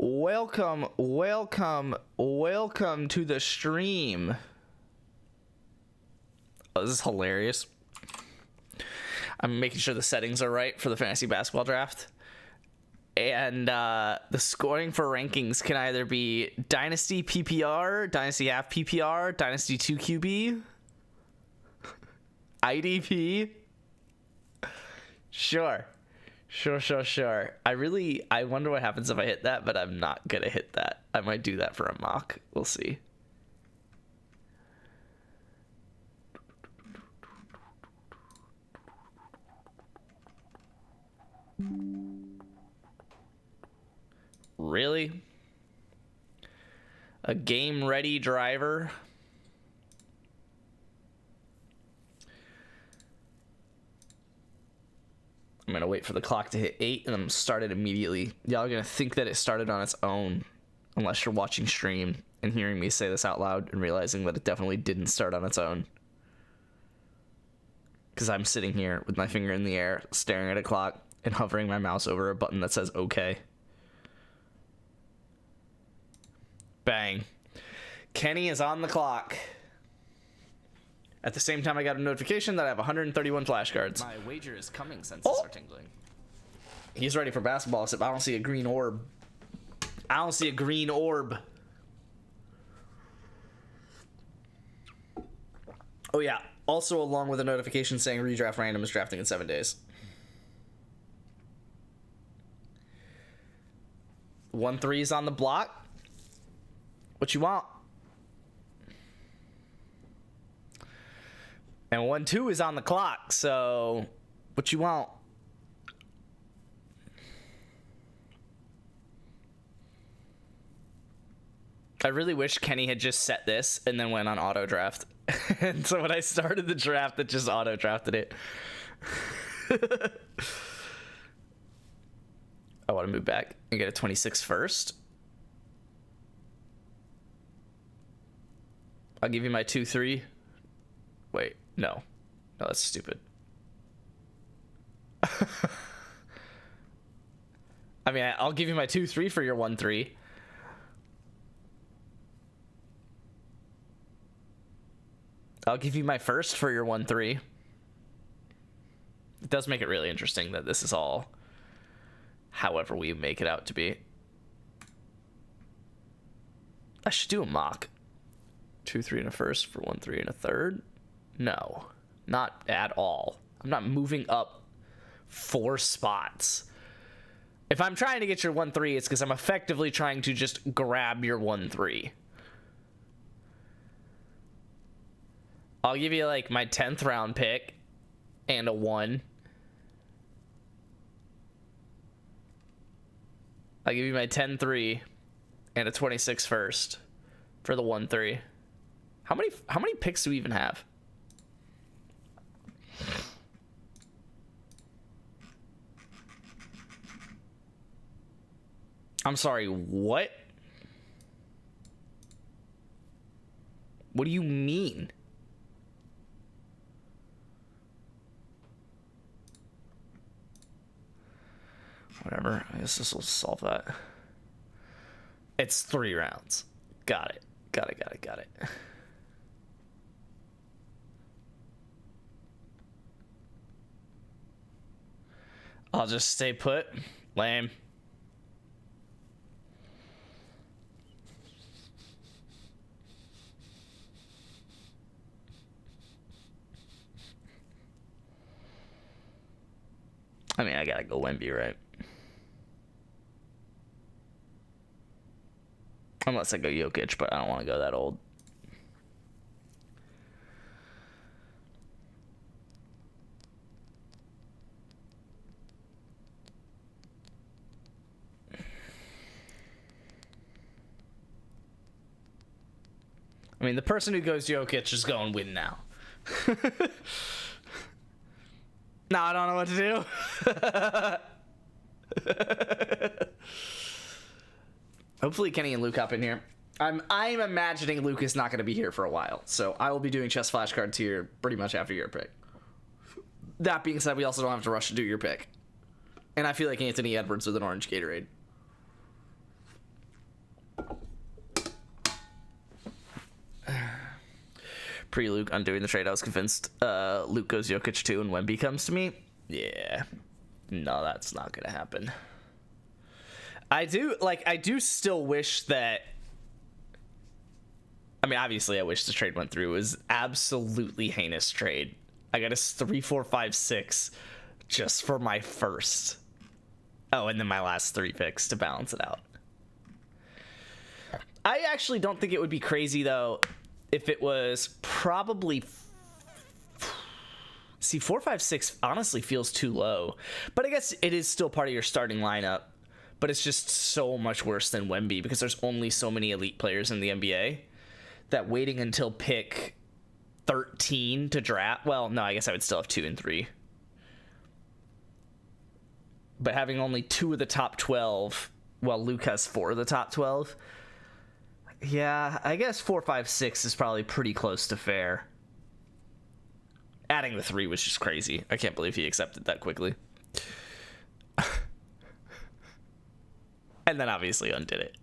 Welcome to the stream. Oh, this is hilarious. I'm making sure the settings are right for the fantasy basketball draft. And the scoring for rankings can either be Dynasty PPR, Dynasty half PPR, Dynasty 2QB, IDP. Sure. I wonder what happens if I hit that, but I'm not gonna hit that. I might do that for a mock. We'll see. Really? A game ready driver? I'm gonna wait for the clock to hit 8 and then start it immediately. Y'all are gonna think that it started on its own unless you're watching stream and hearing me say this out loud and realizing that it definitely didn't start on its own. Because I'm sitting here with my finger in the air, staring at a clock and hovering my mouse over a button that says OK. Bang. Kenny is on the clock. At the same time, I got a notification that I have 131 flashcards. My wager is coming, senses are tingling. He's ready for basketball, except I don't see a green orb. Oh yeah, also along with a notification saying redraft random is drafting in 7 days. 1-3 is on the block. What you want? And 1-2 is on the clock, so what you want? I really wish Kenny had just set this and then went on auto draft. And so when I started the draft, it just auto drafted it. I want to move back and get a 26 first. I'll give you my 2-3. Wait. No, that's stupid. I mean, I'll give you my 2-3 for your 1-3. I'll give you my first for your 1-3. It does make it really interesting that this is all however we make it out to be. I should do a mock. 2-3 and a first for 1-3 and a third. No, not at all. I'm not moving up 4 spots. If I'm trying to get your 1-3, it's because I'm effectively trying to just grab your 1-3. I'll give you like my 10th round pick and a 1. I'll give you my 10-3 and a 26 first for the 1-3. How many picks do we even have? I'm sorry, what? What do you mean? Whatever, I guess this will solve that. It's 3 rounds. Got it. I'll just stay put. Lame. I mean, I gotta go Wemby, right? Unless I go Jokic, but I don't want to go that old. I mean, the person who goes Jokic is going win now. Now I don't know what to do. Hopefully Kenny and Luke up in here. I'm imagining Luke is not going to be here for a while, so I will be doing chess flashcards here pretty much after your pick. That being said, we also don't have to rush to do your pick. And I feel like Anthony Edwards with an orange Gatorade. Pre-Luke undoing the trade, I was convinced Luke goes Jokic 2 and Wemby comes to me. Yeah. No, that's not going to happen. I do still wish that... I mean, obviously, I wish the trade went through. It was absolutely heinous trade. I got a 3, 4, 5, 6 just for my first. Oh, and then my last 3 picks to balance it out. I actually don't think it would be crazy, though, if it was probably... See, 4, 5, 6 honestly feels too low. But I guess it is still part of your starting lineup. But it's just so much worse than Wemby because there's only so many elite players in the NBA that waiting until pick 13 to draft... Well, no, I guess I would still have 2 and 3. But having only 2 of the top 12, while Luke has 4 of the top 12... Yeah, I guess 4, 5, 6 is probably pretty close to fair. Adding the 3 was just crazy. I can't believe he accepted that quickly. And then obviously undid it.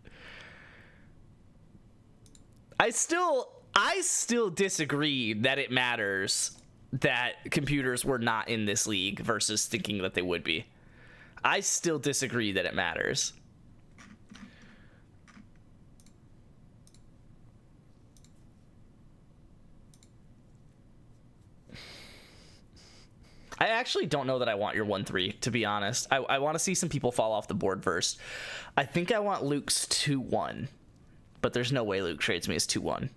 I still disagree that it matters that computers were not in this league versus thinking that they would be. I still disagree that it matters. I actually don't know that I want your 1-3, to be honest. I want to see some people fall off the board first. I think I want Luke's 2-1, but there's no way Luke trades me as 2-1.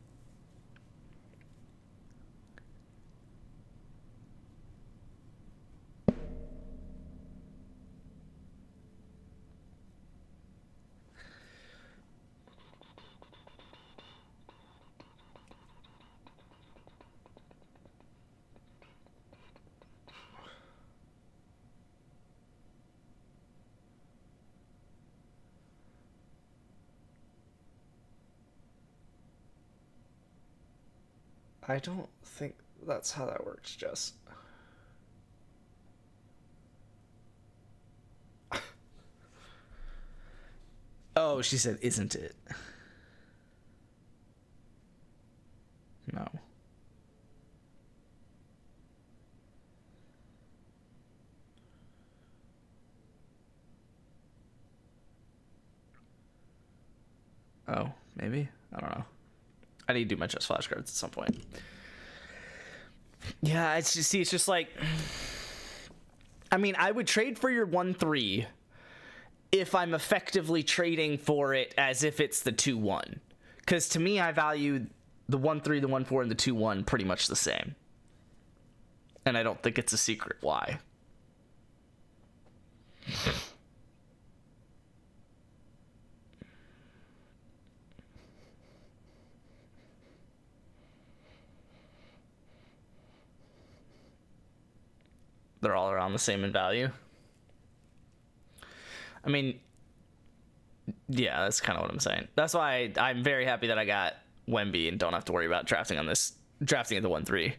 I don't think that's how that works, Jess. Oh, she said, isn't it? No. Oh, maybe? I don't know. I need to do my chess flashcards at some point. Yeah, it's just like... I mean, I would trade for your 1-3 if I'm effectively trading for it as if it's the 2-1. Because to me, I value the 1-3, the 1-4, and the 2-1 pretty much the same. And I don't think it's a secret why. They're all around the same in value. I mean, yeah, that's kind of what I'm saying. That's why I'm very happy that I got Wemby and don't have to worry about drafting at the 1-3.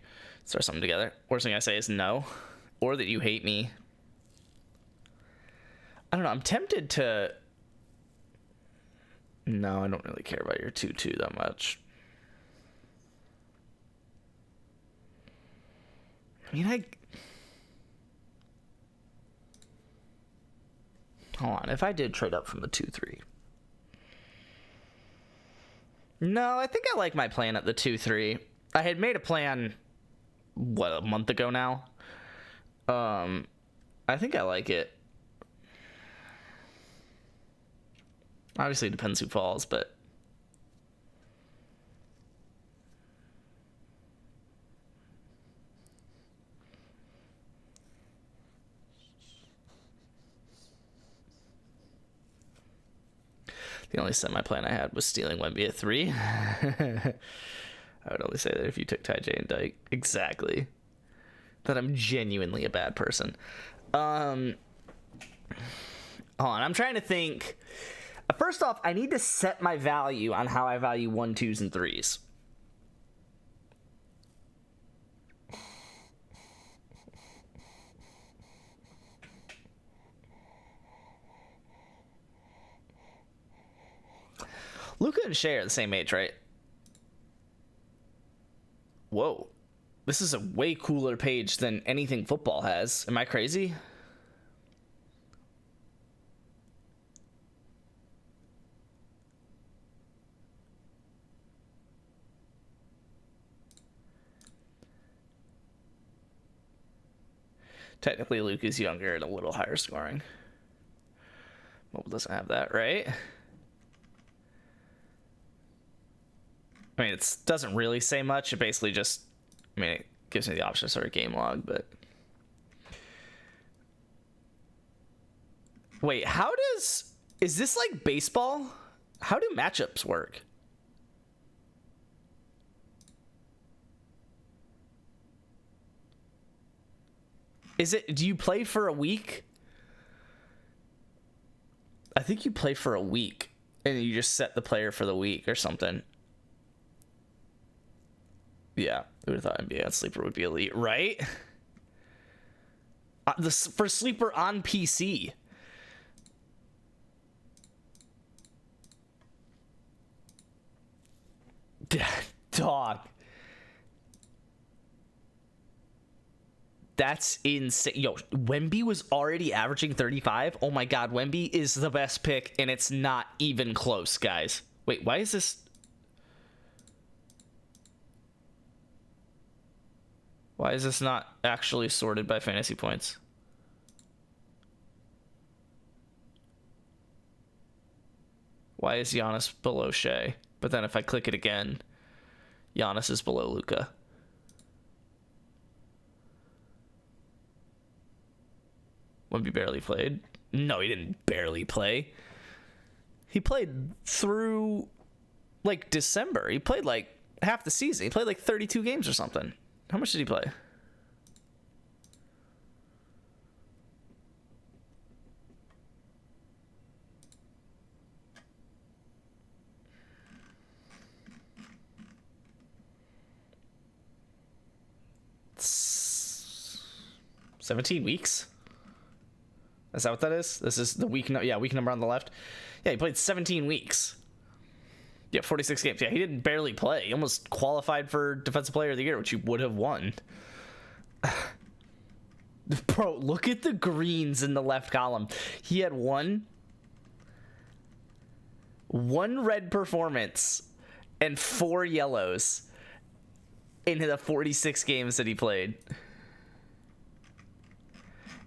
Throw something together. Worst thing I say is no. Or that you hate me. I don't know. I'm tempted to... No, I don't really care about your 2-2 that much. I mean, Hold on, if I did trade up from the 2-3. No, I think I like my plan at the 2-3. I had made a plan, a month ago now? I think I like it. Obviously, it depends who falls, but... The only semi-plan I had was stealing Wemby at 3. I would only say that if you took Ty J and Dyke. Exactly. That I'm genuinely a bad person. Hold on, I'm trying to think. First off, I need to set my value on how I value 1, 2s, and 3s. Luka and Shea are the same age, right? Whoa. This is a way cooler page than anything football has. Am I crazy? Technically, Luke is younger and a little higher scoring. Mobile doesn't have that, right? I mean, it doesn't really say much. It basically just, I mean, it gives me the option to start a game log, but... Wait, how does... Is this like baseball? How do matchups work? Is it... Do you play for a week? I think you play for a week, and you just set the player for the week or something. Yeah, who would have thought NBA on Sleeper would be elite, right? For Sleeper on PC. Dog. That's insane. Yo, Wemby was already averaging 35. Oh my god, Wemby is the best pick, and it's not even close, guys. Wait, why is this... Why is this not actually sorted by fantasy points? Why is Giannis below Shea? But then if I click it again, Giannis is below Luka. Wemby barely played. No, he didn't barely play. He played through, like, December. He played, like, half the season. He played, like, 32 games or something. How much did he play? It's 17 weeks? Is that what that is? This is the week, yeah, week number on the left. Yeah, he played 17 weeks. Yeah, 46 games. Yeah, he didn't barely play. He almost qualified for Defensive Player of the Year, which he would have won. Bro, look at the greens in the left column. He had one red performance and 4 yellows in the 46 games that he played.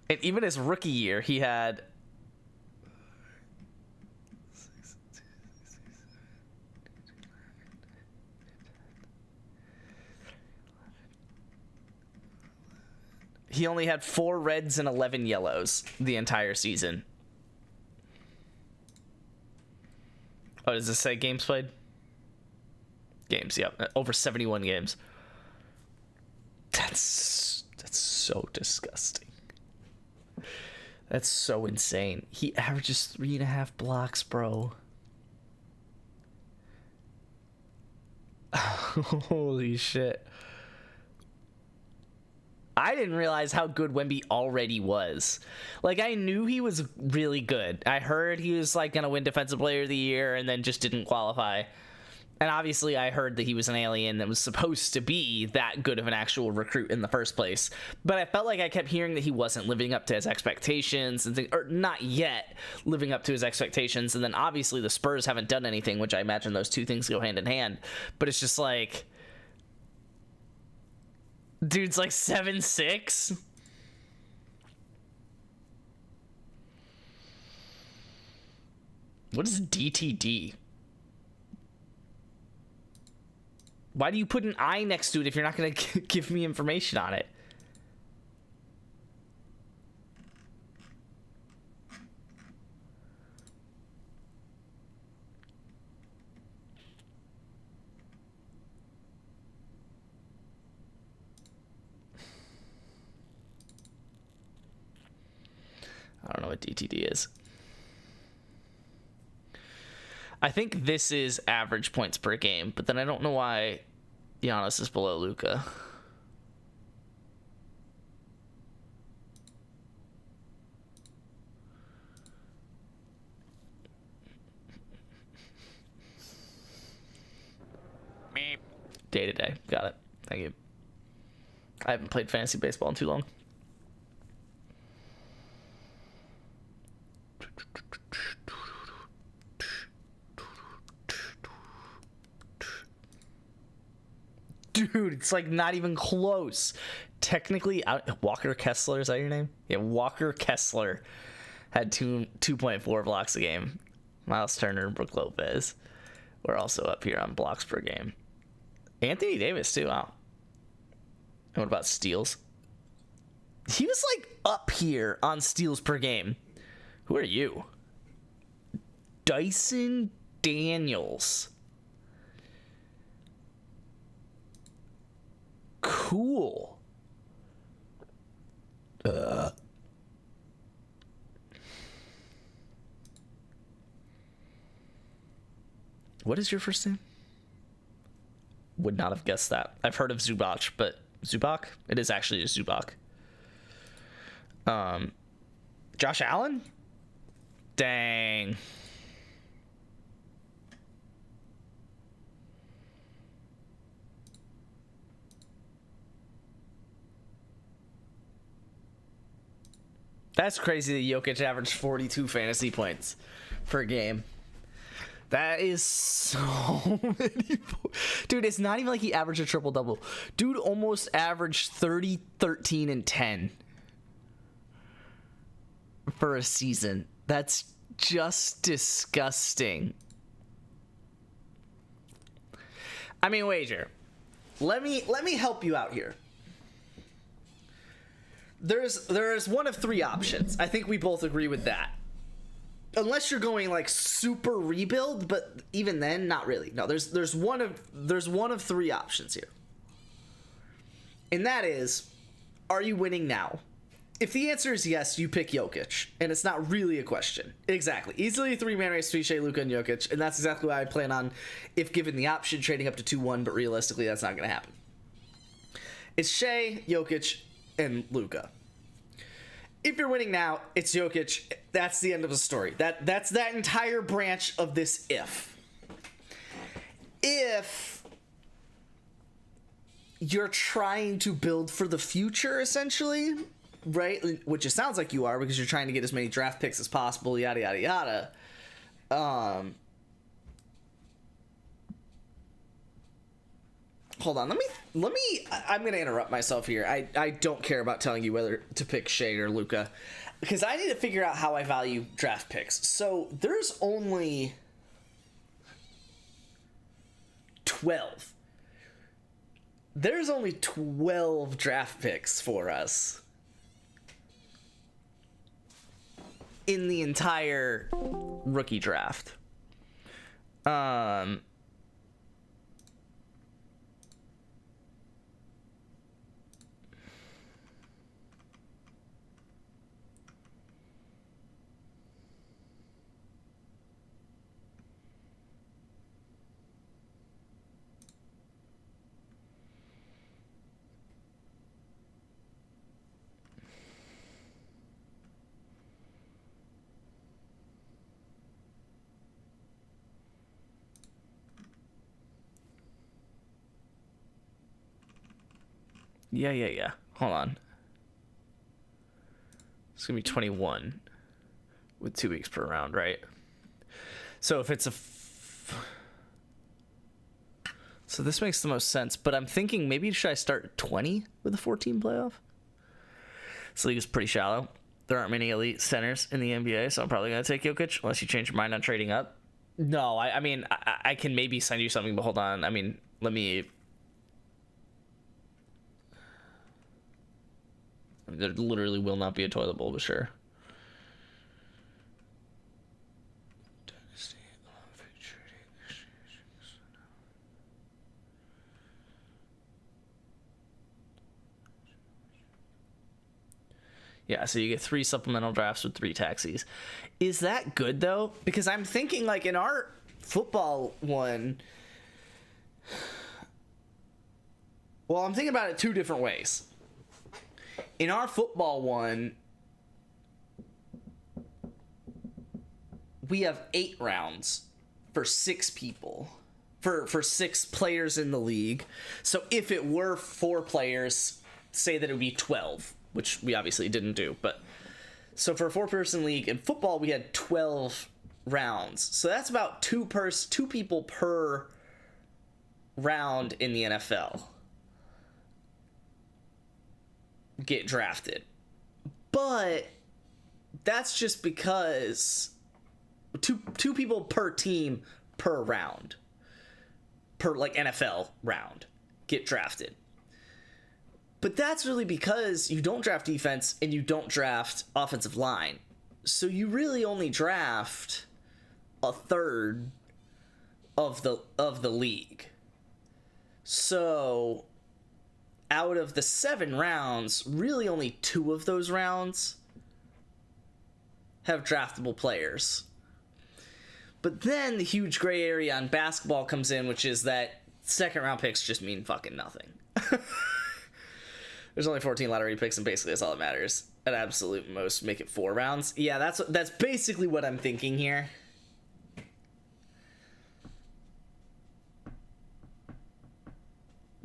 And even his rookie year, he had... He only had 4 reds and 11 yellows the entire season. Oh, does this say games played? Games, yep. Over 71 games. That's so disgusting. That's so insane. He averages 3.5 blocks, bro. Holy shit. I didn't realize how good Wemby already was. Like, I knew he was really good. I heard he was, like, gonna win Defensive Player of the Year and then just didn't qualify. And obviously I heard that he was an alien that was supposed to be that good of an actual recruit in the first place. But I felt like I kept hearing that he wasn't living up to his expectations, and or not yet living up to his expectations. And then obviously the Spurs haven't done anything, which I imagine those two things go hand in hand. But it's just like... Dude's like 7'6". What is DTD? Why do you put an I next to it if you're not going to give me information on it? I don't know what DTD is. I think this is average points per game, but then I don't know why Giannis is below Luka. Day to day. Got it. Thank you. I haven't played fantasy baseball in too long. Dude, it's like not even close. Technically, Walker Kessler, is that your name? Yeah, Walker Kessler had 2.4 blocks a game. Miles Turner and Brook Lopez were also up here on blocks per game. Anthony Davis, too. Wow. And what about steals? He was like up here on steals per game. Who are you? Dyson Daniels. Cool. What is your first name? Would not have guessed that. I've heard of Zubac, but Zubac? It is actually a Zubac. Josh Allen? Dang. That's crazy that Jokic averaged 42 fantasy points per game. That is so many. Dude, it's not even like he averaged a triple-double. Dude almost averaged 30, 13, and 10 for a season. That's just disgusting. I mean, Wager, let me help you out here. There is one of three options. I think we both agree with that. Unless you're going like super rebuild, but even then, not really. No, there's one of three options here. And that is, are you winning now? If the answer is yes, you pick Jokic, and it's not really a question. Exactly. Easily a three-man race between Shea, Luka, and Jokic, and that's exactly why I plan on, if given the option, trading up to 2-1, but realistically, that's not going to happen. It's Shea, Jokic, and Luka. If you're winning now, it's Jokic. That's the end of the story. That's that entire branch of this if. If you're trying to build for the future, essentially, right? Which it sounds like you are, because you're trying to get as many draft picks as possible, yada, yada, yada. Hold on, let me I'm gonna interrupt myself here. I don't care about telling you whether to pick Shea or Luka, because I need to figure out how I value draft picks. So there's only 12. There's only 12 draft picks for us in the entire rookie draft. Yeah. Hold on. It's going to be 21 with 2 weeks per round, right? So if it's so this makes the most sense, but I'm thinking maybe should I start at 20 with a 14 playoff? This league is pretty shallow. There aren't many elite centers in the NBA, so I'm probably going to take Jokic unless you change your mind on trading up. No, I mean, I can maybe send you something, but hold on. I mean, let me... There literally will not be a toilet bowl, but sure. Yeah, so you get 3 supplemental drafts with 3 taxis. Is that good, though? Because I'm thinking, like, in our football one... Well, I'm thinking about it 2 different ways. In our football one, we have 8 rounds for 6 people. for 6 players in the league. So if it were 4 players, say that it would be 12, which we obviously didn't do. But so for a 4-person league in football, we had 12 rounds. So that's about 2 people per round in the NFL get drafted. But that's just because two people per team per round, per like NFL round, get drafted. But that's really because you don't draft defense and you don't draft offensive line. So you really only draft a third of the league. So out of the 7 rounds, really only 2 of those rounds have draftable players. But then the huge gray area on basketball comes in, which is that second round picks just mean fucking nothing. There's only 14 lottery picks, and basically that's all that matters. At absolute most, make it 4 rounds. Yeah, that's basically what I'm thinking here.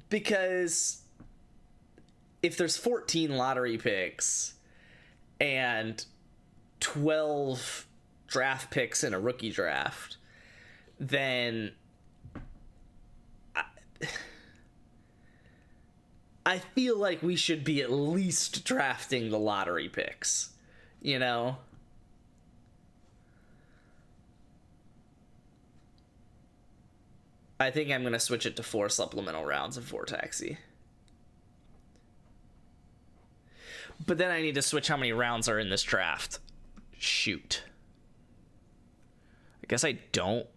Because if there's 14 lottery picks and 12 draft picks in a rookie draft, then I feel like we should be at least drafting the lottery picks, you know? I think I'm going to switch it to 4 supplemental rounds of Vortaxy. But then I need to switch how many rounds are in this draft. Shoot. I guess I don't.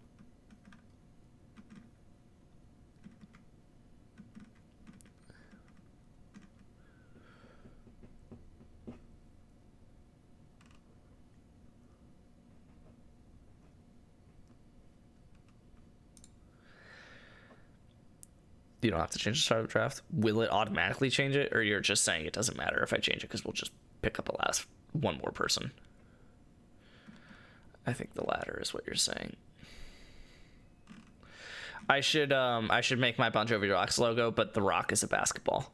You don't have to change the start of the draft. Will it automatically change it, or you're just saying it doesn't matter if I change it because we'll just pick up one more person? I think the latter is what you're saying. I should make my Bon Jovi Rocks logo, but the rock is a basketball.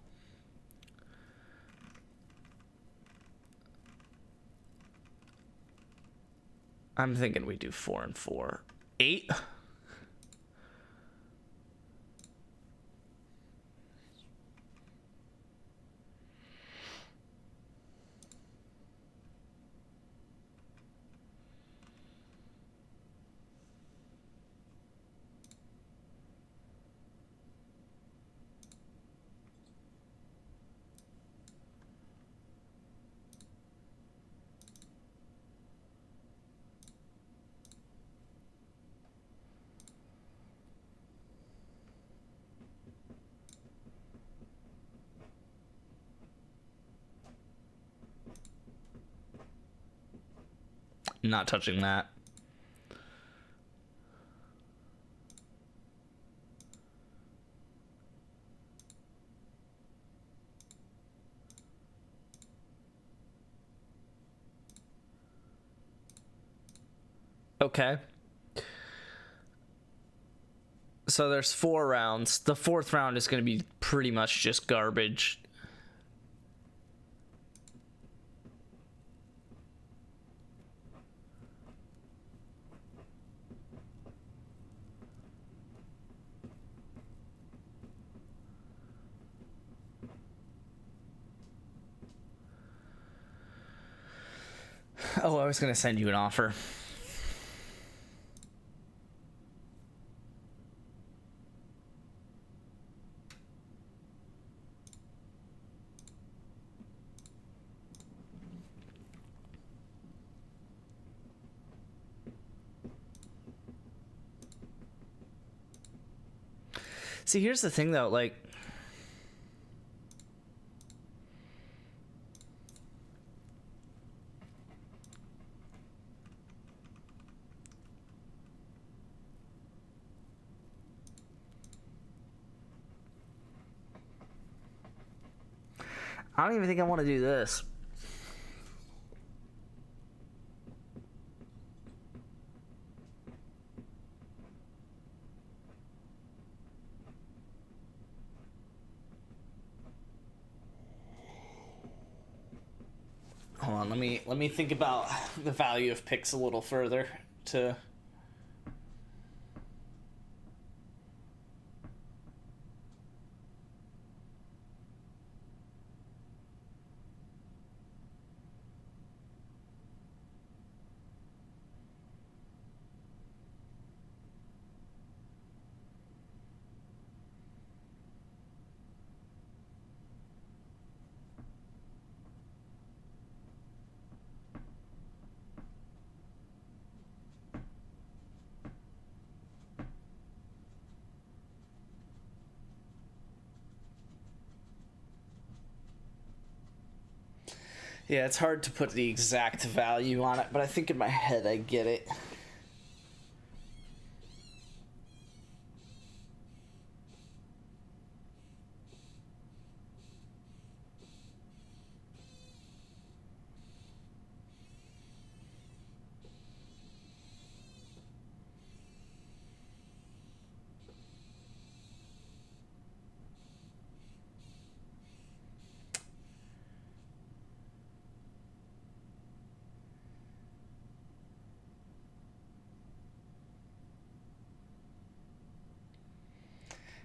I'm thinking we do 4 and 4. 8? Not touching that. Okay. So there's 4 rounds. The 4th round is going to be pretty much just garbage. Oh, I was going to send you an offer. See, here's the thing, though. Like, I don't even think I want to do this. on. Let me think about the value of picks a little further to. Yeah, it's hard to put the exact value on it, but I think in my head I get it.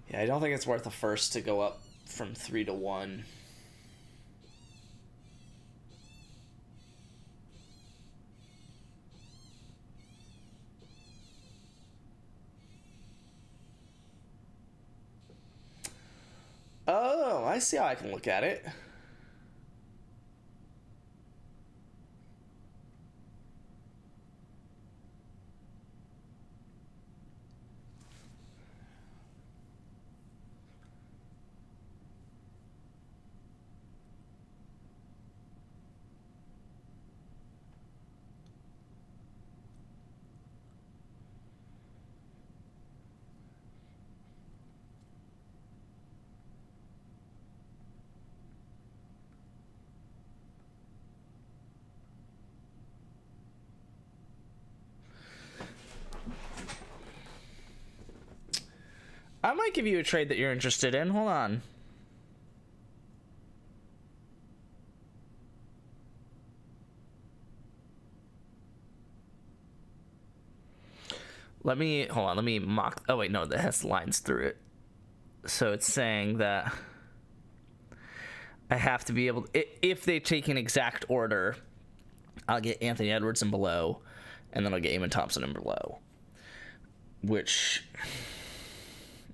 Yeah, I don't think it's worth a first to go up from 3 to 1. Oh, I see how I can look at it. I might give you a trade that you're interested in. Hold on. Let me mock. Oh wait, no, that has lines through it. So it's saying that I have to be able to, if they take an exact order, I'll get Anthony Edwards in below, and then I'll get Eamon Thompson in below.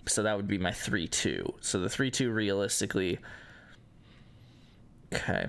So that would be my 3-2. So the 3-2 realistically. Okay.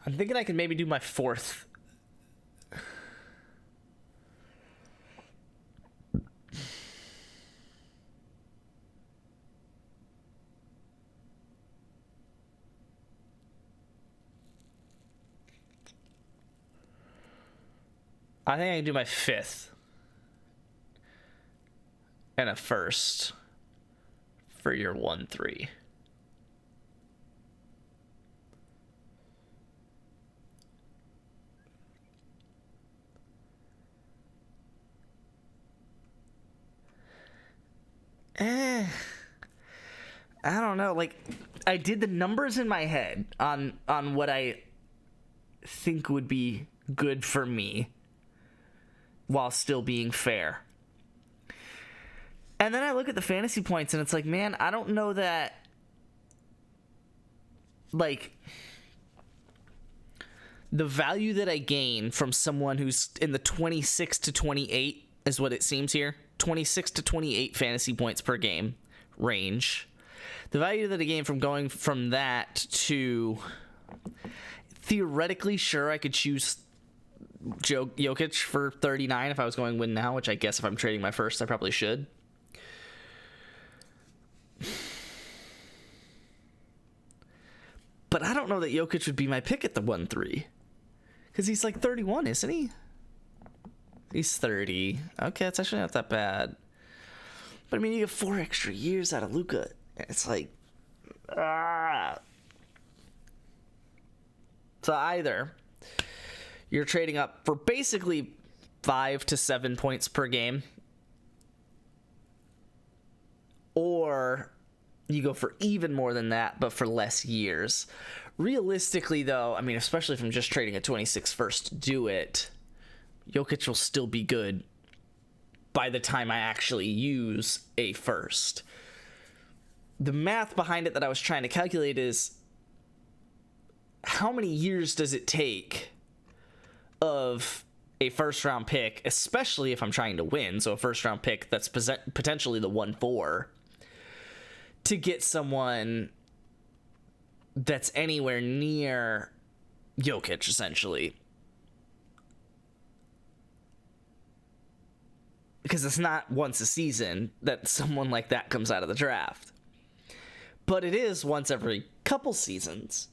I'm thinking I could maybe do my fourth. I think I can do my fifth and a first for your 1-3. I don't know. Like, I did the numbers in my head on what I think would be good for me while still being fair. And then I look at the fantasy points and it's like, man, I don't know that, like, the value that I gain from someone who's in the 26 to 28 is what it seems here. 26 to 28 fantasy points per game range. The value that I gain from going from that to theoretically, sure, I could choose Jokic for 39 if I was going win now, which I guess if I'm trading my first, I probably should. But I don't know that Jokic would be my pick at the 1-3. Because he's like 31, isn't he? He's 30. Okay, it's actually not that bad. But I mean, you get 4 extra years out of Luka. It's like... So either you're trading up for basically 5 to 7 points per game, or you go for even more than that, but for less years. Realistically, though, I mean, especially if I'm just trading a 26 first to do it, Jokic will still be good by the time I actually use a first. The math behind it that I was trying to calculate is how many years does it take of a first round pick, especially if I'm trying to win, so a first round pick that's potentially the 1-4, to get someone that's anywhere near Jokic, essentially. Because it's not once a season that someone like that comes out of the draft. But it is once every couple seasons,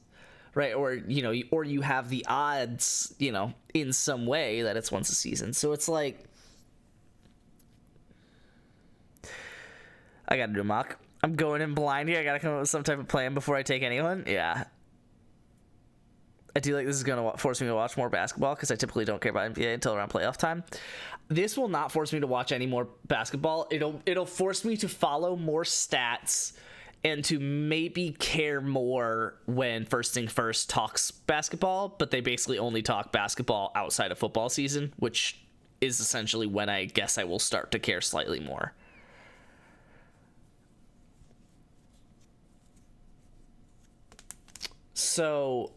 right? Or, you know, or you have the odds, you know, in some way that it's once a season. So it's like, I gotta do a mock. I'm going in blind here. I gotta come up with some type of plan before I take anyone. Yeah. I do like this is going to force me to watch more basketball because I typically don't care about NBA until around playoff time. This will not force me to watch any more basketball. It'll force me to follow more stats and to maybe care more when First Thing First talks basketball, but they basically only talk basketball outside of football season, which is essentially when I guess I will start to care slightly more. So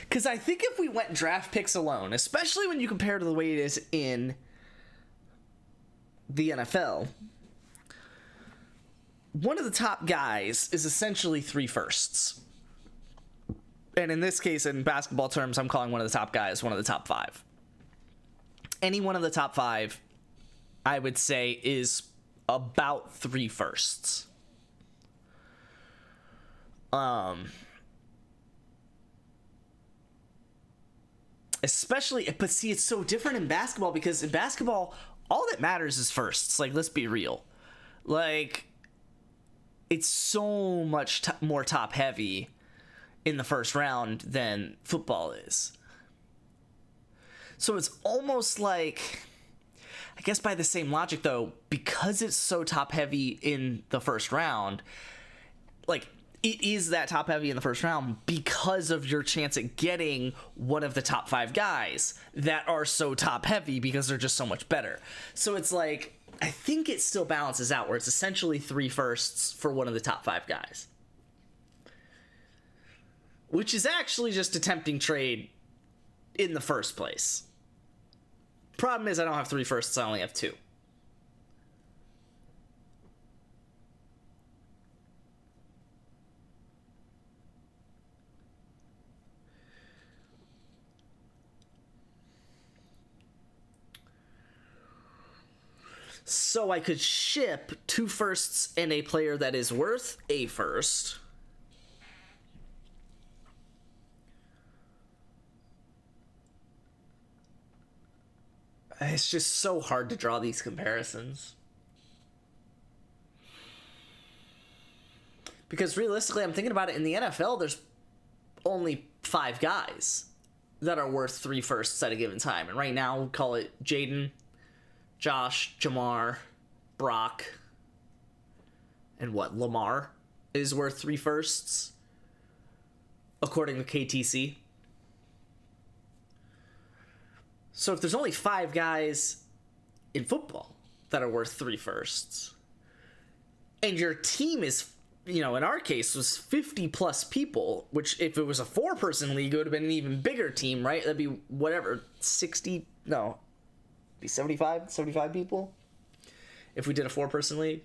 because I think if we went draft picks alone, especially when you compare to the way it is in the NFL, one of the top guys is essentially 3 firsts. And in this case, in basketball terms, I'm calling one of the top guys one of the top 5. Any one of the top 5, I would say, is about 3 firsts. Especially, but see, it's so different in basketball because in basketball, all that matters is firsts. Like, let's be real. Like, it's so much more top heavy in the first round than football is. So it's almost like, I guess by the same logic though, because it's so top heavy in the first round, like, it is that top heavy in the first round because of your chance at getting one of the top 5 guys that are so top heavy because they're just so much better. So it's like, I think it still balances out where it's essentially 3 firsts for one of the top 5 guys. Which is actually just a tempting trade in the first place. Problem is I don't have 3 firsts, I only have 2. So I could ship 2 firsts and a player that is worth a first. It's just so hard to draw these comparisons. Because realistically, I'm thinking about it, in the NFL, there's only 5 guys that are worth 3 firsts at a given time. And right now, we'll call it Jaden, Josh, Jamar, Brock, and Lamar is worth 3 firsts, according to KTC. So if there's only 5 guys in football that are worth 3 firsts, and your team is in our case was 50 plus people, which if it was a 4-person league, it would have been an even bigger team, right? That'd be whatever, 75 people if we did a 4-person league.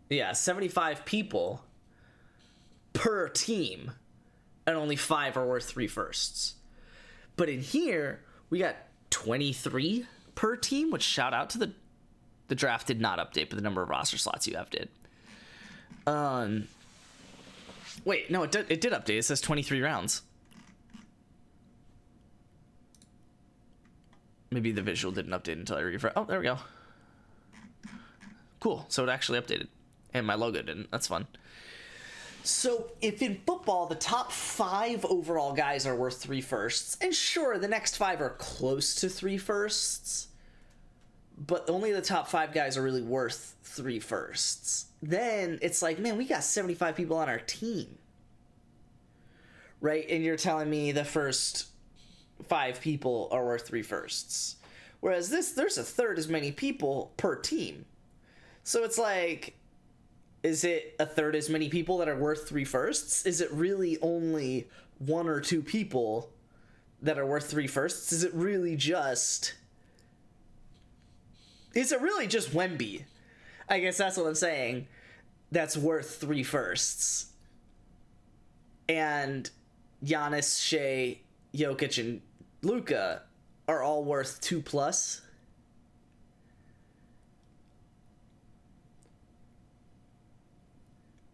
Yeah, 75 people per team, and only 5 are worth 3 firsts. But in here, we got 23 per team, which shout out to the draft did not update, but the number of roster slots you have did. Wait, no, it did update. It says 23 rounds. Maybe the visual didn't update until I refresh. Oh, there we go. Cool. So it actually updated. And my logo didn't. That's fun. So if in football, the top 5 overall guys are worth 3 firsts, and sure, the next 5 are close to 3 firsts, but only the top 5 guys are really worth 3 firsts. Then it's like, man, we got 75 people on our team. Right? And you're telling me the first 5 people are worth 3 firsts. Whereas there's a third as many people per team. So it's like, is it a third as many people that are worth 3 firsts? Is it really only 1 or 2 people that are worth 3 firsts? Is it really just Wemby? I guess that's what I'm saying. That's worth 3 firsts. And Giannis, Shea, Jokic, and Luka are all worth 2 plus.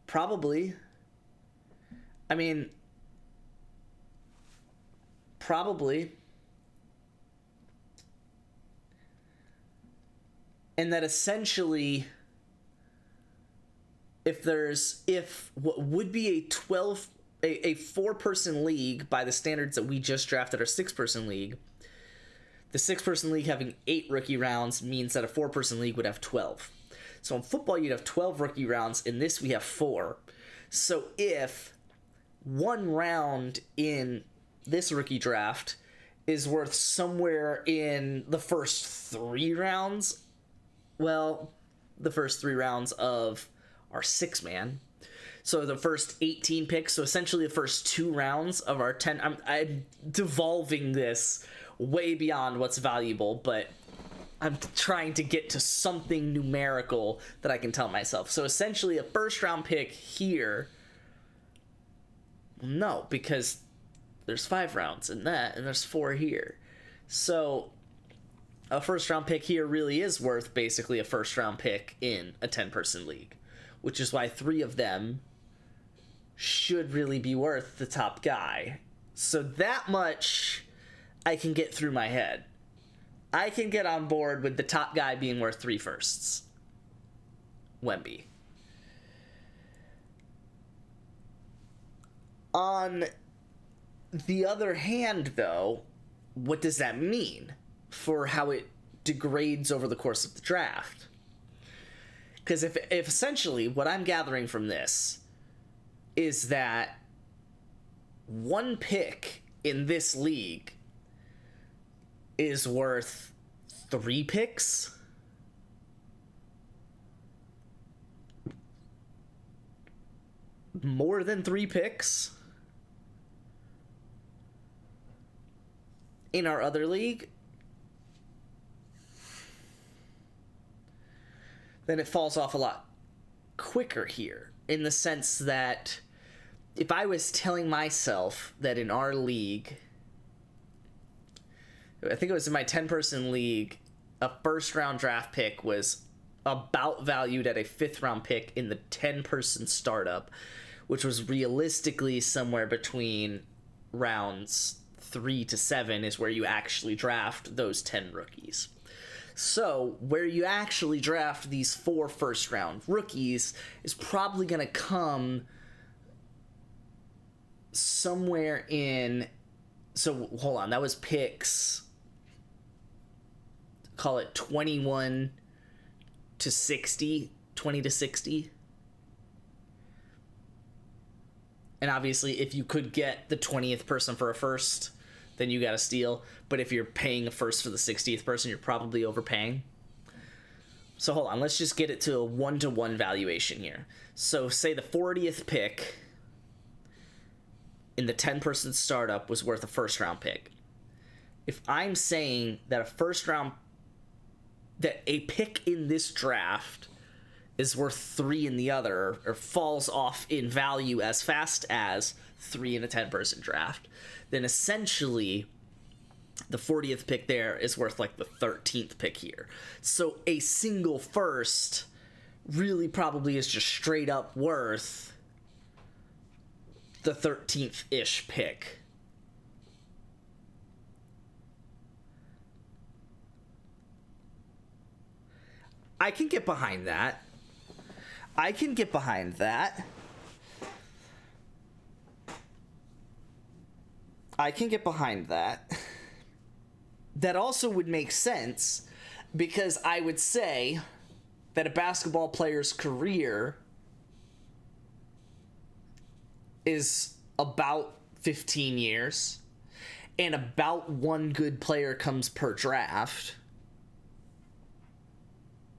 Probably. I mean, probably. And that essentially, if what would be a 4-person league by the standards that we just drafted our 6-person league, the 6-person league having 8 rookie rounds means that a 4-person league would have 12. So in football, you'd have 12 rookie rounds. In this, we have 4. So if 1 round in this rookie draft is worth somewhere in the first 3 rounds, well, the first 3 rounds of our 6-man. So the first 18 picks, so essentially the first 2 rounds of our 10. I'm devolving this way beyond what's valuable, but I'm trying to get to something numerical that I can tell myself. So essentially a first-round pick here. No, because there's 5 rounds in that, and there's 4 here. So a first-round pick here really is worth basically a first-round pick in a 10-person league, which is why 3 of them should really be worth the top guy. So that much I can get through my head. I can get on board with the top guy being worth 3 firsts. Wemby. On the other hand, though, what does that mean for how it degrades over the course of the draft? Because if essentially what I'm gathering from this is that 1 pick in this league is worth 3 picks, more than 3 picks in our other league, then it falls off a lot quicker here, in the sense that if I was telling myself that in our league, I think it was in my 10-person league, a first-round draft pick was about valued at a 5th-round pick in the 10-person startup, which was realistically somewhere between rounds 3 to 7 is where you actually draft those 10 rookies. So where you actually draft these 4 first-round rookies is probably going to come somewhere in... So, hold on, that was picks... Call it 21 to 60, 20 to 60. And obviously, if you could get the 20th person for a first, then you got to steal. But if you're paying a first for the 60th person, you're probably overpaying. So hold on, let's just get it to a 1-to-1 valuation here. So say the 40th pick in the 10-person startup was worth a first round pick. If I'm saying that a pick in this draft is worth 3 in the other, or falls off in value as fast as 3 in a 10-person draft, then essentially the 40th pick there is worth like the 13th pick here. So a single first really probably is just straight up worth the 13th-ish pick. I can get behind that. That also would make sense, because I would say that a basketball player's career is about 15 years, and about one good player comes per draft.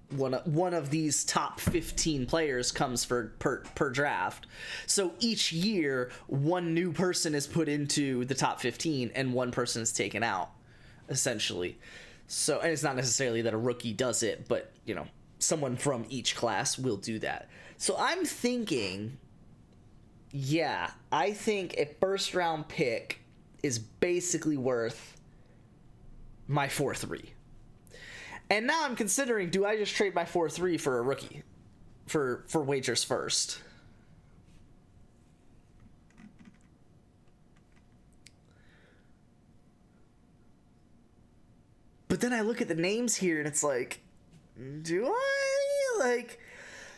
One of these top 15 players comes per draft. So each year, one new person is put into the top 15 and one person is taken out, essentially. So, and it's not necessarily that a rookie does it, but, you know, someone from each class will do that. So I'm thinking, yeah, I think a first round pick is basically worth my 4-3. And now I'm considering, do I just trade my 4-3 for a rookie? For wagers first. But then I look at the names here and it's like, do I? Like,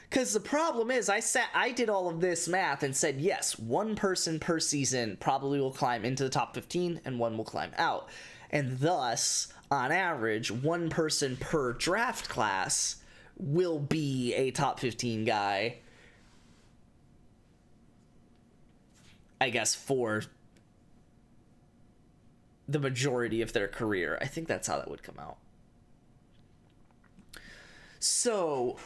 because the problem is I did all of this math and said, yes, one person per season probably will climb into the top 15 and one will climb out. And thus, on average, one person per draft class will be a top 15 guy, I guess, for the majority of their career. I think that's how that would come out. So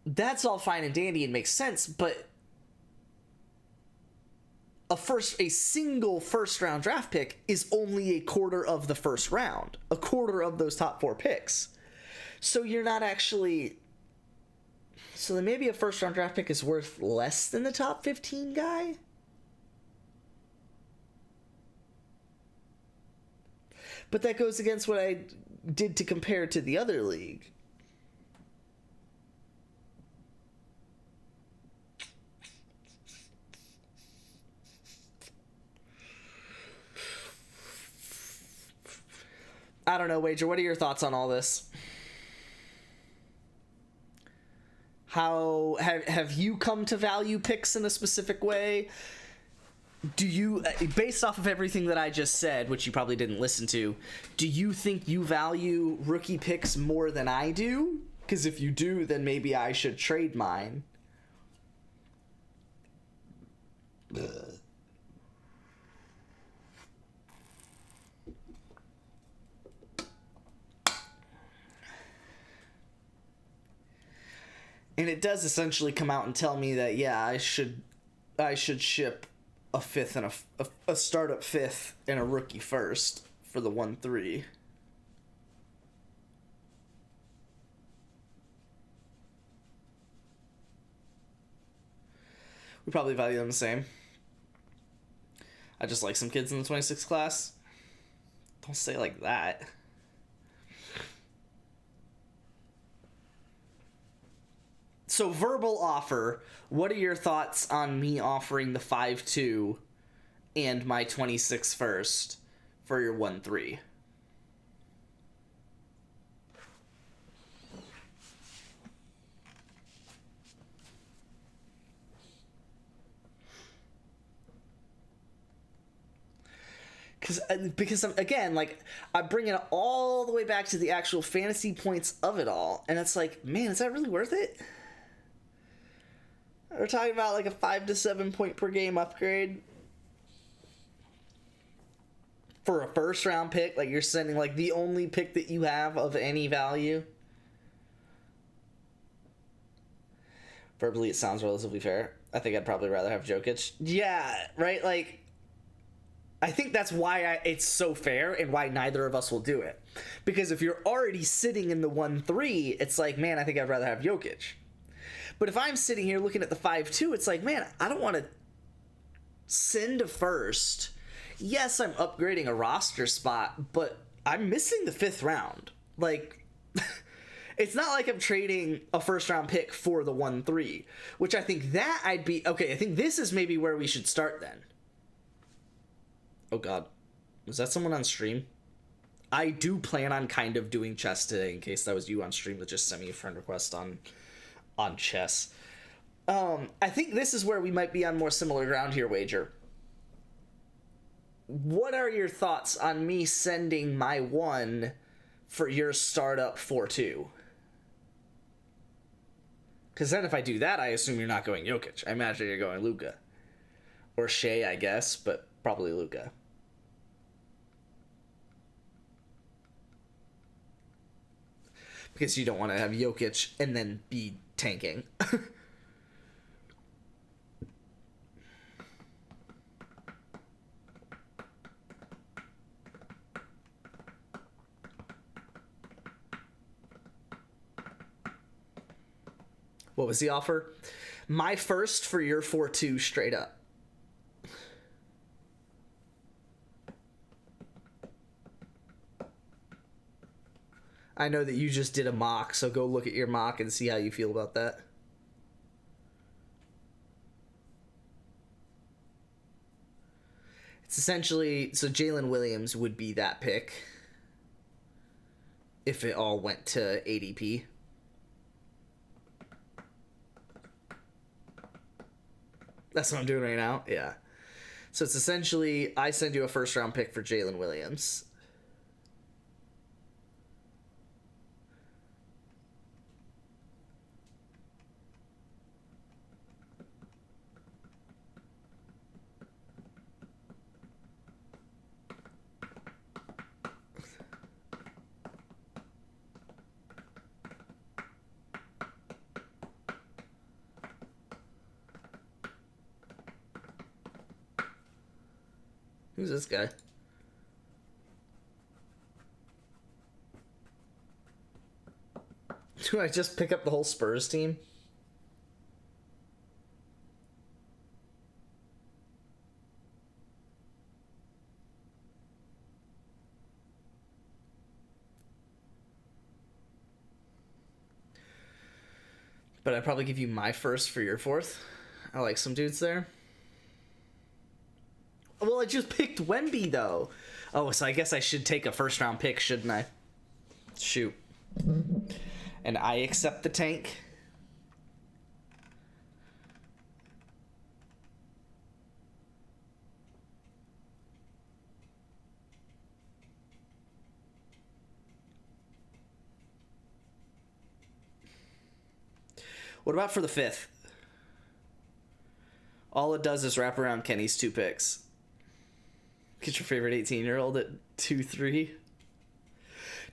that's all fine and dandy and makes sense, but a single first round draft pick is only a quarter of the first round, a quarter of those top 4 picks. So you're not actually, so then maybe a first round draft pick is worth less than the top 15 guy. But that goes against what I did to compare to the other league. I don't know, Wager, what are your thoughts on all this? How have you come to value picks in a specific way? Do you, based off of everything that I just said, which you probably didn't listen to, do you think you value rookie picks more than I do? Because if you do, then maybe I should trade mine. Ugh. And it does essentially come out and tell me that, yeah, I should ship a fifth and a startup fifth and a rookie first for the 1-3. We probably value them the same. I just like some kids in the 26 class. Don't say it like that. So, verbal offer. What are your thoughts on me offering the 5-2 and my 26 first for your 1-3? Because again, like, I bring it all the way back to the actual fantasy points of it all, and it's like, man, is that really worth it? We're talking about like a 5 to 7 point per game upgrade for a first round pick. Like, you're sending like the only pick that you have of any value. Verbally, it sounds relatively fair. I think I'd probably rather have Jokic. Yeah, right? Like, I think that's why it's so fair and why neither of us will do it. Because if you're already sitting in the 1-3, it's like, man, I think I'd rather have Jokic. But if I'm sitting here looking at the 5-2, it's like, man, I don't want to send a first. Yes, I'm upgrading a roster spot, but I'm missing the 5th round. Like, it's not like I'm trading a first round pick for the 1-3, which I think that I'd be okay. I think this is maybe where we should start then. Oh God, was that someone on stream? I do plan on kind of doing chess today in case that was you on stream that just sent me a friend request on chess. I think this is where we might be on more similar ground here, Wager. What are your thoughts on me sending my 1 for your startup 4-2? Because then if I do that, I assume you're not going Jokic. I imagine you're going Luka. Or Shea, I guess, but probably Luka. Because you don't want to have Jokic and then be tanking. What was the offer? My first for your 4-2 straight up. I know that you just did a mock, so go look at your mock and see how you feel about that. It's essentially, so Jalen Williams would be that pick if it all went to ADP. That's what I'm doing right now? Yeah. So it's essentially, I send you a first round pick for Jalen Williams. Who's this guy? Do I just pick up the whole Spurs team? But I'd probably give you my first for your 4th. I like some dudes there. Well, I just picked Wemby, though. Oh, so I guess I should take a first round pick, shouldn't I? Shoot. And I accept the tank. What about for the 5th? All it does is wrap around Kenny's 2 picks. Get your favorite 18-year-old at 2-3.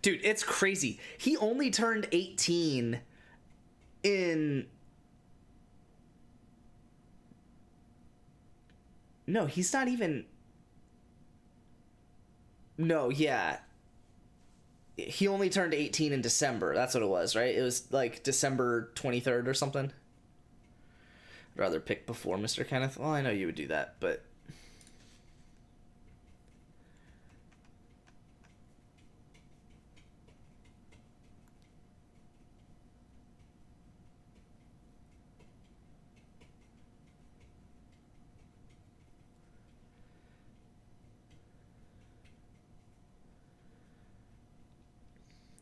Dude, it's crazy. He only turned 18 in... No, he's not even... No, yeah. He only turned 18 in December. That's what it was, right? It was like December 23rd or something. I'd rather pick before Mr. Kenneth. Well, I know you would do that, but...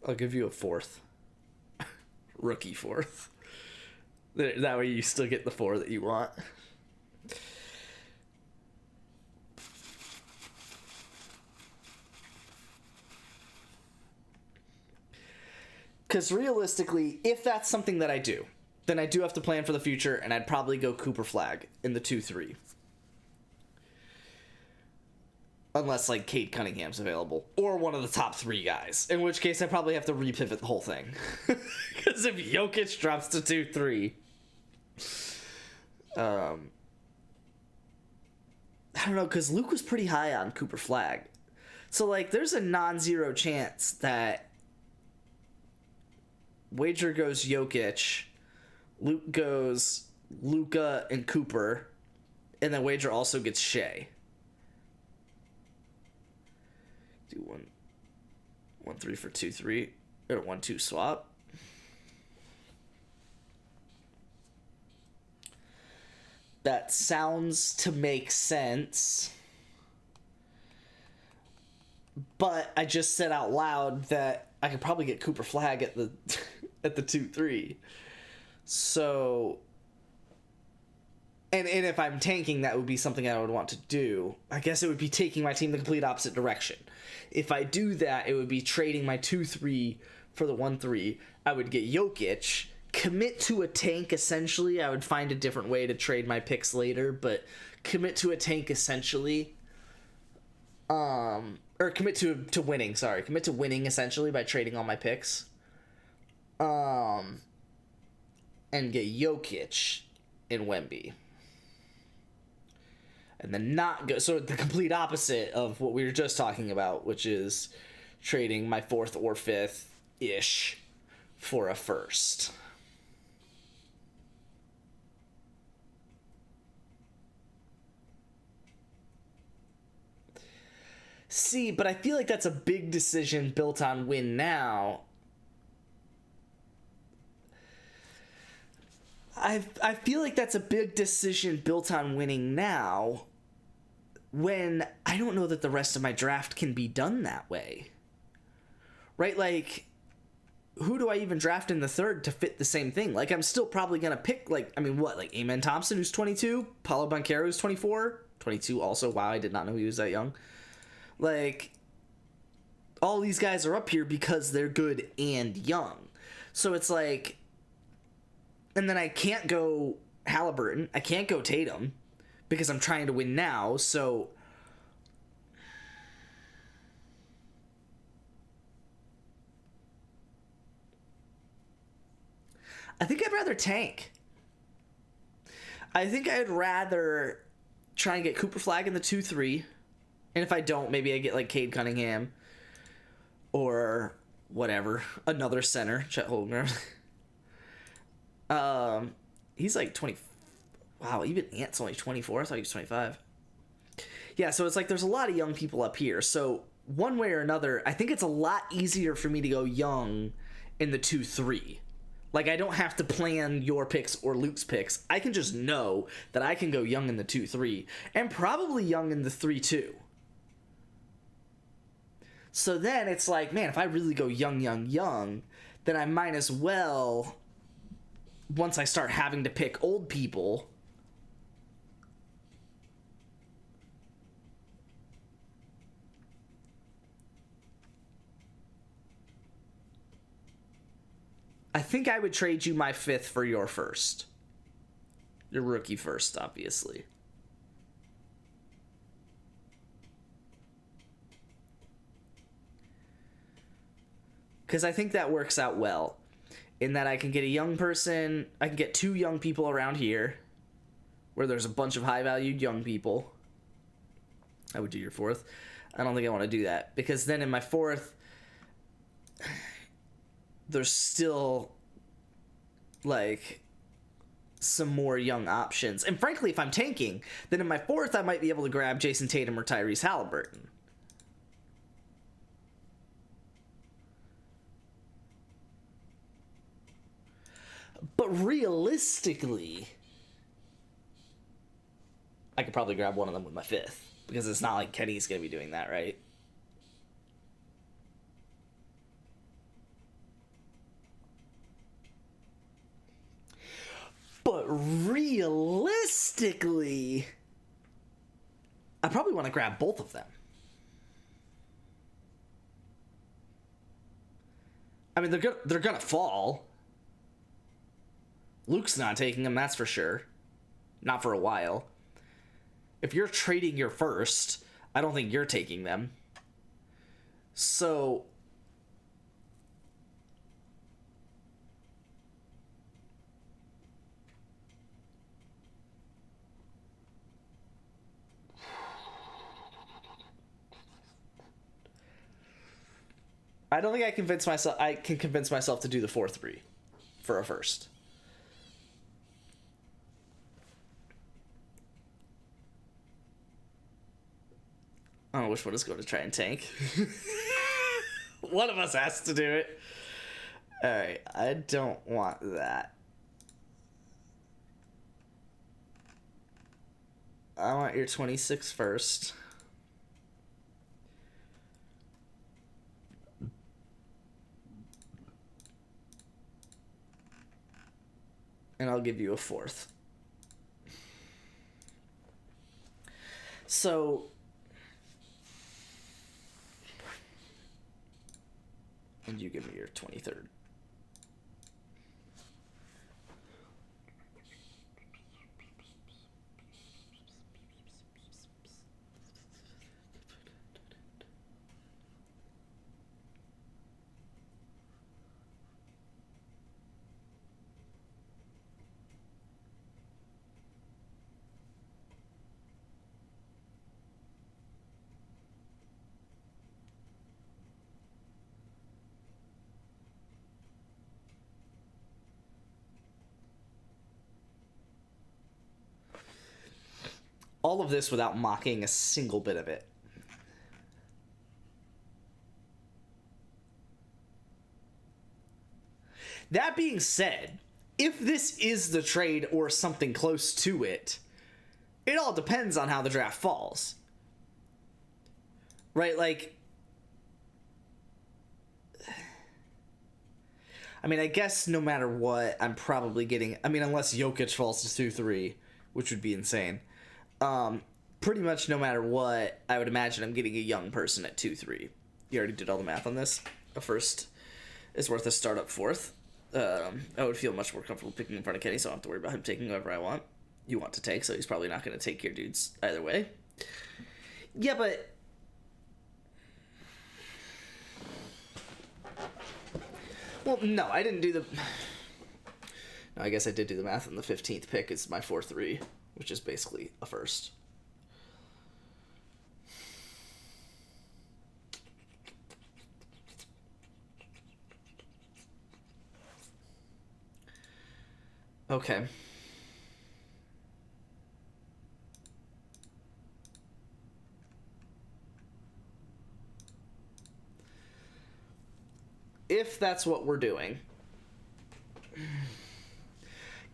I'll give you a 4th. Rookie 4th. That way you still get the 4 that you want. Because realistically, if that's something that I do, then I do have to plan for the future, and I'd probably go Cooper Flag in the 2-3. Unless, like, Cade Cunningham's available. Or one of the top 3 guys. In which case, I probably have to repivot the whole thing. Because if Jokic drops to 2-3... I don't know, because Luke was pretty high on Cooper Flag. So, like, there's a non-zero chance that Wager goes Jokic, Luke goes Luka and Cooper, and then Wager also gets Shea. Do 1-3 for 2-3, or 1-2 swap. That sounds to make sense. But I just said out loud that I could probably get Cooper Flag at the at the 2-3. So and if I'm tanking, that would be something I would want to do. I guess it would be taking my team the complete opposite direction. If I do that, it would be trading my 2-3 for the 1-3. I would get Jokic, commit to a tank essentially. I would find a different way to trade my picks later, but commit to a tank essentially. Or commit to winning, sorry. Commit to winning essentially by trading all my picks. And get Jokic in Wemby. And then not go, so the complete opposite of what we were just talking about, which is trading my 4th or 5th-ish for a first. See, but I feel like that's a big decision built on win now. I feel like that's a big decision built on winning now when I don't know that the rest of my draft can be done that way. Right? Like, who do I even draft in the 3rd to fit the same thing? Like, I'm still probably going to pick, like, I mean, what? Like, Amen Thompson, who's 22? Paulo Banchero, who's 24? 22 also. Wow, I did not know he was that young. Like, all these guys are up here because they're good and young. So it's like, and then I can't go Halliburton. I can't go Tatum because I'm trying to win now. So I think I'd rather tank. I think I'd rather try and get Cooper Flag in the 2-3. And if I don't, maybe I get like Cade Cunningham or whatever, another center, Chet Holmgren. He's like 20. Wow, even Ant's only 24. I thought he was 25. Yeah, so it's like there's a lot of young people up here. So one way or another, I think it's a lot easier for me to go young in the 2-3. Like, I don't have to plan your picks or Luke's picks. I can just know that I can go young in the 2-3 and probably young in the 3-2. So then it's like, man, if I really go young, then I might as well, once I start having to pick old people, I think I would trade you my 5th for your 1st. Your rookie 1st, obviously. Because I think that works out well. In that I can get a young person, I can get 2 young people around here, where there's a bunch of high-valued young people. I would do your 4th. I don't think I want to do that. Because then in my 4th, there's still, like, some more young options. And frankly, if I'm tanking, then in my 4th, I might be able to grab Jason Tatum or Tyrese Halliburton. But realistically, I could probably grab one of them with my 5th. Because it's not like Kenny's going to be doing that, right? But realistically, I probably want to grab both of them. I mean, they're gonna fall. Luke's not taking them, that's for sure. Not for a while. If you're trading your 1st, I don't think you're taking them. So I don't think I can convince myself to do the 4-3 for a first. I don't know which one is going to try and tank. One of us has to do it. Alright, I don't want that. I want your 26 first. And I'll give you a 4th. So... and you give me your 23rd. All of this without mocking a single bit of it. That being said, if this is the trade or something close to it, it all depends on how the draft falls. Right? Like, I mean, I guess no matter what, I'm probably getting... I mean, unless Jokic falls to 2-3, which would be insane. Pretty much no matter what, I would imagine I'm getting a young person at 2-3. You already did all the math on this. A first is worth a startup 4th. I would feel much more comfortable picking in front of Kenny, so I don't have to worry about him taking whoever I want. You want to take, so he's probably not going to take your dudes either way. Yeah, but... well, no, I didn't do the... no, I guess I did do the math, and the 15th pick is my 4-3, which is basically a first. Okay. If that's what we're doing.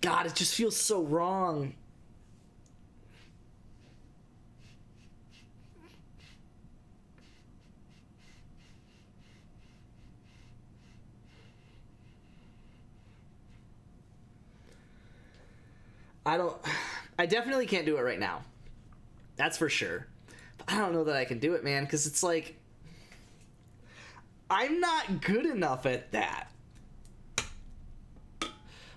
God, it just feels so wrong. I definitely can't do it right now. That's for sure. But I don't know that I can do it, man, because it's like, I'm not good enough at that.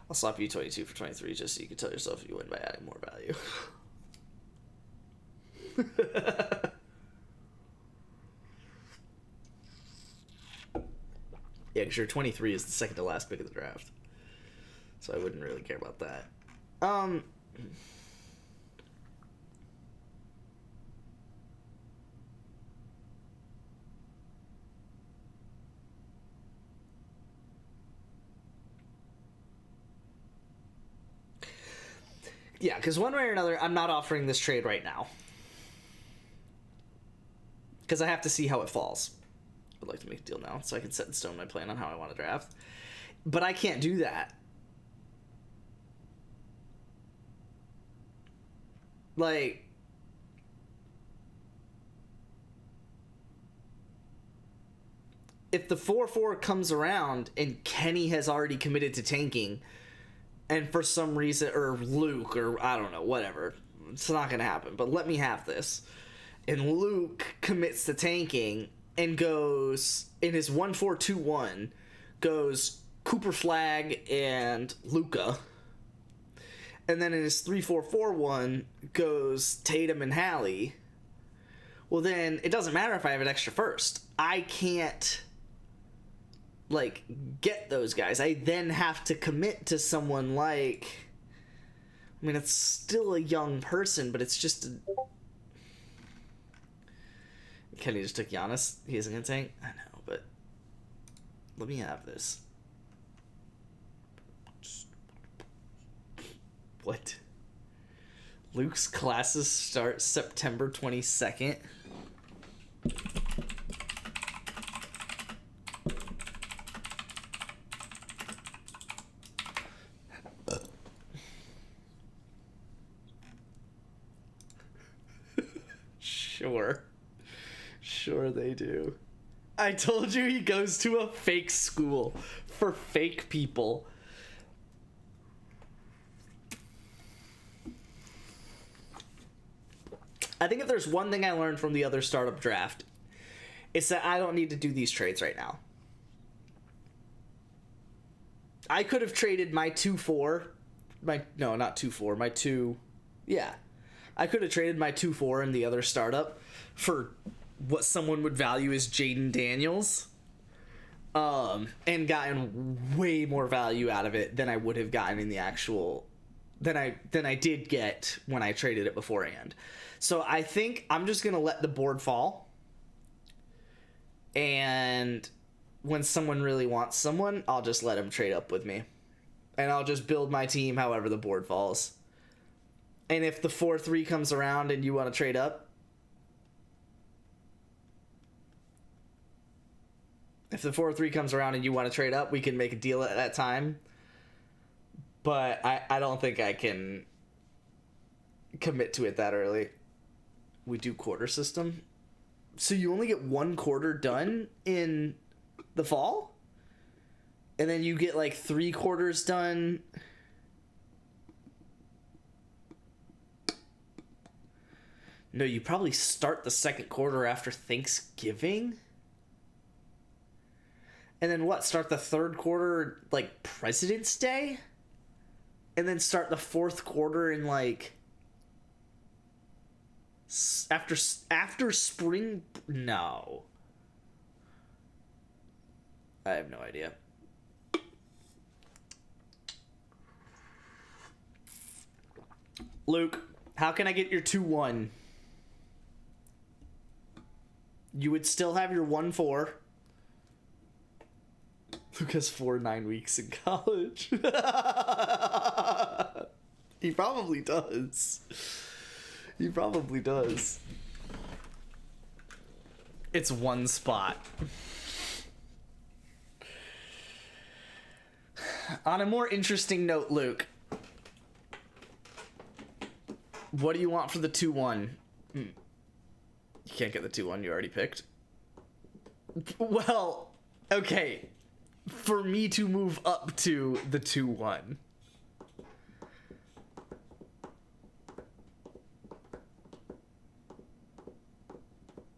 I'll swap you 22 for 23 just so you can tell yourself you win by adding more value. Yeah, because your 23 is the second to last pick of the draft. So I wouldn't really care about that. Yeah, because one way or another, I'm not offering this trade right now. Because I have to see how it falls. I'd like to make a deal now, so I can set in stone my plan on how I want to draft. But I can't do that. Like... if the 4-4 comes around and Kenny has already committed to tanking... and for some reason, or Luke, or I don't know, whatever. It's not going to happen, but let me have this. And Luke commits to tanking and goes, in his 1-4-2-1, goes Cooper Flag and Luka. And then in his 3-4-4-1, goes Tatum and Hallie. Well, then it doesn't matter if I have an extra first. I can't... like, get those guys. I then have to commit to someone like... I mean, it's still a young person, but it's just... Kenny just took Giannis. He isn't going to tank? I know, but... Let me have this. What? Luke's classes start September 22nd. Sure they do. I told you he goes to a fake school for fake people. I think if there's one thing I learned from the other startup draft, it's that I don't need to do these trades right now. I could have traded my 2-4, no, not 2-4, my 2, yeah. I could have traded my 2-4 in the other startup for what someone would value as Jaden Daniels, and gotten way more value out of it than I would have gotten in the actual, than I did get when I traded it beforehand. So I think I'm just going to let the board fall, and when someone really wants someone, I'll just let them trade up with me, and I'll just build my team however the board falls. And if the 4-3 comes around and you want to trade up, if the 4-3 comes around and you want to trade up, we can make a deal at that time. But I don't think I can commit to it that early. We do quarter system. So you only get 1 quarter done in the fall? And then you get like 3 quarters done. No, you probably start the second quarter after Thanksgiving? And then what? Start the third quarter like President's Day? And then start the fourth quarter in like after spring? No. I have no idea. Luke, how can I get your 2-1? You would still have your 1-4. Luke has 9 weeks in college. He probably does. He probably does. It's 1 spot. On a more interesting note, Luke, what do you want for the 2-1? You can't get the 2-1 you already picked. Well, okay. For me to move up to the 2-1.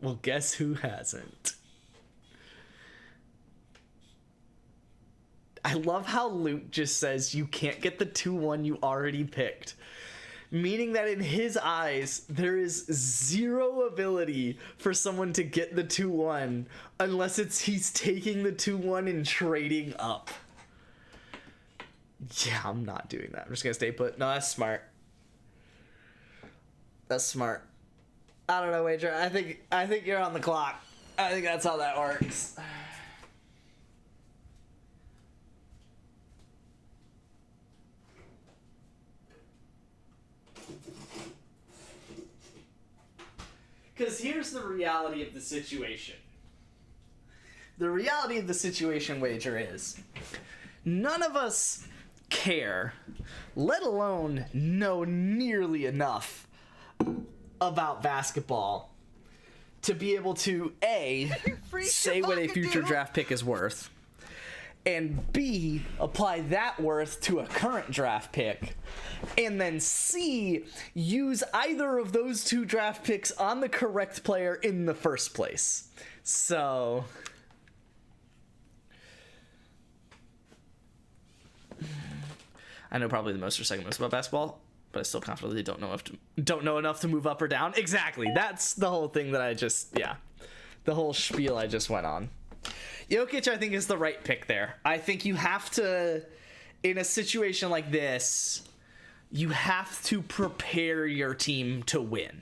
Well, guess who hasn't? I love how Luke just says you can't get the 2-1 you already picked. Meaning that in his eyes, there is zero ability for someone to get the 2-1 unless he's taking the 2-1 and trading up. Yeah, I'm not doing that. I'm just gonna stay put. No, that's smart. That's smart. I don't know, Wager. I think you're on the clock. I think that's how that works. Because here's the reality of the situation. The reality of the situation, Wager, is none of us care, let alone know nearly enough about basketball to be able to, A, say what a future draft pick is worth, and B, apply that worth to a current draft pick, and then C, use either of those 2 draft picks on the correct player in the first place. So I know probably the most or second most about basketball, but I still confidently don't know enough to move up or down. Exactly. That's the whole thing that I just, yeah. The whole spiel I just went on. Jokic, I think, is the right pick there. I think you have to, in a situation like this, you have to prepare your team to win.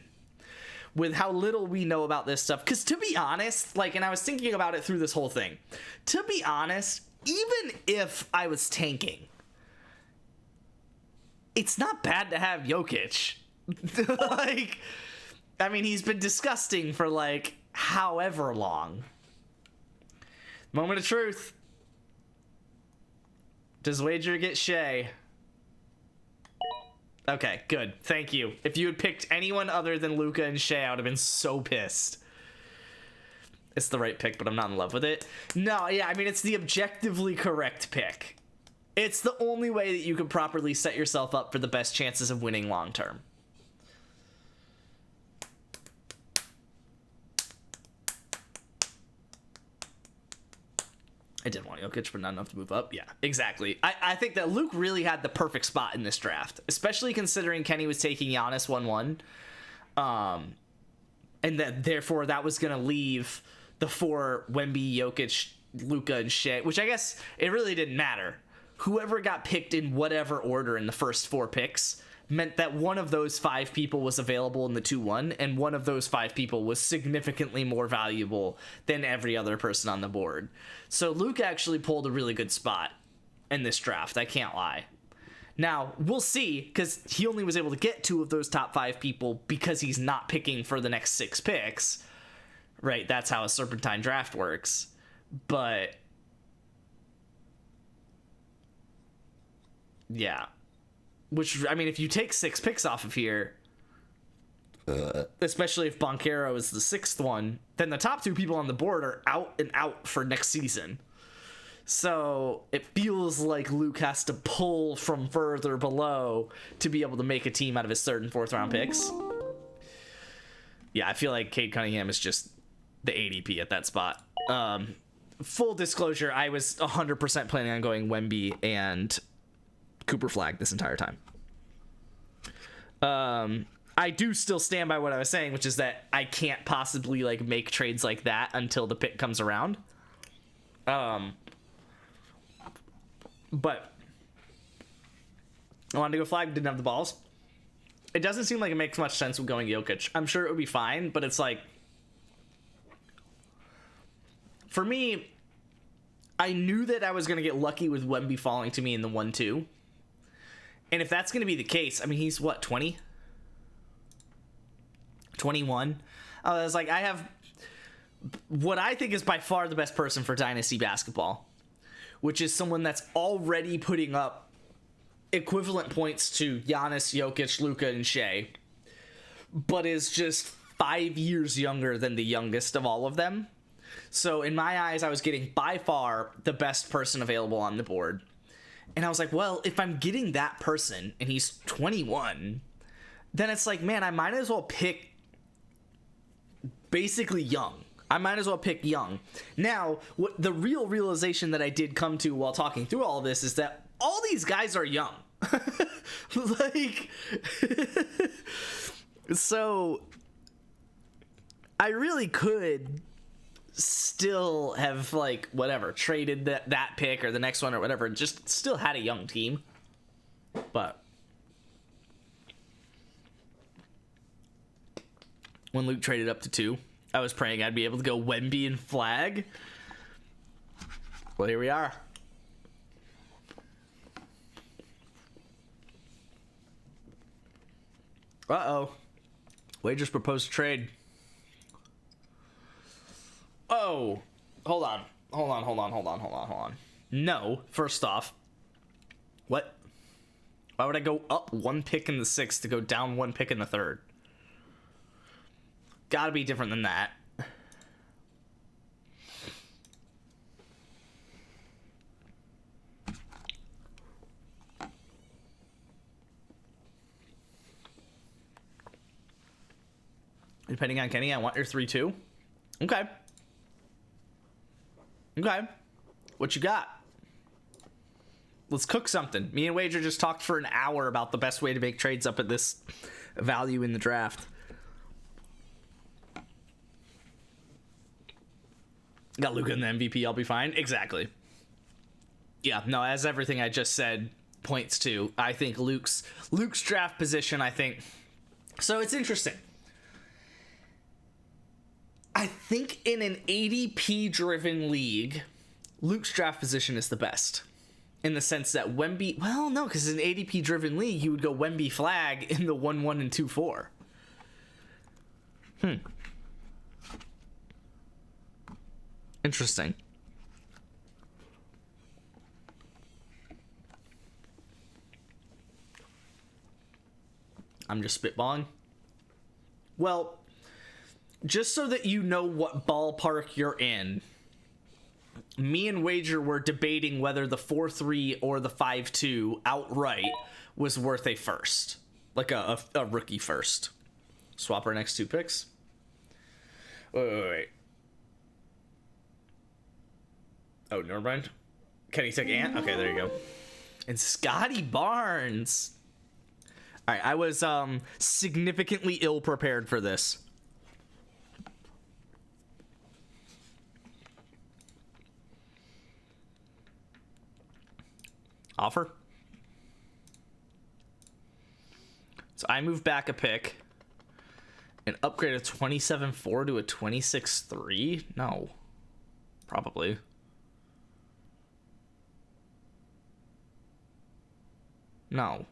with how little we know about this stuff. Because to be honest, like, and I was thinking about it through this whole thing, to be honest, even if I was tanking, it's not bad to have Jokic. Like, I mean, he's been disgusting for like however long. Moment of truth. Does Wager get Shea? Okay, good. Thank you. If you had picked anyone other than Luka and Shea, I would have been so pissed. It's the right pick, but I'm not in love with it. No, yeah, I mean, it's the objectively correct pick. It's the only way that you can properly set yourself up for the best chances of winning long term. I did want Jokic, but not enough to move up. Yeah, exactly. I think that Luke really had the perfect spot in this draft, especially considering Kenny was taking Giannis 1-1. And that therefore that was going to leave the 4 Wemby, Jokic, Luka, and Shea, which I guess it really didn't matter. Whoever got picked in whatever order in the first 4 picks meant that one of those 5 people was available in the 2-1, and one of those 5 people was significantly more valuable than every other person on the board. So Luke actually pulled a really good spot in this draft, I can't lie. Now, we'll see, because he only was able to get 2 of those top 5 people because he's not picking for the next 6 picks. Right, that's how a Serpentine draft works. But yeah. Which, I mean, if you take 6 picks off of here, especially if Banchero is the 6th one, then the top 2 people on the board are out and out for next season. So it feels like Luke has to pull from further below to be able to make a team out of his 3rd and 4th round picks. Yeah, I feel like Cade Cunningham is just the ADP at that spot. Full disclosure, I was 100% planning on going Wemby and Cooper Flag this entire time. I do still stand by what I was saying, which is that I can't possibly like make trades like that until the pick comes around. But I wanted to go Flag, didn't have the balls. It doesn't seem like it makes much sense with going Jokic. I'm sure it would be fine, but it's like, for me, I knew that I was going to get lucky with Wemby falling to me in the 1-2. And if that's going to be the case, I mean, he's what, 20? 21? I was like, I have what I think is by far the best person for Dynasty basketball, which is someone that's already putting up equivalent points to Giannis, Jokic, Luka, and Shea, but is just 5 years younger than the youngest of all of them. So in my eyes, I was getting by far the best person available on the board. And I was like, well, if I'm getting that person and he's 21, then it's like, man, I might as well pick basically young. I might as well pick young. Now, what the real realization that I did come to while talking through all of this is that all these guys are young. Like, so I really could still have, like, whatever, traded that pick or the next one or whatever, just still had a young team. But when Luke traded up to 2, I was praying I'd be able to go Wemby and Flag. Well, here we are. Uh-oh. Wagers proposed trade. Oh, hold on. No, first off, what? Why would I go up 1 pick in the 6th to go down 1 pick in the 3rd? Gotta be different than that. Depending on Kenny, I want your 3-2. Okay. What you got? Let's cook something. Me and Wager just talked for an hour about the best way to make trades up at this value in the draft. Got Luka in the MVP, I'll be fine. Exactly. Yeah, no, as everything I just said points to, I think Luke's draft position, I think. So it's interesting. I think in an ADP driven league, Luke's draft position is the best. In the sense that Wemby, well, no, because in an ADP driven league, you would go Wemby flag in the 1-1 and 2-4. Interesting. I'm just spitballing. Well, just so that you know what ballpark you're in, me and Wager were debating whether the 4-3 or the 5-2 outright was worth a first. Like a rookie first. Swap our next two picks. Wait. Oh, never mind. Can he take Ant? Okay, there you go. And Scotty Barnes. All right, I was significantly ill prepared for this. Offer. So I move back a pick and upgrade a 27-4 to a 26-3? No. Probably. No.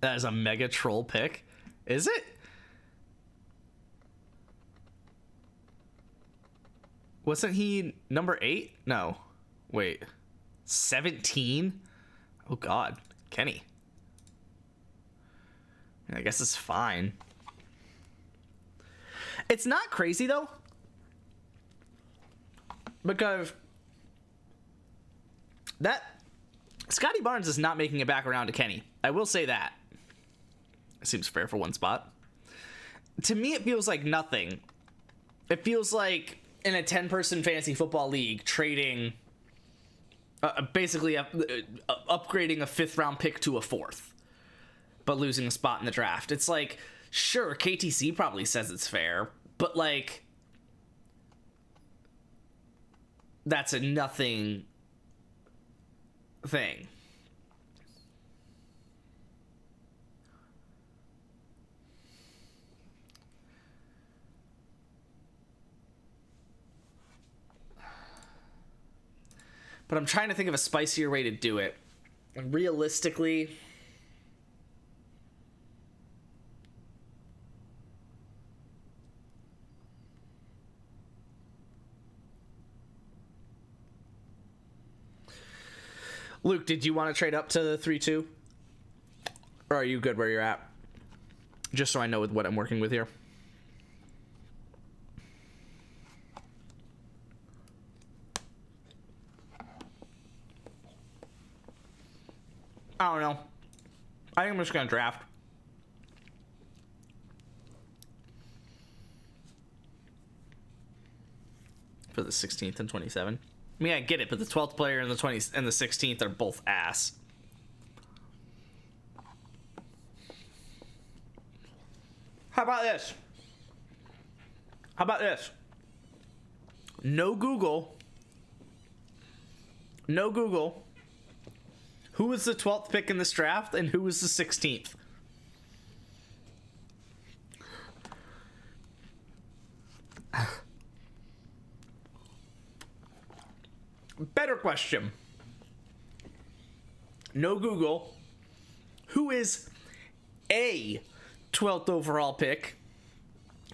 That is a mega troll pick. Is it? Wasn't he number 8? No. Wait. 17? Oh, God. Kenny. I guess it's fine. It's not crazy, though. Because that Scotty Barnes is not making it back around to Kenny. I will say that. It seems fair for one spot. To me, it feels like nothing. It feels like in a 10-person fantasy football league, trading, basically upgrading a 5th-round pick to a 4th, but losing a spot in the draft. It's like, sure, KTC probably says it's fair, but like, that's a nothing thing. But I'm trying to think of a spicier way to do it. And realistically, Luke, did you want to trade up to the 3-2? Or are you good where you're at? Just so I know what I'm working with here. I don't know. I think I'm just going to draft. For the 16th and 27th. I mean, I get it, but the 12th player and the 20th and the 16th are both ass. How about this? How about this? No Google. No Google. Who was the 12th pick in this draft and who was the 16th? Better question. No Google. Who is a 12th overall pick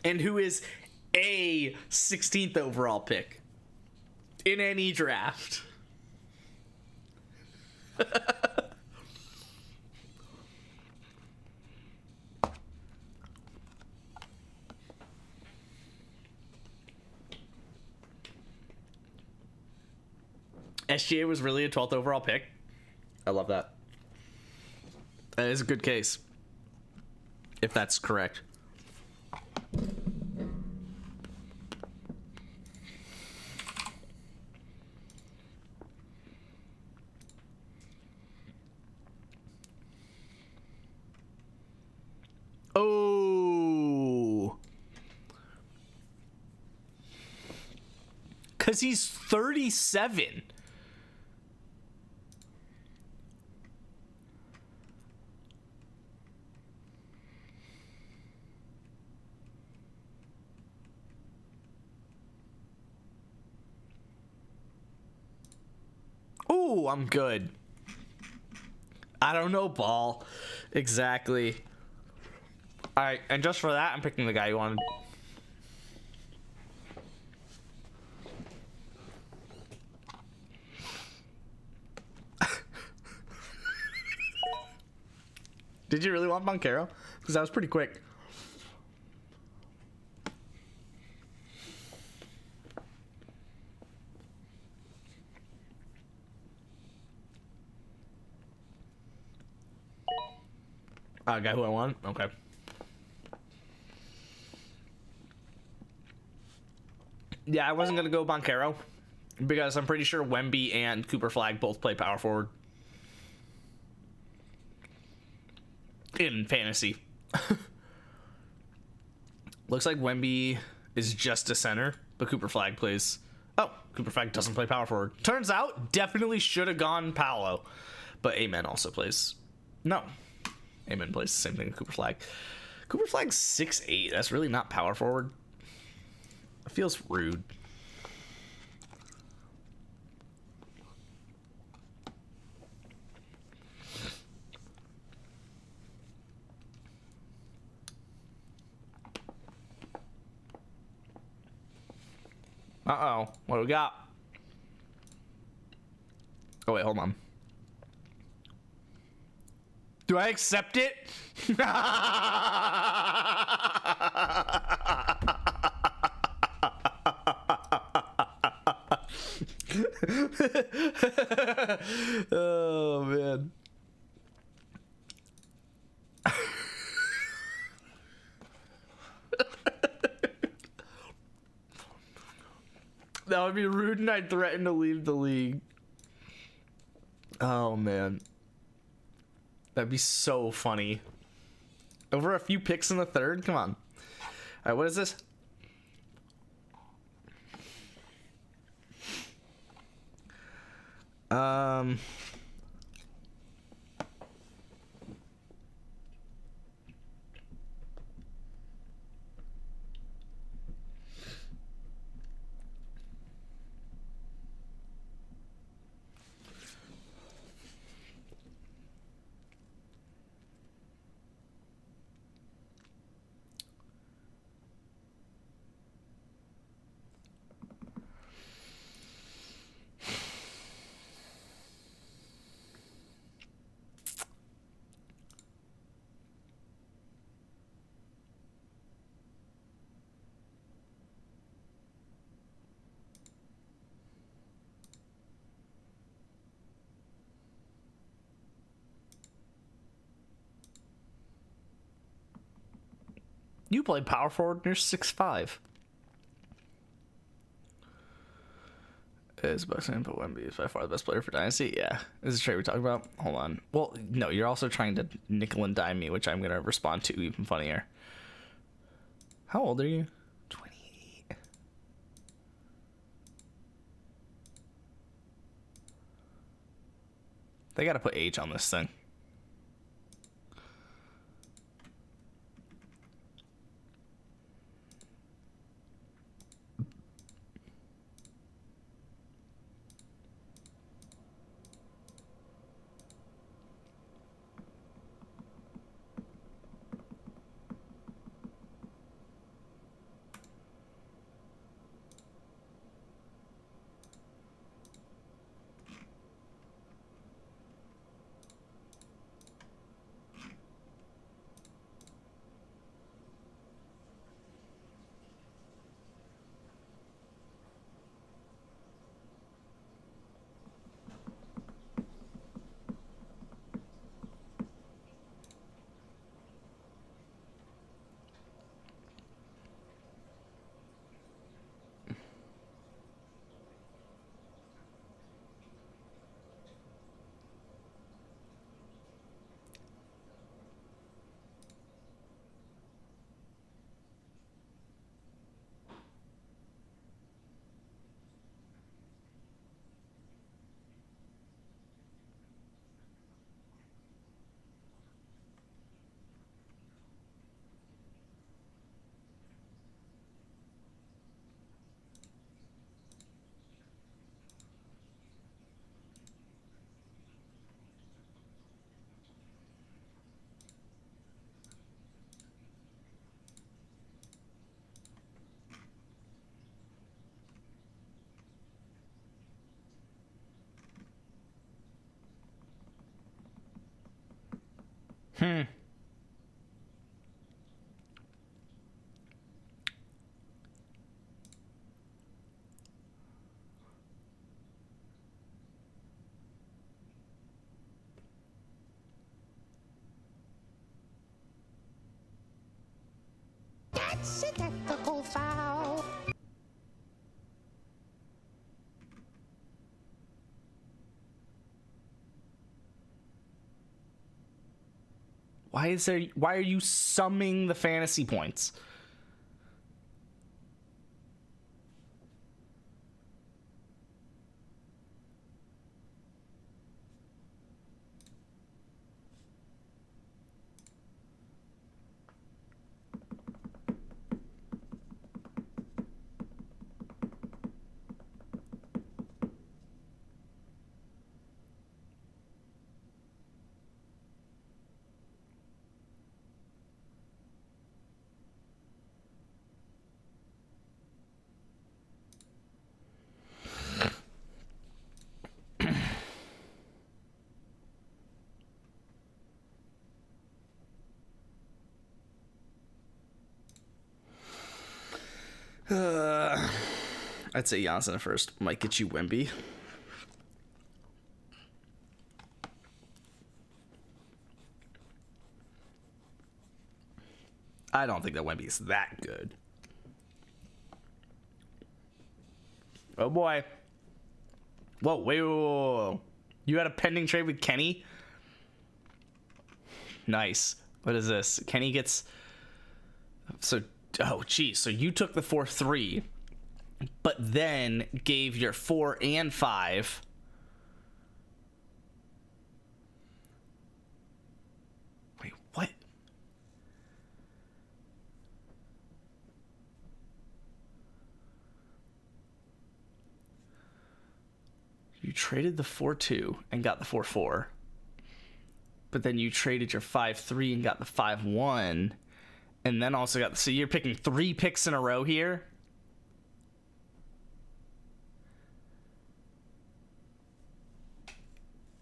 and who is a 16th overall pick in any draft? SGA was really a 12th overall pick. I love that. That is a good case. if that's correct. Oh, because he's 37. Oh, I'm good. I don't know, ball. Exactly. All right, and just for that, I'm picking the guy you wanted. Did you really want Banchero? Because that was pretty quick. Guy who I want? Okay. Yeah, I wasn't going to go Banchero because I'm pretty sure Wemby and Cooper Flag both play power forward. In fantasy. Looks like Wemby is just a center, but Cooper Flag plays... Oh, Cooper Flag doesn't play power forward. Turns out, definitely should have gone Paolo. But Amen also plays... No. Amen plays the same thing as Cooper Flag. Cooper Flag's 6'8". That's really not power forward. It feels rude. Uh-oh. What do we got? Oh, wait, hold on. Do I accept it? Oh, man. That would be rude, and I'd threaten to leave the league. Oh, man. That'd be so funny. Over a few picks in the third? Come on. All right, what is this? You play power forward and you're 6'5". Is Bucks and Wemby is by far the best player for Dynasty? Yeah. Is this a trade we talk about? Hold on. Well, no, you're also trying to nickel and dime me, which I'm going to respond to even funnier. How old are you? 28. They got to put age on this thing. That's a technical foul. Why are you summing the fantasy points? I'd say Janssen at first. Might get you Wemby. I don't think that Wemby's that good. Oh boy. Whoa, whoa. You had a pending trade with Kenny? Nice. What is this? Kenny gets... So, oh, geez. So you took the 4-3, but then gave your 4 and 5. Wait, what? You traded the 4-2 and got the 4-4. But then you traded your 5-3 and got the 5-1. And then also got... So you're picking 3 picks in a row here?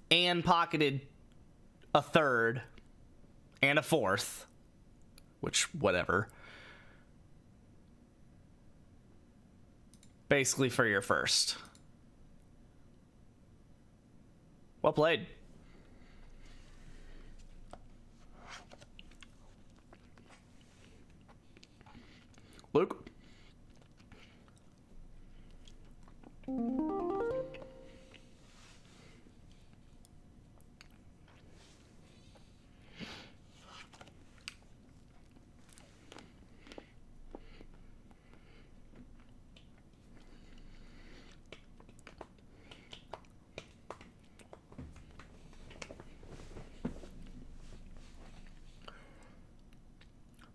And pocketed a 3rd and a 4th. Which, whatever. Basically for your 1st. Well played. Luke?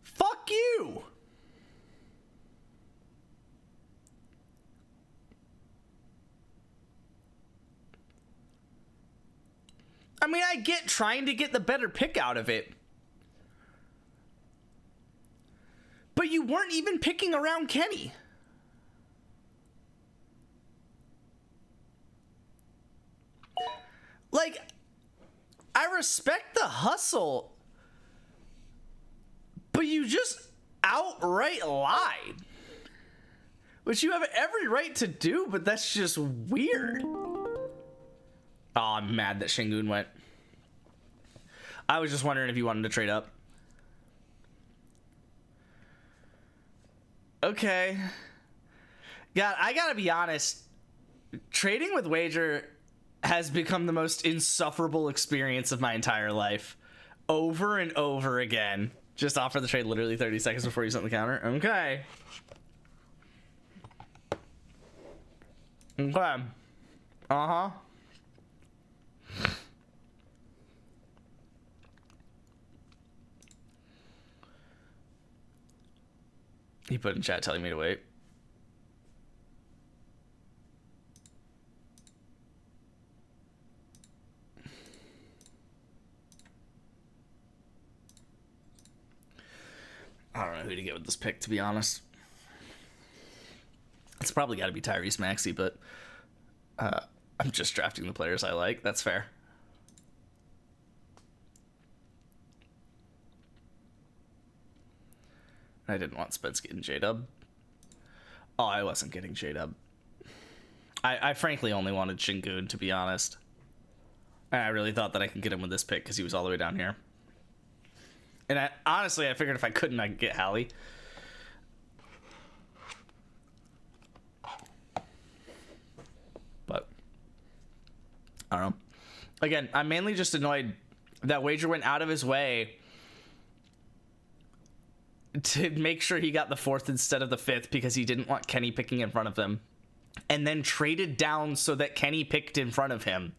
Fuck you! I mean, I get trying to get the better pick out of it. But you weren't even picking around Kenny. Like, I respect the hustle, but you just outright lied. Which you have every right to do, but that's just weird. Oh, I'm mad that Şengün went. I was just wondering if you wanted to trade up. Okay. God, I gotta be honest. Trading with Wager has become the most insufferable experience of my entire life. Over and over again. Just offer the trade literally 30 seconds before you send the counter. Okay. Okay. Uh-huh. He put in chat telling me to wait. I don't know who to get with this pick, to be honest. It's probably got to be Tyrese Maxey, but I'm just drafting the players I like. That's fair. I didn't want Spence getting J-Dub. Oh, I wasn't getting J-Dub. I frankly only wanted Shingun, to be honest. And I really thought that I could get him with this pick because he was all the way down here. And honestly, I figured if I couldn't, I could get Hallie. But I don't know. Again, I'm mainly just annoyed that Wager went out of his way to make sure he got the 4th instead of the 5th because he didn't want Kenny picking in front of him, and then traded down so that Kenny picked in front of him.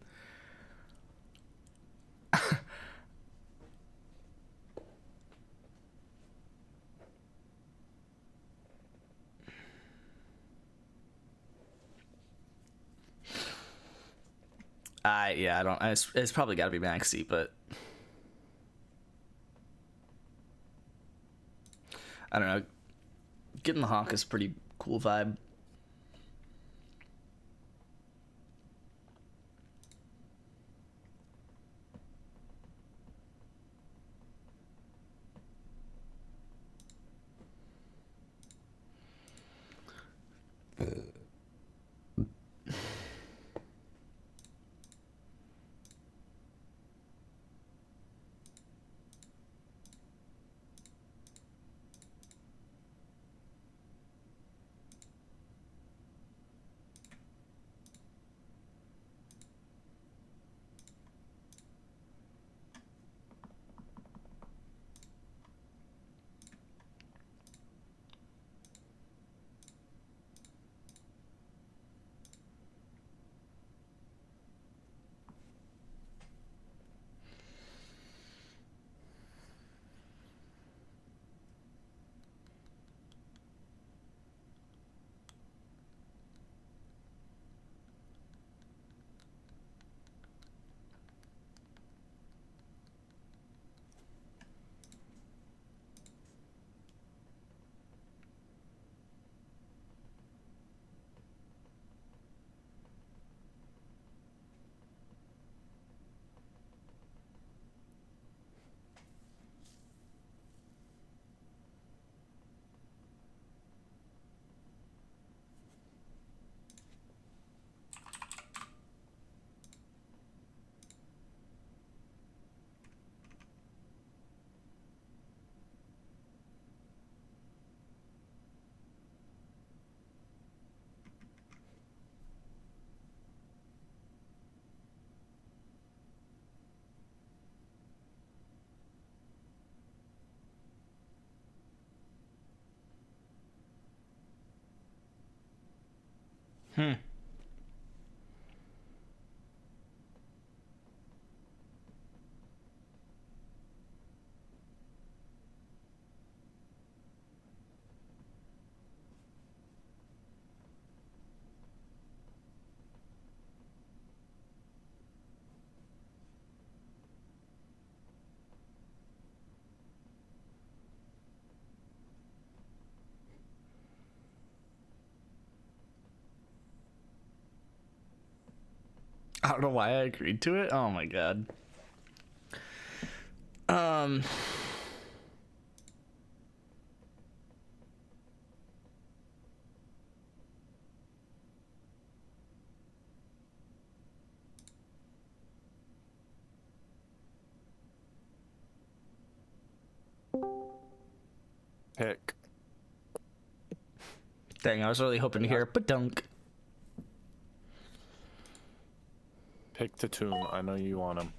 Yeah, I don't. It's probably got to be Maxi, but I don't know. Getting the Hawk is a pretty cool vibe. I don't know why I agreed to it. Oh my god. Pick. Dang, I was really hoping to hear ba-dunk. Pick Tatum. I know you want him.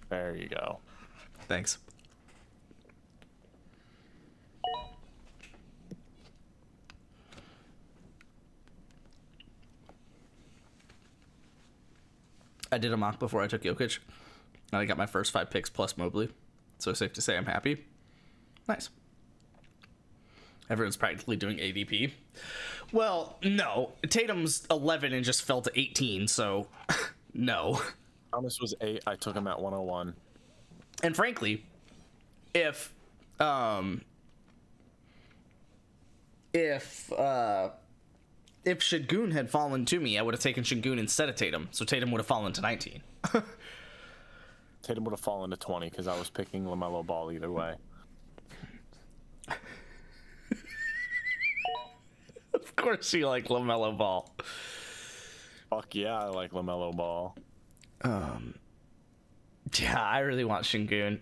There you go. Thanks. I did a mock before I took Jokic, and I got my first 5 picks plus Mobley, so safe to say I'm happy. Nice. Everyone's practically doing ADP. Well, no. Tatum's 11 and just fell to 18, so no. Thomas was 8. I took him at 101. And frankly, if Şengün had fallen to me, I would have taken Şengün instead of Tatum, so Tatum would have fallen to 19. Tatum would have fallen to 20 because I was picking LaMelo Ball either way. course you like LaMelo Ball. Fuck yeah, I like LaMelo Ball. Yeah, I really want Şengün.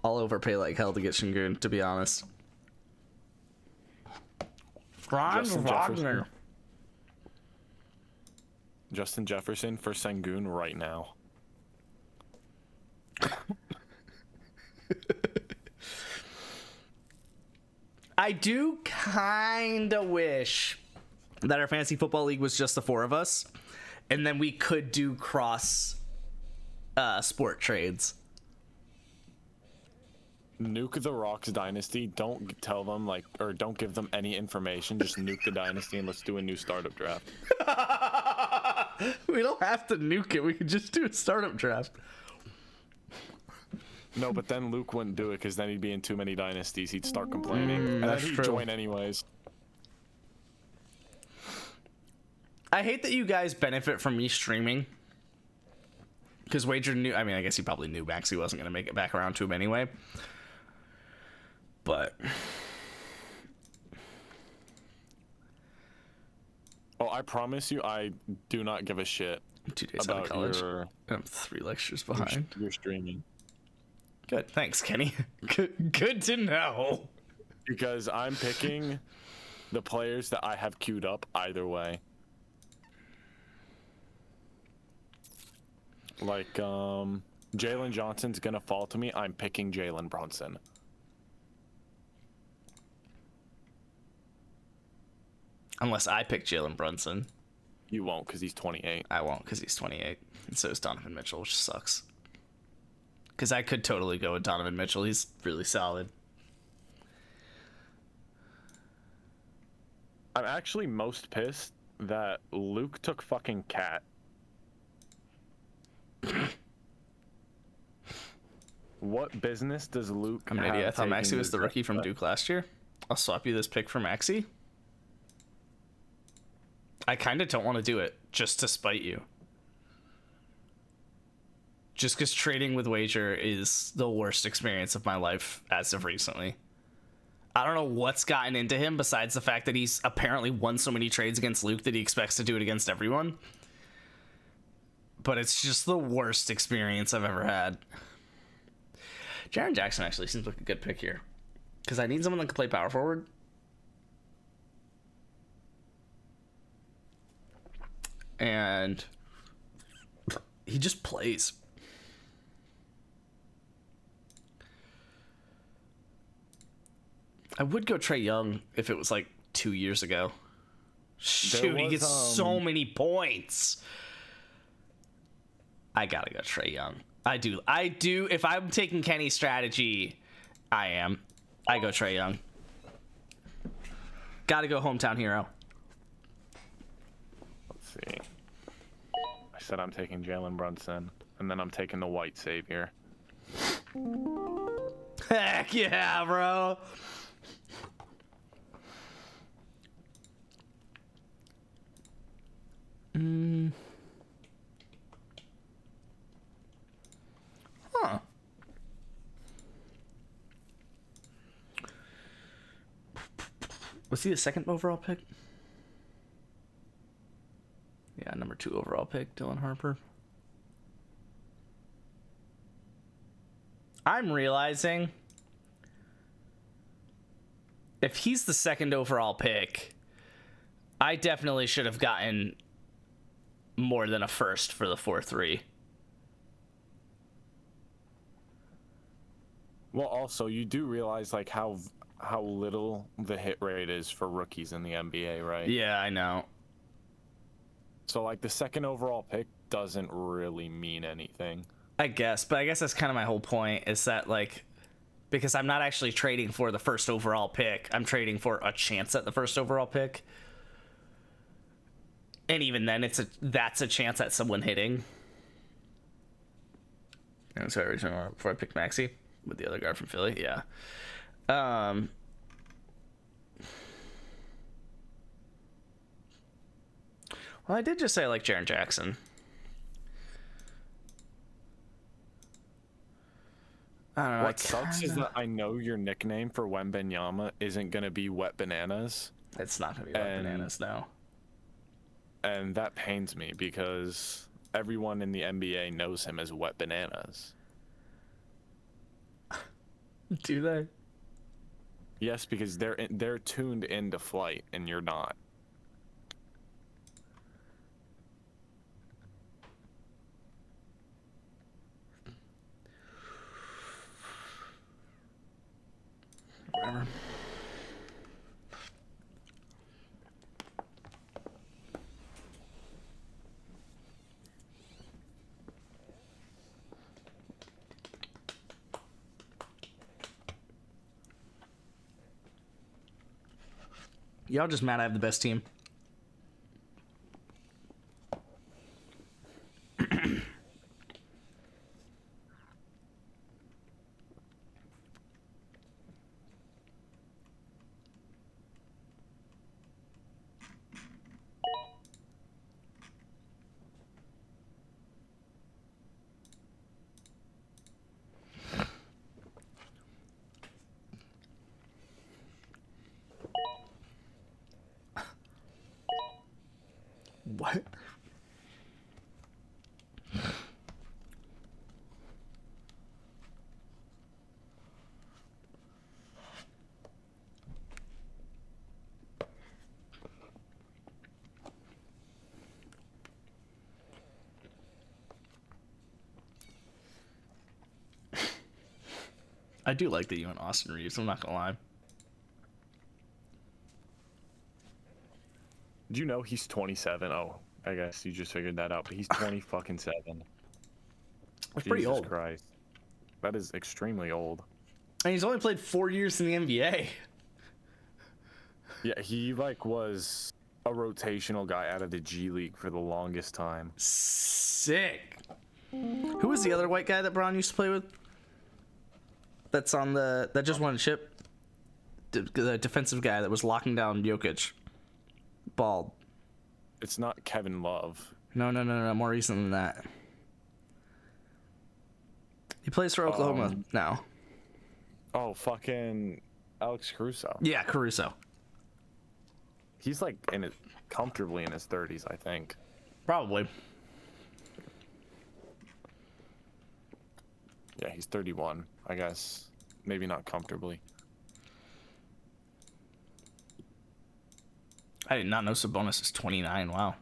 I'll overpay like hell to get Şengün, to be honest. Franz Justin Wagner. Jefferson. Justin Jefferson for Şengün right now. I do kind of wish that our fantasy football league was just the four of us, and then we could do cross sport trades. Nuke the Rocks dynasty. Don't tell them or don't give them any information. Just nuke the dynasty and let's do a new startup draft. We don't have to nuke it. We could just do a startup draft. No, but then Luke wouldn't do it because then he'd be in too many dynasties. He'd start complaining, and then that's he'd true. join anyways. I hate that you guys benefit from me streaming. Because Wager knew, I mean, I guess he probably knew Maxi wasn't going to make it back around to him anyway. But Oh, I promise you, I do not give a shit 2 days out of about college. your I'm 3 lectures behind. your streaming. Good. Thanks, Kenny. Good to know. Because I'm picking the players that I have queued up either way. Like, Jalen Johnson's gonna fall to me. I'm picking Jalen Brunson. Unless I pick Jalen Brunson. You won't, because he's 28. I won't, because he's 28. And so is Donovan Mitchell, which sucks. Because I could totally go with Donovan Mitchell. He's really solid. I'm actually most pissed that Luke took fucking Cat. What business does Luke I'm an have idiot. I thought taking Maxi was the Luke rookie from up? Duke last year. I'll swap you this pick for Maxi. I kind of don't want to do it just to spite you. Just because trading with Wager is the worst experience of my life as of recently. I don't know what's gotten into him besides the fact that he's apparently won so many trades against Luke that he expects to do it against everyone. But it's just the worst experience I've ever had. Jaren Jackson actually seems like a good pick here. Because I need someone that can play power forward. And he just plays. I would go Trae Young if it was like 2 years ago. Shoot, he gets so many points. I gotta go Trae Young. I do. If I'm taking Kenny's strategy, I am. I go Trae Young. Gotta go hometown hero. Let's see. I said I'm taking Jalen Brunson, and then I'm taking the white savior. Heck yeah, bro. Huh. Was he the second overall pick? Yeah, number 2 overall pick, Dylan Harper. I'm realizing if he's the second overall pick, I definitely should have gotten more than a first for the 4-3. Well, also, you do realize like how little the hit rate is for rookies in the NBA, right? Yeah, I know. So like the second overall pick doesn't really mean anything. I guess, but I guess that's kind of my whole point is that like because I'm not actually trading for the first overall pick, I'm trading for a chance at the first overall pick. And even then that's a chance at someone hitting. And so originally before I picked Maxi with the other guard from Philly, yeah. Well, I did just say I like Jaren Jackson. I don't know. What sucks is that I know your nickname for Wembenyama isn't gonna be Wet Bananas, It's not gonna be like bananas now. and that pains me because everyone in the NBA knows him as Wet Bananas. Do they? Yes, because they're tuned into Flight, and you're not. Whatever. Y'all just mad I have the best team. What? I do like that you and Austin Reeves, I'm not gonna lie. Do you know he's 27? Oh, I guess you just figured that out, but he's 20 fucking 7. It's pretty old. Christ. That is extremely old. And he's only played 4 years in the NBA. Yeah, he like was a rotational guy out of the G League for the longest time. Sick. Who was the other white guy that Braun used to play with? That's on that just won a chip. The defensive guy that was locking down Jokic. Bald. It's not Kevin Love. No. More recent than that. He plays for Oklahoma now. Oh, fucking Alex Caruso. Yeah, Caruso. He's like comfortably in his 30s, I think. Probably. Yeah, he's 31, I guess. Maybe not comfortably. I did not know Sabonis is 29. Wow.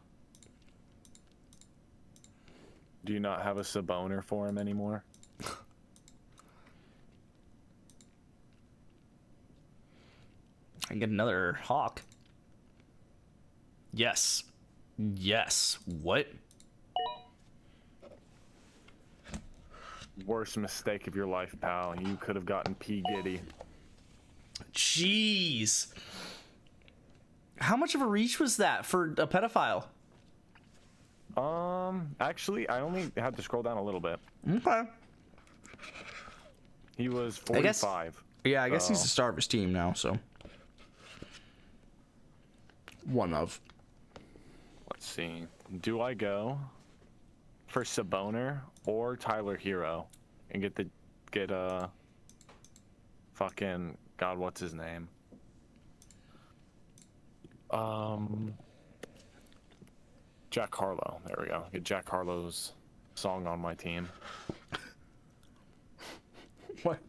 Do you not have a Saboner for him anymore? I can get another Hawk. Yes. What? Worst mistake of your life, pal. You could have gotten P. Giddy. Jeez. How much of a reach was that for a pedophile? Actually, I only had to scroll down a little bit. Okay. He was I guess- 45. Yeah, I guess he's the star of his team now, so. One of. Let's see. Do I go for Saboner or Tyler Hero and get fucking God, what's his name? Jack Harlow. There we go. Get Jack Harlow's song on my team. What?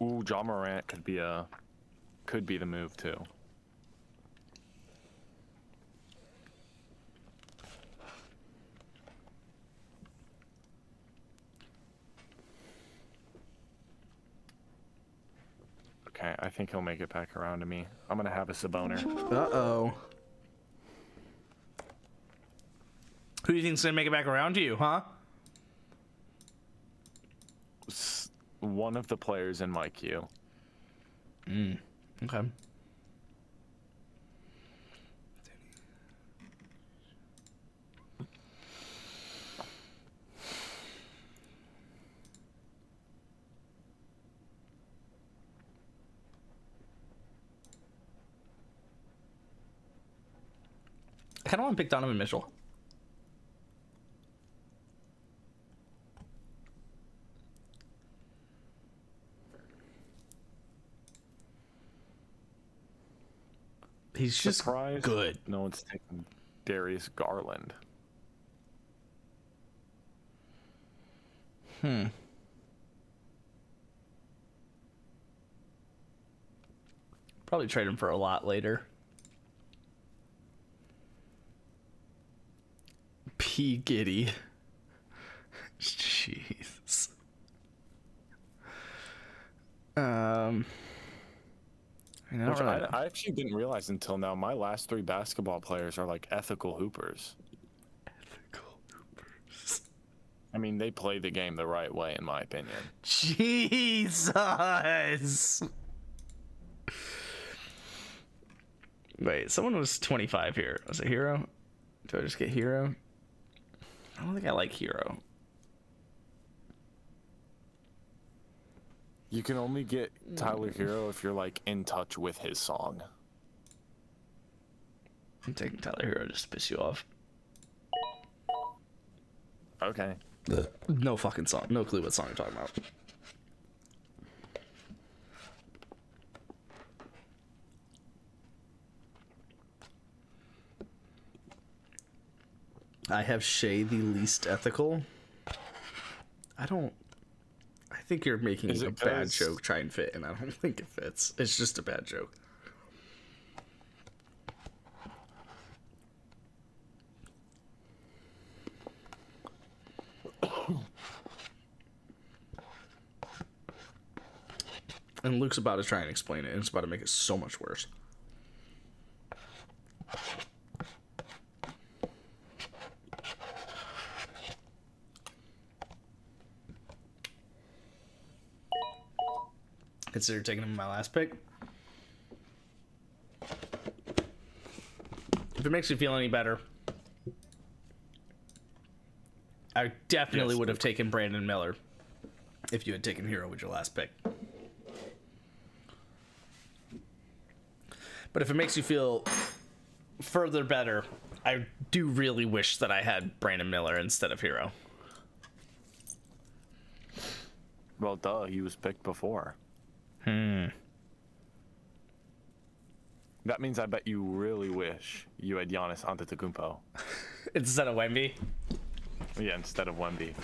Ooh, John Morant could be the move too. Okay, I think he'll make it back around to me. I'm gonna have a Saboner. Uh-oh. Who do you think's gonna make it back around to you, huh? One of the players in my queue. Okay. I kind of want to pick Donovan Mitchell. He's just Surprised good. no one's taking Darius Garland. Probably trade him for a lot later. P. Giddy. Jeez. I actually didn't realize until now my last 3 basketball players are like ethical hoopers. I mean, they play the game the right way, in my opinion. Jesus. Wait, someone was 25 here. Was it Hero? Do I just get Hero? I don't think I like Hero. You can only get Tyler Hero if you're like in touch with his song. I'm taking Tyler Hero just to piss you off. Okay. No fucking song. No clue what song you're talking about. I have Shay the least ethical. I think you're making Is a it bad 'cause- joke try and fit, and I don't think it fits. It's just a bad joke. And Luke's about to try and explain it, and it's about to make it so much worse. Consider taking him in my last pick. If it makes you feel any better, I definitely Yes. would have taken Brandon Miller if you had taken Hero with your last pick. But if it makes you feel further better, I do really wish that I had Brandon Miller instead of Hero. Well, duh, he was picked before. That means I bet you really wish you had Giannis Antetokounmpo. Instead of Wemby. Yeah, instead of Wemby.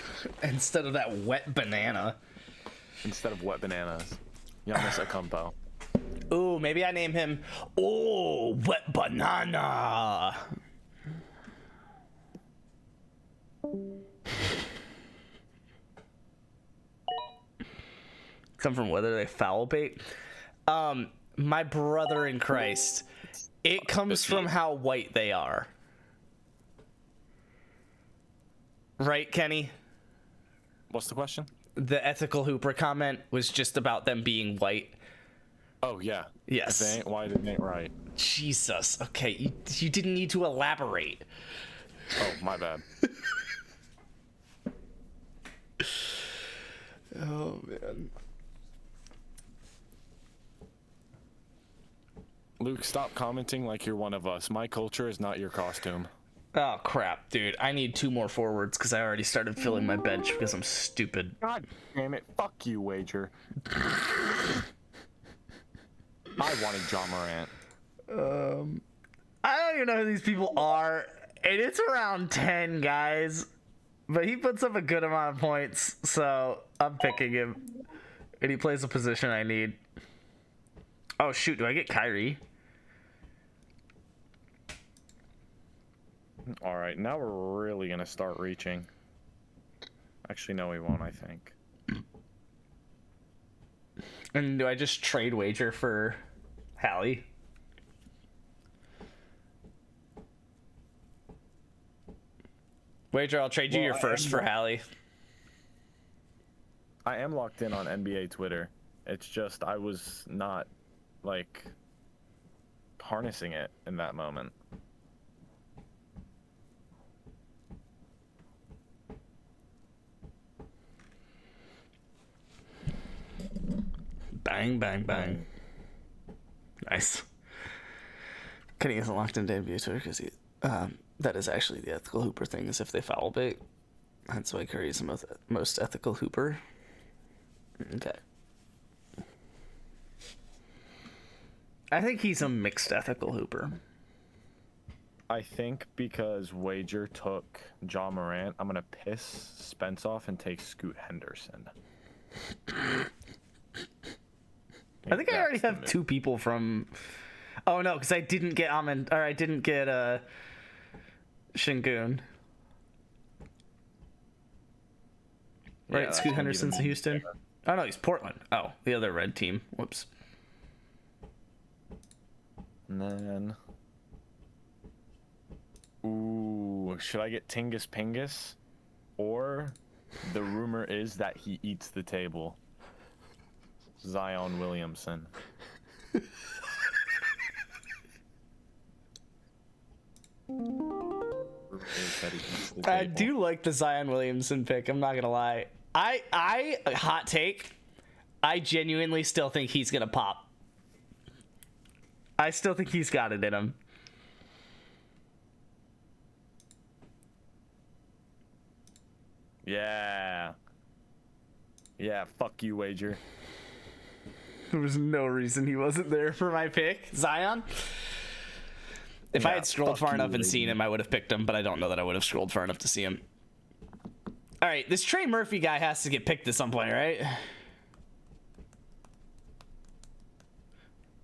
Instead of that wet banana. Instead of wet bananas. Giannis Akumpo. Ooh, maybe I name him, Wet Banana. Come from whether they foul bait. My brother in Christ. It comes from how white they are. Right, Kenny? What's the question? The ethical hooper comment was just about them being white. Oh, yeah. Yes. If they ain't white, it ain't right. Jesus. Okay, you didn't need to elaborate. Oh, my bad. Oh, man. Luke, stop commenting like you're one of us. My culture is not your costume. Oh, crap, dude. I need 2 more forwards because I already started filling my bench because I'm stupid. God damn it. Fuck you, Wager. I wanted John Morant. I don't even know who these people are, and it's around 10 guys, but he puts up a good amount of points, so I'm picking him, and he plays a position I need. Oh, shoot, do I get Kyrie? All right, now we're really going to start reaching. Actually, no, we won't, I think. And do I just trade Wager for Hallie? Wager, I'll trade you your first for Hallie. I am locked in on NBA Twitter. It's just I was not, like, harnessing it in that moment. Bang, bang, bang. Nice. Kenny isn't locked into NBA Twitter because that is actually the ethical hooper thing, is if they foul bait. That's why Curry is the most ethical hooper. Okay. I think he's a mixed ethical hooper. I think because Wager took John Morant, I'm gonna piss Spence off and take Scoot Henderson. I think I already have two people from. Oh no, because I didn't get Amon, or I didn't get Şengün. Right, Yeah, Scoot Henderson's in Houston. Oh no, he's Portland. Oh, the other red team. Whoops. And then, ooh, should I get Tingus Pingus, or the rumor is that he eats the table? Zion Williamson. I do like the Zion Williamson pick. I'm not gonna lie. I hot take. I genuinely still think he's gonna pop. I still think he's got it in him. Yeah. Yeah, fuck you, Wager. There was no reason he wasn't there for my pick. Zion? If I had scrolled far enough and seen him, I would have picked him, but I don't know that I would have scrolled far enough to see him. All right, this Trey Murphy guy has to get picked at some point, right?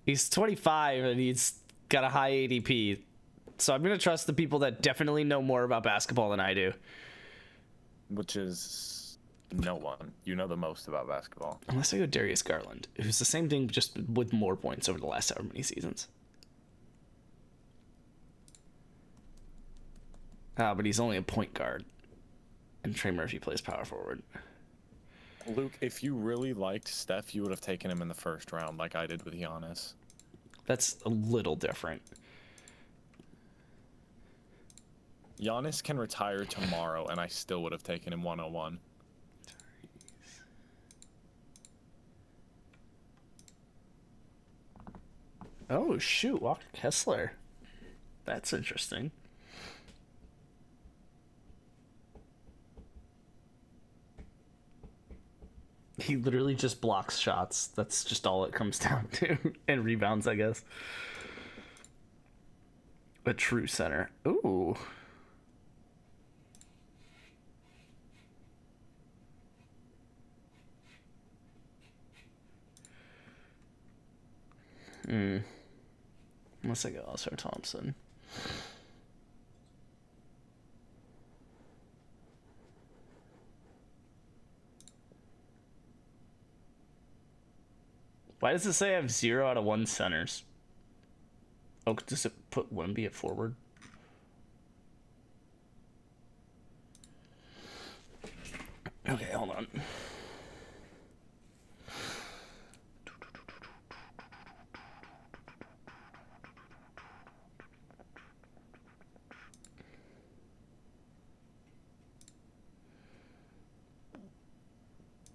He's 25 and he's got a high ADP. So I'm going to trust the people that definitely know more about basketball than I do. Which is no one. You know the most about basketball. Unless I go Darius Garland, who's the same thing just with more points over the last however many seasons. But he's only a point guard. And Trey Murphy plays power forward. Luke, if you really liked Steph, you would have taken him in the first round like I did with Giannis. That's a little different. Giannis can retire tomorrow, and I still would have taken him 101. Oh, shoot. Walker Kessler. That's interesting. He literally just blocks shots. That's just all it comes down to. And rebounds, I guess. A true center. Ooh. Unless I go Oscar Thompson. Why does it say I have 0 out of 1 centers? Oh, does it put Wemby at forward? Okay, hold on.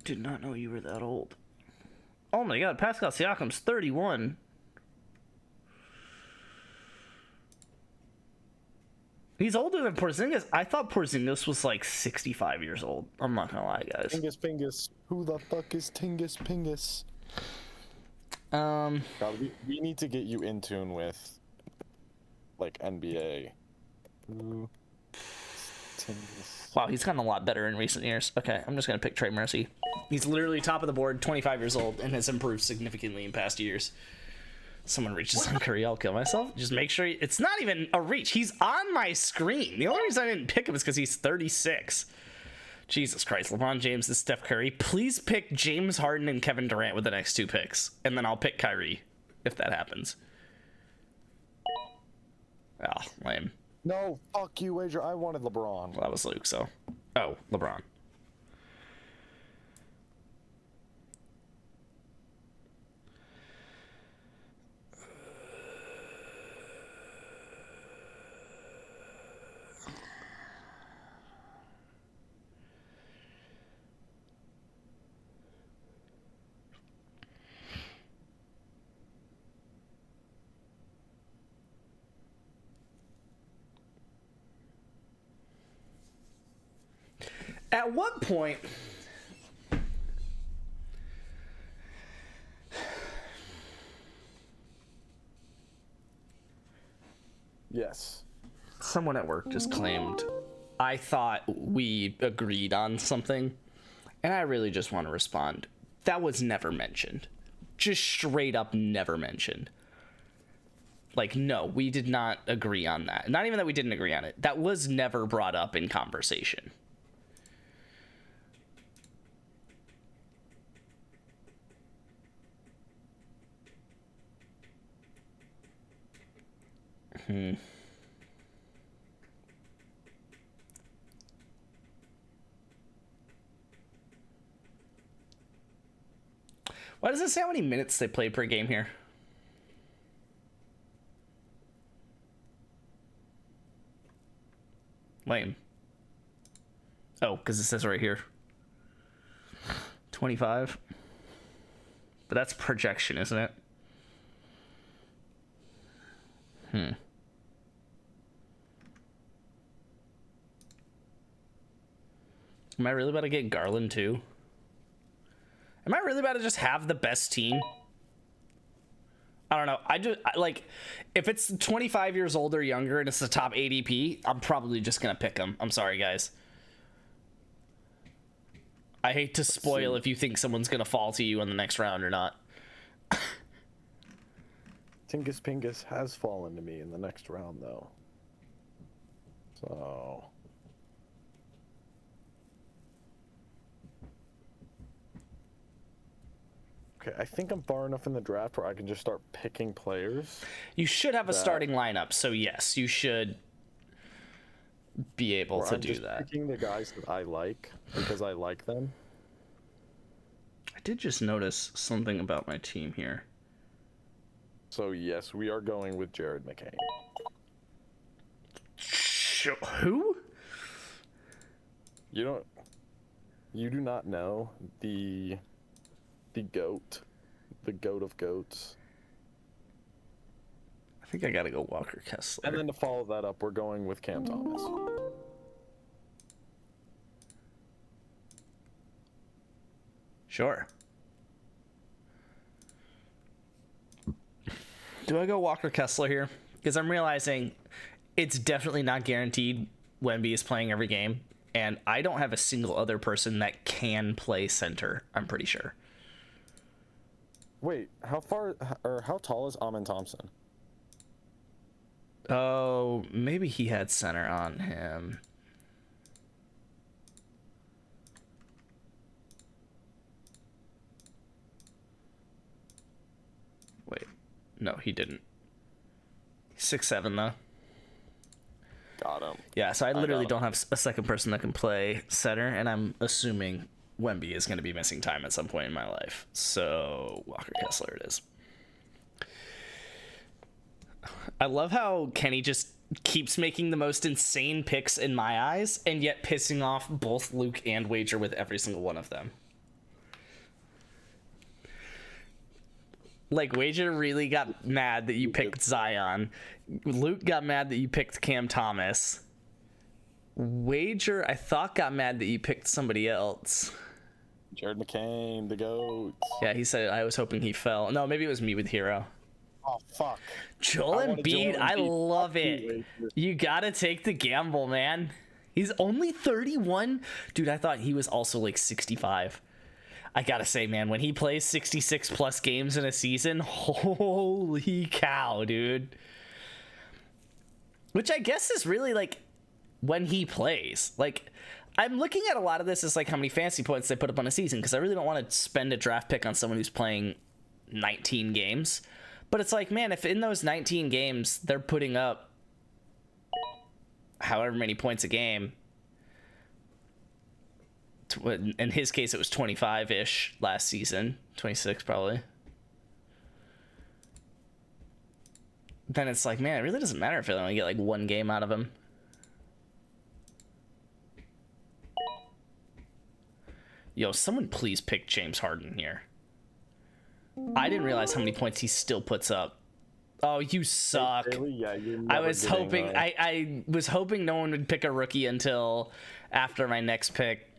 Did not know you were that old. Oh my god, Pascal Siakam's 31. He's older than Porzingis. I thought Porzingis was like 65 years old. I'm not gonna lie, guys. Tingus Pingus. Who the fuck is Tingus Pingus? God, we need to get you in tune with, like, NBA. Ooh. Tingus. Wow, he's gotten a lot better in recent years. Okay, I'm just gonna pick Trey Murphy. He's literally top of the board, 25 years old, and has improved significantly in past years. Someone reaches on Curry, I'll kill myself. Just make sure it's not even a reach. He's on my screen. The only reason I didn't pick him is because he's 36. Jesus Christ, LeBron James is Steph Curry. Please pick James Harden and Kevin Durant with the next 2 picks, and then I'll pick Kyrie if that happens. Oh, lame. No, fuck you, Wager. I wanted LeBron. Well, that was Luke, so. Oh, LeBron. At what point Someone at work just claimed I thought we agreed on something, and I really just want to respond. That was never mentioned. Just straight up never mentioned. Like, no, we did not agree on that. Not even that we didn't agree on it. That was never brought up in conversation. Why does it say how many minutes they play per game here? Lame. Oh, because it says right here 25. But that's projection, isn't it? Am I really about to get Garland too? Am I really about to just have the best team? I don't know. Like, if it's 25 years old or younger and it's the top ADP, I'm probably just going to pick him. I'm sorry, guys. I hate to spoil if you think someone's going to fall to you in the next round or not. Tingus Pingus has fallen to me in the next round, though. So... Okay, I think I'm far enough in the draft where I can just start picking players. You should have a starting lineup, so yes, you should be able to do that. Picking the guys that I like because I like them. I did just notice something about my team here. So yes, we are going with Jared McCain. Who? You do not know the GOAT, the GOAT of GOATs. I think I gotta go Walker Kessler. And then to follow that up, we're going with Cam Thomas. Sure. Do I go Walker Kessler here? Because I'm realizing it's definitely not guaranteed Wemby is playing every game, and I don't have a single other person that can play center, I'm pretty sure. Wait, how tall is Amin Thompson? Oh, maybe he had center on him. Wait, no, he didn't. 6'7" though. Got him. Yeah, so I literally don't have a second person that can play center, and I'm assuming Wemby is going to be missing time at some point in my life. So Walker Kessler it is. I love how Kenny just keeps making the most insane picks in my eyes, and yet pissing off both Luke and Wager with every single one of them. Like, Wager really got mad that you picked Zion. Luke got mad that you picked Cam Thomas. Wager, I thought, got mad that you picked somebody else. Jared McCain, the GOAT. Yeah, he said, I was hoping he fell. No, maybe it was me with Hero. Oh, fuck. Joel Embiid, I love it. You gotta take the gamble, man. He's only 31. Dude, I thought he was also like 65. I gotta say, man, when he plays 66 plus games in a season, holy cow, dude. Which I guess is really like when he plays. Like, I'm looking at a lot of this as like how many fantasy points they put up on a season, because I really don't want to spend a draft pick on someone who's playing 19 games. But it's like, man, if in those 19 games they're putting up however many points a game, in his case it was 25-ish last season, 26 probably, then it's like, man, it really doesn't matter if I only get like one game out of him. Yo, someone please pick James Harden here. I didn't realize how many points he still puts up. Oh, you suck. Really? Yeah, I was hoping I was hoping no one would pick a rookie until after my next pick.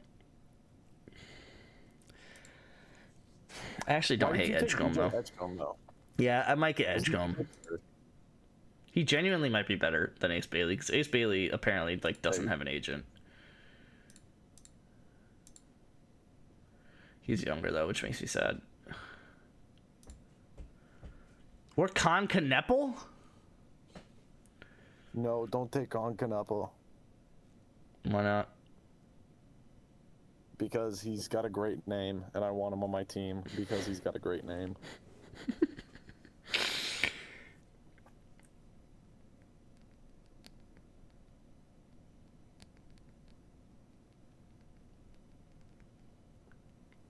I actually don't hate Edgecombe though. Edgecombe, though. Yeah, I might get Edgecombe. He genuinely might be better than Ace Bailey, because Ace Bailey apparently like doesn't have an agent. He's younger though, which makes me sad. We're Con Kneppel? No, don't take on Knuckle. Why not? Because he's got a great name, and I want him on my team because he's got a great name.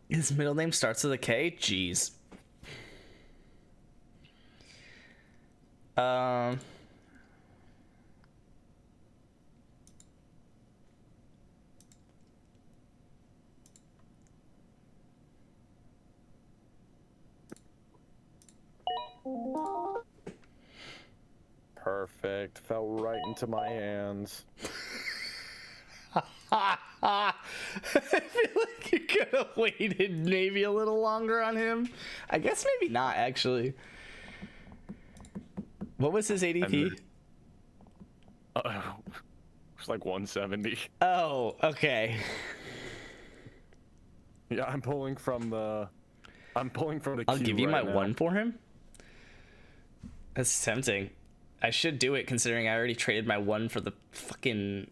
His middle name starts with a K? Jeez. Perfect. Fell right into my hands. I feel like you could have waited maybe a little longer on him. I guess maybe not, actually. What was his ADP? It's like 170. Oh, okay. Yeah, I'm pulling from the I'll queue give you right my now. 1 for him. That's tempting. I should do it considering I already traded my 1 for the fucking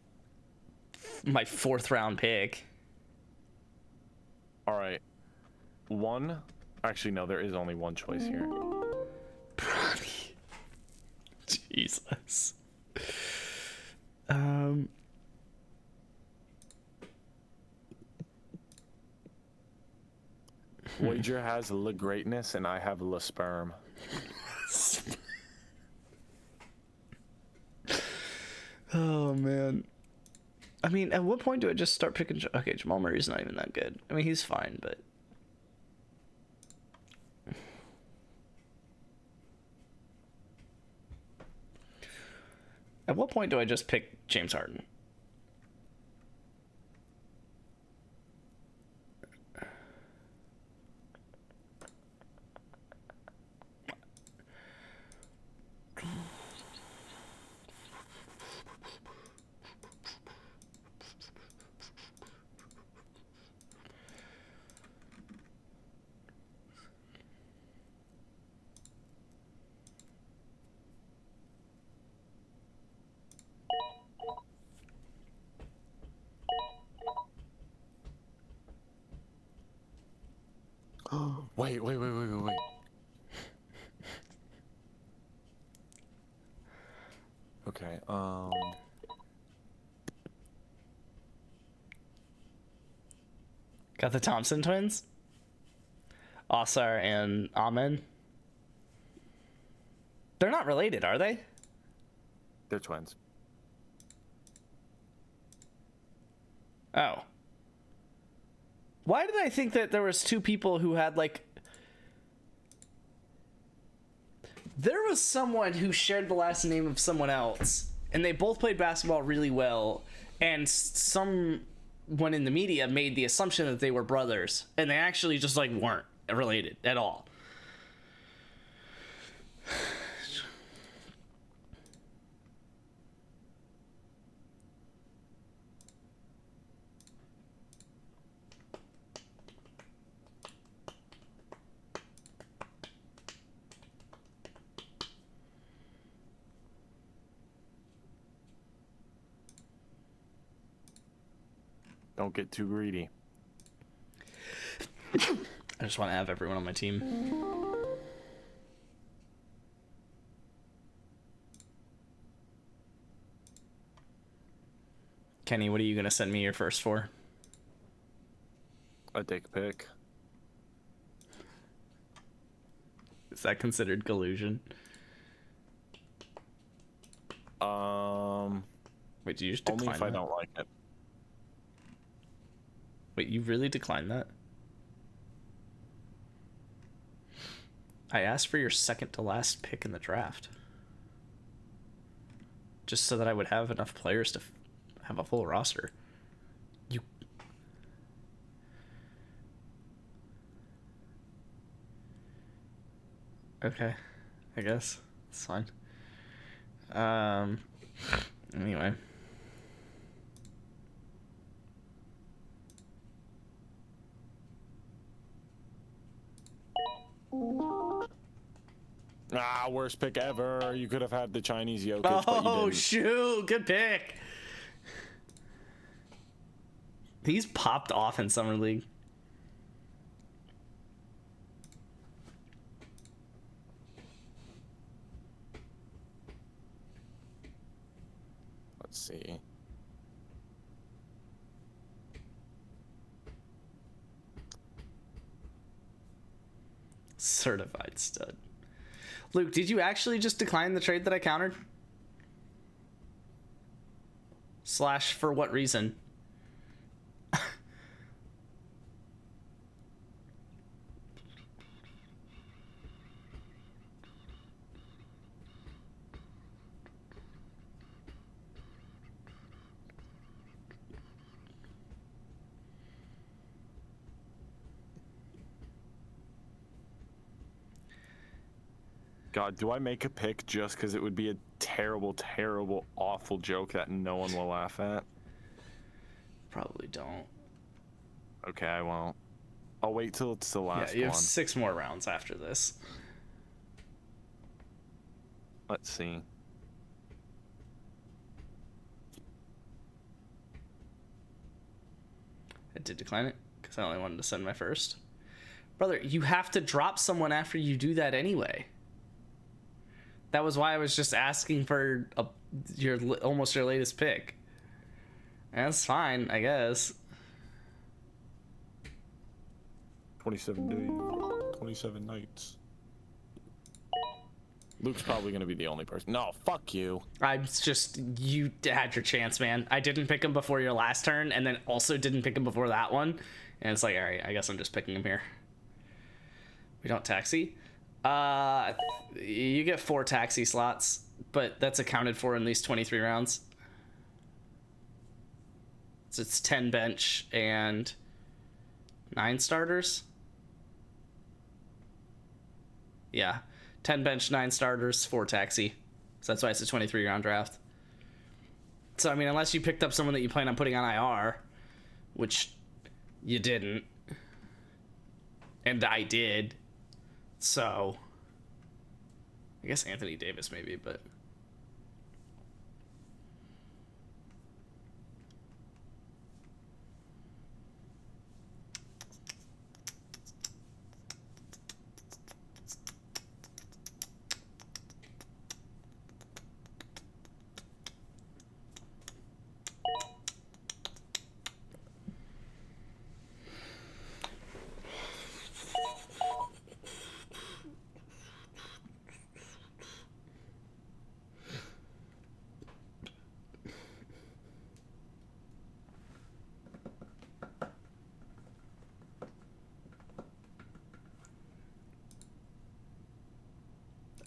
my 4th round pick. All right. 1. Actually, no, there is only one choice here. Jesus. Wager has Le Greatness, and I have Le Sperm. Oh man. I mean, at what point do I just start picking? Okay, Jamal Murray's not even that good. I mean, he's fine, but at what point do I just pick James Harden? Wait. Okay, Got the Thompson twins? Osar and Amen? They're not related, are they? they're twins. Oh. Why did I think that there was 2 people who had like... There was someone who shared the last name of someone else, and they both played basketball really well, and someone in the media made the assumption that they were brothers, and they actually just like weren't related at all. Don't get too greedy. I just want to have everyone on my team. Kenny, what are you going to send me your first for? A dick pic. Is that considered collusion? Wait, did you just decline Only if I that? don't like it. Wait, you really declined that? I asked for your second to last pick in the draft. Just so that I would have enough players to have a full roster. You... Okay. I guess. It's fine. Anyway. Ah, worst pick ever. You could have had the Chinese Jokic, but you Oh, didn't. shoot. Good pick. He's popped off in Summer League. Let's see. Certified stud. Luke, did you actually just decline the trade that I countered? / for what reason? God, do I make a pick just because it would be a terrible, terrible, awful joke that no one will laugh at? Probably don't. Okay, I won't. I'll wait till it's the last Yeah, you have one. 6 more rounds after this. Let's see. I did decline it because I only wanted to send my first. Brother, you have to drop someone after you do that anyway. That was why I was just asking for almost your latest pick. And that's fine, I guess. 27 days, 27 nights. Luke's probably gonna be the only person. No, fuck you. You had your chance, man. I didn't pick him before your last turn, and then also didn't pick him before that one. And it's like, all right, I guess I'm just picking him here. We don't taxi. You get 4 taxi slots, but that's accounted for in these 23 rounds. So it's 10 bench and 9 starters. Yeah, 10 bench, 9 starters, 4 taxi. So that's why it's a 23 round draft. So I mean, unless you picked up someone that you plan on putting on IR, which you didn't, and I did. So, I guess Anthony Davis maybe, but...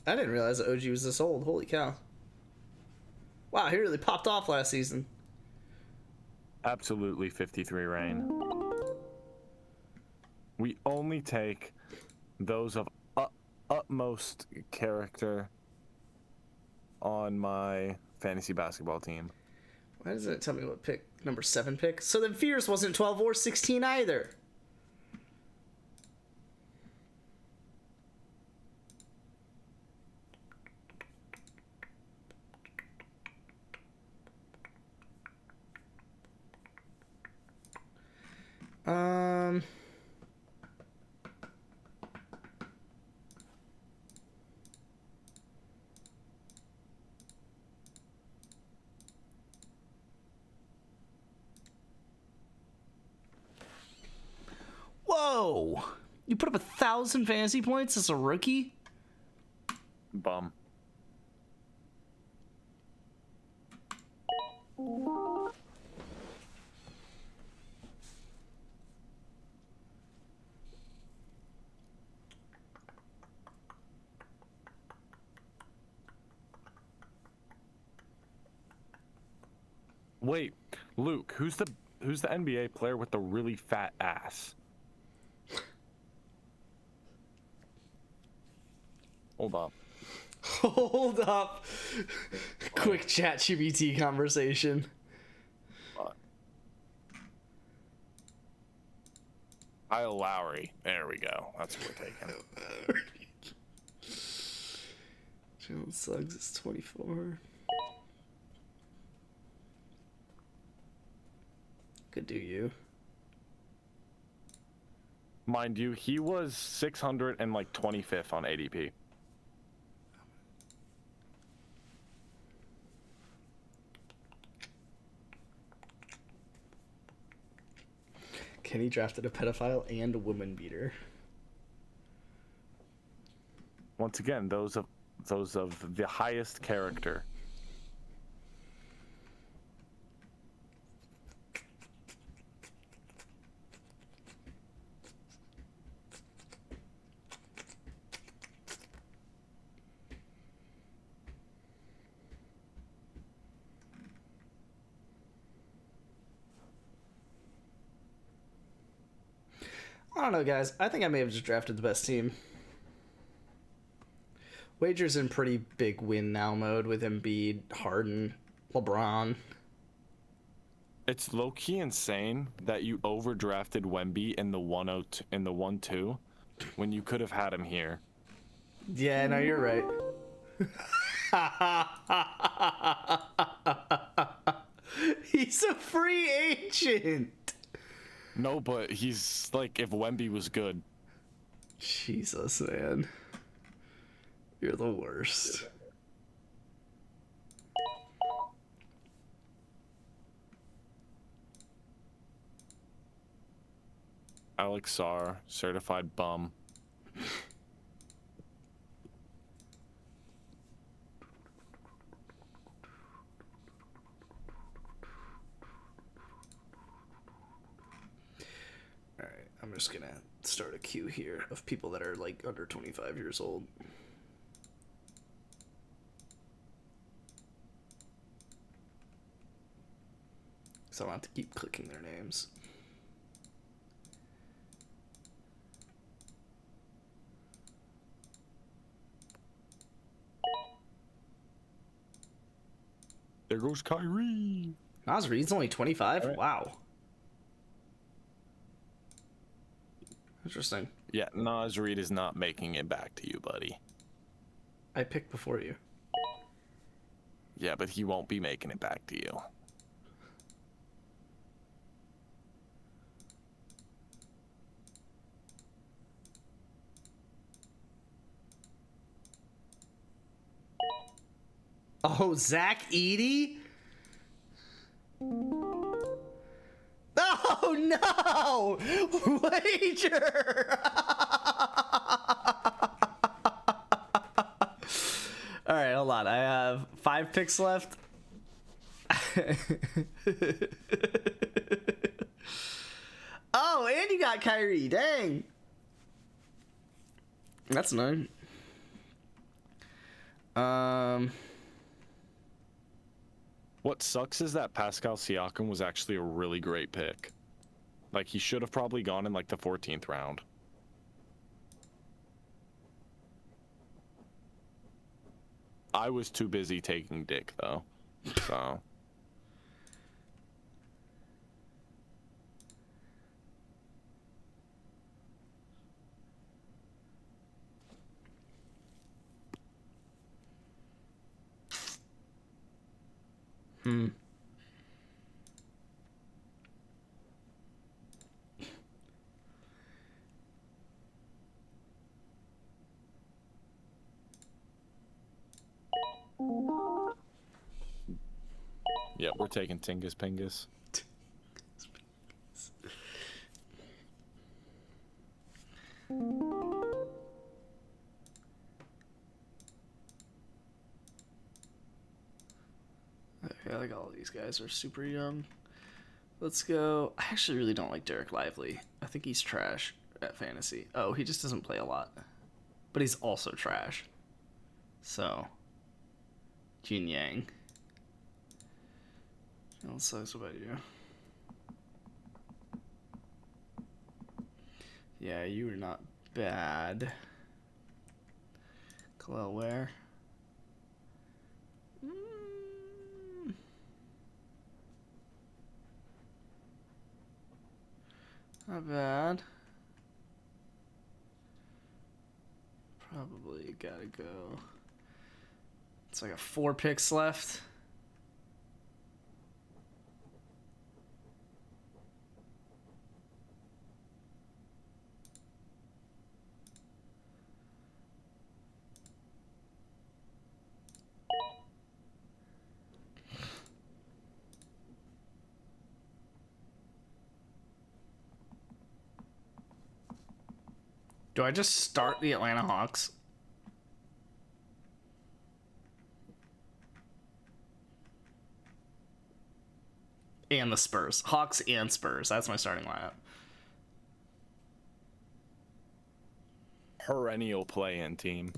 I didn't realize that OG was this old. Holy cow. Wow, he really popped off last season. Absolutely 53 Rain. We only take those of utmost character on my fantasy basketball team. Why doesn't it tell me what pick? Number 7 pick? So then Fierce wasn't 12 or 16 either. Whoa! You put up 1,000 fantasy points as a rookie? Bum. Wait, Luke, who's the NBA player with the really fat ass? Hold up. Hold up. Quick chat GBT conversation. Kyle Lowry. There we go. That's what we're taking. Jalen Suggs is 24. Could do you. Mind you, he was 625th on ADP. Kenny drafted a pedophile and a woman beater. Once again, those of the highest character. I don't know, guys. I think I may have just drafted the best team. Wager's in pretty big win now mode with Embiid, Harden, LeBron. It's low-key insane that you overdrafted Wemby in the 102 in the 1-2 when you could have had him here. Yeah, no, you're right. He's a free agent. No, but he's like if Wemby was good. Jesus, man. You're the worst. Alex Sarr, certified bum. Alright, I'm just gonna start a queue here of people that are like under 25 years old. So I don't have to keep clicking their names. There goes Kyrie. Naz Reid's only 25? All right. Wow. Interesting. Yeah, Naz Reid is not making it back to you, buddy. I picked before you. Yeah, but he won't be making it back to you. Oh, Zach Edey? Oh, no! Wager! All right, hold on. I have 5 picks left. Oh, and you got Kyrie. Dang. That's nine. What sucks is that Pascal Siakam was actually a really great pick. Like, he should have probably gone in, like, the 14th round. I was too busy taking dick, though. So... Yeah, we're taking Tingus Pingus. I feel like all of these guys are super young. Let's go. I actually really don't like Derek Lively. I think he's trash at fantasy. Oh, he just doesn't play a lot. But he's also trash. So, Jin Yang. What sucks about you? Yeah, you are not bad. Khalil Ware. Not bad. Probably gotta go. It's like 4 picks left. Do I just start the Atlanta Hawks? And the Spurs. Hawks and Spurs. That's my starting lineup. Perennial play-in team.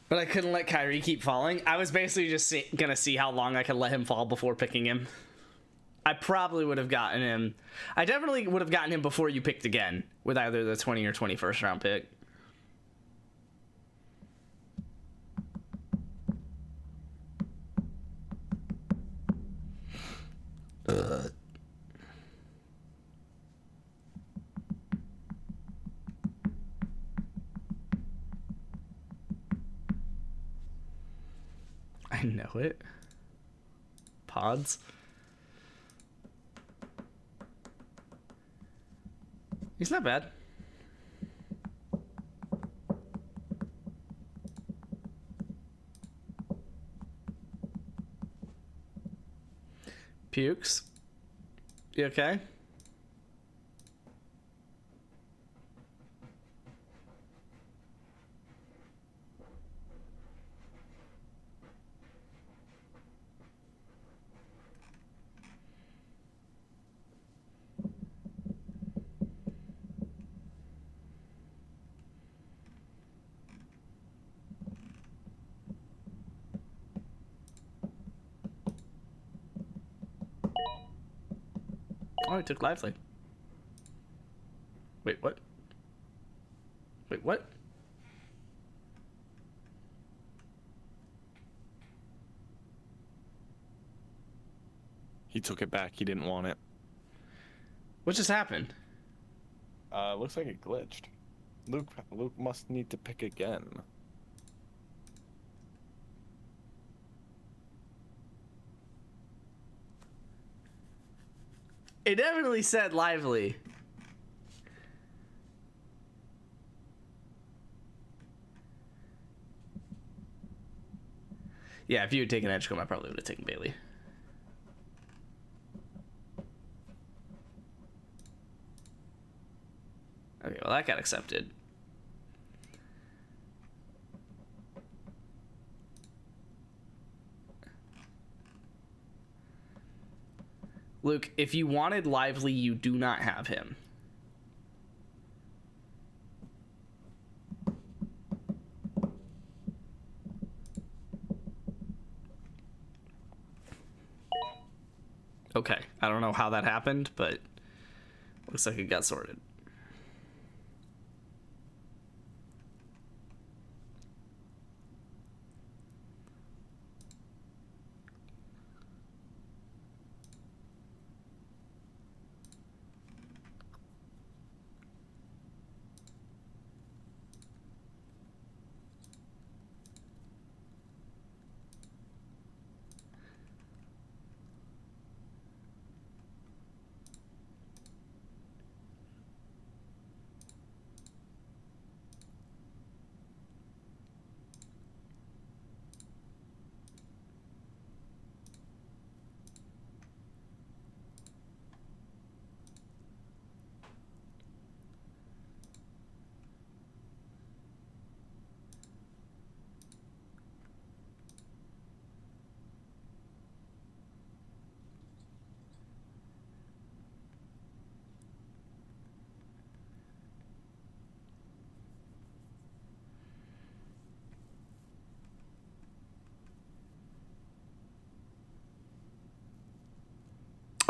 But I couldn't let Kyrie keep falling. I was basically just gonna see how long I could let him fall before picking him. I probably would have gotten him. I definitely would have gotten him before you picked again with either the 20 or 21st round pick. I know it. Pods. He's not bad. Pukes. You okay? Oh, I took Lively. Wait, what? Wait, what? He took it back. He didn't want it. What just happened? Looks like it glitched. Luke must need to pick again. It definitely said Lively. Yeah, if you had taken Edgecombe, I probably would have taken Bailey. Okay, well, that got accepted. Luke, if you wanted Lively, you do not have him. Okay, I don't know how that happened, but looks like it got sorted.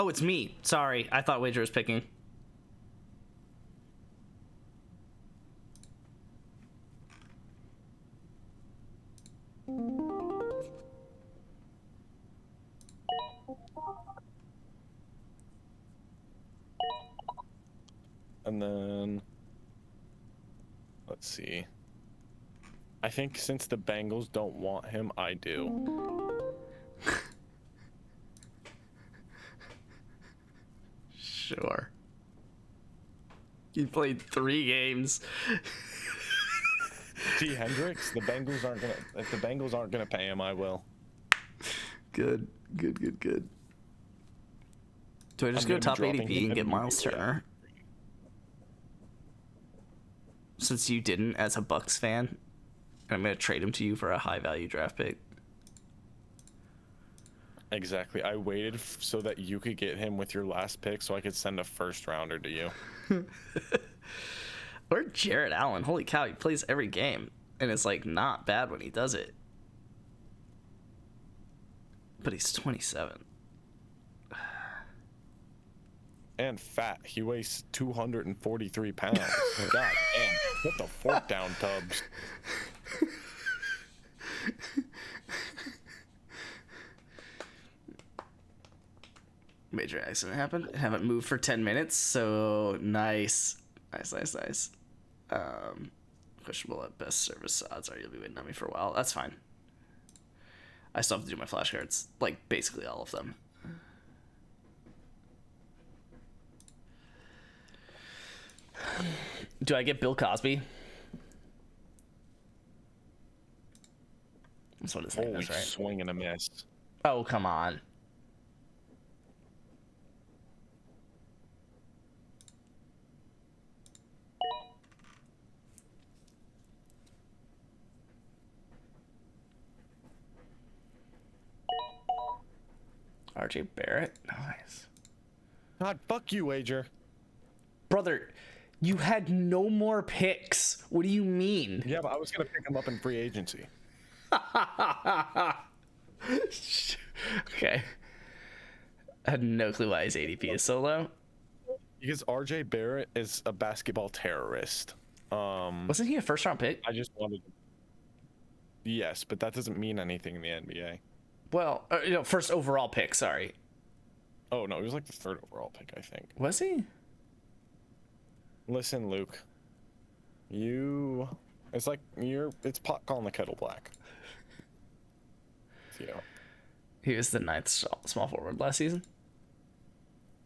Oh, it's me. Sorry, I thought Wager was picking. And then, let's see. I think since the Bengals don't want him, I do. Sure. You played 3 games. T. Hendricks, the Bengals aren't gonna. If the Bengals aren't gonna pay him, I will. Good. Do I just go top ADP and get Miles Turner? Since you didn't, as a Bucks fan, I'm gonna trade him to you for a high value draft pick. Exactly. I waited so that you could get him with your last pick, so I could send a first rounder to you. Or Jared Allen. Holy cow, he plays every game, and it's like not bad when he does it. But he's 27. And fat. He weighs 243 pounds. God damn. Put the fork down, Tubbs. Major accident happened. Haven't moved for 10 minutes, so nice. Nice. Questionable at best service odds are you'll be waiting on me for a while. That's fine. I still have to do my flashcards. Like, basically all of them. Do I get Bill Cosby? That's what his name Holy is, right? swing and a miss. Oh, come on. RJ Barrett? Nice. God, fuck you, Wager. Brother, you had no more picks. What do you mean? Yeah, but I was going to pick him up in free agency. Okay. I had no clue why his ADP is so low. Because RJ Barrett is a basketball terrorist. Wasn't he a first round pick? I just wanted to... Yes, but that doesn't mean anything in the NBA. Well, first overall pick, sorry. Oh, no, he was like the 3rd overall pick, I think. Was he? Listen, Luke. It's pot calling the kettle black. You know. He was the 9th small forward last season.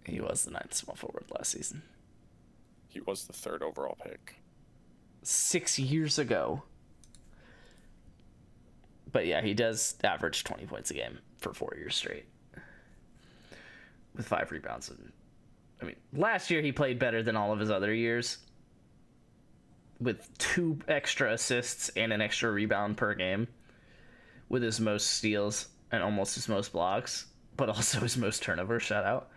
He was the 9th small forward last season. He was the 3rd overall pick. 6 years ago. But yeah, he does average 20 points a game for 4 years straight. With 5 rebounds. Last year he played better than all of his other years. With 2 extra assists and an extra rebound per game. With his most steals and almost his most blocks. But also his most turnovers, shout out.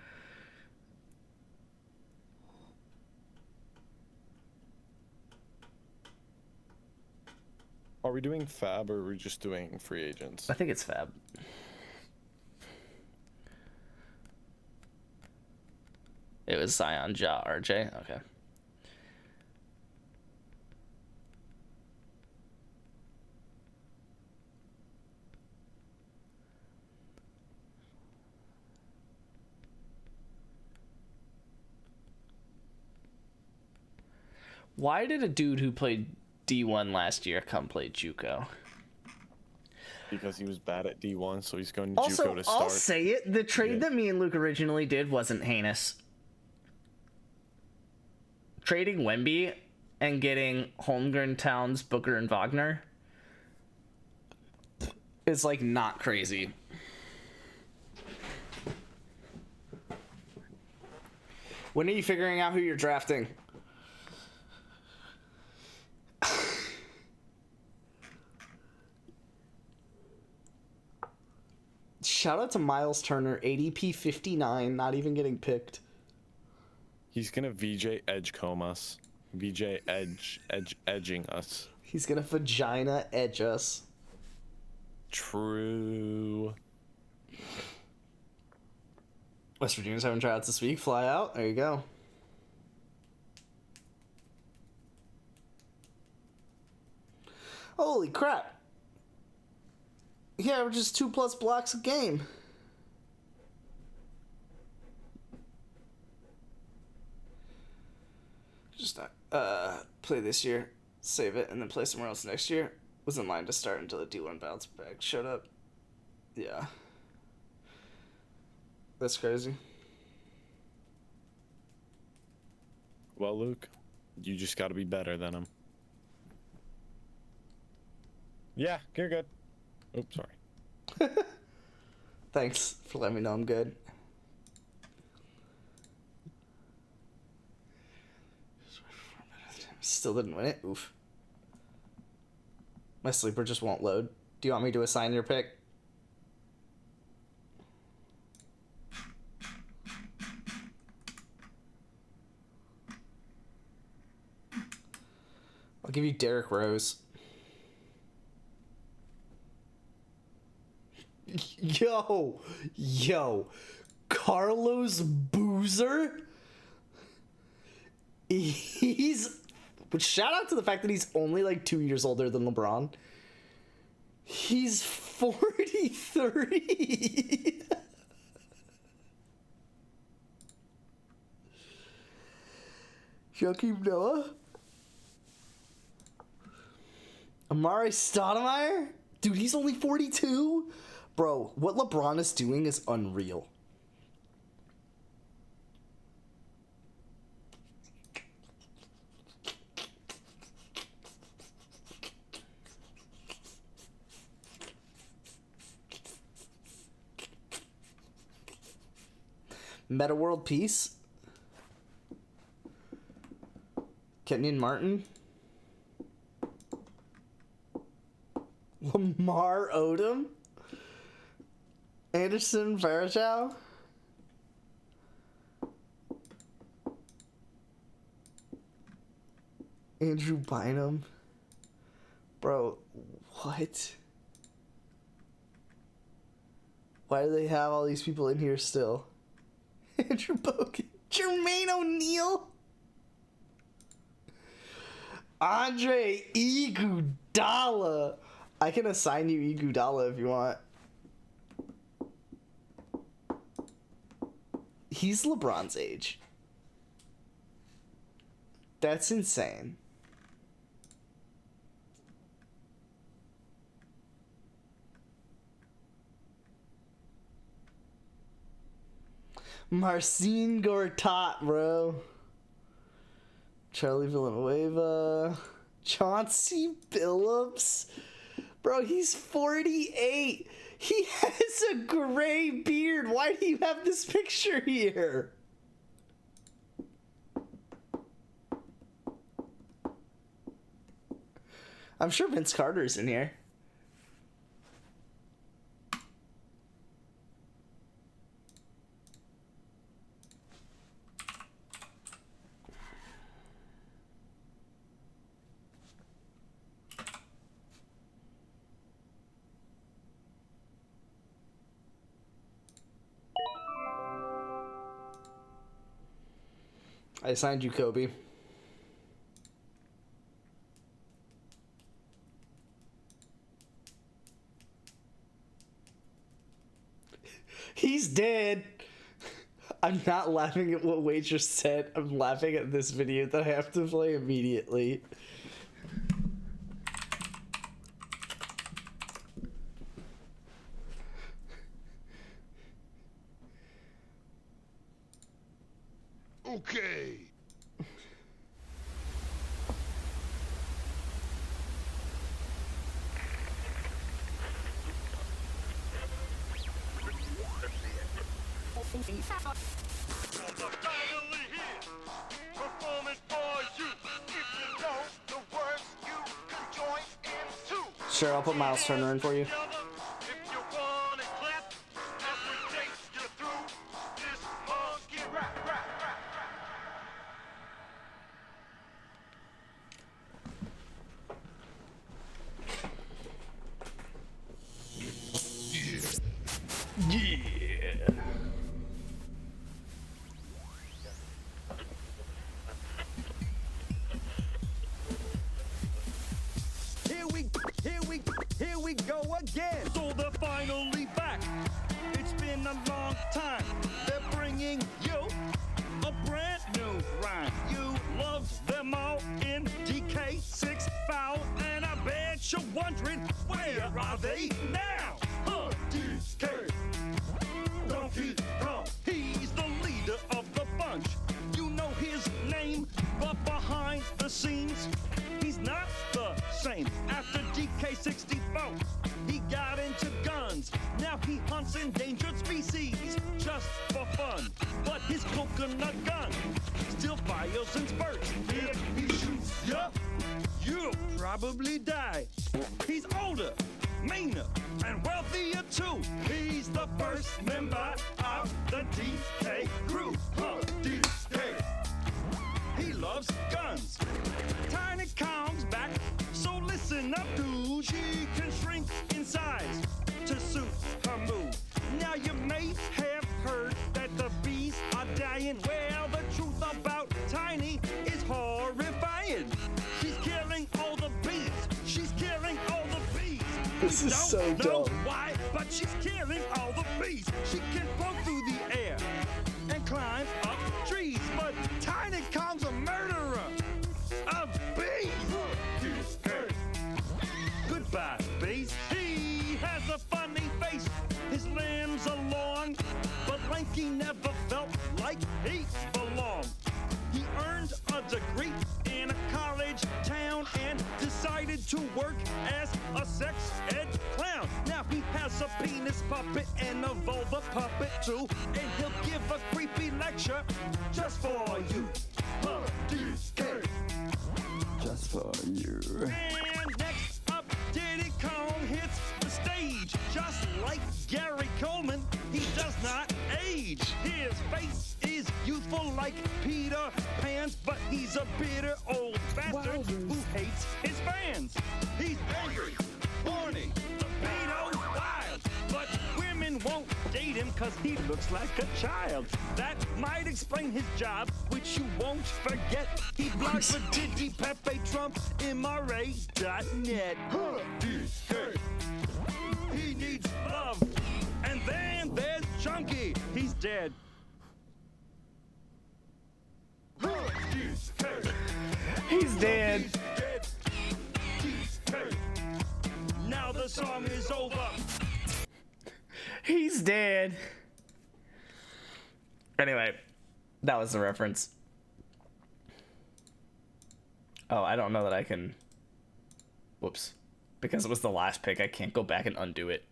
Are we doing fab or are we just doing free agents? I think it's fab. It was Zion, Ja, RJ. Okay. Why did a dude who played D1 last year come play JUCO? Because he was bad at D1, so he's going to Also, JUCO to start. I'll say it. The trade that me and Luke originally did wasn't heinous. Trading Wemby and getting Holmgren, Towns, Booker, and Wagner is like not crazy. When are you figuring out who you're drafting? Shout out to Miles Turner, ADP 59, not even getting picked. He's going to VJ edge comb us. VJ edging us. He's gonna vagina edge us. True. West Virginia's having tryouts this week. Fly out. There you go. Holy crap. He averages 2+ blocks a game. Just play this year, save it, and then play somewhere else next year. Was in line to start until the D1 bounce back showed up. Yeah. That's crazy. Well, Luke, you just got to be better than him. Yeah, you're good. Oops, sorry. Thanks for letting me know I'm good. Still didn't win it. Oof. My sleeper just won't load. Do you want me to assign your pick? I'll give you Derrick Rose. Yo, Carlos Boozer? But shout out to the fact that he's only like 2 years older than LeBron. He's 43. Joakim Noah? Amari Stoudemire? Dude, he's only 42? Bro, what LeBron is doing is unreal. Meta World Peace. Kenyon Martin. Lamar Odom. Anderson Varejao. Andrew Bynum. Bro, what? Why do they have all these people in here still? Andrew Bogut. Jermaine O'Neal. Andre Iguodala. I can assign you Iguodala if you want. He's LeBron's age. That's insane. Marcin Gortat, bro. Charlie Villanueva. Chauncey Billups. Bro, he's 48. He has a gray beard. Why do you have this picture here? I'm sure Vince Carter's in here. I assigned you Kobe. He's dead. I'm not laughing at what Wade just said. I'm laughing at this video that I have to play immediately. Okay. Finally here, performing for you. If you know the words, you can join in too. Sure, I'll put Miles Turner in for you. If you wanna clap, as we take you through this funky rap. Yeah. here we go again. So they're finally back. It's been a long time. They're bringing you a brand new rhyme. You loved them all in DK6 Foul, and I bet you're wondering, where are they now? DK, Donkey Kong, he's the leader of the bunch. You know his name, but behind the scenes, he's not the same. After DK64, he got into guns. Now he hunts endangered species just for fun. But his coconut gun still fires and spurts. If he shoots ya, you'll probably die. He's older, meaner, and wealthier too. He's the first member of the DK crew. DK. He loves guns. Tiny Kong's back, so listen up, dude. She can shrink in size to suit her mood. Now you may have heard that the bees are dying. Well, the truth about Tiny is horrifying. She's killing all the bees. She's killing all the bees. This is so Don't know dumb. why, but she's killing all the bees. She can float through the air and climb up trees, but Tiny Kong's a murderer of bees. Goodbye, bees. He has a funny face. His limbs are long, but Lanky never felt like he belonged. He earned a degree in a college town and decided to work as a sex ed clown. Now he has a penis puppet and a vulva puppet too, and he'll give a creepy lecture just for you. DK. Just for you. And next up, Diddy Kong hits the stage. Just like Gary Coleman, he does not age. His face is youthful like Peter Pan's, but he's a bitter old bastard who hates his fans. He's angry, horny, libido wild, but women won't date him cause he looks like a child. That might explain his job, which you won't forget. He blogs for Diddy, Pepe, Trump, MRA.net. DK. He needs love. And then there's Chunky. He's dead. DK. He's dead. DK. Now the song is over. He's dead. Anyway, that was the reference. Oh, I don't know that I can. Whoops. Because it was the last pick, I can't go back and undo it.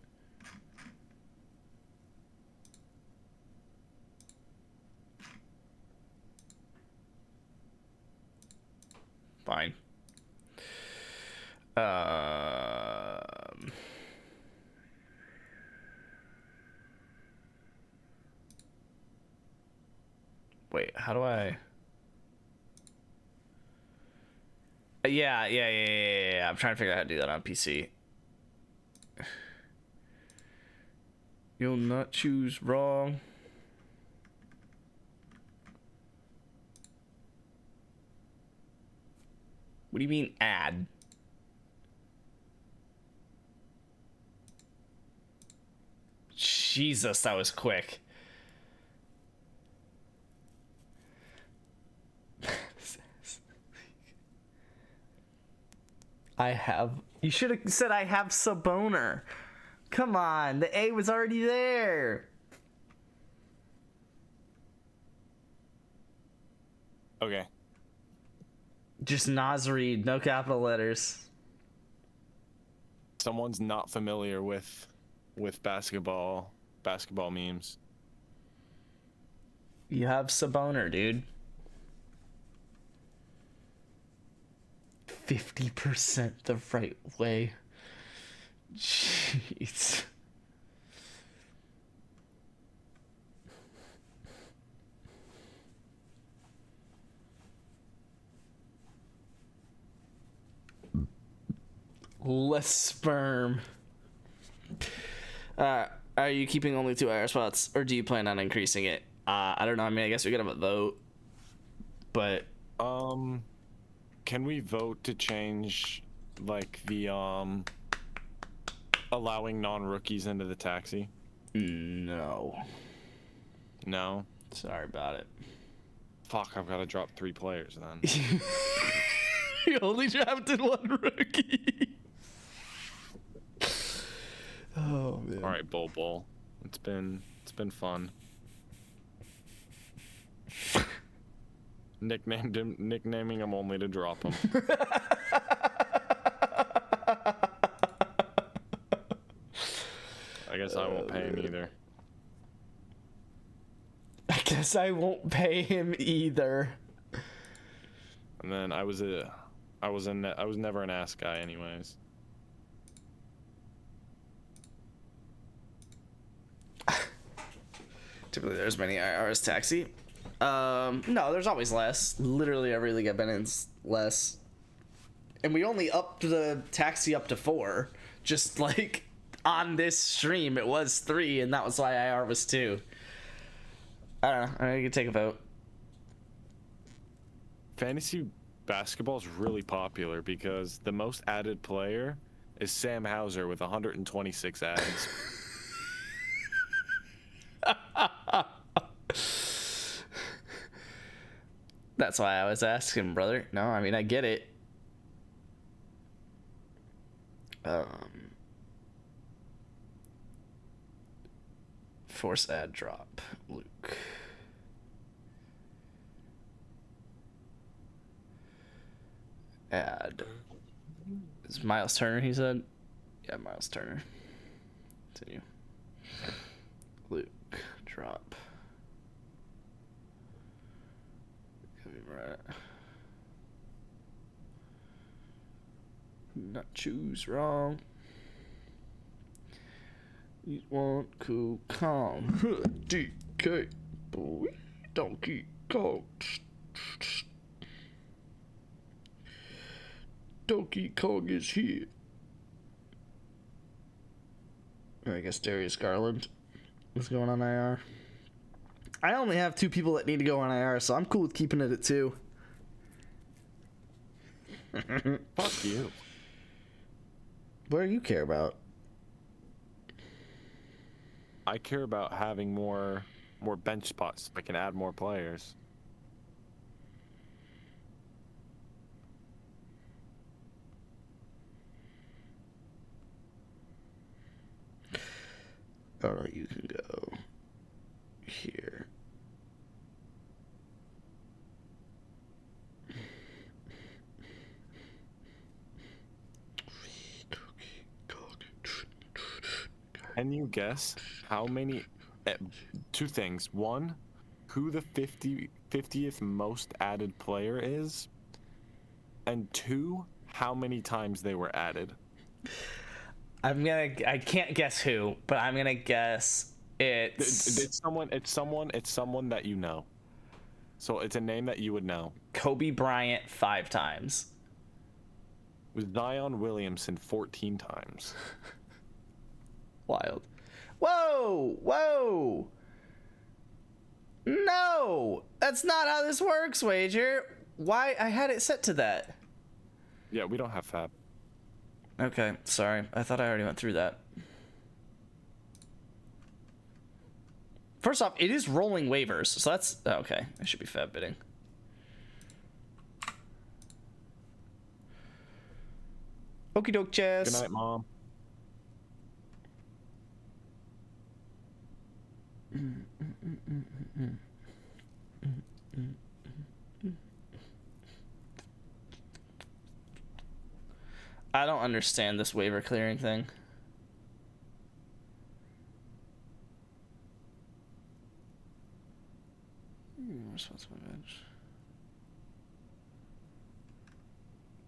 Fine. Wait, how do I? Yeah. I'm trying to figure out how to do that on PC. You'll not choose wrong. What do you mean add? Jesus, that was quick. You should have said I have Saboner. Come on, the A was already there. Okay. Just Nasreed, no capital letters. Someone's not familiar with basketball memes. You have Saboner, dude. 50% the right way. Jeez. Less sperm. Are you keeping only 2 IR spots, or do you plan on increasing it? I don't know. I mean, I guess we could have a vote, but Can we vote to change like the allowing non-rookies into the taxi? No. No. Sorry about it. Fuck, I've got to drop 3 players then. You only drafted 1 rookie. Oh man. All right, Bull. It's been fun. Nicknaming him only to drop him. I guess I won't pay him either. I guess I won't pay him either. And then I was never an ass guy anyways. Typically there's many IRs taxi. No, there's always less. Literally every league I've been in's less. And we only upped the taxi up to 4. Just like on this stream it was 3 and that was why IR was 2. I don't know. I could take a vote. Fantasy basketball is really popular because the most added player is Sam Hauser with 126 ads. That's why I was asking, brother. No, I mean I get it. Force ad drop, Luke. Add. Is Miles Turner, he said? Yeah, Miles Turner. Continue. Luke, drop. Could be right. Not choose wrong. You want cool calm. DK boy. Donkey Kong. Donkey Kong is here. I guess Darius Garland is going on IR. I only have 2 people that need to go on IR, so I'm cool with keeping it at 2. Fuck you. What do you care about? I care about having more bench spots so I can add more players. Oh, you can go here. Can you guess how many? 2 things. 1, who the 50th most added player is, and 2, how many times they were added. I can't guess who, but I'm gonna guess It's someone that you know. So it's a name that you would know. Kobe Bryant 5 times. With Zion Williamson 14 times. Wild. Whoa! No! That's not how this works, Wager. Why? I had it set to that. Yeah, we don't have Fab. Okay, sorry. I thought I already went through that. First off, it is rolling waivers, so that's... Oh, okay, I should be Fab bidding. Okie doke, Chess. Good night, Mom. I don't understand this waiver clearing thing.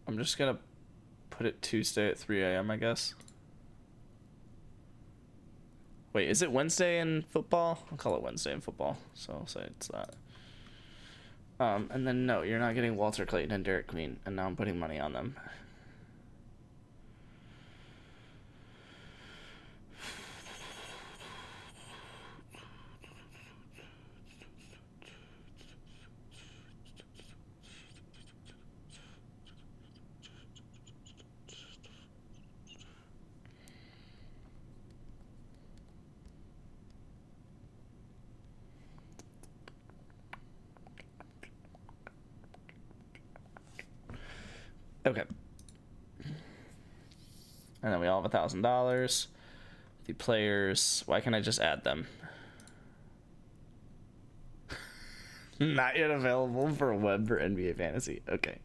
I'm just gonna put it Tuesday at 3 a.m. I guess. Wait, is it Wednesday in football? I'll call it Wednesday in football, so I'll say it's that. And then no, you're not getting Walter Clayton and Derek Queen, and now I'm putting money on them. Okay. And then we all have $1,000. The players, why can't I just add them? Not yet available for web for NBA Fantasy. Okay.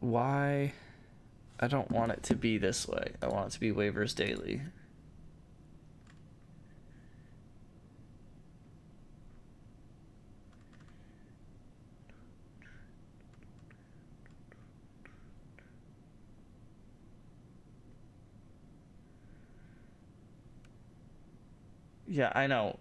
Why? I don't want it to be this way. I want it to be waivers daily. Yeah, I know.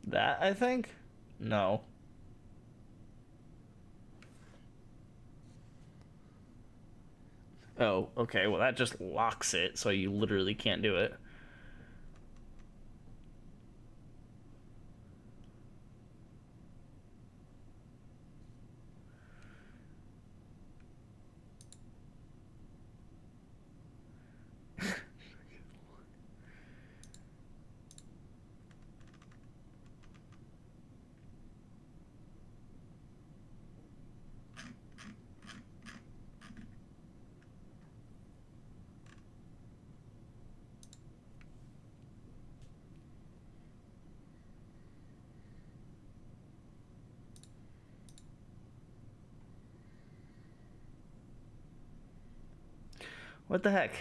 That, I think? No. Oh, okay. Well, that just locks it, so you literally can't do it. What the heck?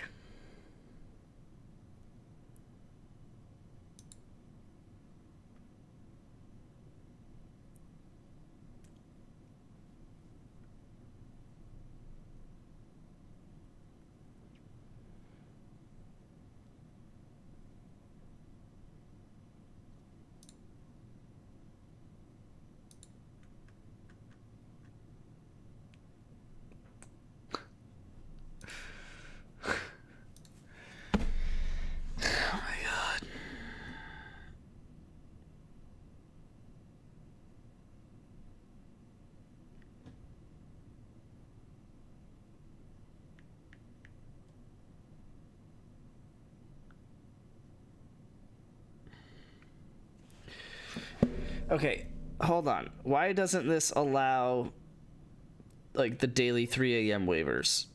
Okay, hold on. Why doesn't this allow, like, the daily 3 a.m. waivers?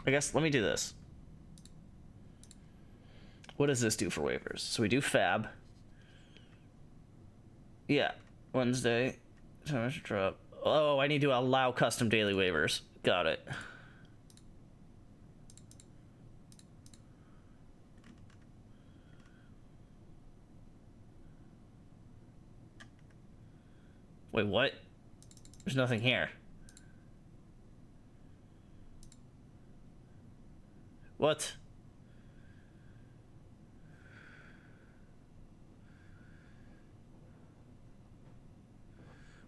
I guess, let me do this. What does this do for waivers? So we do Fab. Yeah, Wednesday. Drop. Oh, I need to allow custom daily waivers. Got it. Wait, what? There's nothing here. What?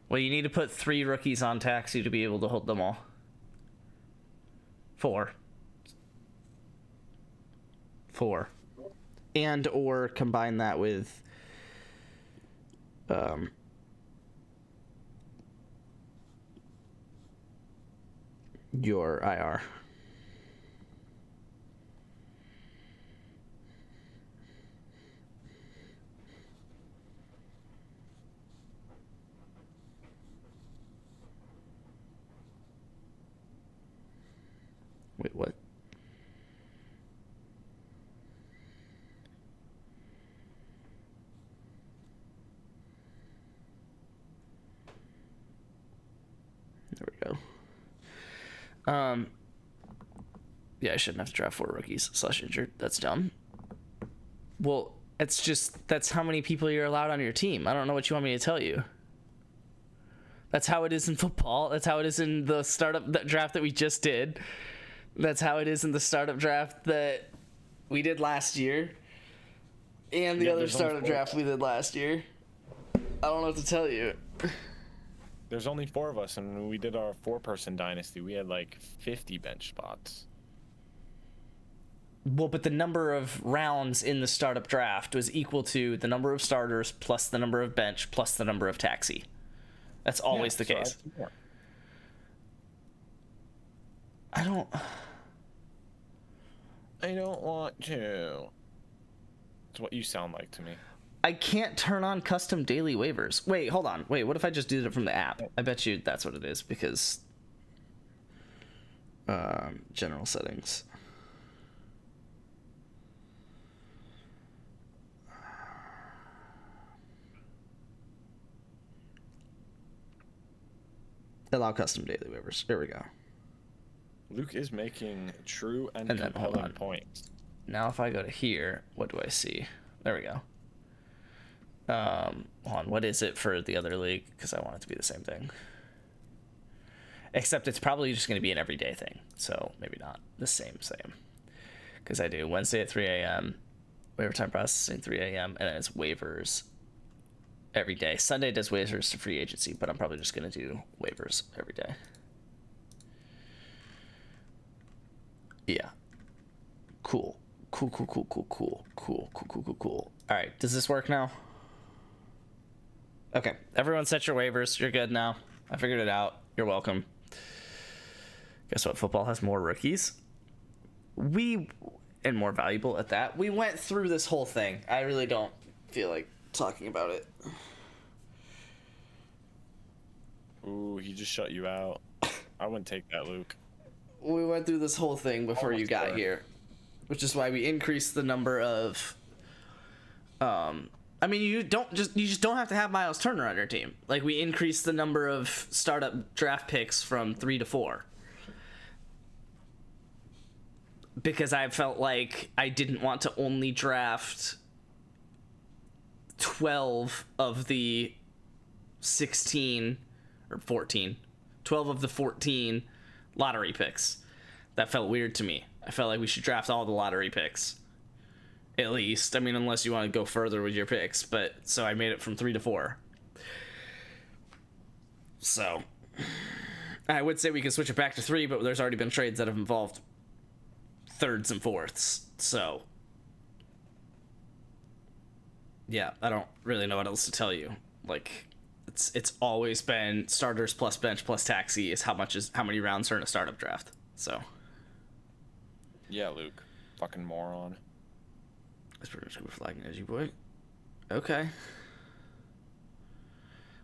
Well, you need to put 3 rookies on Taxi to be able to hold them all. 4. And or combine that with your IR. Wait, what? There we go. Yeah, I shouldn't have to draft 4 rookies / injured. That's dumb. Well, it's just, that's how many people you're allowed on your team. I don't know what you want me to tell you. That's how it is in football. That's how it is in the startup draft that we just did. That's how it is in the startup draft that we did last year, and the Yeah, other there's only startup 4. draft we did last year. I don't know what to tell you. There's only 4 of us, and when we did our 4-person dynasty, we had like 50 bench spots. Well, but the number of rounds in the startup draft was equal to the number of starters plus the number of bench plus the number of taxi. That's always the So case. yeah. I don't want to. It's what you sound like to me. I can't turn on custom daily waivers. Wait, hold on. Wait, what if I just did it from the app? I bet you that's what it is because general settings. Allow custom daily waivers. There we go. Luke is making true and And then, hold compelling on. points. Now if I go to here, what do I see? There we go. Hold on, what is it for the other league? Because I want it to be the same thing. Except it's probably just going to be an everyday thing. So maybe not the same. Because I do Wednesday at 3 a.m. Waiver time processing 3 a.m. And then it's waivers every day. Sunday does waivers to free agency, but I'm probably just going to do waivers every day. Yeah. Cool. Cool. All right. Does this work now? Okay. Everyone set your waivers. You're good now. I figured it out. You're welcome. Guess what? Football has more rookies. And more valuable at that. We went through this whole thing. I really don't feel like talking about it. Ooh, he just shut you out. I wouldn't take that, Luke. We went through this whole thing before you got here, which is why we increased the number of. I mean, you just don't have to have Miles Turner on your team. Like, we increased the number of startup draft picks from 3 to 4 because I felt like I didn't want to only draft 12 of the 16 or 14, 12 of the 14 lottery picks. That felt weird to me. I felt like we should draft all the lottery picks. At least. I mean, unless you want to go further with your picks. But so I made it from 3 to 4. So I would say we could switch it back to 3, but there's already been trades that have involved thirds and fourths. So yeah, I don't really know what else to tell you. Like, it's always been starters plus bench plus taxi is how many rounds are in a startup draft. So Yeah, Luke. Fucking moron. that's pretty much good for flagging as you boy. Okay.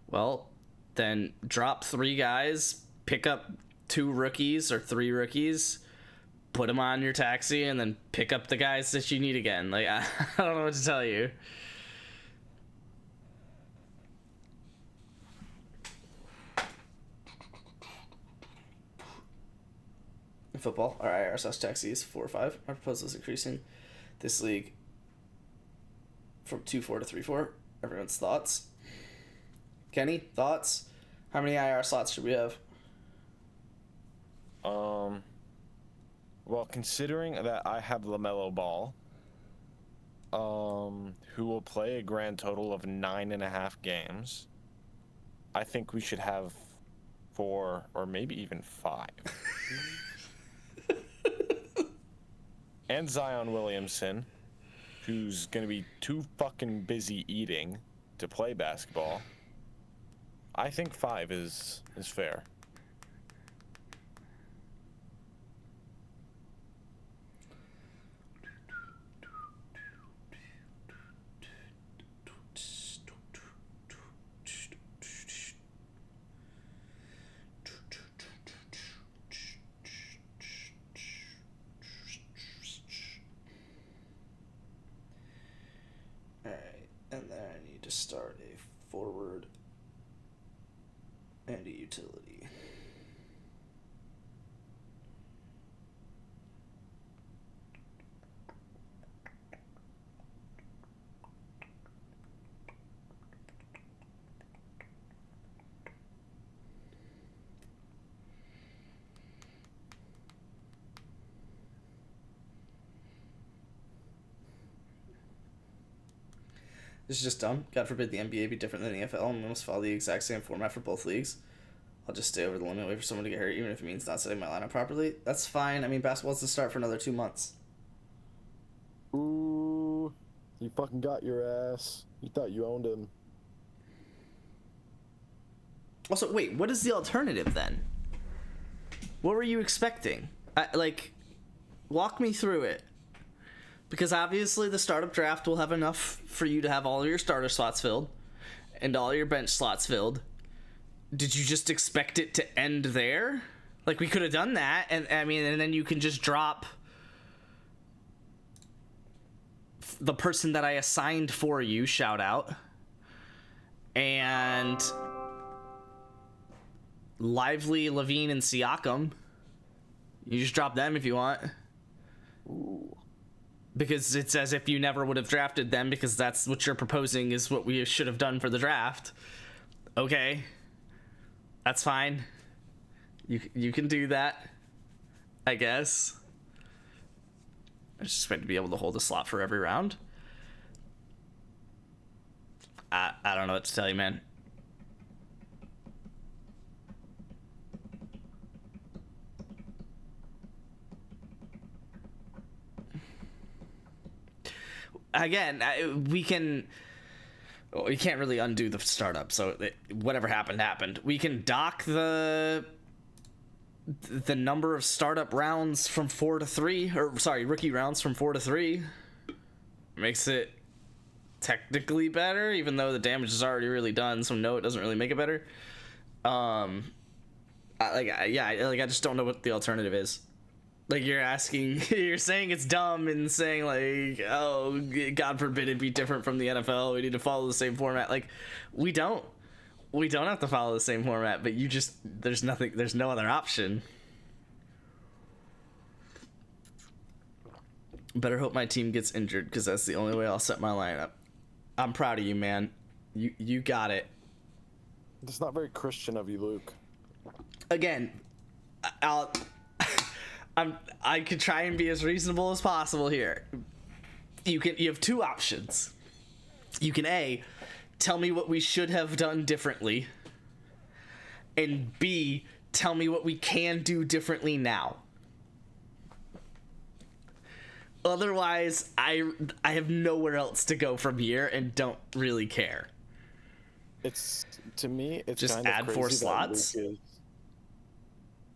Well, then drop 3 guys, pick up 2 rookies or 3 rookies, put them on your taxi, and then pick up the guys that you need again. Like, I don't know what to tell you. In football, our IRS taxi is 4-5. Our proposal is increasing this league from 2-4 to 3-4. Everyone's thoughts? Kenny, thoughts? How many IR slots should we have? Well, considering that I have LaMelo Ball, who will play a grand total of 9.5 games, I think we should have 4 or maybe even 5. And Zion Williamson, who's going to be too fucking busy eating to play basketball. I think 5 is fair. And then I need to start a forward and a utility. This is just dumb. God forbid the NBA be different than the NFL and we must follow the exact same format for both leagues. I'll just stay over the limit, wait for someone to get hurt, even if it means not setting my lineup properly. That's fine. I mean, basketball's to start for another 2 months. Ooh, you fucking got your ass. You thought you owned him. Also, wait, what is the alternative then? What were you expecting? Walk me through it. Because obviously the startup draft will have enough for you to have all your starter slots filled and all your bench slots filled. Did you just expect it to end there? Like, we could have done that, and then you can just drop the person that I assigned for you, shout out, and Lively, Levine, and Siakam. You just drop them if you want. Ooh. Because it's as if you never would have drafted them, because that's what you're proposing is what we should have done for the draft. Okay. That's fine. You can do that, I guess. I just expect to be able to hold a slot for every round. I don't know what to tell you, man. Again, we can't really undo the startup, so whatever happened. We can dock the number of startup rounds from 4 to 3, or sorry, rookie rounds from 4 to 3. Makes it technically better, even though the damage is already really done, so no, it doesn't really make it better. I just don't know what the alternative is. Like, you're saying it's dumb and saying, like, oh, God forbid it be different from the NFL. We need to follow the same format. Like, we don't have to follow the same format, but there's no other option. Better hope my team gets injured, because that's the only way I'll set my lineup. I'm proud of you, man. You got it. It's not very Christian of you, Luke. Again, I could try and be as reasonable as possible here. You have two options. You can A, tell me what we should have done differently, and B, tell me what we can do differently now. Otherwise, I have nowhere else to go from here and don't really care. To me, it's just kind of add crazy 4 slots.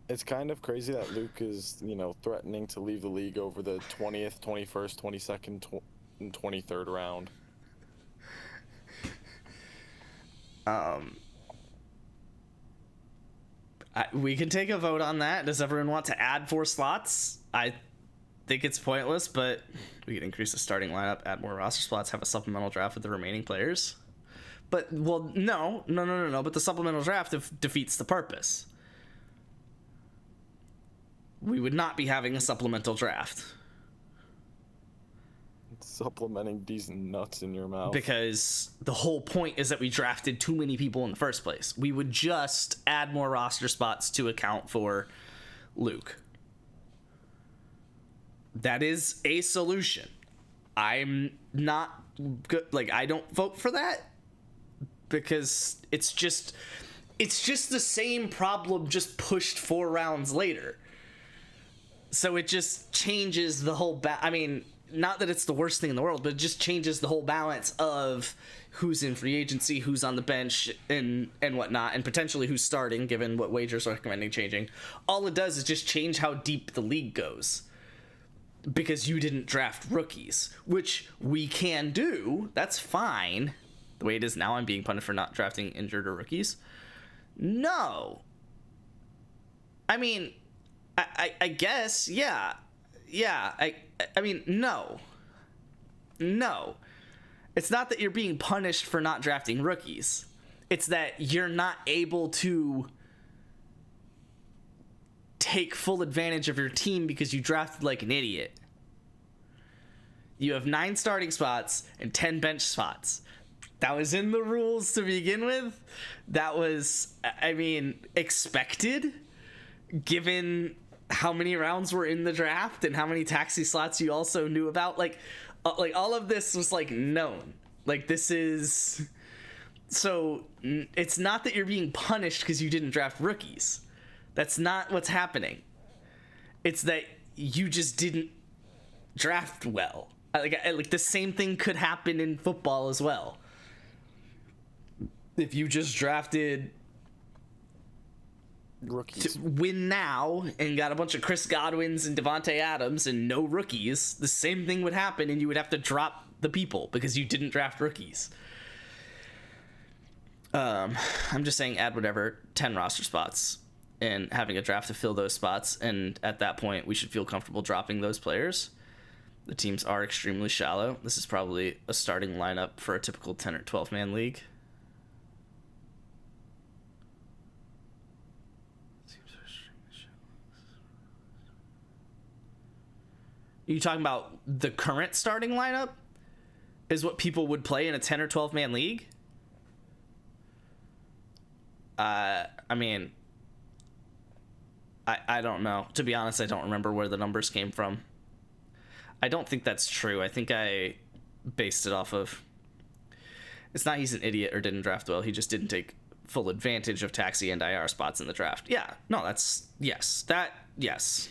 It's kind of crazy that Luke is, threatening to leave the league over the 20th, 21st, 22nd, and 23rd round. We can take a vote on that. Does everyone want to add 4 slots? I think it's pointless, but we can increase the starting lineup, add more roster spots, have a supplemental draft with the remaining players. But, well, no. But the supplemental draft defeats the purpose. We would not be having a supplemental draft. Supplementing these nuts in your mouth. Because the whole point is that we drafted too many people in the first place. We would just add more roster spots to account for Luke. That is a solution. I'm not good. Like, I don't vote for that because it's just the same problem, just pushed 4 rounds later. So it just changes the whole I mean, not that it's the worst thing in the world, but it just changes the whole balance of who's in free agency, who's on the bench, and whatnot, and potentially who's starting, given what wagers are recommending changing. All it does is just change how deep the league goes. Because you didn't draft rookies, which we can do. That's fine. The way it is now, I'm being punished for not drafting injured or rookies. No. I mean, I guess, yeah. I mean, no. It's not that you're being punished for not drafting rookies. It's that you're not able to take full advantage of your team because you drafted like an idiot. You have 9 starting spots and 10 bench spots. That was in the rules to begin with. That was, I mean, expected, given how many rounds were in the draft and how many taxi slots you also knew about. Like all of this was like known. Like, this is... So, it's not that you're being punished because you didn't draft rookies. That's not what's happening. It's that you just didn't draft well. Like the same thing could happen in football as well. If you just drafted Rookies. to win now and got a bunch of Chris Godwins and Devontae Adams and no rookies, the same thing would happen and you would have to drop the people because you didn't draft rookies. I'm just saying add whatever 10 roster spots and having a draft to fill those spots, and at that point we should feel comfortable dropping those players. The teams are extremely shallow. This is probably a starting lineup for a typical 10 or 12 man league. Are you talking about the current starting lineup is what people would play in a 10 or 12 man league? I mean, I don't know. To be honest, I don't remember where the numbers came from. I don't think that's true. I think I based it off of... It's not he's an idiot or didn't draft well. He just didn't take full advantage of taxi and IR spots in the draft. Yeah, no, that's... Yes. Yes.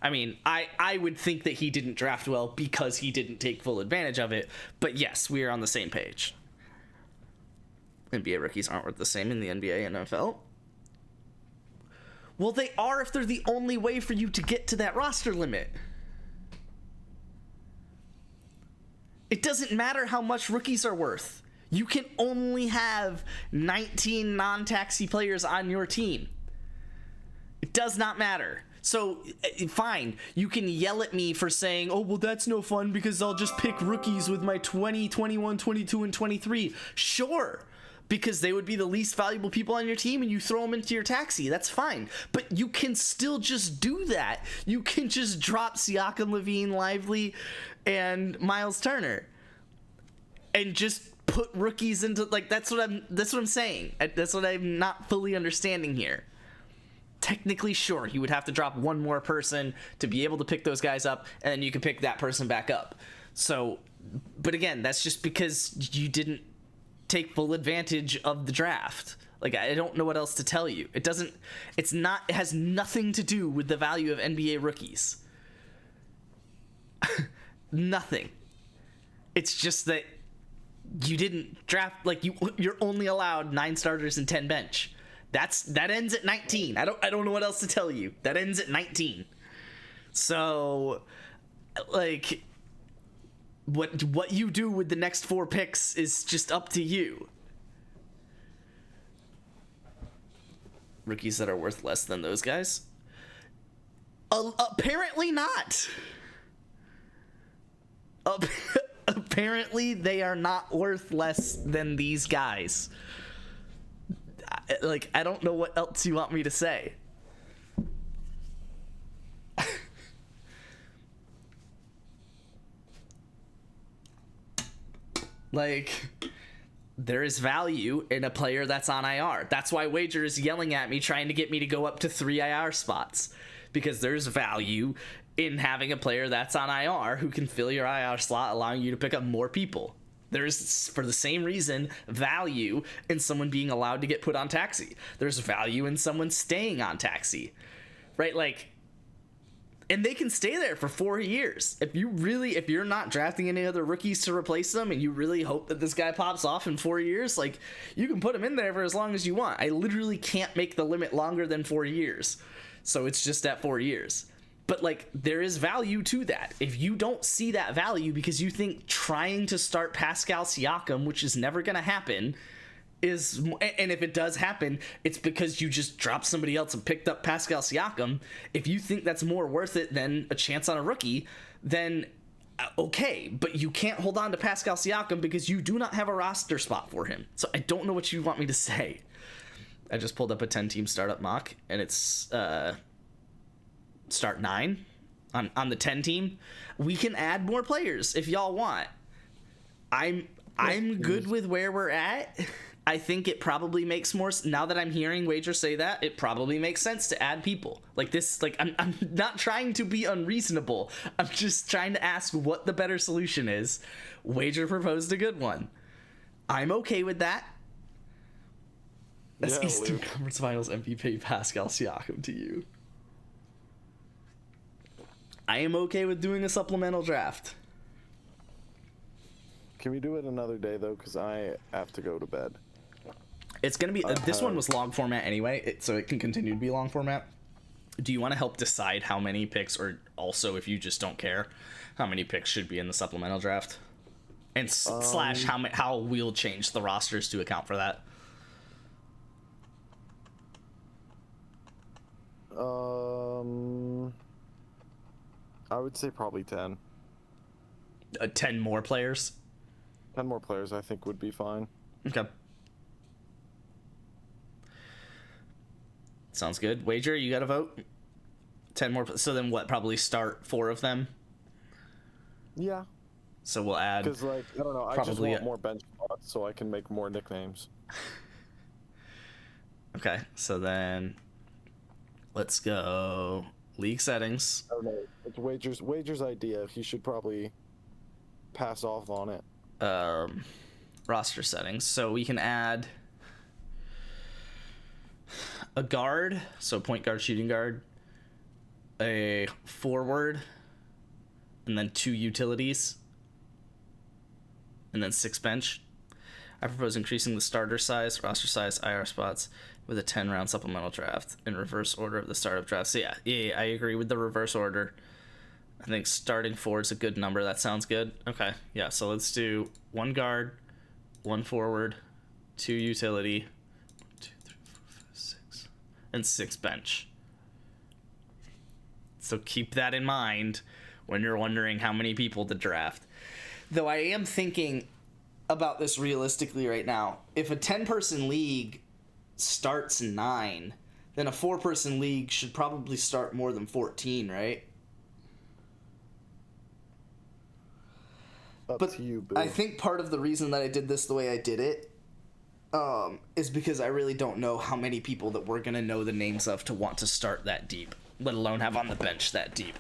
I mean, I would think that he didn't draft well because he didn't take full advantage of it. But yes, we are on the same page. NBA rookies aren't worth the same in the NBA and NFL. Well, they are if they're the only way for you to get to that roster limit. It doesn't matter how much rookies are worth. You can only have 19 non-taxi players on your team. It does not matter. So, fine, you can yell at me for saying, oh, well, that's no fun because I'll just pick rookies with my 20, 21, 22, and 23. Sure, because they would be the least valuable people on your team and you throw them into your taxi. That's fine. But you can still just do that. You can just drop Siakam, Levine, Lively, and Miles Turner and just put rookies into, like, that's what I'm saying. That's what I'm not fully understanding here. Technically, sure, you would have to drop one more person to be able to pick those guys up, and then you can pick that person back up. So, but again, that's just because you didn't take full advantage of the draft. Like, I don't know what else to tell you. It has nothing to do with the value of NBA rookies. Nothing. It's just that you didn't draft, like, you're only allowed 9 starters and 10 bench. That ends at 19. I don't know what else to tell you. That ends at 19. So, like, what you do with the next 4 picks is just up to you. Rookies that are worth less than those guys? Apparently not. Apparently they are not worth less than these guys. Like, I don't know what else you want me to say. Like, there is value in a player that's on IR. That's why Wager is yelling at me, trying to get me to go up to 3 IR spots. Because there's value in having a player that's on IR who can fill your IR slot, allowing you to pick up more people. There's, for the same reason, value in someone being allowed to get put on taxi. There's value in someone staying on taxi, right? Like, and they can stay there for 4 years. If you're not drafting any other rookies to replace them and you really hope that this guy pops off in 4 years, like, you can put him in there for as long as you want. I literally can't make the limit longer than 4 years. So it's just at 4 years. But, like, there is value to that. If you don't see that value because you think trying to start Pascal Siakam, which is never going to happen, and if it does happen, it's because you just dropped somebody else and picked up Pascal Siakam. If you think that's more worth it than a chance on a rookie, then okay. But you can't hold on to Pascal Siakam because you do not have a roster spot for him. So I don't know what you want me to say. I just pulled up a 10-team startup mock, and it's... start 9 on the 10 team. We can add more players if y'all want. I'm good with where we're at. I think it probably makes more now that I'm hearing Wager say that, it probably makes sense to add people. Like this, like I'm not trying to be unreasonable. I'm just trying to ask what the better solution is. Wager proposed a good one. I'm okay with that. That's Yeah, Eastern Luke. Conference Finals MVP Pascal Siakam to you. I am okay with doing a supplemental draft. Can we do it another day though? Because I have to go to bed. It's gonna be this one was long format anyway, so it can continue to be long format. Do you want to help decide how many picks, or also if you just don't care, how many picks should be in the supplemental draft, and slash how we'll change the rosters to account for that? I would say probably 10. 10 more players. 10 more players, I think, would be fine. Okay. Sounds good. Wager, you got to vote. 10 more. So then what? Probably start 4 of them. Yeah. So we'll add. Because, like, I don't know, I just probably want more bench spots so I can make more nicknames. Okay. So then let's go league settings. I don't know. It's Wager's idea. He should probably pass off on it. Roster settings. So we can add a guard, so point guard, shooting guard, a forward, and then 2 utilities, and then 6 bench. I propose increasing the starter size, roster size, IR spots with a 10-round supplemental draft in reverse order of the startup draft. So yeah, I agree with the reverse order. I think starting 4 is a good number. That sounds good. Okay, yeah, so let's do 1 guard, 1 forward, 2 utility, 1, 2, 3, 4, 5, 6, and 6 bench. So keep that in mind when you're wondering how many people to draft. Though I am thinking about this realistically right now. If a 10-person league starts 9, then a 4-person league should probably start more than 14, right? Up But to you, boo. I think part of the reason that I did this the way I did it is because I really don't know how many people that we're going to know the names of to want to start that deep, let alone have on the bench that deep.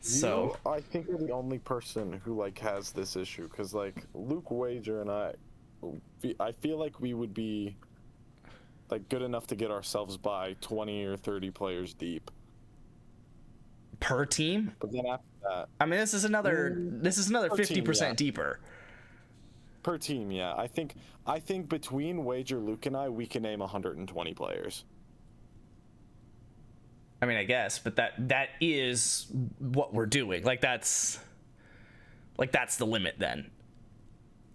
So I think you're the only person who, like, has this issue. Because, like, Luke, Wager, and I feel like we would be, like, good enough to get ourselves by 20 or 30 players deep. per team? But then after that, I mean, this is another per 50% team, yeah. deeper. per team, yeah. I think between Wager, Luke, and I, we can name 120 players. I mean, I guess, but that is what we're doing. Like that's the limit then.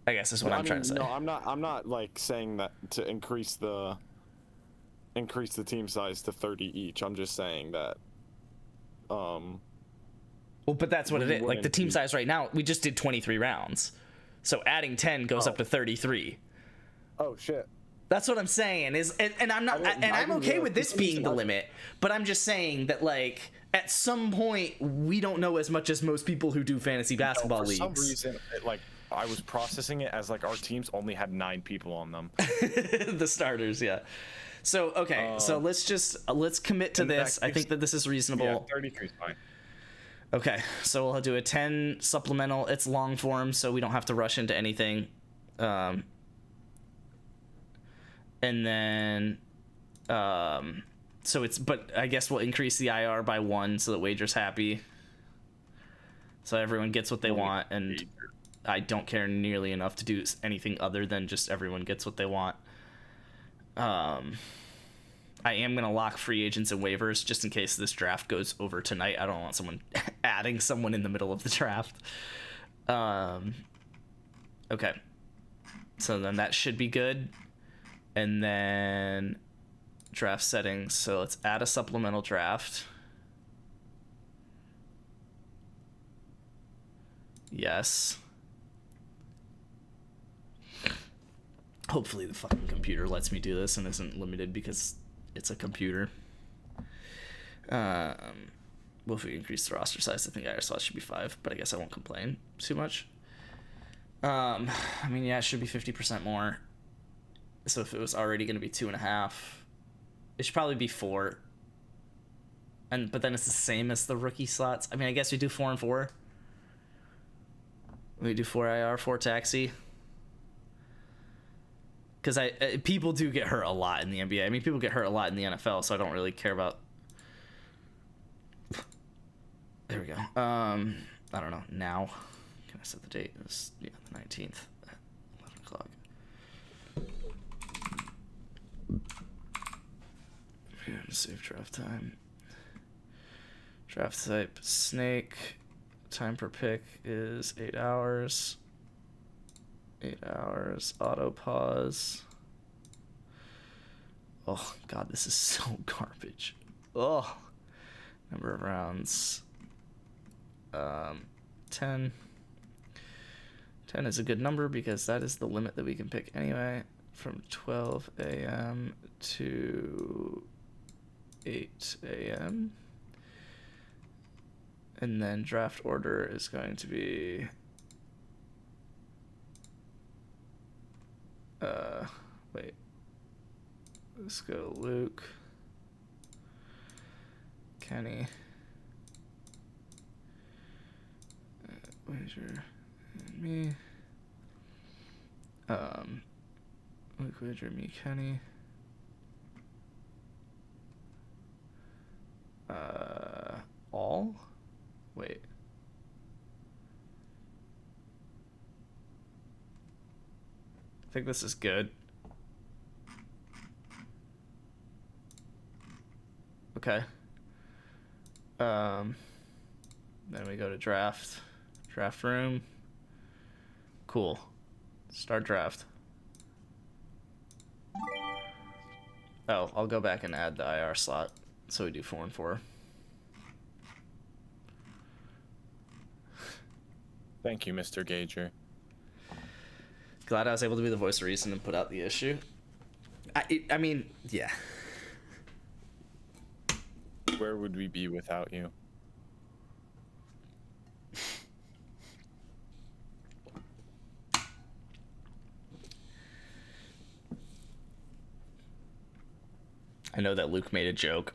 I guess is what I'm trying to say. No, I'm not like saying that to increase the team size to 30 each. I'm just saying that Well, but that's what we it is. Like wouldn't the team be- size right now, we just did 23 rounds. So adding 10 goes up to 33. Oh shit. That's what I'm saying is, and I'm not, I didn't- and I I'm didn't okay realize with this the being the size- limit. But I'm just saying that, like, at some point, we don't know as much as most people who do fantasy basketball For leagues. some reason, I was processing it as like our teams only had 9 people on them. The starters, yeah. So okay, so let's commit to and that this. I gives- think that this is reasonable. Yeah, 33 is fine. Okay, so we'll do a 10 supplemental. It's long form, so we don't have to rush into anything. And then, so it's, but I guess we'll increase the IR by 1 so that Wager's happy. So everyone gets what they want, and I don't care nearly enough to do anything other than just everyone gets what they want. I am going to lock free agents and waivers just in case this draft goes over tonight. I don't want someone adding someone in the middle of the draft. Okay. So then that should be good. And then draft settings. So let's add a supplemental draft. Yes. Hopefully the fucking computer lets me do this and isn't limited because it's a computer. Well, if we increase the roster size, I think IR slots should be 5, but I guess I won't complain too much. I mean, yeah, it should be 50% more. So if it was already going to be 2.5, it should probably be 4. But then it's the same as the rookie slots. I mean, I guess we do 4 and 4. We do 4 IR, 4 taxi. Because people do get hurt a lot in the NBA. I mean, people get hurt a lot in the NFL, so I don't really care about. There we go. I don't know. Now, can I set the date? It's the 19th at 11 o'clock. Save draft time. Draft type snake. Time per pick is 8 hours. 8 hours. Auto pause. Oh god, this is so garbage. Oh, number of rounds. 10. 10 is a good number because that is the limit that we can pick anyway. From 12 a.m. to 8 a.m. And then draft order is going to be wait. Let's go Luke, Kenny, Wager, and me. Luke, Wager, me, Kenny. All? Wait. I think this is good. Okay. Then we go to draft. Draft room. Cool. Start draft. Oh, I'll go back and add the IR slot. So we do 4 and 4. Thank you, Mr. Gager. Glad I was able to be the voice of reason and put out the issue. I mean, yeah. Where would we be without you? I know that Luke made a joke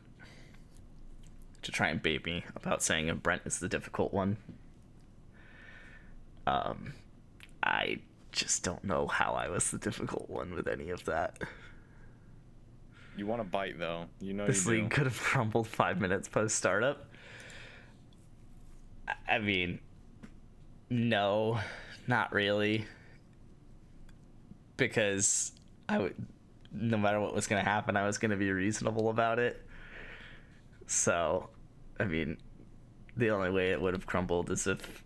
to try and bait me about saying if Brent is the difficult one. I just don't know how I was the difficult one with any of that. You want to bite, though. You know This you league do. could have crumbled 5 minutes post startup. I mean, no, not really. Because no matter what was going to happen, I was going to be reasonable about it. So, I mean, the only way it would have crumbled is if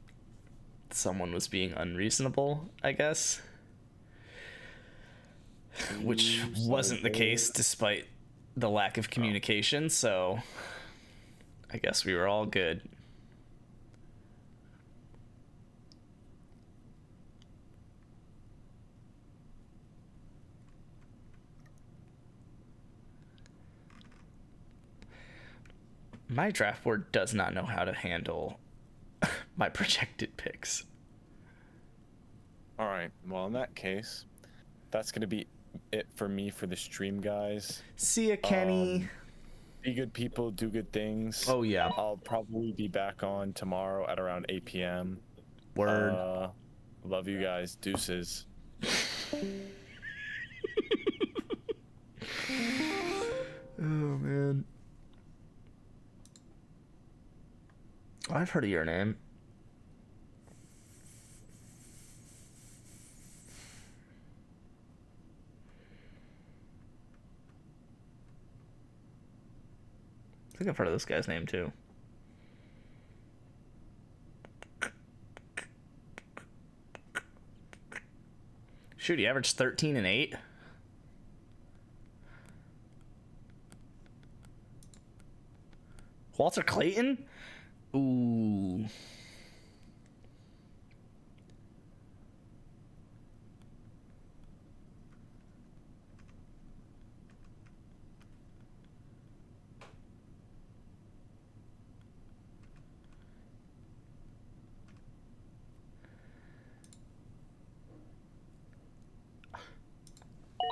someone was being unreasonable, I guess. Which wasn't the case despite the lack of communication, so I guess we were all good. My draft board does not know how to handle my projected picks. All right. Well, in that case, that's going to be it for me for the stream, guys. See ya, Kenny. Be good people, do good things. Oh, yeah. I'll probably be back on tomorrow at around 8 p.m. Word. Love you guys. Deuces. Oh, man. I've heard of your name. I think I've heard of this guy's name too. Shoot, he averaged 13 and 8. Walter Clayton? Ooh.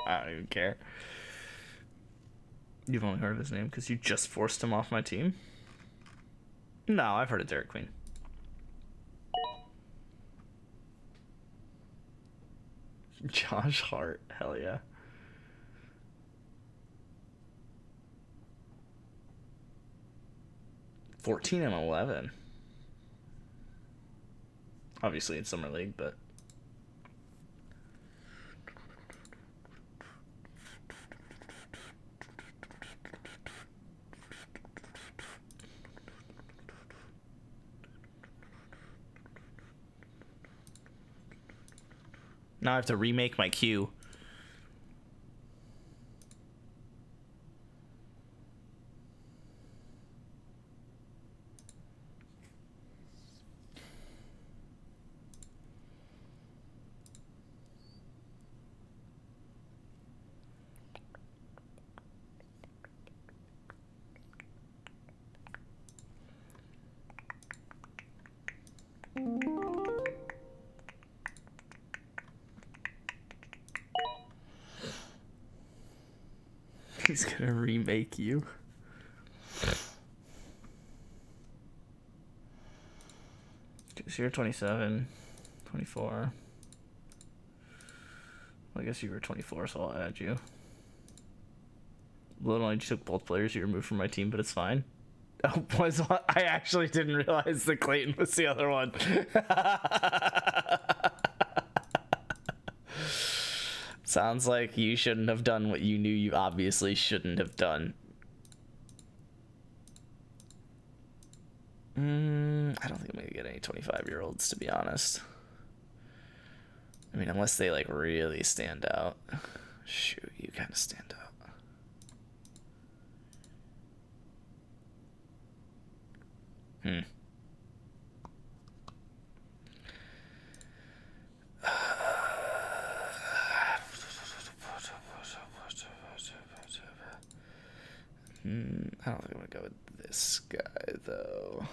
I don't even care. You've only heard of his name because you just forced him off my team? No, I've heard of Derek Queen. Josh Hart, hell yeah. $14-11. Obviously in summer league, but now I have to remake my queue. He's gonna remake you. So you're 27, 24. Well, I guess you were 24, so I'll add you. Little, I took both players you removed from my team, but it's fine. Oh, I actually didn't realize that Clayton was the other one. Sounds like you shouldn't have done what you knew you obviously shouldn't have done. I don't think I'm gonna get any 25-year-olds, to be honest. I mean, unless they like really stand out. Shoot, you kind of stand out. I don't think I'm gonna go with this guy though.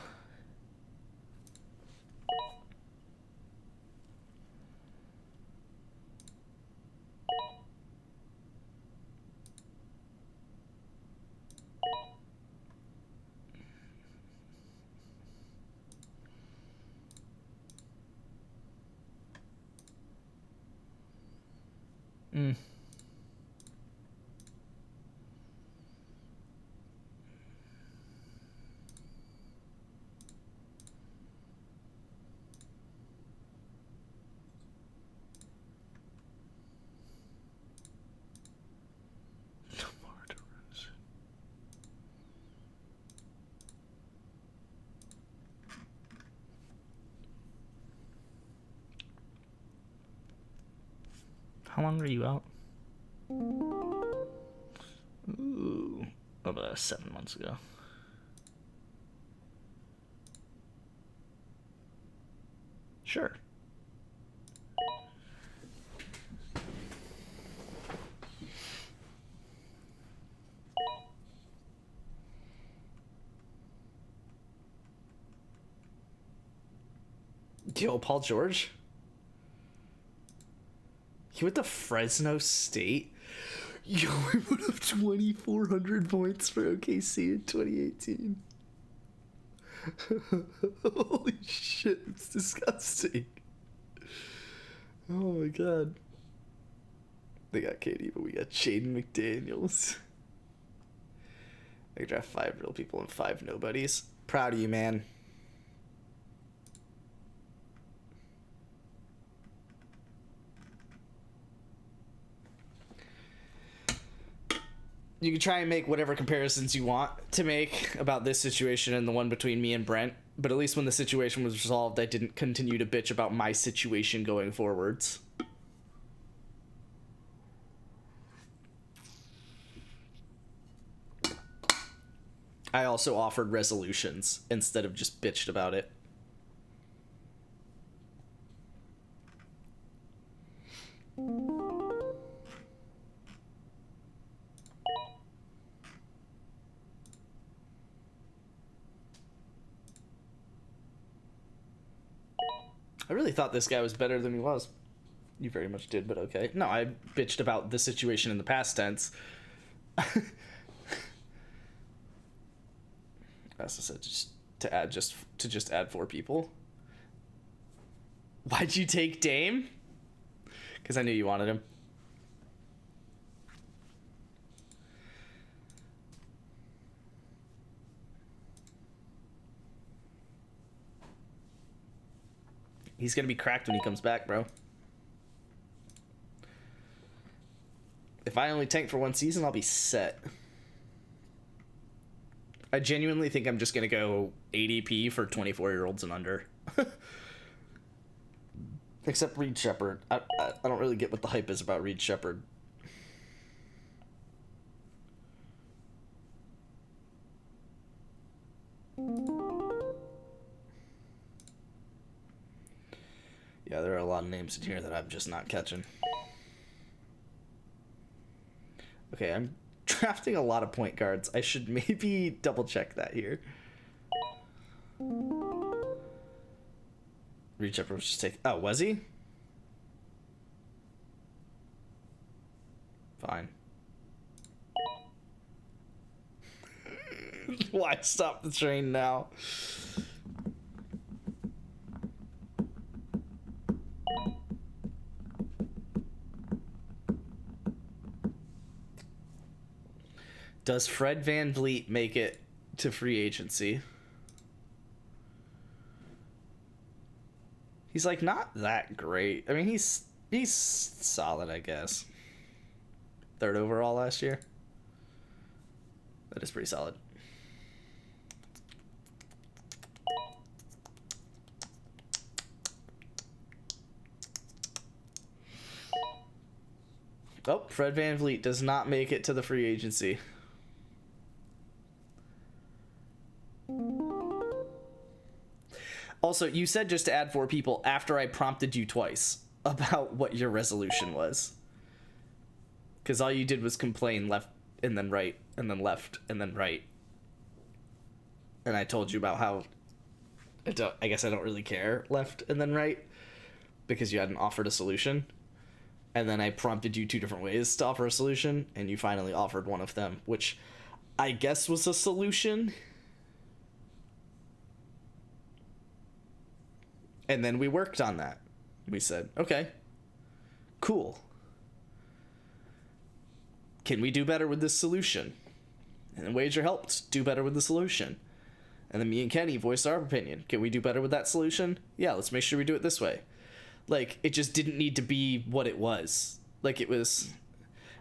How long were you out? Ooh, about 7 months ago. Sure. Yo, Paul George? He went to Fresno State? Yo, we put up 2,400 points for OKC in 2018. Holy shit, it's disgusting. Oh my god. They got KD, but we got Jaden McDaniels. They draft 5 real people and 5 nobodies. Proud of you, man. You can try and make whatever comparisons you want to make about this situation and the one between me and Brent, but at least when the situation was resolved, I didn't continue to bitch about my situation going forwards. I also offered resolutions instead of just bitched about it. I really thought this guy was better than he was. You very much did, but okay. No, I bitched about the situation in the past tense. As I said, just add 4 people. Why'd you take Dame? Because I knew you wanted him. He's gonna be cracked when he comes back, bro. If I only tank for 1 season, I'll be set. I genuinely think I'm just gonna go ADP for 24-year-olds and under. Except Reed Shepherd. I don't really get what the hype is about Reed Shepherd. Yeah, there are a lot of names in here that I'm just not catching. Okay, I'm drafting a lot of point guards. I should maybe double check that here. Reach up, just take. Oh, was he? Fine. Why stop the train now? Does Fred VanVleet make it to free agency? He's like not that great. I mean, he's solid, I guess. 3rd overall last year. That is pretty solid. Oh, Fred VanVleet does not make it to the free agency. Also, you said just to add 4 people after I prompted you twice about what your resolution was. Because all you did was complain left and then right and then left and then right. And I told you about how I guess I don't really care left and then right because you hadn't offered a solution. And then I prompted you 2 different ways to offer a solution, and you finally offered one of them, which I guess was a solution. And then we worked on that. We said, okay, cool. Can we do better with this solution? And then Wager helped do better with the solution. And then me and Kenny voiced our opinion. Can we do better with that solution? Yeah, let's make sure we do it this way. Like, it just didn't need to be what it was. Like, I was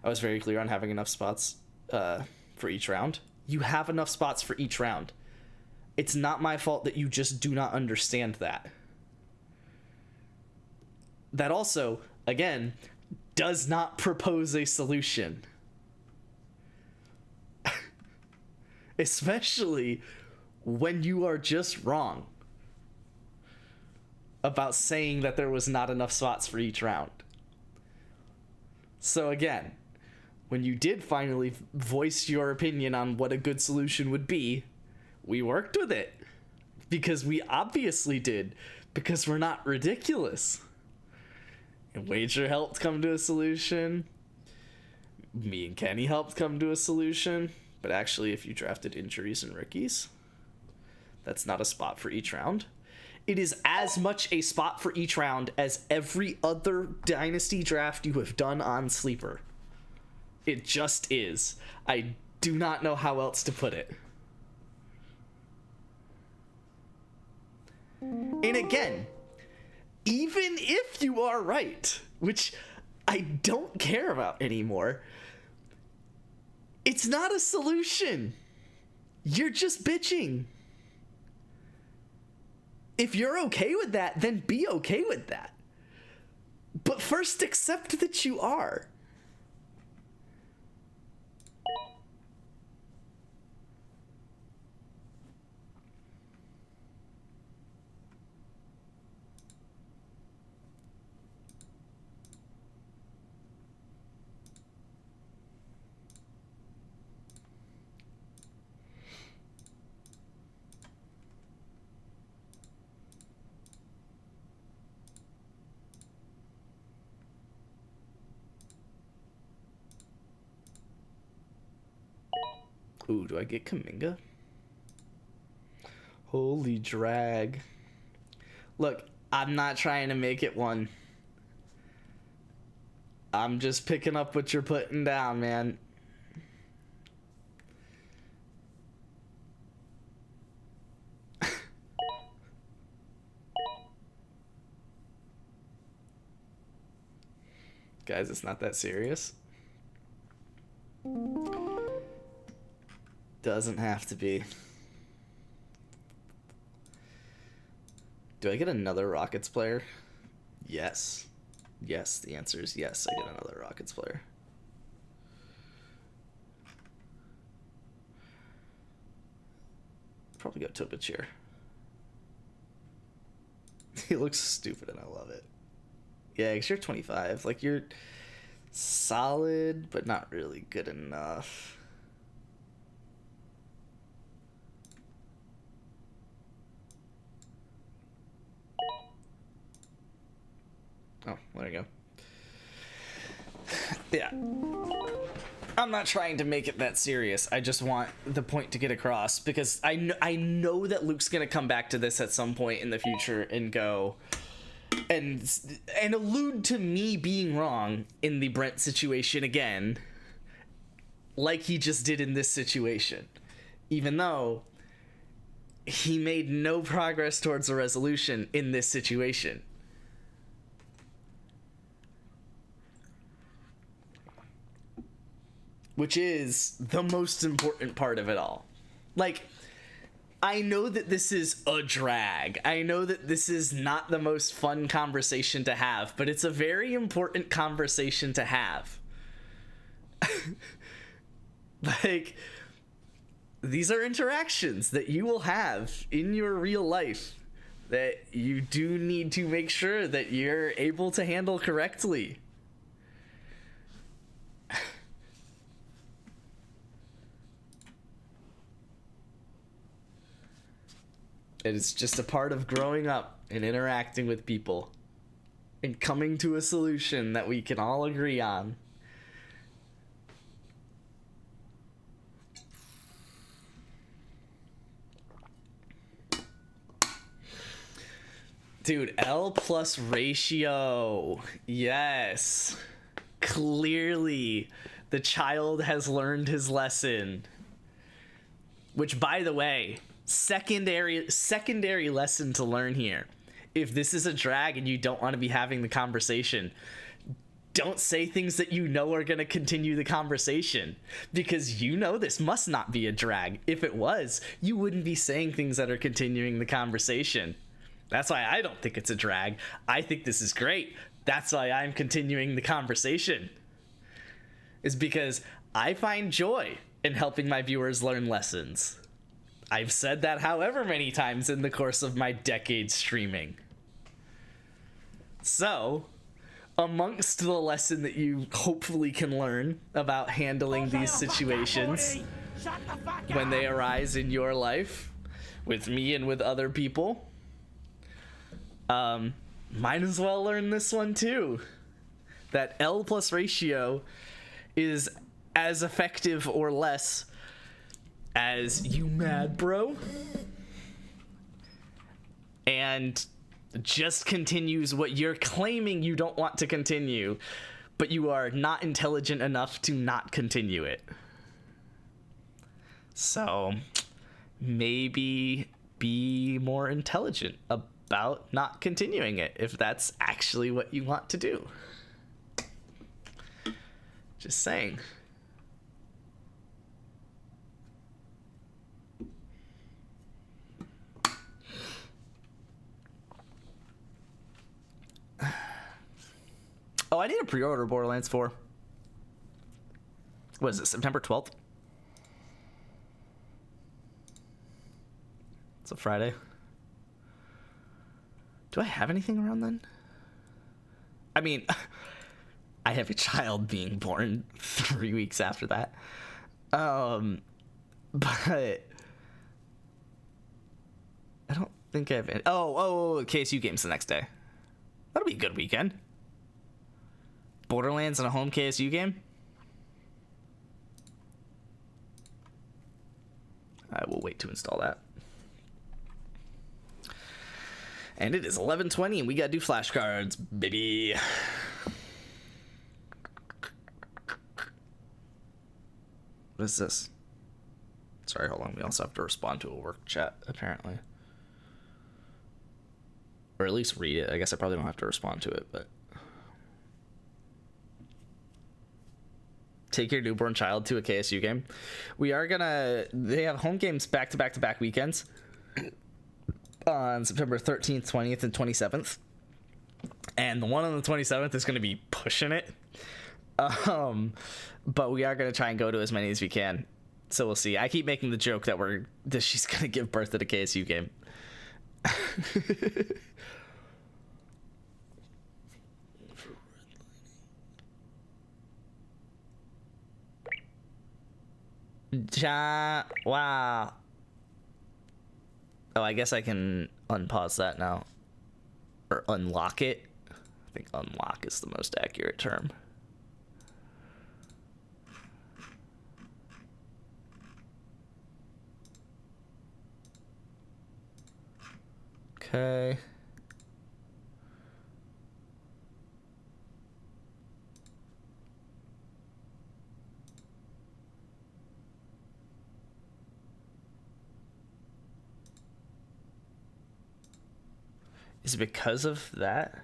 very clear on having enough spots for each round. You have enough spots for each round. It's not my fault that you just do not understand that. That also, again, does not propose a solution. Especially when you are just wrong about saying that there was not enough spots for each round. So again, when you did finally voice your opinion on what a good solution would be, we worked with it. Because we obviously did. Because we're not ridiculous. And Wager helped come to a solution. Me and Kenny helped come to a solution. But actually, if you drafted injuries and rookies, that's not a spot for each round. It is as much a spot for each round as every other Dynasty draft you have done on Sleeper. It just is. I do not know how else to put it. And again, even if you are right, which I don't care about anymore, it's not a solution. You're just bitching. If you're okay with that, then be okay with that. But first accept that you are. Ooh, do I get Kaminga? Holy drag. Look, I'm not trying to make it one. I'm just picking up what you're putting down, man. Guys, it's not that serious. Doesn't have to be. Do I get another Rockets player? Yes. Yes, the answer is yes, I get another Rockets player. Probably go Topachir. He looks stupid and I love it. Yeah, because you're 25. Like, you're solid, but not really good enough. Oh, there you go. Yeah. I'm not trying to make it that serious. I just want the point to get across because I know that Luke's going to come back to this at some point in the future and go and allude to me being wrong in the Brent situation again, like he just did in this situation, even though he made no progress towards a resolution in this situation. Which is the most important part of it all. Like, I know that this is a drag. I know that this is not the most fun conversation to have, but it's a very important conversation to have. Like, these are interactions that you will have in your real life that you do need to make sure that you're able to handle correctly. It's just a part of growing up and interacting with people and coming to a solution that we can all agree on. Dude, L plus ratio. Yes. Clearly, the child has learned his lesson. Which, by the way, secondary lesson to learn here. If this is a drag and you don't want to be having the conversation, don't say things that you know are going to continue the conversation, because you know this must not be a drag. If it was, you wouldn't be saying things that are continuing the conversation. That's why I don't think it's a drag. I think this is great. That's why I'm continuing the conversation. Is because I find joy in helping my viewers learn lessons. I've said that however many times in the course of my decade streaming. So, amongst the lesson that you hopefully can learn about handling these situations when they arise in your life, with me and with other people, might as well learn this one too. That L plus ratio is as effective or less as you mad bro, and just continues what you're claiming you don't want to continue, but you are not intelligent enough to not continue it. So maybe be more intelligent about not continuing it if that's actually what you want to do. Just saying. Oh, I need a pre-order Borderlands 4. What is it, September 12th? It's a Friday. Do I have anything around then? I mean, I have a child being born 3 weeks after that. But I don't think I have any. Oh, KSU games the next day. That'll be a good weekend. Borderlands and a home KSU game? to install that. And it is 11:20, and we gotta do flashcards, baby. What is this? Sorry, hold on. We also have to respond to a work chat, apparently. Or at least read it. I guess I probably don't have to respond to it, but... Take your newborn child to a KSU game. We are gonna... They have home games back-to-back-to-back weekends. On September 13th, 20th, and 27th. And the one on the 27th is gonna be pushing it. But we are gonna try and go to as many as we can. So we'll see. I keep making the joke that she's gonna give birth at a KSU game. Wow. Oh, I guess I can unpause that now. Or unlock it. I think unlock is the most accurate term. Okay. Is it because of that?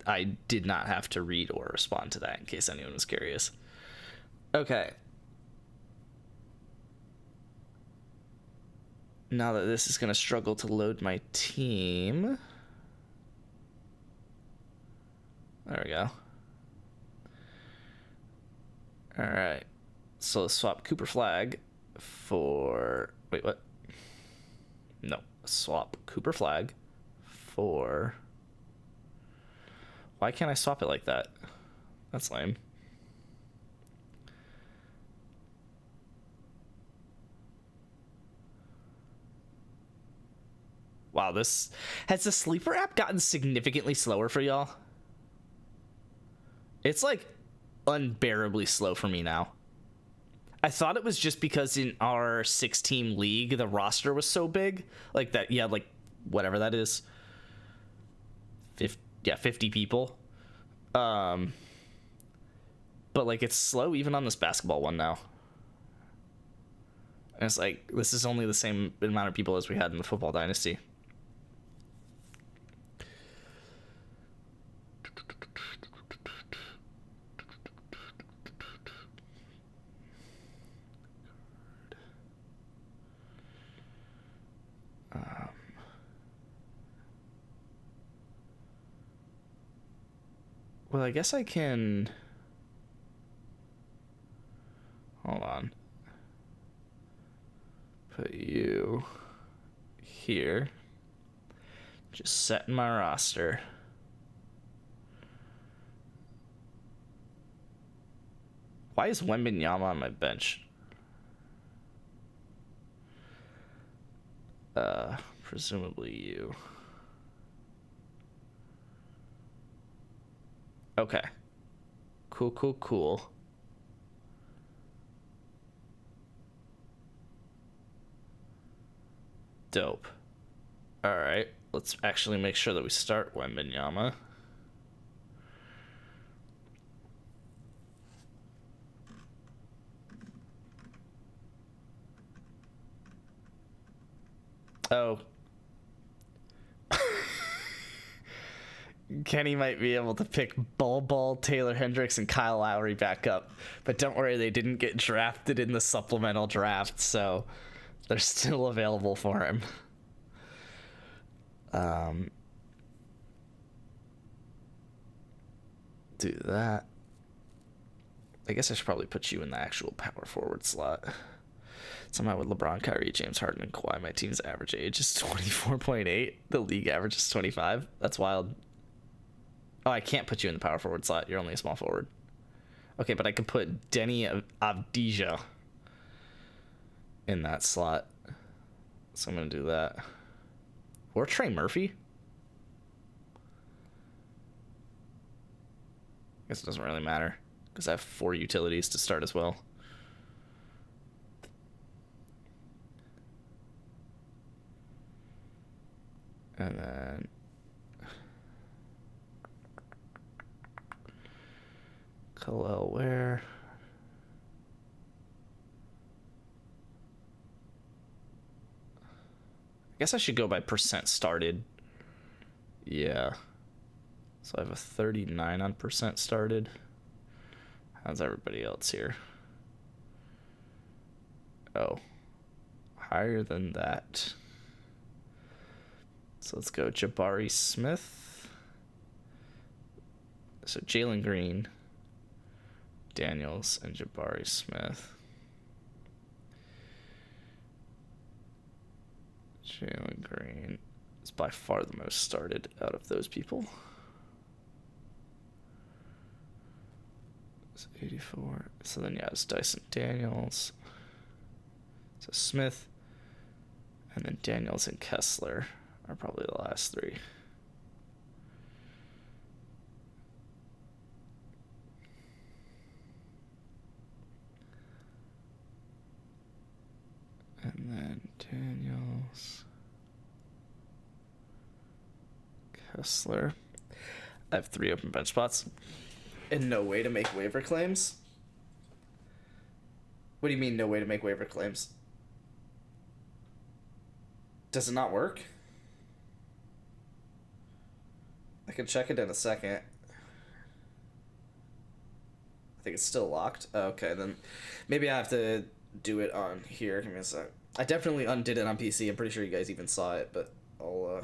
I did not have to read or respond to that in case anyone was curious. Okay. Now that this is going to struggle to load my team. There we go. All right. So let's swap Cooper Flag for... Wait, what? No. Swap Cooper Flag for... Why can't I swap it like that? That's lame. Wow, this... Has the Sleeper app gotten significantly slower for y'all? It's like unbearably slow for me now. I thought it was just because in our 6-team league, the roster was so big. Like that, yeah, like whatever that is. 50 people. But like it's slow even on this basketball one now. And it's like, this is only the same amount of people as we had in the Football Dynasty. Well, I guess I can... Hold on. Put you here. Just set in my roster. Why is Wembanyama on my bench? Presumably you. Okay. Cool. Dope. Alright, let's actually make sure that we start Wembanyama. Oh. Kenny might be able to pick Ball, Taylor Hendricks, and Kyle Lowry back up. But don't worry, they didn't get drafted in the supplemental draft, so they're still available for him. Do that. I guess I should probably put you in the actual power forward slot. Somehow with LeBron, Kyrie, James Harden, and Kawhi, my team's average age is 24.8. The league average is 25. That's wild. Oh, I can't put you in the power forward slot. You're only a small forward. Okay, but I could put Denny Avdija in that slot. So I'm going to do that. Or Trey Murphy. I guess it doesn't really matter because I have 4 utilities to start as well. And then Khalil Ware. I guess I should go by percent started. Yeah. So I have a 39 on percent started. How's everybody else here? Oh. Higher than that. So let's go Jabari Smith. So Jalen Green, Daniels, and Jabari Smith. Jalen Green is by far the most started out of those people. So 84. So then, yeah, it's Dyson Daniels. So Smith. And then Daniels and Kessler are probably the last 3. And then Daniels, Kessler. I have 3 open bench spots. And no way to make waiver claims? What do you mean, no way to make waiver claims? Does it not work? I can check it in a second. I think it's still locked. Okay, then maybe I have to do it on here. Give me a sec. I definitely undid it on PC. I'm pretty sure you guys even saw it, but I'll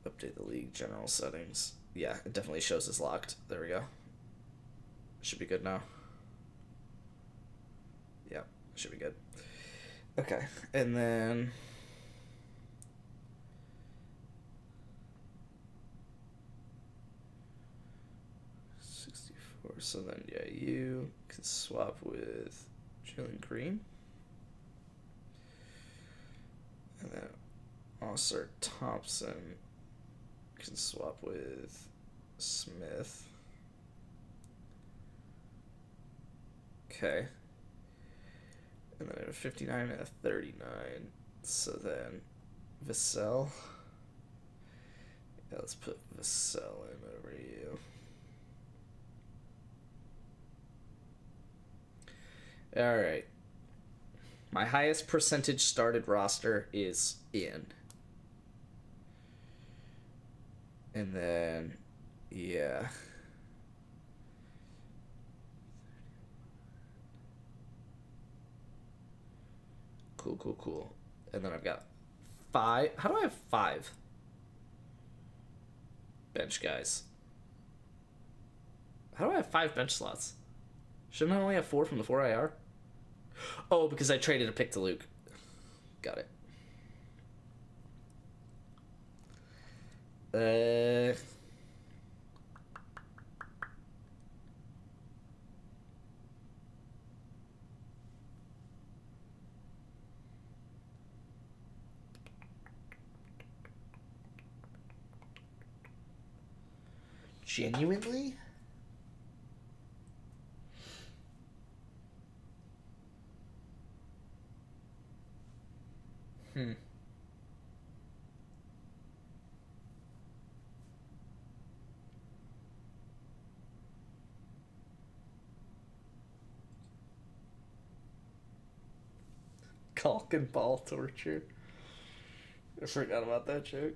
update the league general settings. Yeah, it definitely shows it's locked. There we go. Should be good now. Yeah, should be good. Okay, and then 64. So then, yeah, you can swap with Jalen Green, and then Oscar Thompson can swap with Smith. Okay. And then a 59 and a 39. So then Vassell. Yeah, let's put Vassell in over you. Alright. My highest percentage started roster is in. And then, yeah. Cool. And then I've got 5. How do I have 5 bench guys? How do I have 5 bench slots? Shouldn't I only have 4 from the 4 IR? Oh, because I traded a pick to Luke. Got it. Genuinely? Caulk and ball torture. I forgot about that joke.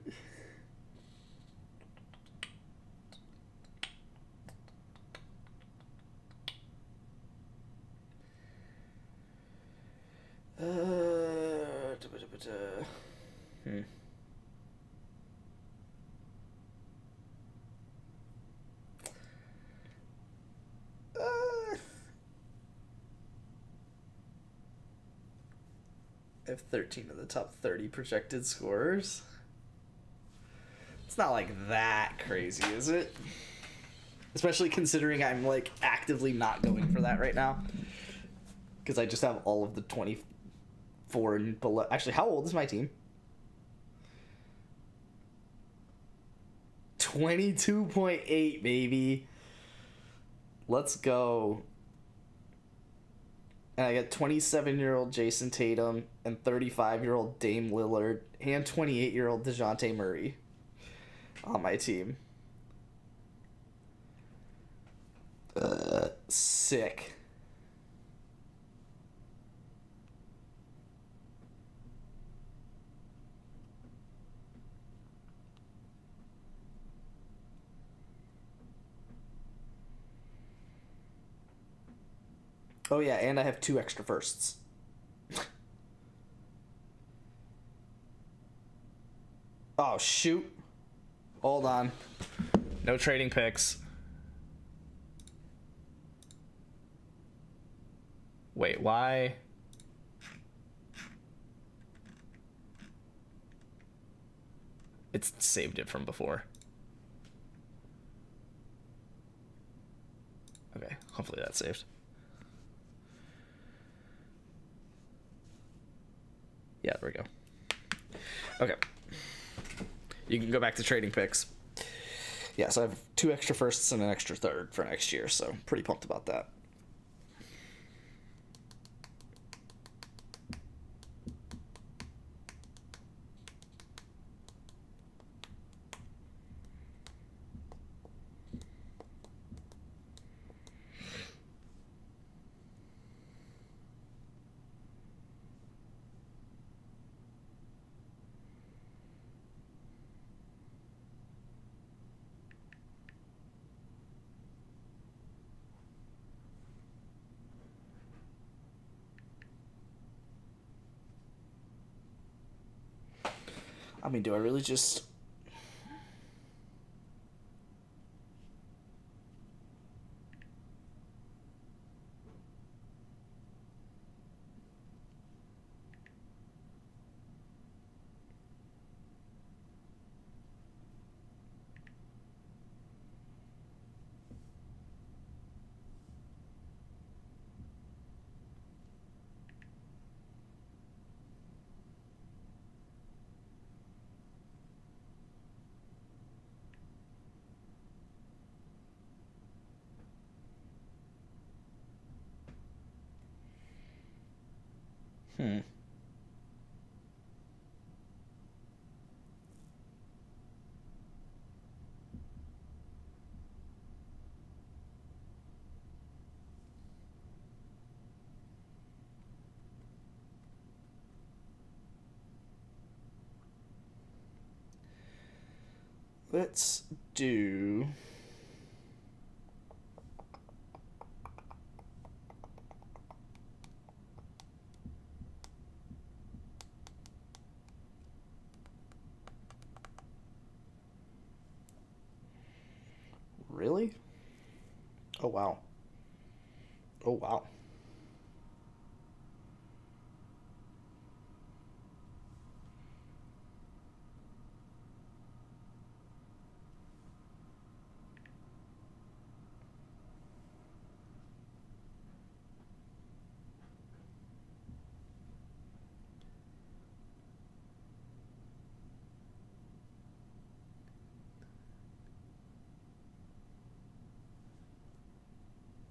I have 13 of the top 30 projected scorers. It's not like that crazy, is it? Especially considering I'm like actively not going for that right now. Because I just have all of the 20 4 and below. Actually, how old is my team? 22.8, baby. Let's go. And I got 27-year-old Jason Tatum and 35-year-old Dame Lillard and 28-year-old DeJounte Murray on my team. Sick. Oh yeah, and I have 2 extra firsts. Oh shoot. Hold on. No trading picks. Wait, why? It's saved it from before. Okay, hopefully that's saved. Yeah, there we go. Okay. You can go back to trading picks. Yeah, so I have 2 extra firsts and an extra third for next year, so pretty pumped about that. I mean, do I really just... Let's do... Really? Oh, wow. Oh, wow.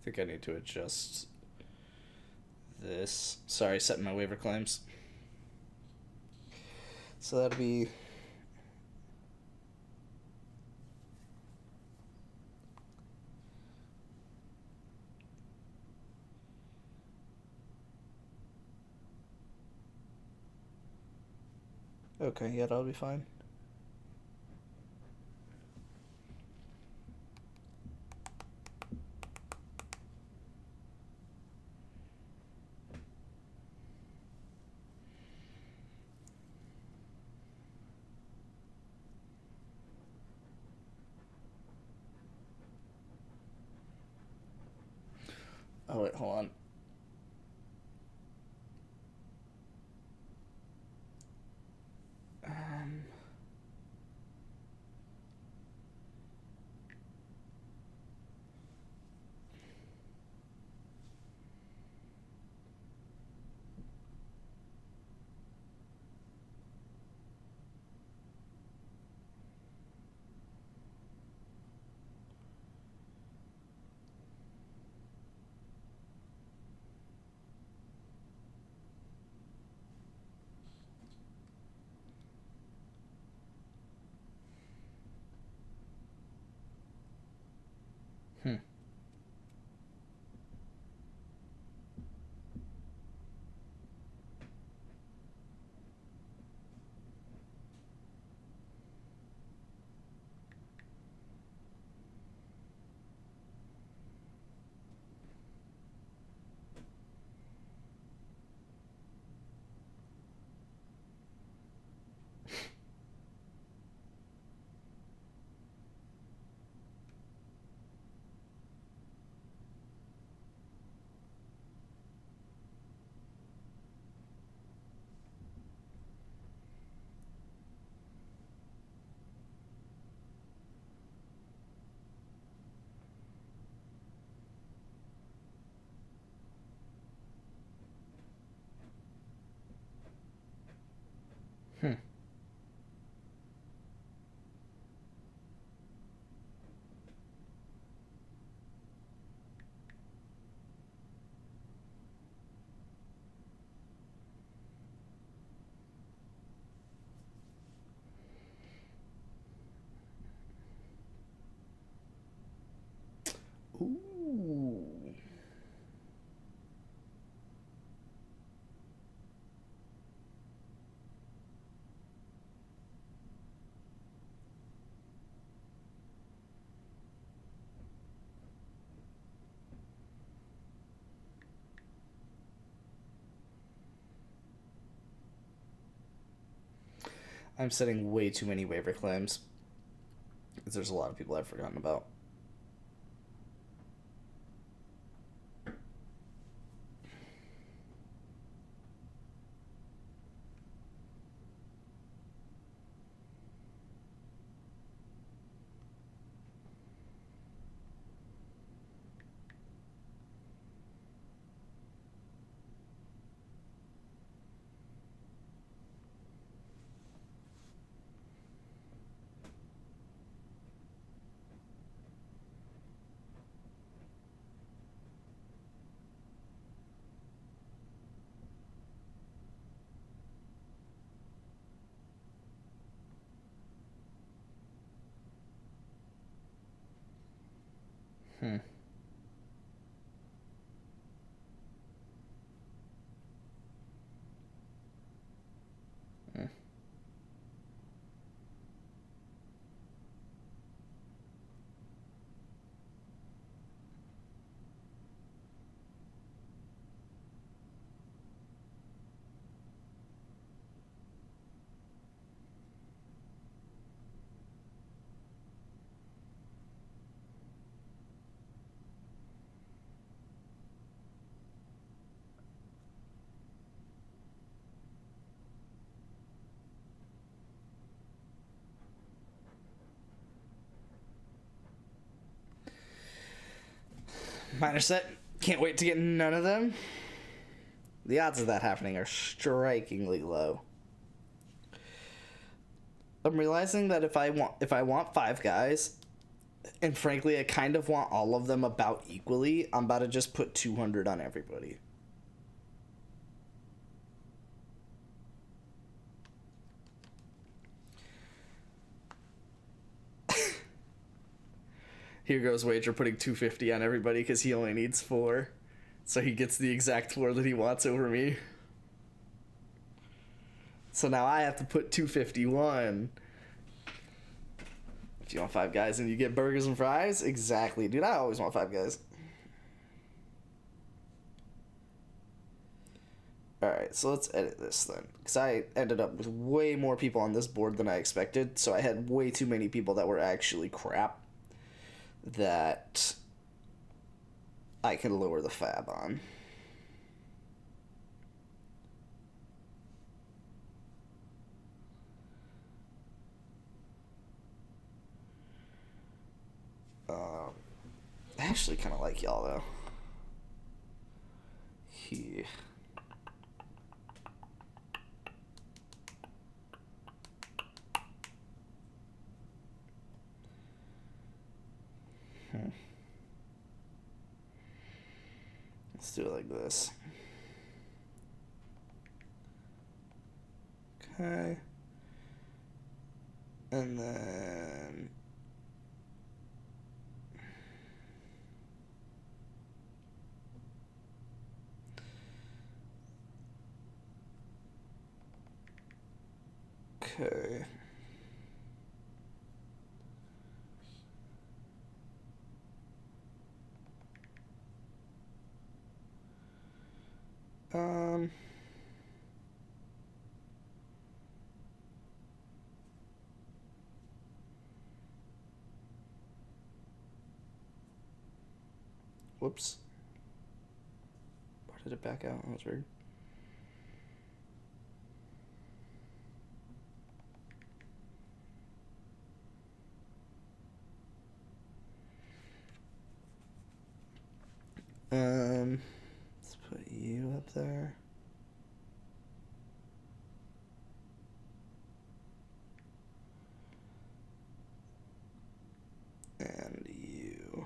I think I need to adjust this. Sorry, setting my waiver claims. So that'll be... Okay, yeah, that'll be fine. Oh, wait, hold on. Ooh. I'm setting way too many waiver claims. Because there's a lot of people I've forgotten about. Minor set. Can't wait to get none of them. The odds of that happening are strikingly low. I'm realizing that if I want 5 guys, and frankly I kind of want all of them about equally, I'm about to just put 200 on everybody. Here goes Wager putting 250 on everybody because he only needs 4. So he gets the exact 4 that he wants over me. So now I have to put 251. If you want 5 guys and you get burgers and fries? Exactly. Dude, I always want 5 guys. Alright, so let's edit this then. Because I ended up with way more people on this board than I expected. So I had way too many people that were actually crap that I can lower the fab on. I actually kind of like y'all though. Here. Let's do it like this. Okay. And then Okay. Um. Whoops. Why did it back out? That was weird. Let's put you up there. And you.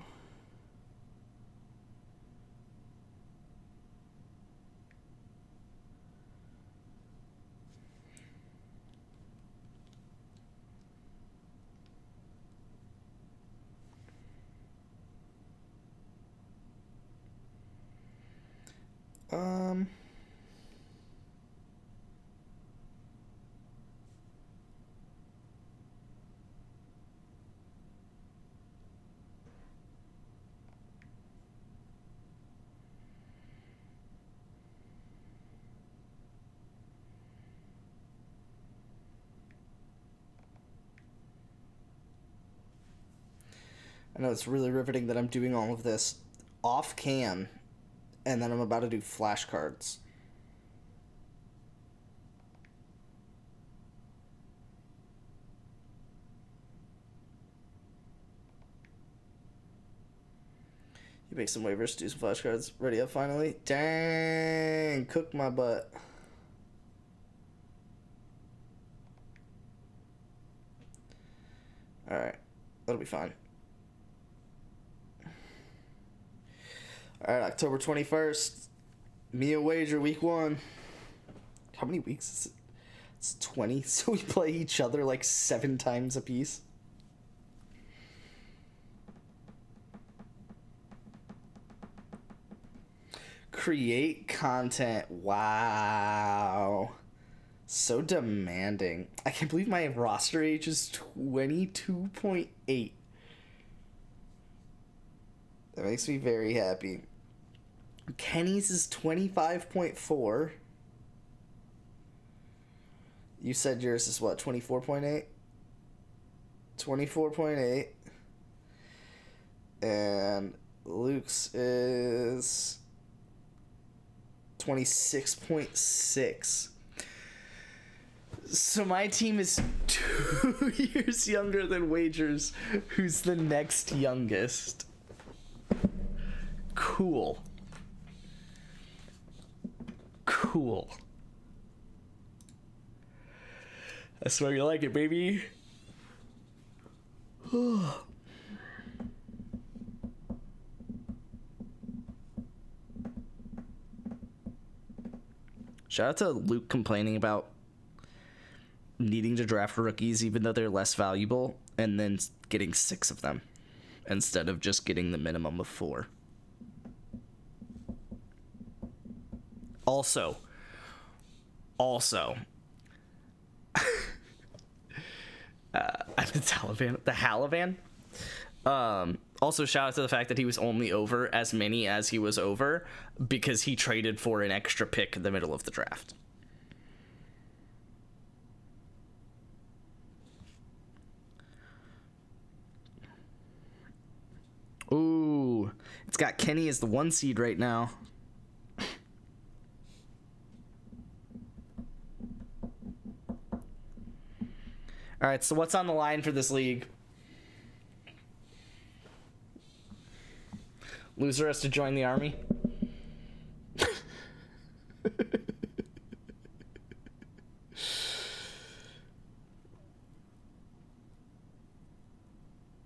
Um. I know it's really riveting that I'm doing all of this off cam, and then I'm about to do flashcards. You make some waivers, do some flashcards. Ready up finally? Dang, cook my butt. Alright, that'll be fine. Alright, October 21st. Mia Wager, week 1. How many weeks is it? It's 20, so we play each other like 7 times a piece. Create content. Wow. So demanding. I can't believe my roster age is 22.8. That makes me very happy. Kenny's is 25.4. You said yours is what, 24.8? 24.8. And Luke's is 26.6. So my team is 2 years younger than Wagers, who's the next youngest. Cool. Cool. That's why you like it, baby. Shout out to Luke complaining about needing to draft rookies even though they're less valuable, and then getting 6 of them instead of just getting the minimum of 4. Also, the Halavan. Also, shout out to the fact that he was only over as many as he was over because he traded for an extra pick in the middle of the draft. Ooh, it's got Kenny as the 1 seed right now. All right, so what's on the line for this league? Loser has to join the army.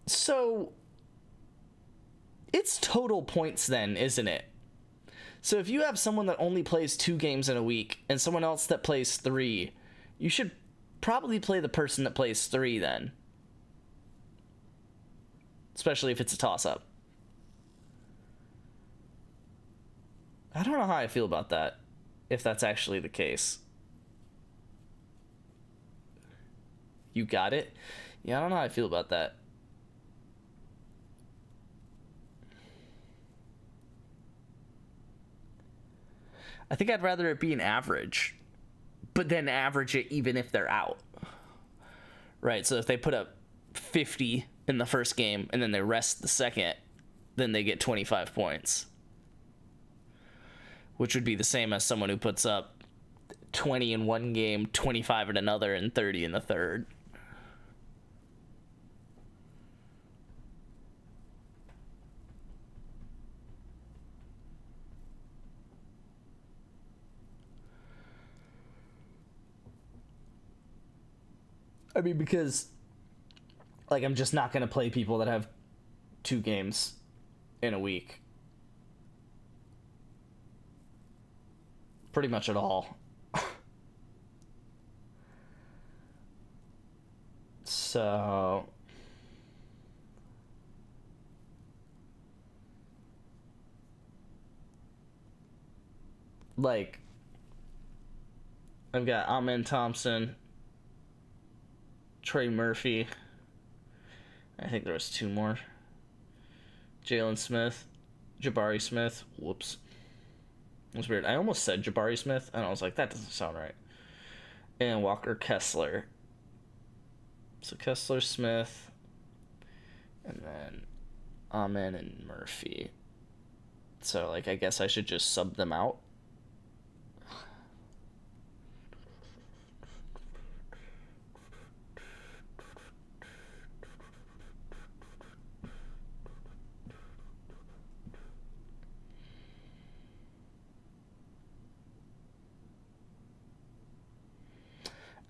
So it's total points then, isn't it? So if you have someone that only plays 2 games in a week and someone else that plays 3, you should probably play the person that plays 3 then. Especially if it's a toss-up. I don't know how I feel about that, if that's actually the case. You got it? Yeah, I don't know how I feel about that. I think I'd rather it be an average, but then average it even if they're out. Right, so if they put up 50 in the first game and then they rest the second, then they get 25 points. Which would be the same as someone who puts up 20 in one game, 25 in another, and 30 in the third. I mean, because, like, I'm just not going to play people that have 2 games in a week. Pretty much at all. So... like, I've got Amen Thompson, Trey Murphy. I think there was 2 more. Jalen Smith, Jabari Smith. Whoops. It was weird. I almost said Jabari Smith, and I was like, that doesn't sound right. And Walker Kessler. So Kessler, Smith, and then Amen and Murphy. So, like, I guess I should just sub them out.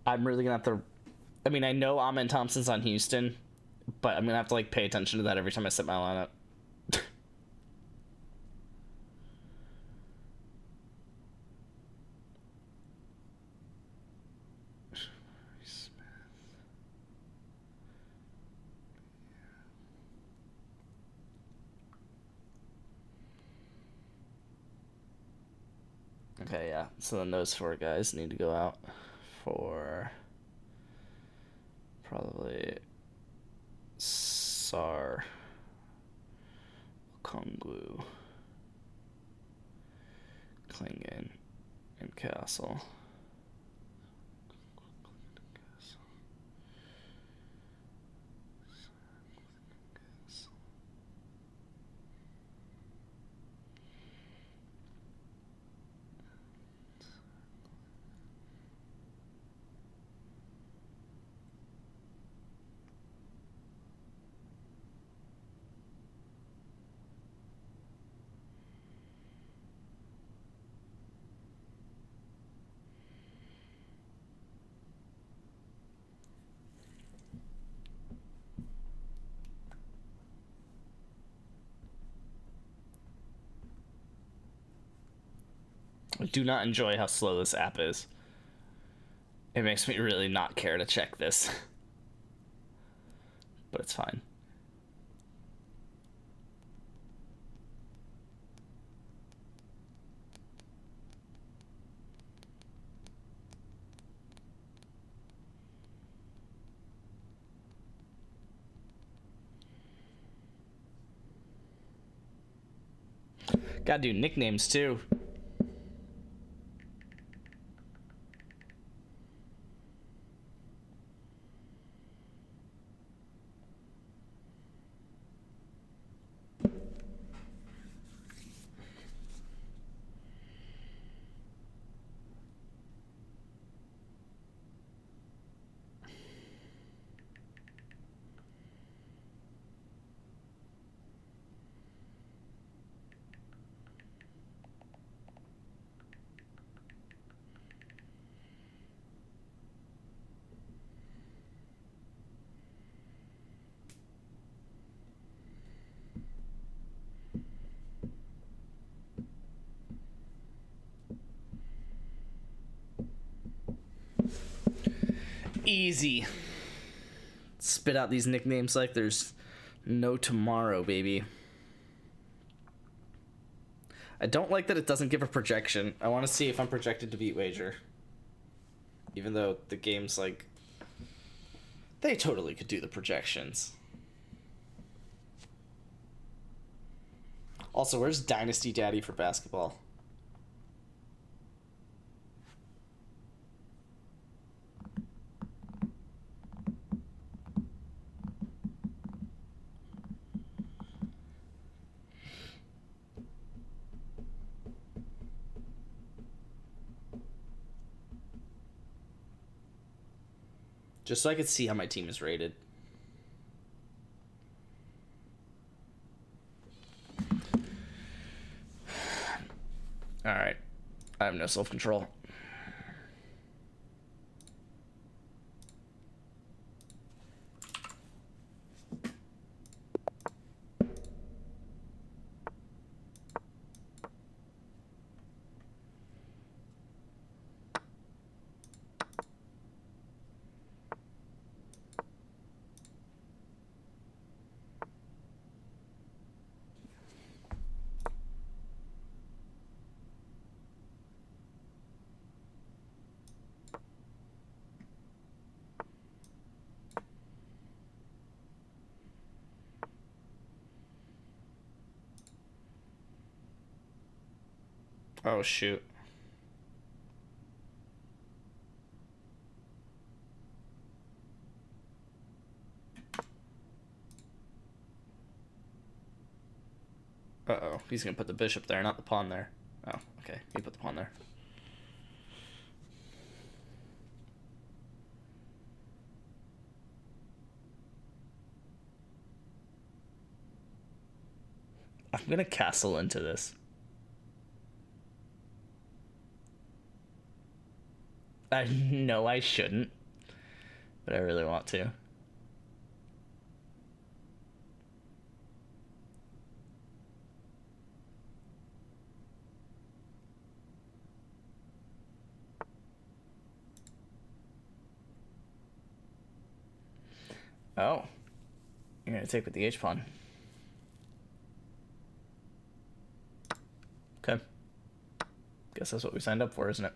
I'm really gonna have to. I mean, I know Amen Thompson's on Houston, but I'm gonna have to like pay attention to that every time I set my lineup. Okay, yeah. So then those 4 guys need to go out for probably Sar, Kongwu, Klingon, and Castle. I do not enjoy how slow this app is. It makes me really not care to check this. But it's fine. Gotta do nicknames too. Easy. Spit out these nicknames like there's no tomorrow, baby. I don't like that it doesn't give a projection. I want to see if I'm projected to beat Wager. Even though the game's like They totally could do the projections. Also, where's Dynasty Daddy for basketball? Just so I could see how my team is rated. Alright. I have no self-control. Oh, shoot. Uh-oh. He's gonna put the bishop there, not the pawn there. Oh, okay. He put the pawn there. I'm gonna castle into this. I know I shouldn't, but I really want to. Oh. You're gonna take with the H-pawn. Okay. Guess that's what we signed up for, isn't it?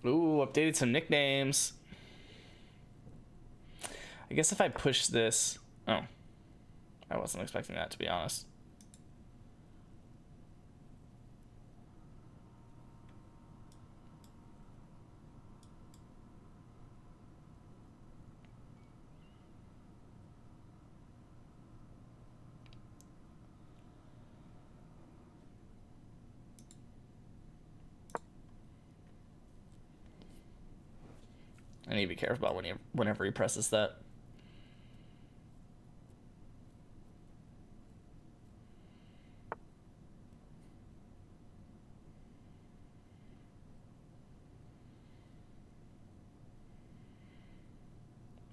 Ooh, updated some nicknames. I guess if I push this... Oh. I wasn't expecting that, to be honest. I need to be careful about whenever he presses that.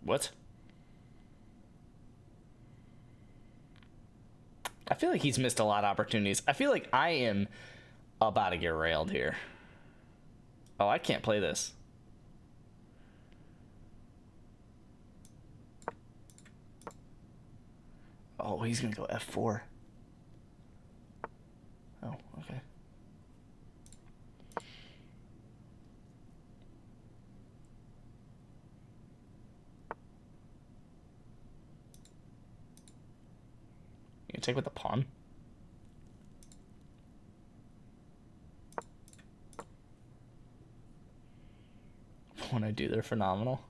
What? I feel like he's missed a lot of opportunities. I feel like I am about to get railed here. Oh, I can't play this. Oh, he's gonna go F4. Oh, okay. You take with the pawn? When I do, they're phenomenal.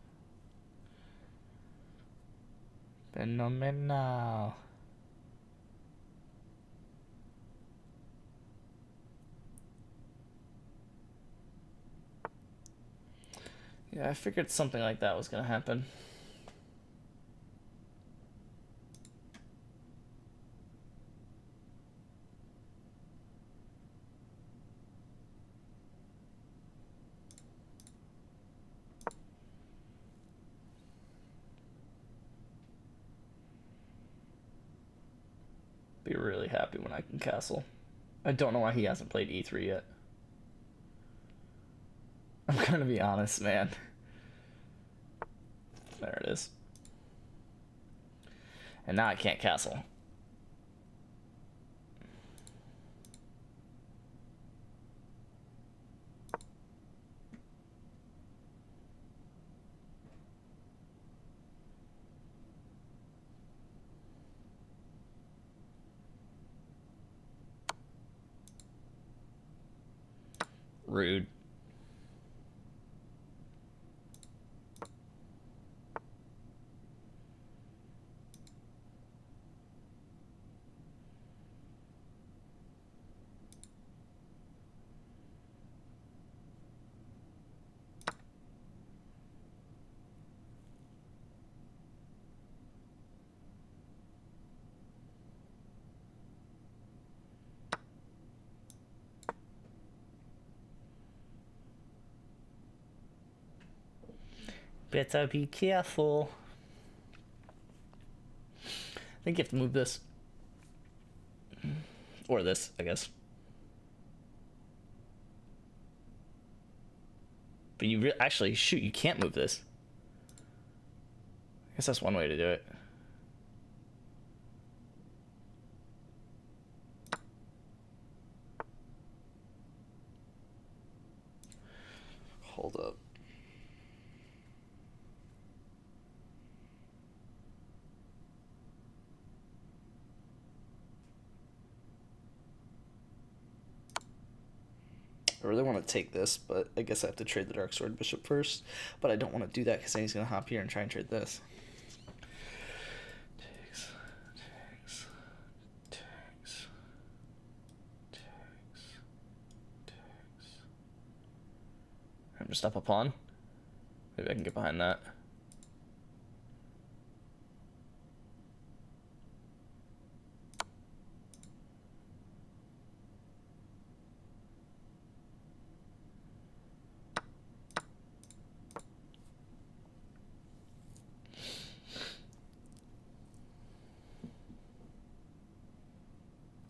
Phenomenal. Yeah, I figured something like that was gonna happen. Be really happy when I can castle. I don't know why he hasn't played E3 yet. I'm gonna be honest, man. There it is. And now I can't castle. Rude. Better be careful. I think you have to move this. Or this, I guess. But you actually, shoot, you can't move this. I guess that's one way to do it. Hold up. I really want to take this, but I guess I have to trade the Dark Sword Bishop first. But I don't want to do that because then he's going to hop here and try and trade this. Takes. I'm just up a pawn. Maybe I can get behind that.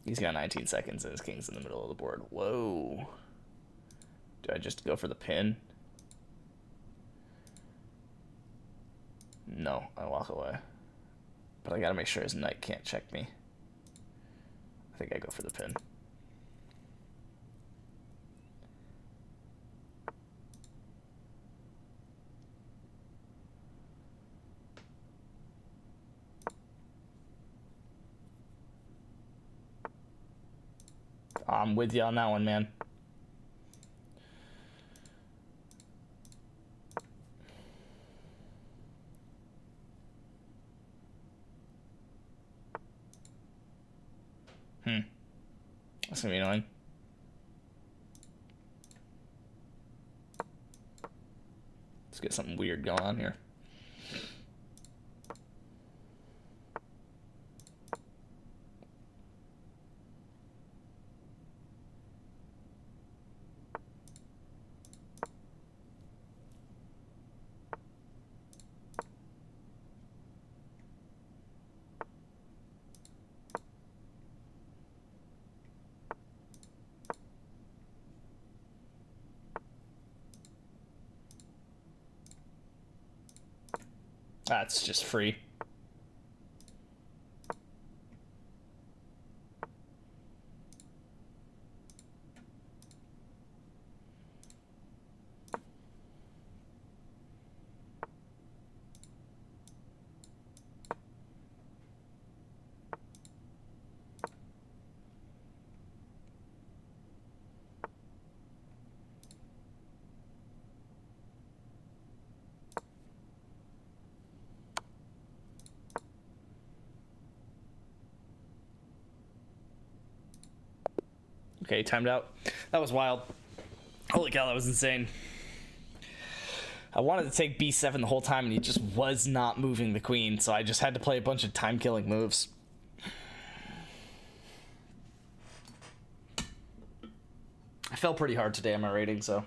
He's got 19 seconds and his king's in the middle of the board. Whoa. Do I just go for the pin? No, I walk away. But I gotta make sure his knight can't check me. I think I go for the pin. I'm with you on that one, man. That's gonna be annoying. Let's get something weird going on here. That's just free. Okay, timed out. That was wild. Holy cow, that was insane. I wanted to take b7 the whole time, and he just was not moving the queen, so I just had to play a bunch of time-killing moves. I fell pretty hard today on my rating, so...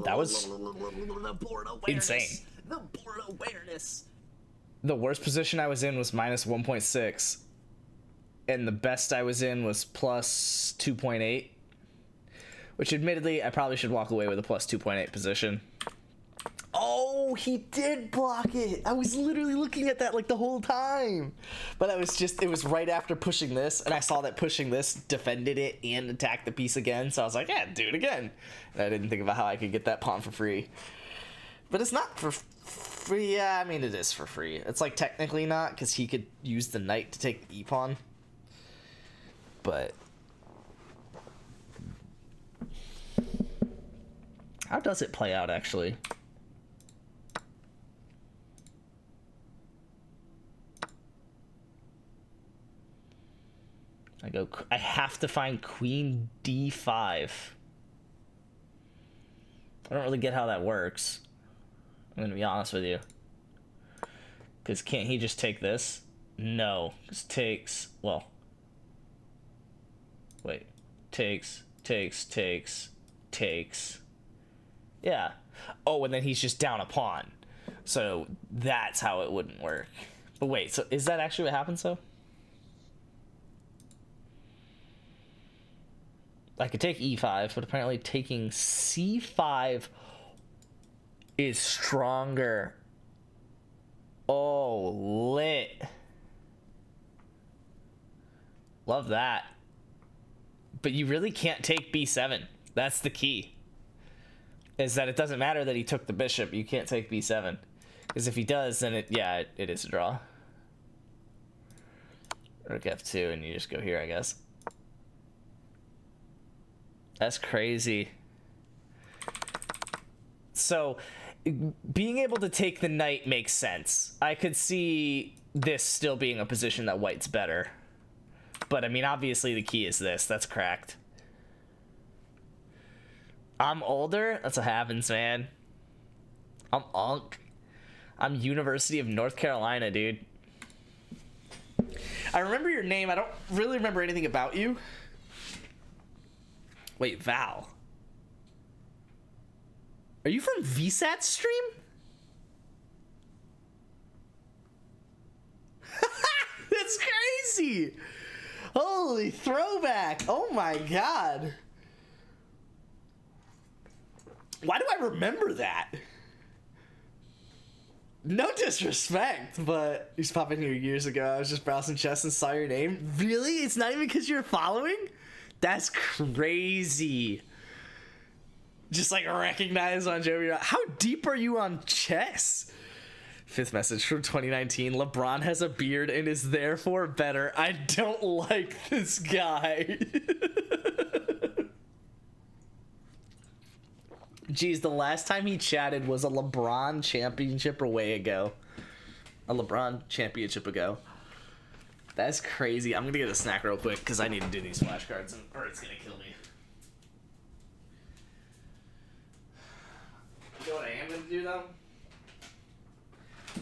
That was the board awareness. insane. The board awareness. the worst position I was in was minus 1.6, and the best I was in was plus 2.8, which admittedly I probably should walk away with a plus 2.8 position. Oh, he did block it. I was literally looking at that like the whole time. But it was right after pushing this, and I saw that pushing this defended it and attacked the piece again. So I was like, yeah, do it again. And I didn't think about how I could get that pawn for free. But it's not for free. Yeah, I mean, it is for free. It's like technically not, because he could use the knight to take the e-pawn. But how does it play out, actually? I have to find queen d5. I don't really get how that works. I'm gonna be honest with you. Because can't he just take this? No. This takes, well. Wait. Takes. Yeah. Oh, and then he's just down a pawn. So that's how it wouldn't work. But wait, so is that actually what happens, though? I could take e5, but apparently taking c5 is stronger. Oh, lit. Love that. But you really can't take b7. That's the key. Is that it doesn't matter that he took the bishop. You can't take b7. Because if he does, then it is a draw. Rook f2, and you just go here, I guess. That's crazy. So, being able to take the knight makes sense. I could see this still being a position that white's better. But, I mean, obviously the key is this. That's cracked. I'm older? That's what happens, man. I'm Unk. I'm University of North Carolina, dude. I remember your name. I don't really remember anything about you. Wait, Val. Are you from VSAT stream? That's crazy. Holy throwback. Oh my god. Why do I remember that? No disrespect, but you just popped in here years ago. I was just browsing chess and saw your name. Really? It's not even because you're following? That's crazy. Just like recognize on Joey. How deep are you on chess? Fifth message from 2019. LeBron has a beard and is therefore better. I don't like this guy. Geez, the last time he chatted was a LeBron championship ago. That's crazy. I'm gonna get a snack real quick because I need to do these flashcards or it's gonna kill me. You know what I am gonna do though?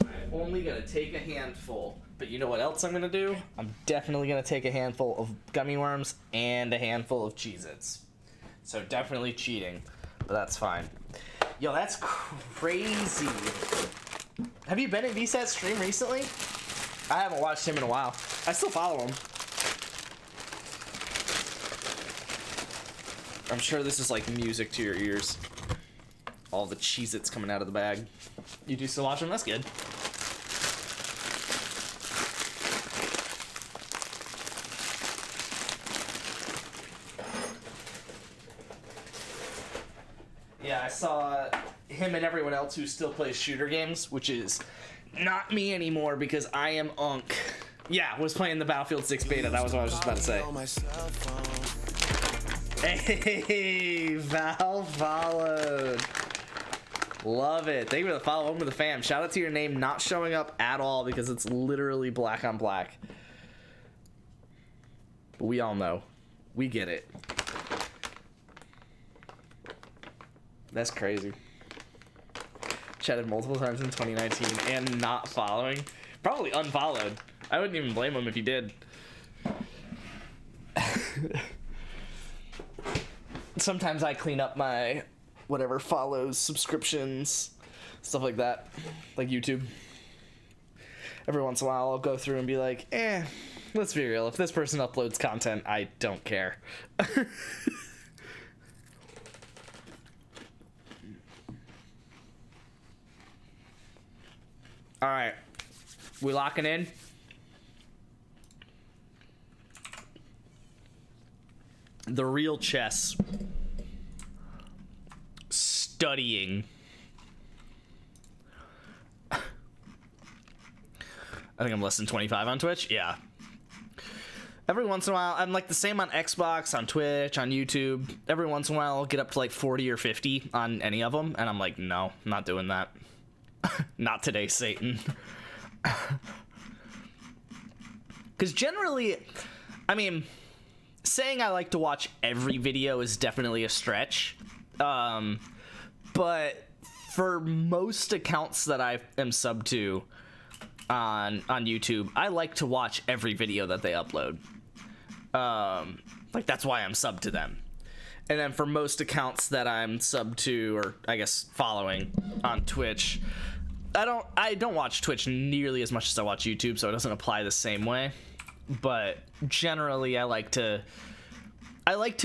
I'm only gonna take a handful, but you know what else I'm gonna do? I'm definitely gonna take a handful of gummy worms and a handful of Cheez-Its. So definitely cheating, but that's fine. Yo, that's crazy. Have you been in VSAT stream recently? I haven't watched him in a while. I still follow him. I'm sure this is like music to your ears. All the Cheez-Its coming out of the bag. You do still watch him? That's good. Yeah, I saw him and everyone else who still plays shooter games, which is not me anymore because I am Unk. Yeah, was playing the Battlefield 6 beta. That was what I was just about to say. Hey, Val followed. Love it. Thank you for the follow. Welcome to the fam. Shout out to your name not showing up at all because it's literally black on black. But we all know. We get it. That's crazy. Chatted multiple times in 2019 and not following. Probably unfollowed. I wouldn't even blame him if he did. Sometimes I clean up my whatever follows, subscriptions, stuff like that. Like YouTube. every once in a while I'll go through and be like, let's be real. If this person uploads content, I don't care. All right, we locking in? The real chess. Studying. I think I'm less than 25 on Twitch. Yeah. Every once in a while, I'm like the same on Xbox, on Twitch, on YouTube. Every once in a while, I'll get up to like 40 or 50 on any of them, and I'm like, no, I'm not doing that. Not today, Satan. Because generally, I mean, saying I like to watch every video is definitely a stretch. But for most accounts that I am subbed to on YouTube, I like to watch every video that they upload. Like, that's why I'm subbed to them. And then for most accounts that I'm subbed to, or I guess following on Twitch, I don't watch Twitch nearly as much as I watch YouTube, so it doesn't apply the same way. But generally, I like to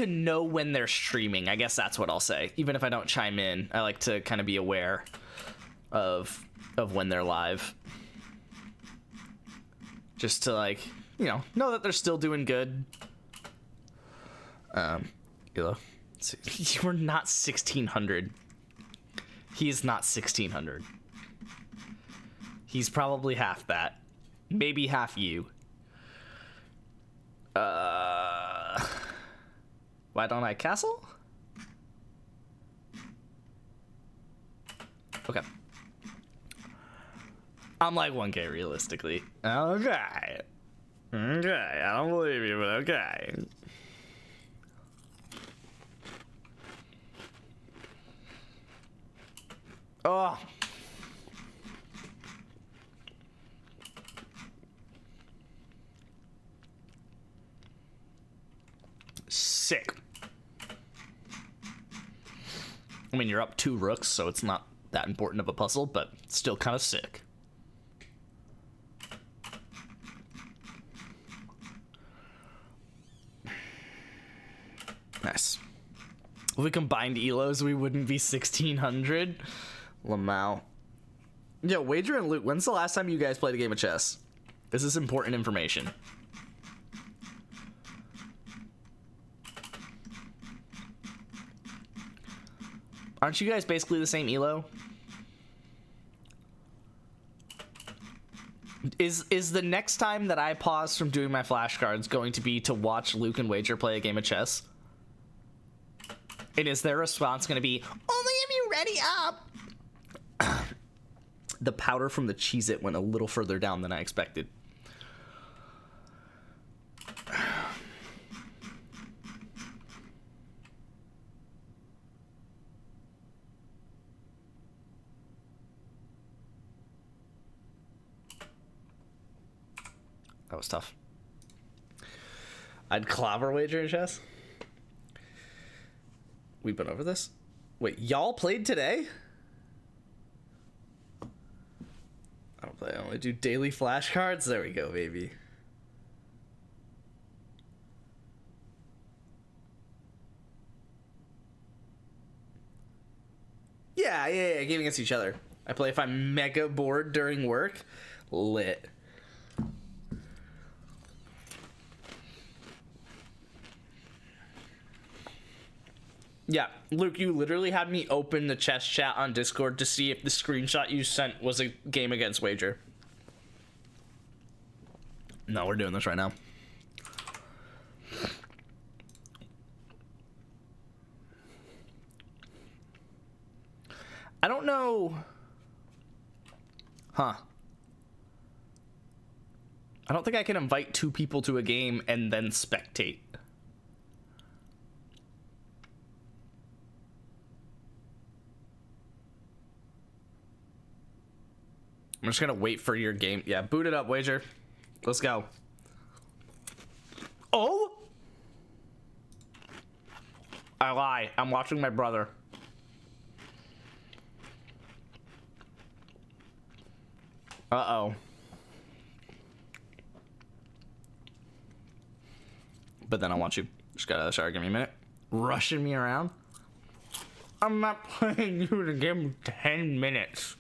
know when they're streaming. I guess that's what I'll say. Even if I don't chime in, I like to kind of be aware of when they're live. Just to, like, know that they're still doing good. Elo. You were not 1600. He's not 1600. He's probably half that. Maybe half you. Why don't I castle? Okay. I'm like 1K realistically. Okay. Okay, I don't believe you, but okay. Oh. Sick. I mean, you're up 2 rooks, so it's not that important of a puzzle, but still kind of sick. Nice. If we combined Elos, we wouldn't be 1600. Lamau. Yo, Wager and Luke, when's the last time you guys played a game of chess? This is important information. Aren't you guys basically the same elo? Is the next time that I pause from doing my flashcards going to be to watch Luke and Wager play a game of chess? And is their response going to be, only if you ready up? The powder from the Cheez-It went a little further down than I expected. That was tough. I'd clobber Wager in chess. We've been over this? Wait, y'all played today? I don't play. I only do daily flashcards. There we go, baby. Yeah, game against each other. I play if I'm mega bored during work. Lit. Yeah, Luke, you literally had me open the chess chat on Discord to see if the screenshot you sent was a game against Wager. No, we're doing this right now. I don't know. Huh. I don't think I can invite 2 people to a game and then spectate. I'm just gonna wait for your game. Yeah, boot it up, Wager. Let's go. Oh! I lie. I'm watching my brother. Uh-oh. But then I want you. Just got out of the shower. Give me a minute. Rushing me around. I'm not playing you in a game of 10 minutes.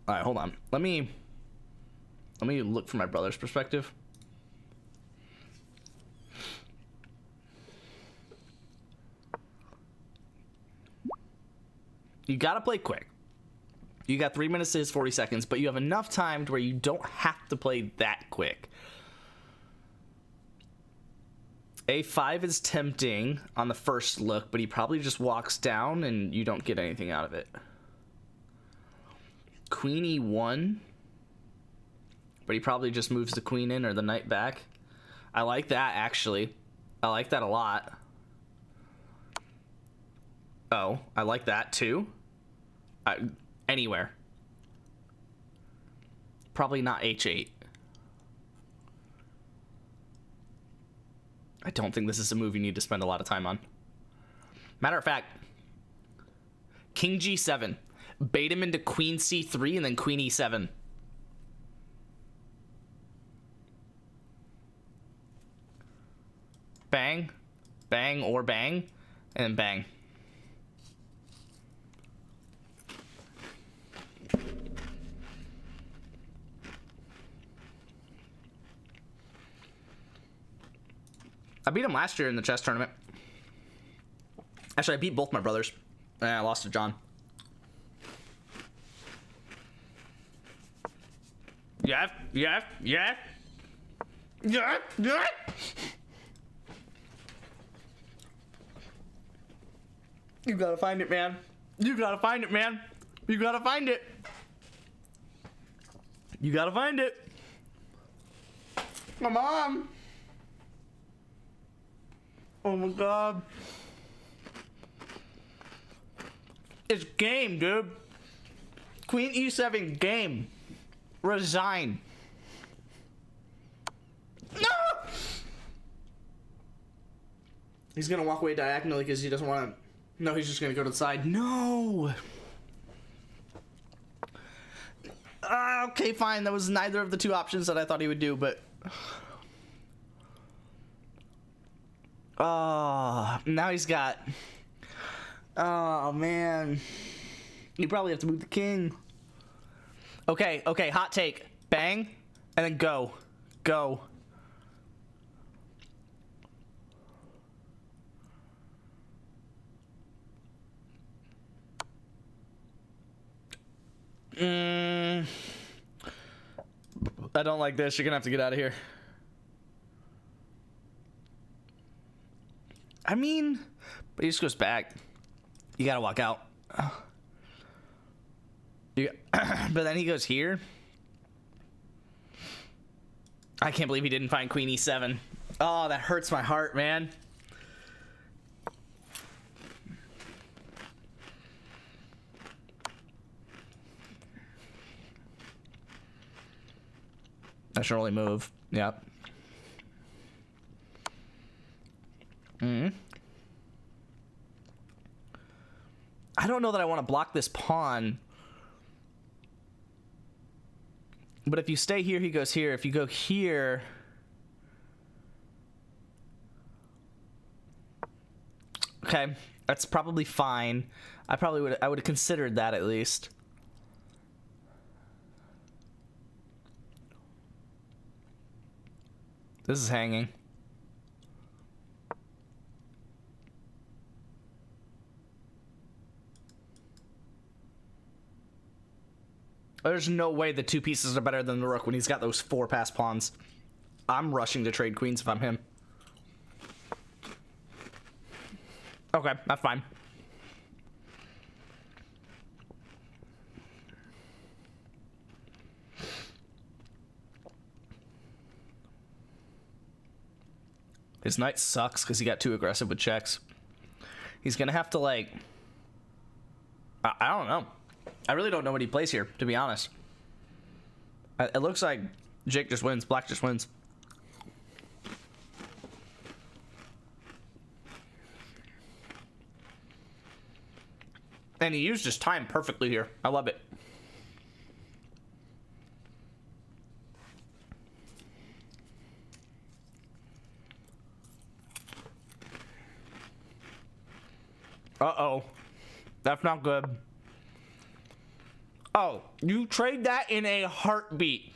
All right, hold on. Let me look from my brother's perspective. You gotta play quick. You got 3 minutes to his 40 seconds, but you have enough time to where you don't have to play that quick. A5 is tempting on the first look, but he probably just walks down and you don't get anything out of it. Queen E1, but he probably just moves the queen in or the knight back. I like that, actually. I like that a lot. Oh, I like that too. Anywhere. Probably not H8. I don't think this is a move you need to spend a lot of time on. Matter of fact, King G7. Bait him into Queen C3 and then Queen E7. Bang, bang, or bang, and then bang. I beat him last year in the chess tournament. Actually, I beat both my brothers, and I lost to John. Yeah. You gotta find it, man. You gotta find it, man. You gotta find it. You gotta find it. My mom. Oh my god. It's game, dude. Queen E7 game. Resign. No! He's gonna walk away diagonally because he doesn't want to. No, he's just gonna go to the side. No! Okay, fine. That was neither of the two options that I thought he would do, but. Oh, now he's got. Oh, man. You probably have to move the king. Okay, hot take. Bang, and then go. Go. I don't like this. You're gonna have to get out of here. I mean, but he just goes back. You gotta walk out. But then he goes here. I can't believe he didn't find Queen E7. Oh, that hurts my heart, man. That's your only move. Yep. I don't know that I want to block this pawn. But if you stay here, he goes here. If you go here... Okay, that's probably fine. I would have considered that at least. This is hanging. There's no way the two pieces are better than the rook when he's got those 4 passed pawns. I'm rushing to trade queens if I'm him. Okay, that's fine. His knight sucks because he got too aggressive with checks. He's gonna have to, like... I don't know. I really don't know what he plays here, to be honest. It looks like Jake just wins. Black just wins. And he used his time perfectly here. I love it. Uh-oh. That's not good. Oh, you trade that in a heartbeat.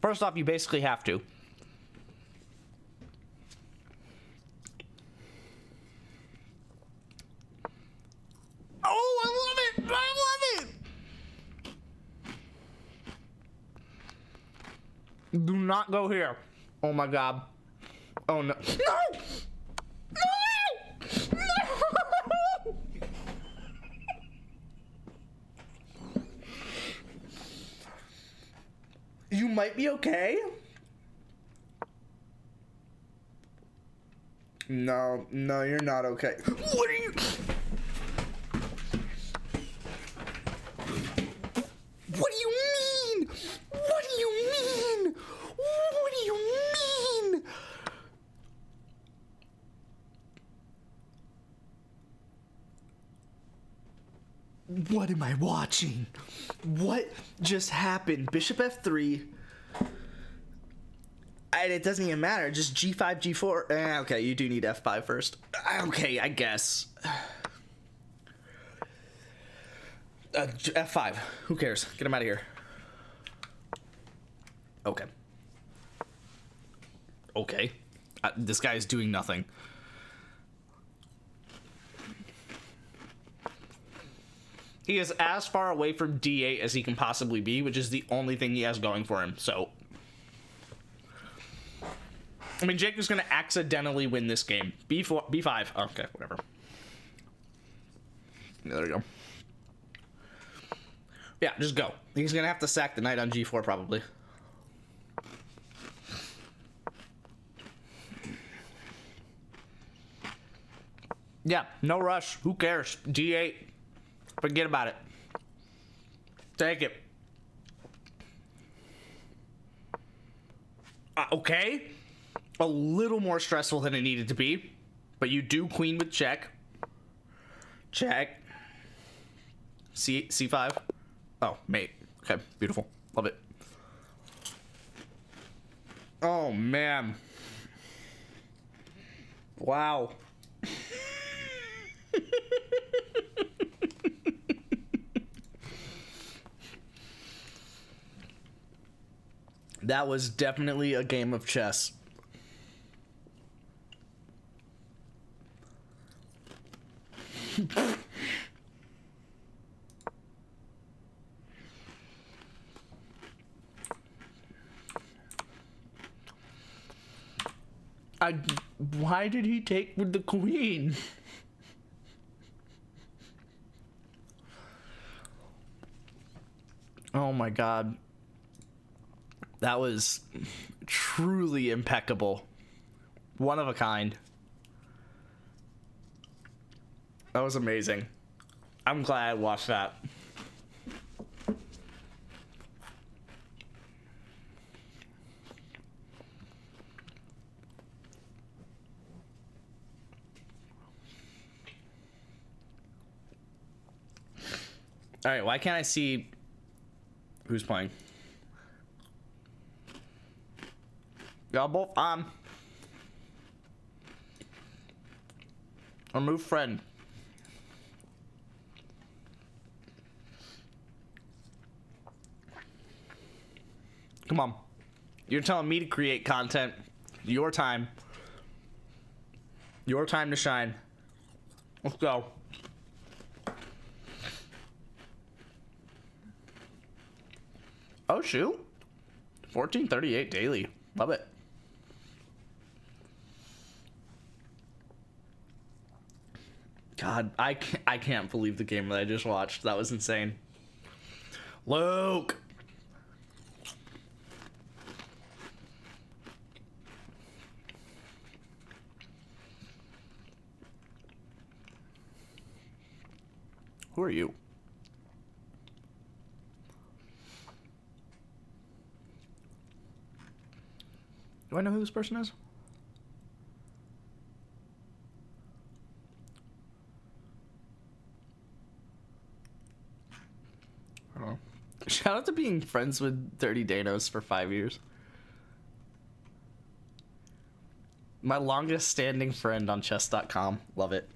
First off, you basically have to. Oh, I love it! I love it! Do not go here. Oh my god. Oh no. No! No! No! You might be okay. No, you're not okay. What are you? What do you mean? What do you mean? What do you mean? What am I watching? What just happened? Bishop f3. And it doesn't even matter. Just g5, g4. Okay, you do need f5 first. Okay, I guess. F5. Who cares? Get him out of here. Okay. Okay. This guy is doing nothing. He is as far away from d8 as he can possibly be, which is the only thing he has going for him. So, I mean, Jake is going to accidentally win this game. B4, B5. Okay, whatever. Yeah, there you go. Yeah, just go. He's going to have to sack the knight on G4 probably. Yeah, no rush. Who cares? D8. Forget about it. Take it. Okay. A little more stressful than it needed to be. But you do queen with check. Check. C5. Oh, mate. Okay, beautiful. Love it. Oh, man. Wow. That was definitely a game of chess. Why did he take with the queen? Oh my god. That was truly impeccable. One of a kind. That was amazing. I'm glad I watched that. All right, why can't I see who's playing? Y'all both on. Remove friend. Come on. You're telling me to create content. Your time. Your time to shine. Let's go. Oh, shoot. 1438 daily. Love it. God, I can't believe the game that I just watched. That was insane. Luke! Who are you? Do I know who this person is? Shout out to being friends with Dirty Danos for 5 years. My longest standing friend on chess.com. Love it.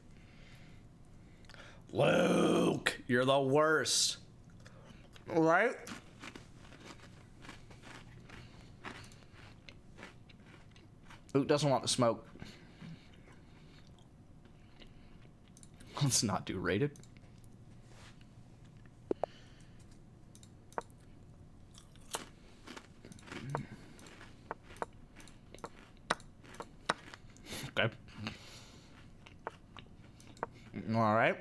Luke, you're the worst. Right? Luke doesn't want to smoke. Let's not do rated. Okay. All right.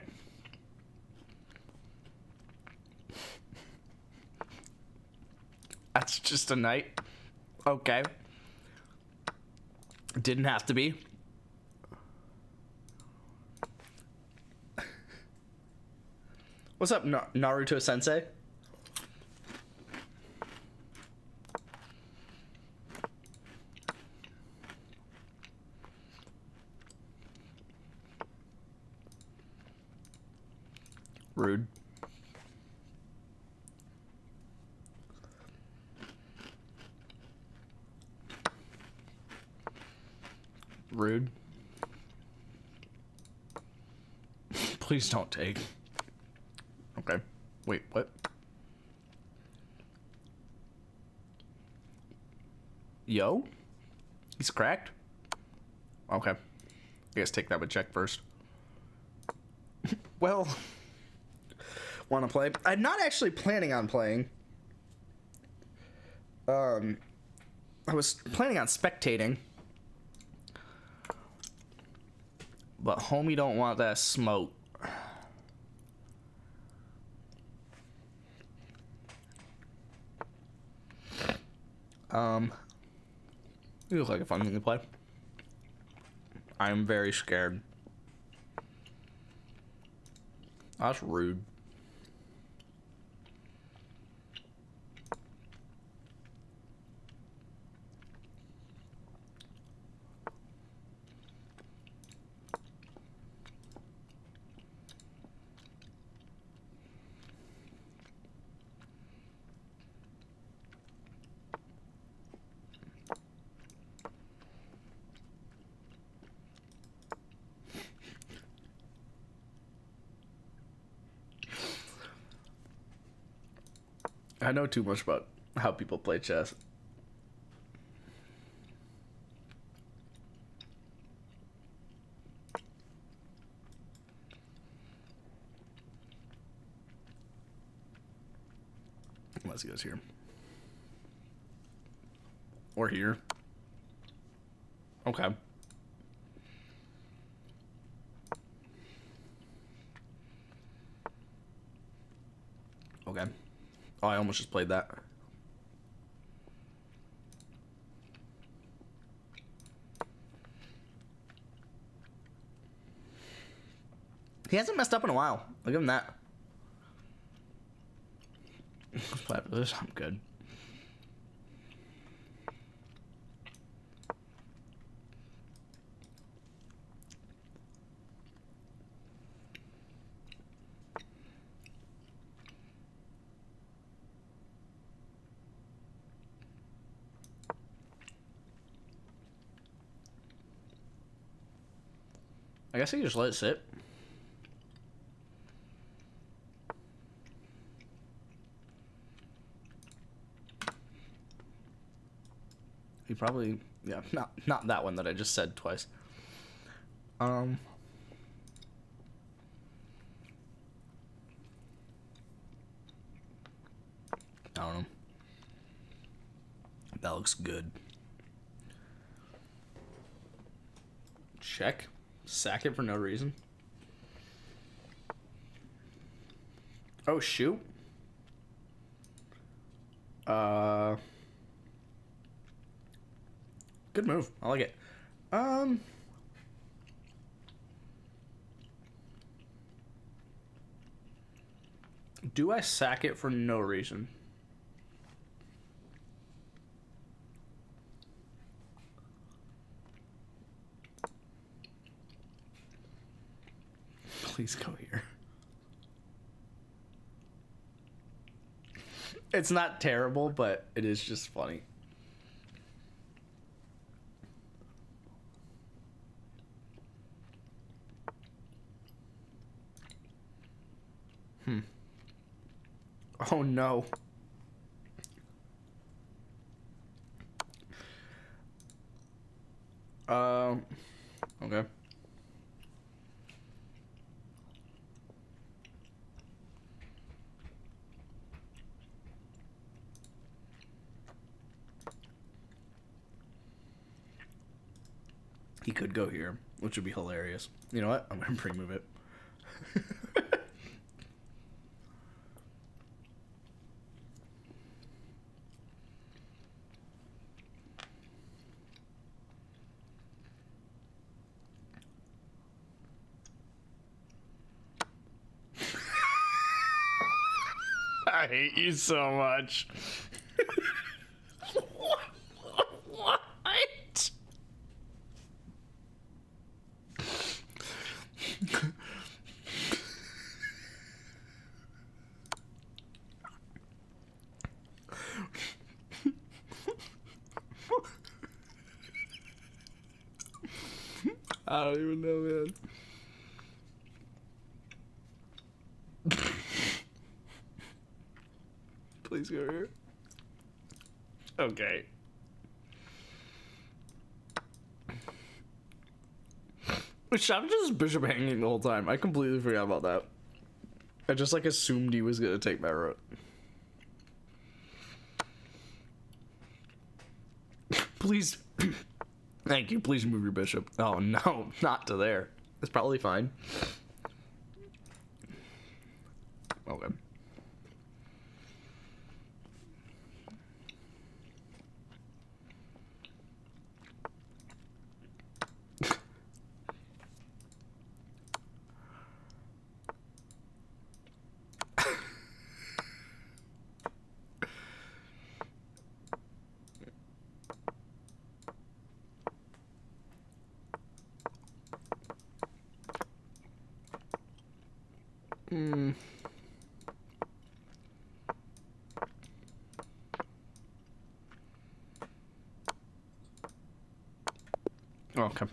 That's just a night. Okay. Didn't have to be. What's up, Naruto Sensei? Rude. Rude. Please don't take. Okay. Wait, what? Yo? He's cracked? Okay. I guess take that with check first. Well, want to play? I'm not actually planning on playing. I was planning on spectating. But homie don't want that smoke. You look like a fun thing to play. I'm very scared. That's rude. I know too much about how people play chess. Unless he goes here. Or here. Okay. Okay. Oh, I almost just played that. He hasn't messed up in a while. I'll give him that. After this, I'm good. I guess I can just let it sit. He probably, yeah, not that one that I just said twice. I don't know. That looks good. Check. Sack it for no reason. Oh, shoot. Good move. I like it. Do I sack it for no reason? Please go here. It's not terrible, but it is just funny. Oh no. Okay. He could go here, which would be hilarious. You know what? I'm gonna pre-move it. I hate you so much. What? I don't even know, man. Please go here. Okay. Shot just bishop hanging the whole time. I completely forgot about that. I just like assumed he was gonna take my rook. Please. Thank you. Please move your bishop. Oh no, not to there. It's probably fine. Okay. Okay.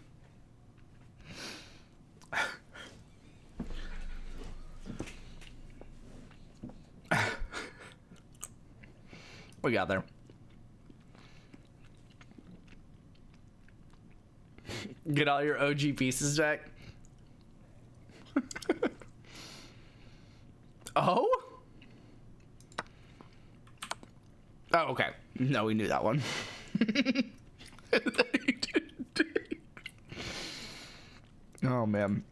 We got there. Get all your OG pieces back. Oh? Oh, okay. No, we knew that one. Oh, man.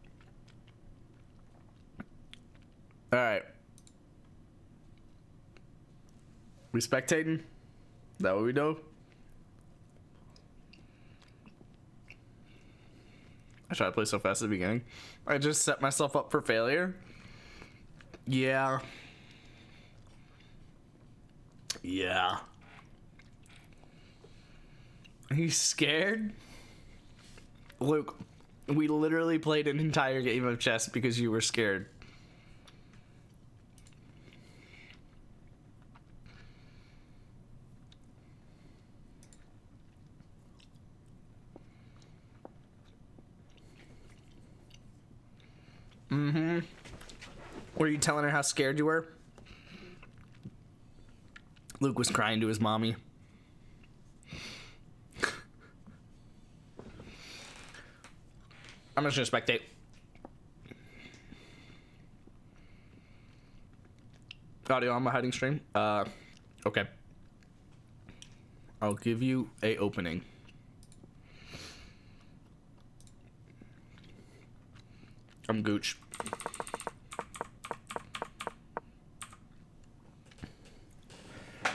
All right. We spectating? Is that what we do? I tried to play so fast at the beginning. I just set myself up for failure. Yeah. Yeah. Are you scared? Luke, we literally played an entire game of chess because you were scared. Mm-hmm. Were you telling her how scared you were? Luke was crying to his mommy. I'm just gonna spectate. Audio on my hiding stream. Okay. I'll give you a opening. I'm Gooch.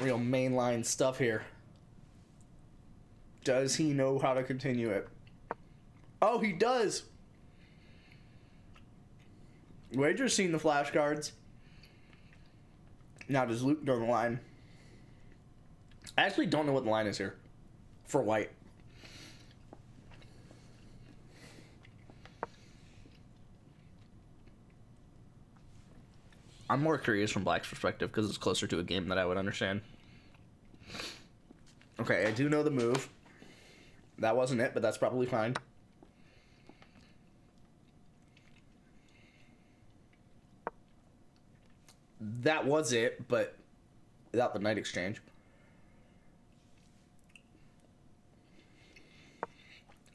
Real mainline stuff here. Does he know how to continue it? Oh, he does. Wager's seen the flashcards. Now, does Luke know the line? I actually don't know what the line is here for white. I'm more curious from Black's perspective because it's closer to a game that I would understand. Okay, I do know the move. That wasn't it, but that's probably fine. That was it, but without the Knight Exchange.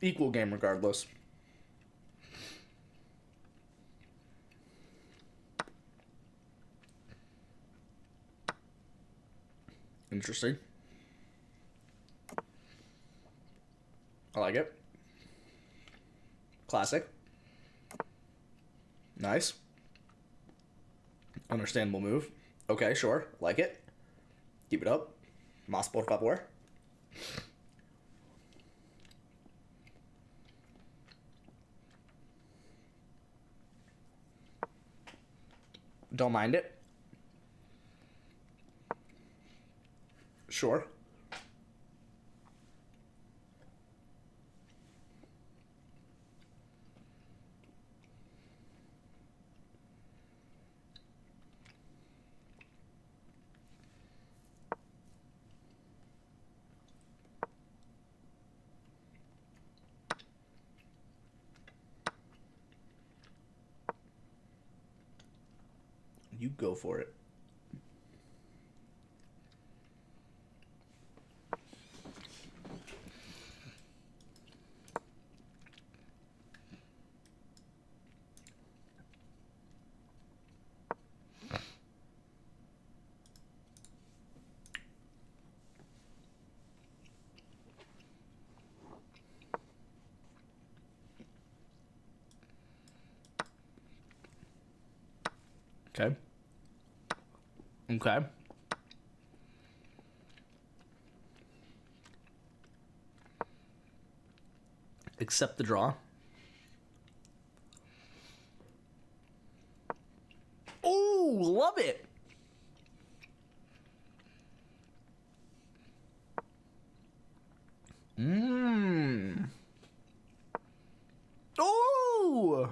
Equal game regardless. Interesting. I like it. Classic. Nice. Understandable move. Okay, sure. Like it. Keep it up. Más por favor. Don't mind it. Sure. You go for it. Okay. Okay. Accept the draw. Oh, love it. Mmm. Oh.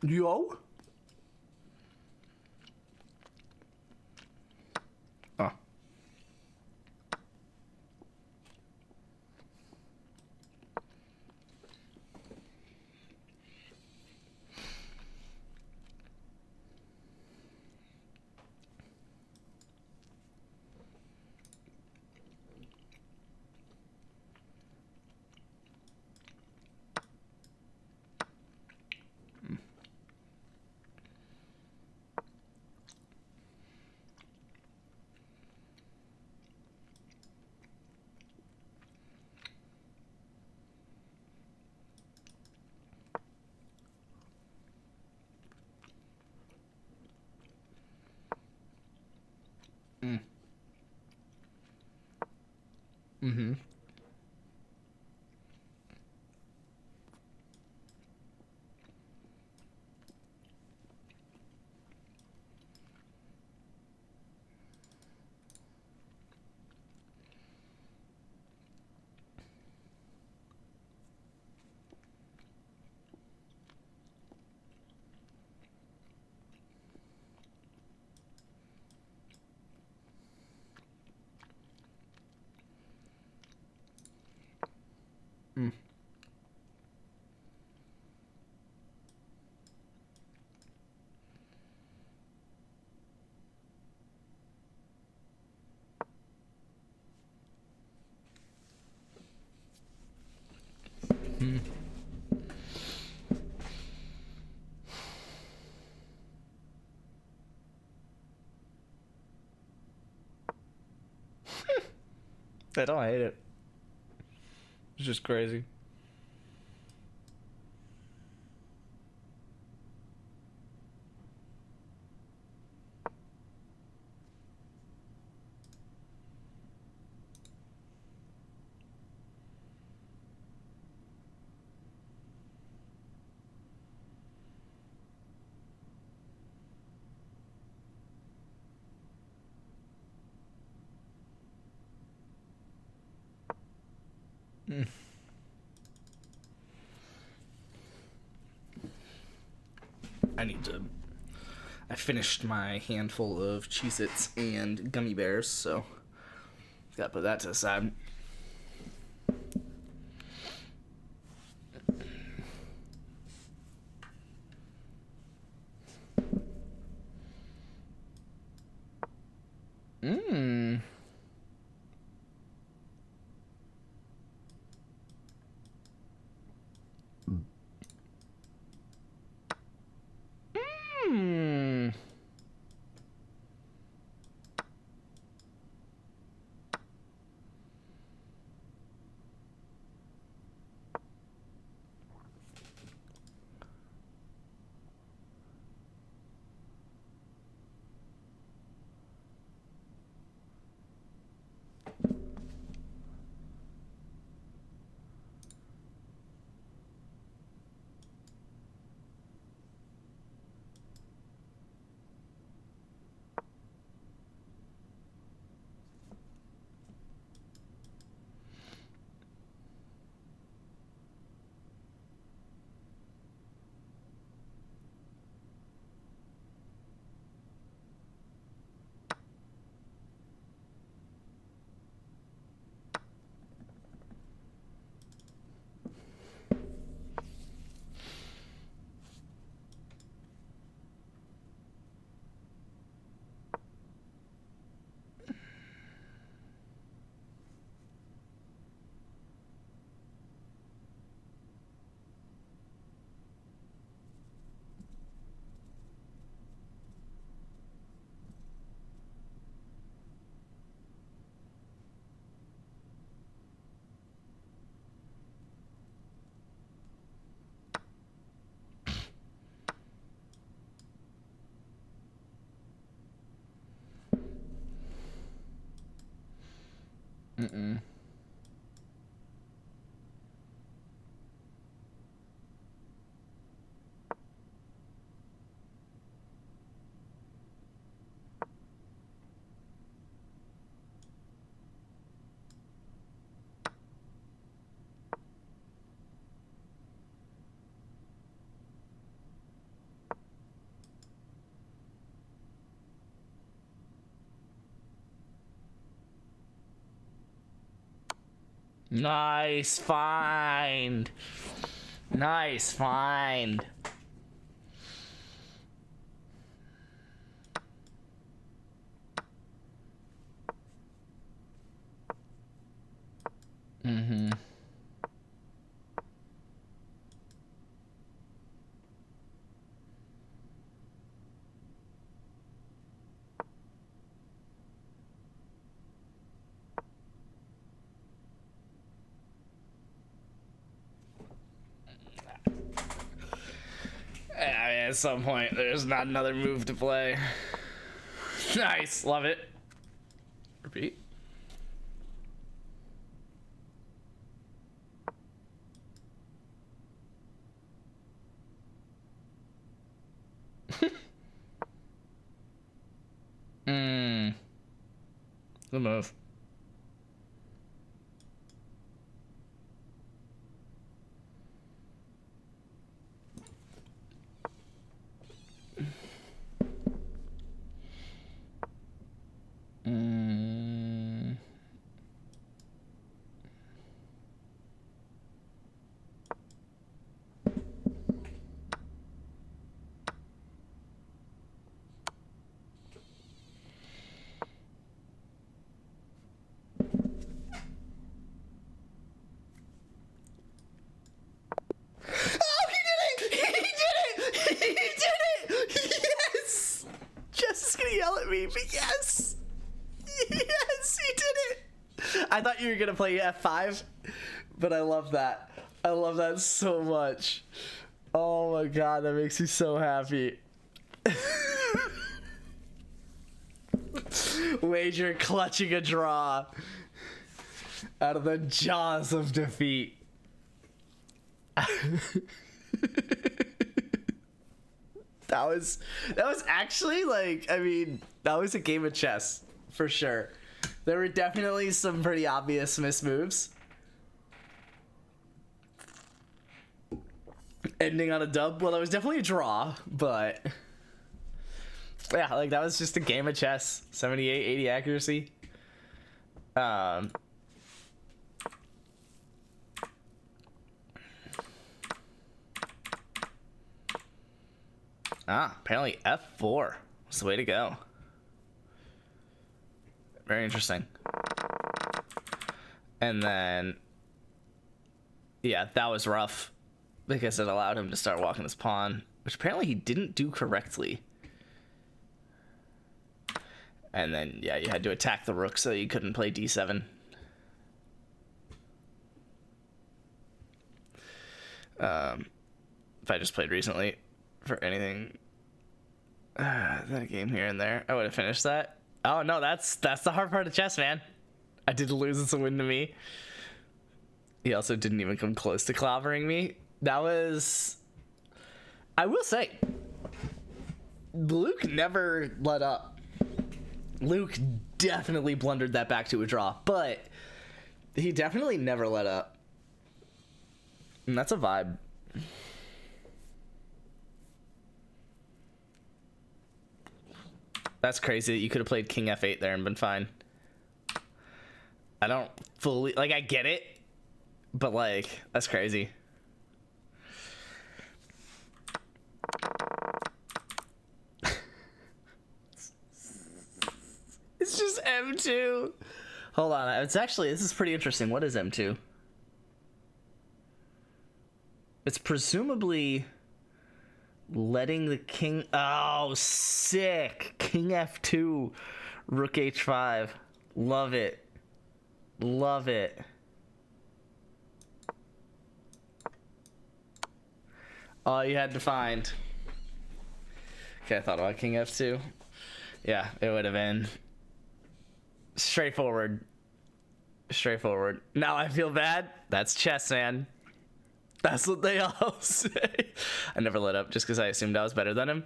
Yo. Ah. Mm-hmm. Mm. Mm. I don't hate it. It's just crazy. I finished my handful of Cheez-Its and gummy bears, so gotta put that to the side. Nice find. Nice find. I mean, at some point, there's not another move to play. Nice, love it. Repeat. Good move. But yes! Yes, he did it! I thought you were gonna play F5, but I love that. I love that so much. Oh my god, that makes me so happy. Wager clutching a draw out of the jaws of defeat. That was actually, like, I mean, that was a game of chess for sure. There were definitely some pretty obvious miss moves, ending on a dub. Well, that was definitely a draw, but yeah, like that was just a game of chess. 78, 80 accuracy. Apparently F4 was the way to go. Very interesting. And then, yeah, that was rough because it allowed him to start walking his pawn, which apparently he didn't do correctly. And then, yeah, you had to attack the rook so you couldn't play d7. If I just played recently for anything, that game here and there, I would have finished that. Oh no, that's the hard part of chess, man. I did lose, it's a win to me. He also didn't even come close to clobbering me. That was, I will say, Luke never let up. Luke definitely blundered that back to a draw, but he definitely never let up. And that's a vibe. That's crazy that you could have played King F8 there and been fine. I don't fully, like, I get it, but, like, that's crazy. It's just M2. Hold on, it's actually, this is pretty interesting. What is M2? It's presumably letting the king... Oh, sick. King F2, Rook H5. Love it. Love it. All you had to find. Okay, I thought about King F2. Yeah, it would have been straightforward. Straightforward. Now I feel bad. That's chess, man. That's what they all say. I never let up just because I assumed I was better than him.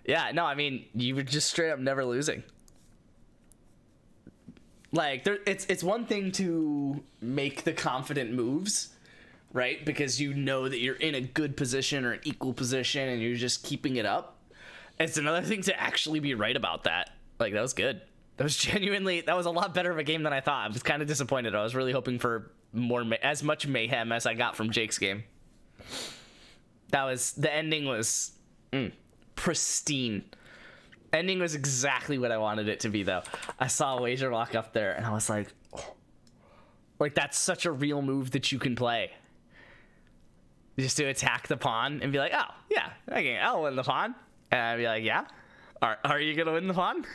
Yeah, no, I mean, you were just straight up never losing. Like, it's one thing to make the confident moves, right? Because you know that you're in a good position or an equal position and you're just keeping it up. It's another thing to actually be right about that. Like, that was good. That was genuinely, that was a lot better of a game than I thought. I was kind of disappointed. I was really hoping for more, as much mayhem as I got from Jake's game. That was, the ending was pristine. Ending was exactly what I wanted it to be, though. I saw Wager Lock up there, and I was like, oh. Like, that's such a real move that you can play. Just to attack the pawn and be like, oh, yeah, okay, I'll win the pawn. And I'd be like, yeah? Are you going to win the pawn?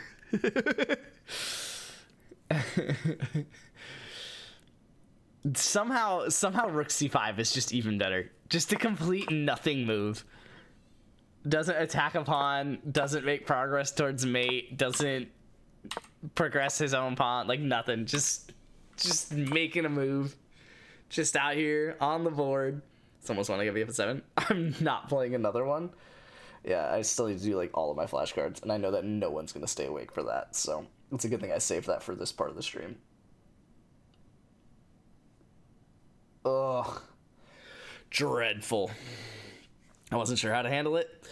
Somehow Rook C5 is just even better. Just a complete nothing move. Doesn't attack a pawn, doesn't make progress towards mate, doesn't progress his own pawn, like nothing. Just making a move. Just out here on the board. Someone's want to give me up at 7. I'm not playing another one. Yeah, I still need to do like all of my flashcards, and I know that no one's gonna stay awake for that, so it's a good thing I saved that for this part of the stream. Ugh. Dreadful. I wasn't sure how to handle it.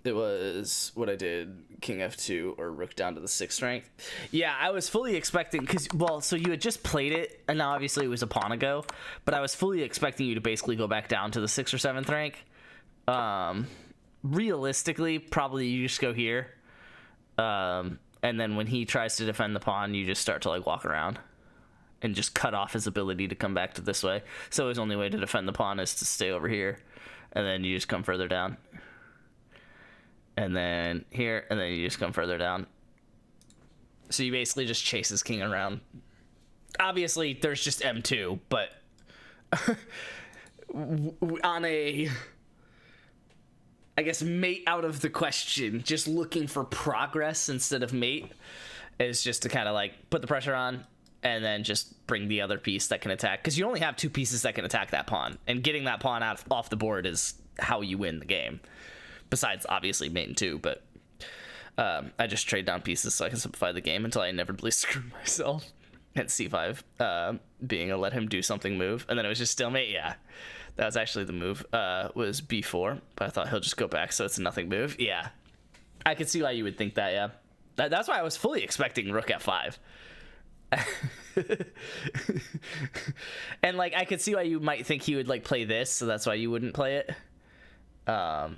It was what I did, King F2 or Rook down to the 6th rank. Yeah, I was fully expecting, because, well, so you had just played it, and now obviously it was a pawn ago, but I was fully expecting you to basically go back down to the 6th or 7th rank. Realistically, probably you just go here. And then when he tries to defend the pawn, you just start to, like, walk around and just cut off his ability to come back to this way. So his only way to defend the pawn is to stay over here, and then you just come further down. And then here, and then you just come further down. So you basically just chase his king around. Obviously, there's just M2, but on a, I guess, mate out of the question, just looking for progress instead of mate is just to kind of like put the pressure on and then just bring the other piece that can attack. Because you only have 2 pieces that can attack that pawn, and getting that pawn off the board is how you win the game. Besides, obviously, mate and 2, but I just trade down pieces so I can simplify the game until I inevitably screw myself at C5, being a let him do something move, and then it was just stalemate. Yeah, That was actually the move. Was b4, but I thought he'll just go back, so it's a nothing move. Yeah, I could see why you would think that. Yeah, that's why I was fully expecting rook f5. And like I could see why you might think he would like play this, so that's why you wouldn't play it. I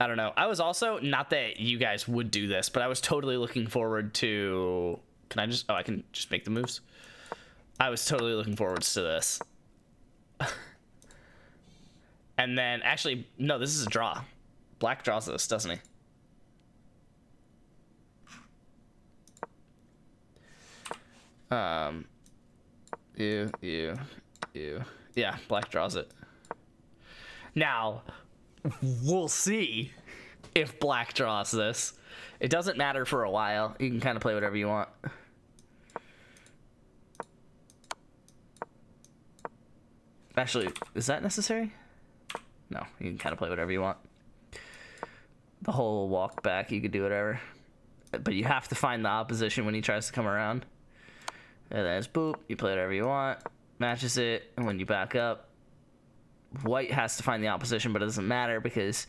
don't know. I was also, not that you guys would do this, but I was totally looking forward to, I can just make the moves. I was totally looking forward to this. And then actually, no, this is a draw. Black draws this, doesn't he? Yeah, black draws it. Now, we'll see if black draws this. It doesn't matter for a while. You can kind of play whatever you want. Actually, is that necessary? No, you can kind of play whatever you want. The whole walk back, you could do whatever. But you have to find the opposition when he tries to come around. And then it's boop, you play whatever you want, matches it, and when you back up, white has to find the opposition, but it doesn't matter because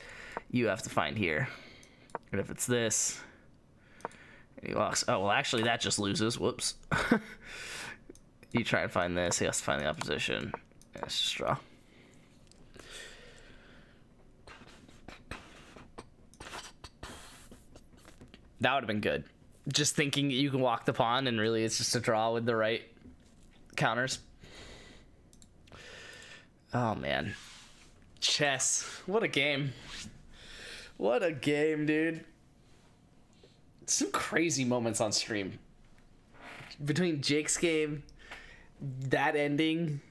you have to find here. And if it's this, and he walks, oh, well, actually, that just loses. Whoops. You try and find this, he has to find the opposition. Yeah, it's just draw. That would have been good. Just thinking that you can walk the pawn and really it's just a draw with the right counters. Oh, man. Chess. What a game. What a game, dude. Some crazy moments on stream. Between Jake's game, that ending.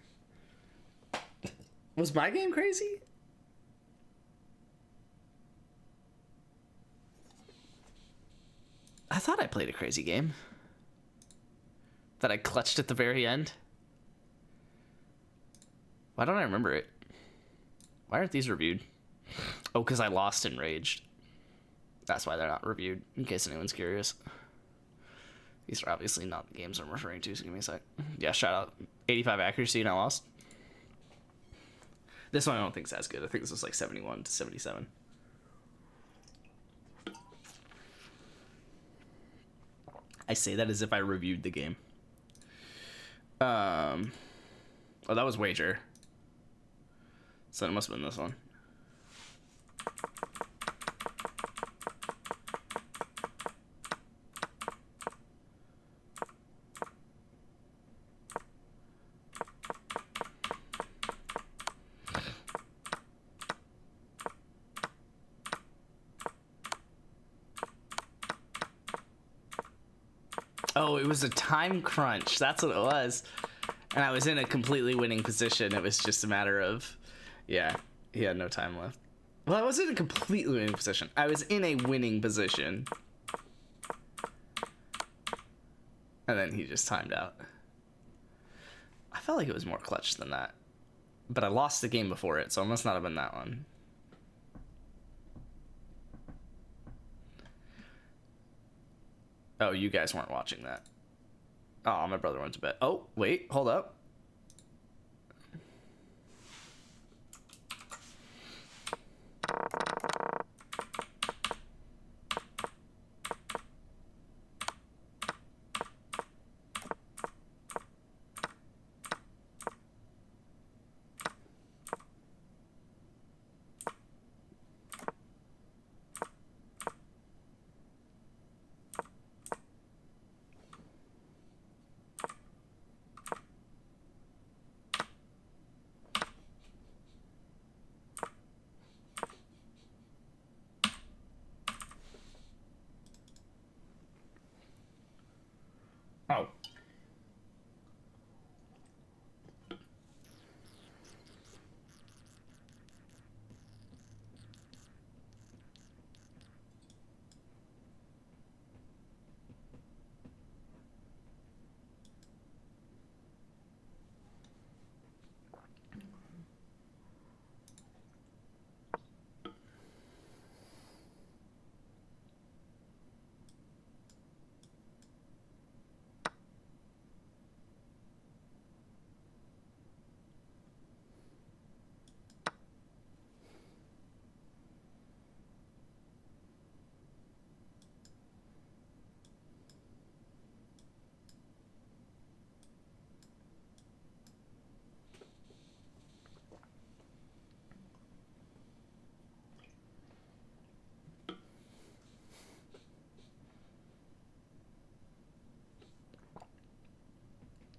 Was my game crazy? I thought I played a crazy game. That I clutched at the very end. Why don't I remember it? Why aren't these reviewed? Oh, because I lost and raged. That's why they're not reviewed, in case anyone's curious. These are obviously not the games I'm referring to, so give me a sec. Yeah, shout out. 85 accuracy and I lost. This one I don't think is as good. I think this was like 71 to 77. I say that as if I reviewed the game. Oh, that was wager. So it must have been this one. Oh, it was a time crunch. That's what it was. And I was in a completely winning position. It was just a matter of, yeah, he had no time left. Well, I wasn't in a completely winning position. I was in a winning position. And then he just timed out. I felt like it was more clutch than that. But I lost the game before it, so it must not have been that one. Oh, you guys weren't watching that. Oh, my brother went to bed. Oh, wait, hold up.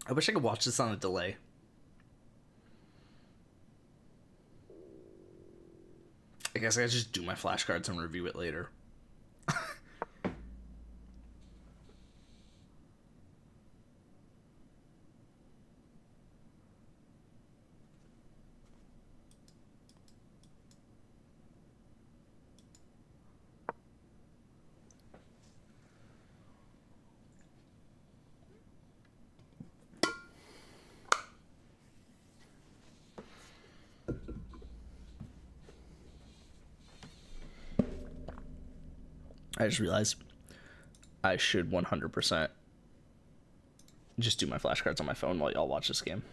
I wish I could watch this on a delay. I guess I could just do my flashcards and review it later. I just realized I should 100% just do my flashcards on my phone while y'all watch this game.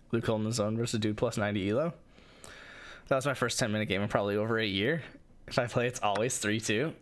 Luke Hole in the zone versus dude plus 90 elo. That was my first 10-minute game in probably over a year. If I play, it's always 3-2.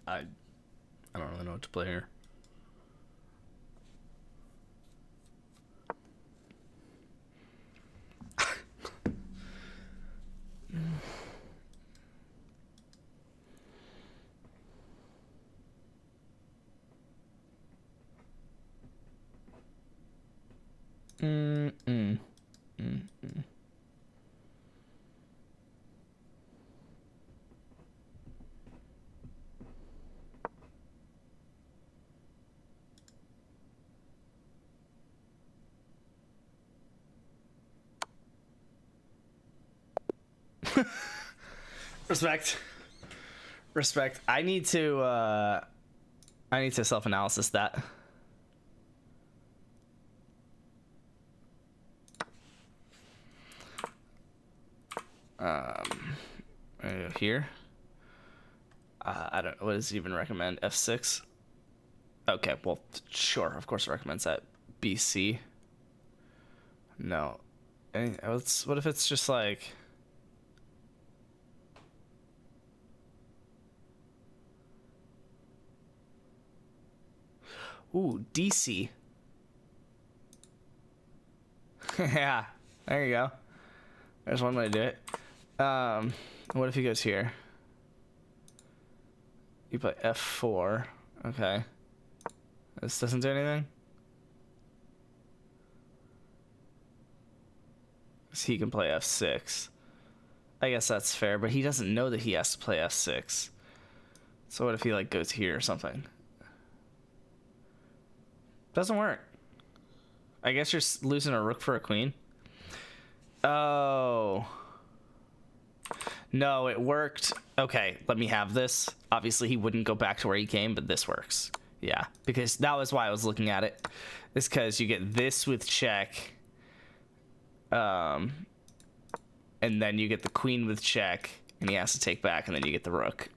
I don't really know what to play here. Respect. I need to self-analysis that. Here. I don't know. What does it even recommend? F6? Okay, well, sure. Of course it recommends that. BC. No. What if it's just like... Ooh, DC. Yeah, there you go. There's one way to do it. What if he goes here? You play F4. Okay. This doesn't do anything? So he can play F6. I guess that's fair, but he doesn't know that he has to play F6. So what if he like goes here or something? Doesn't work. I guess you're losing a rook for a queen. Oh. No, it worked. Okay, let me have this. Obviously, he wouldn't go back to where he came, but this works. Yeah, because that was why I was looking at it. It's because you get this with check. And then you get the queen with check, and he has to take back, and then you get the rook.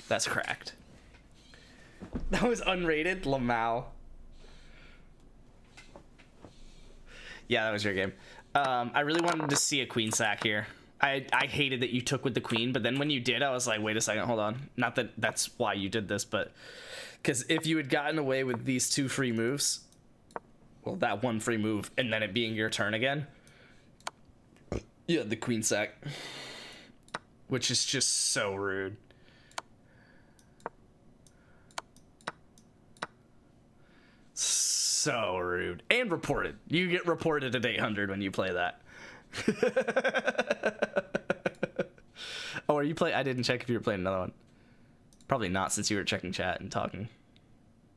That's cracked. That was unrated, Lamau. Yeah, that was your game. I really wanted to see a queen sack here. I hated that you took with the queen, but then when you did, I was like, wait a second, hold on. Not that that's why you did this, but... Because if you had gotten away with these two free moves... Well, that one free move, and then it being your turn again... You had the queen sack. Which is just so rude. so rude. And reported. You get reported at 800 when you play that. Oh, are you play? I didn't check if you were playing another one. Probably not, since you were checking chat and talking.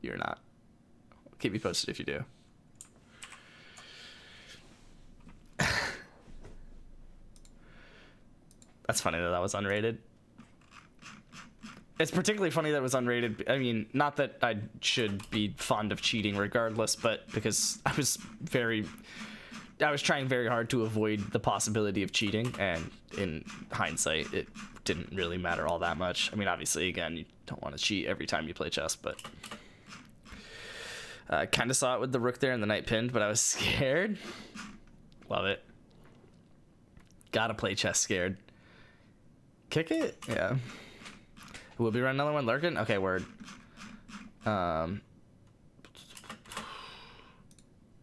You're not. Keep me posted if you do. That's funny that was unrated. It's particularly funny that it was unrated. I mean, not that I should be fond of cheating regardless, but because I was trying very hard to avoid the possibility of cheating, and in hindsight, it didn't really matter all that much. I mean, obviously, again, you don't want to cheat every time you play chess, but I kind of saw it with the rook there and the knight pinned, but I was scared. Love it. Gotta play chess scared. Kick it? Yeah. We'll be running another one. Lurking? Okay, word. I'm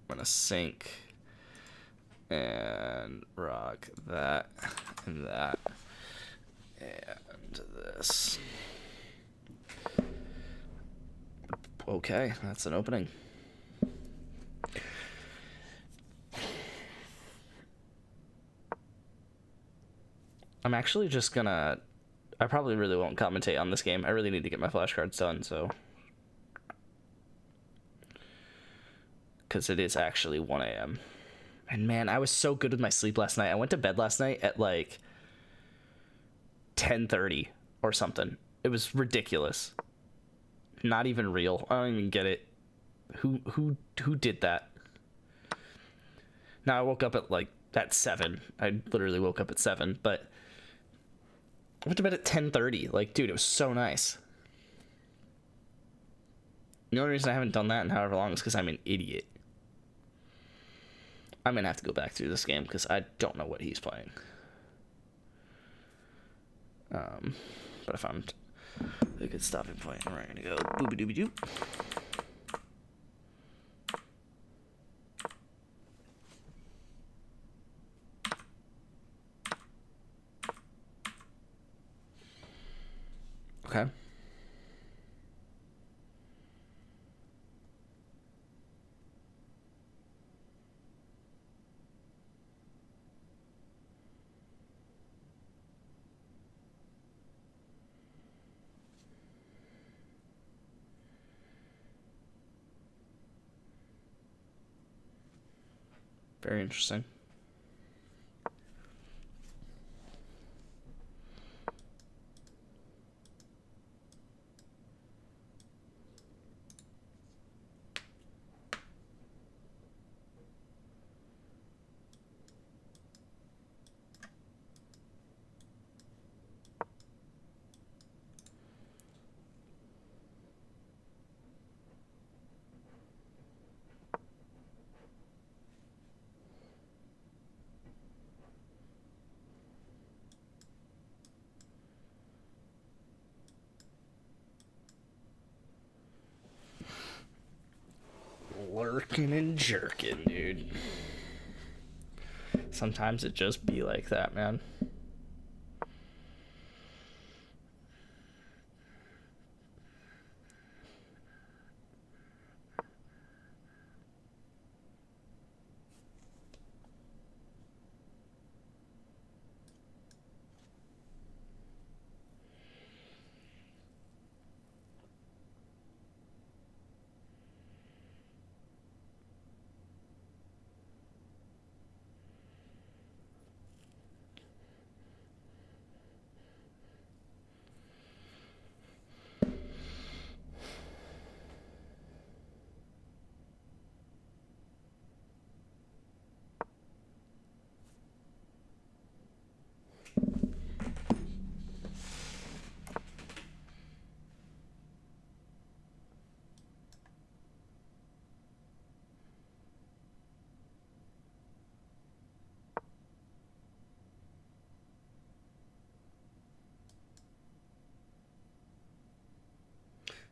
gonna sink and rock that and that and this. Okay, that's an opening. I'm actually just gonna... I probably really won't commentate on this game. I really need to get my flashcards done, so... Because it is actually 1 a.m. And man, I was so good with my sleep last night. I went to bed last night at like 10:30 or something. It was ridiculous. Not even real. I don't even get it. Who did that? Now I woke up at 7. I literally woke up at 7, but I went to bed at 10:30. Like, dude, it was so nice. The only reason I haven't done that in however long is because I'm an idiot. I'm gonna have to go back through this game because I don't know what he's playing. But I found a good stopping point. We're gonna go booby dooby doo. Okay. Very interesting. Lurking and jerking, dude. Sometimes it just be like that, man.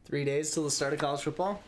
Three days till the start of college football?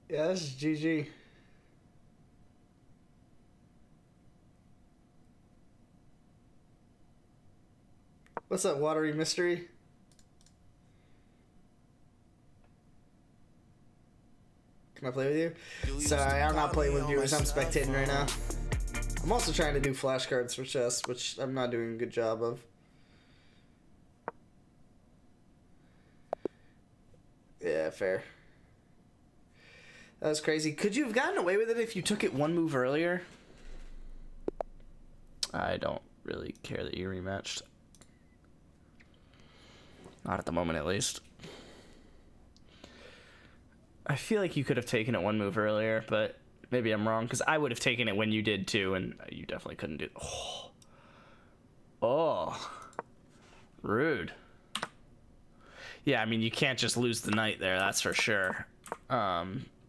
Yeah, this is GG. What's up, Watery Mystery? Can I play with you? Sorry, I'm not playing with viewers. I'm spectating right now. I'm also trying to do flashcards for chess, which I'm not doing a good job of. Yeah, fair. That was crazy. Could you have gotten away with it if you took it one move earlier? I don't really care that you rematched. Not at the moment, at least. I feel like you could have taken it one move earlier, but maybe I'm wrong, because I would have taken it when you did too, and you definitely couldn't do. Oh. Rude. Yeah, I mean, you can't just lose the knight there, that's for sure.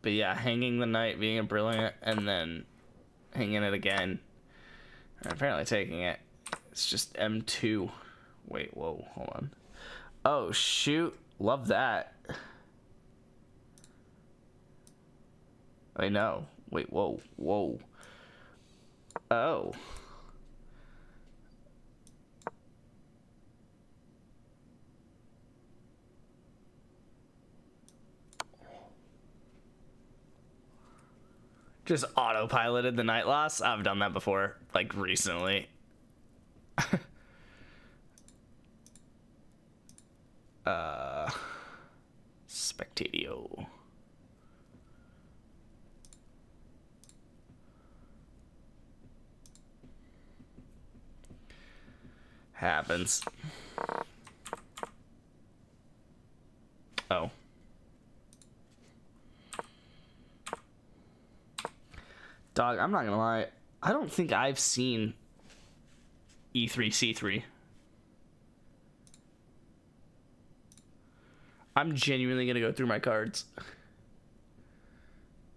But yeah, hanging the knight, being a brilliant, and then hanging it again. And apparently taking it. It's just M2. Wait, whoa, hold on. Oh, shoot. Love that. I know. Wait, whoa, whoa. Oh. Just autopiloted the night loss? I've done that before, like recently. Spectatio. Happens. Oh. Dog, I'm not gonna lie. I don't think I've seen E3 C3. I'm genuinely gonna go through my cards.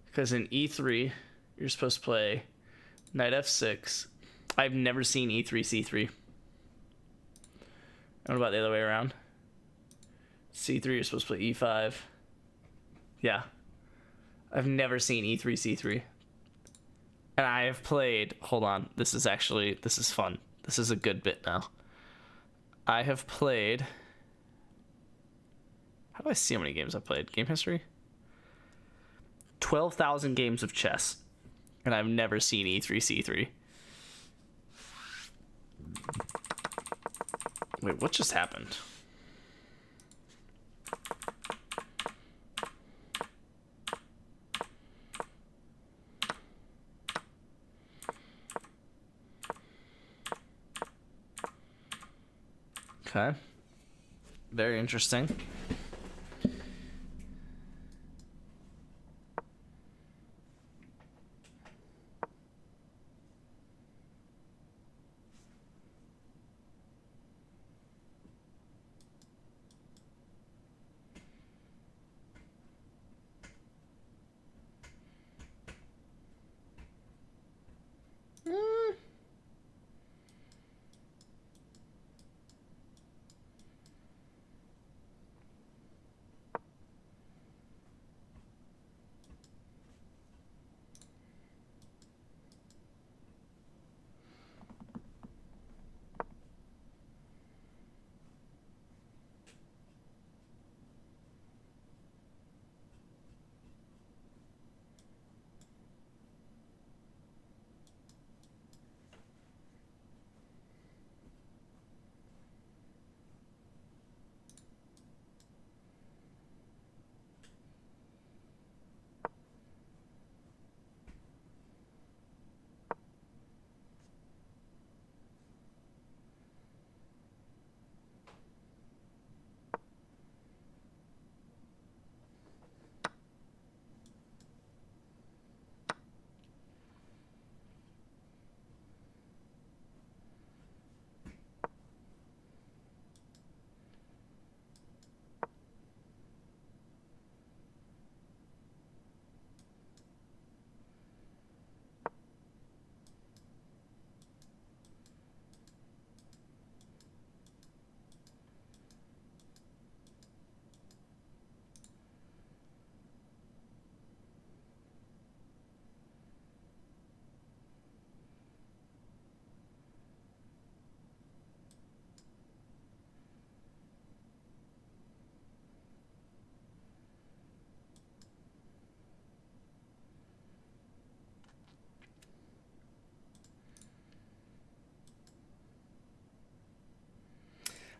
Because in E3, you're supposed to play Knight F6. I've never seen E3 C3. What about the other way around? C3, you're supposed to play E5. Yeah. I've never seen E3 C3. And I have played, hold on, this is fun. This is a good bit now. I have played, how do I see how many games I've played? Game history? 12,000 games of chess. And I've never seen E3 C3. Wait, what just happened? Okay. Very interesting.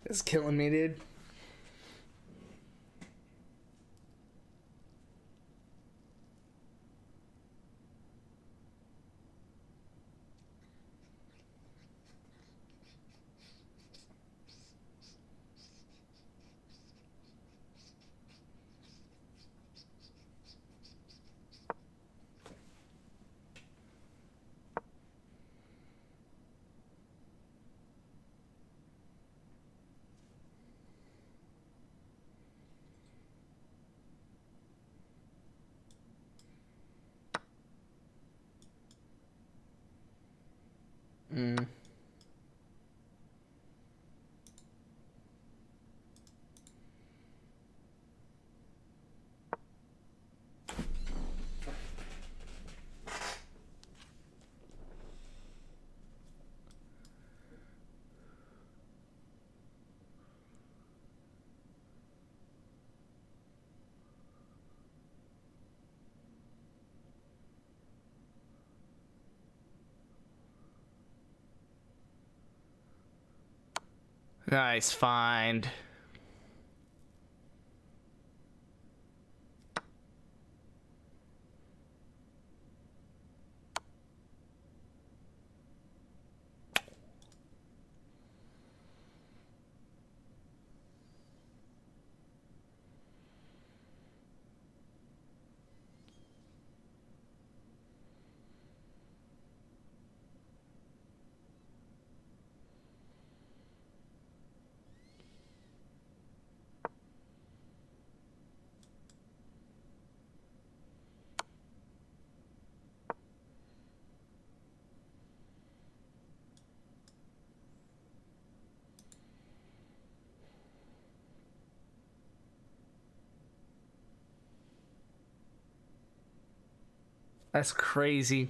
It's killing me, dude. Mm. Nice find. That's crazy.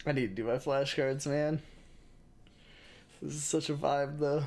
I need to do my flashcards, man. This is such a vibe, though.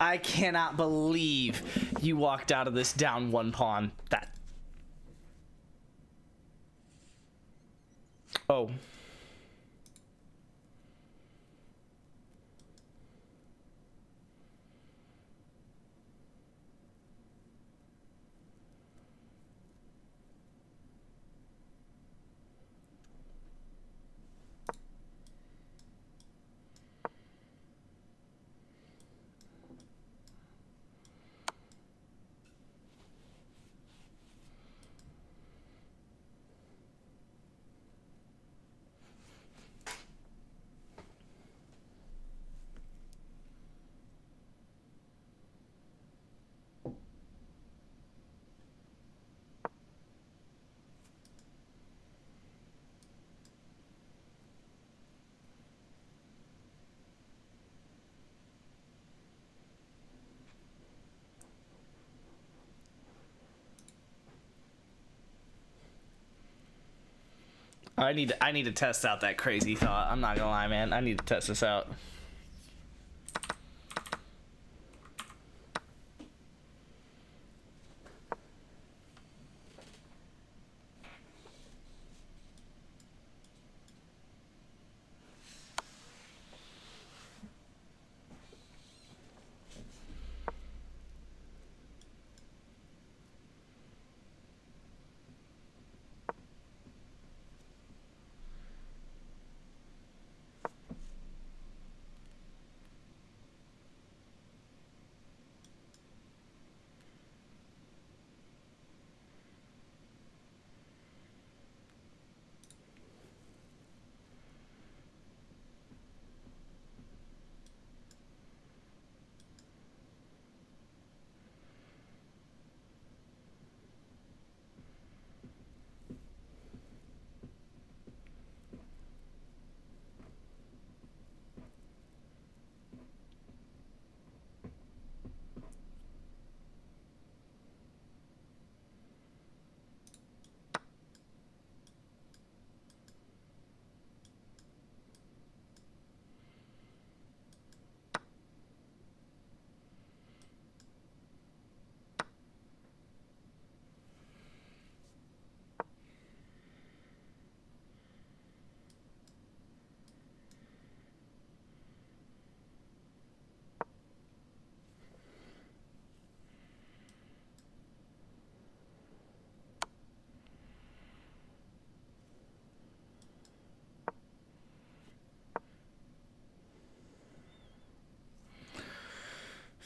I cannot believe you walked out of this down 1 pawn. That. Oh. I need to test out that crazy thought. I'm not gonna lie, man. I need to test this out.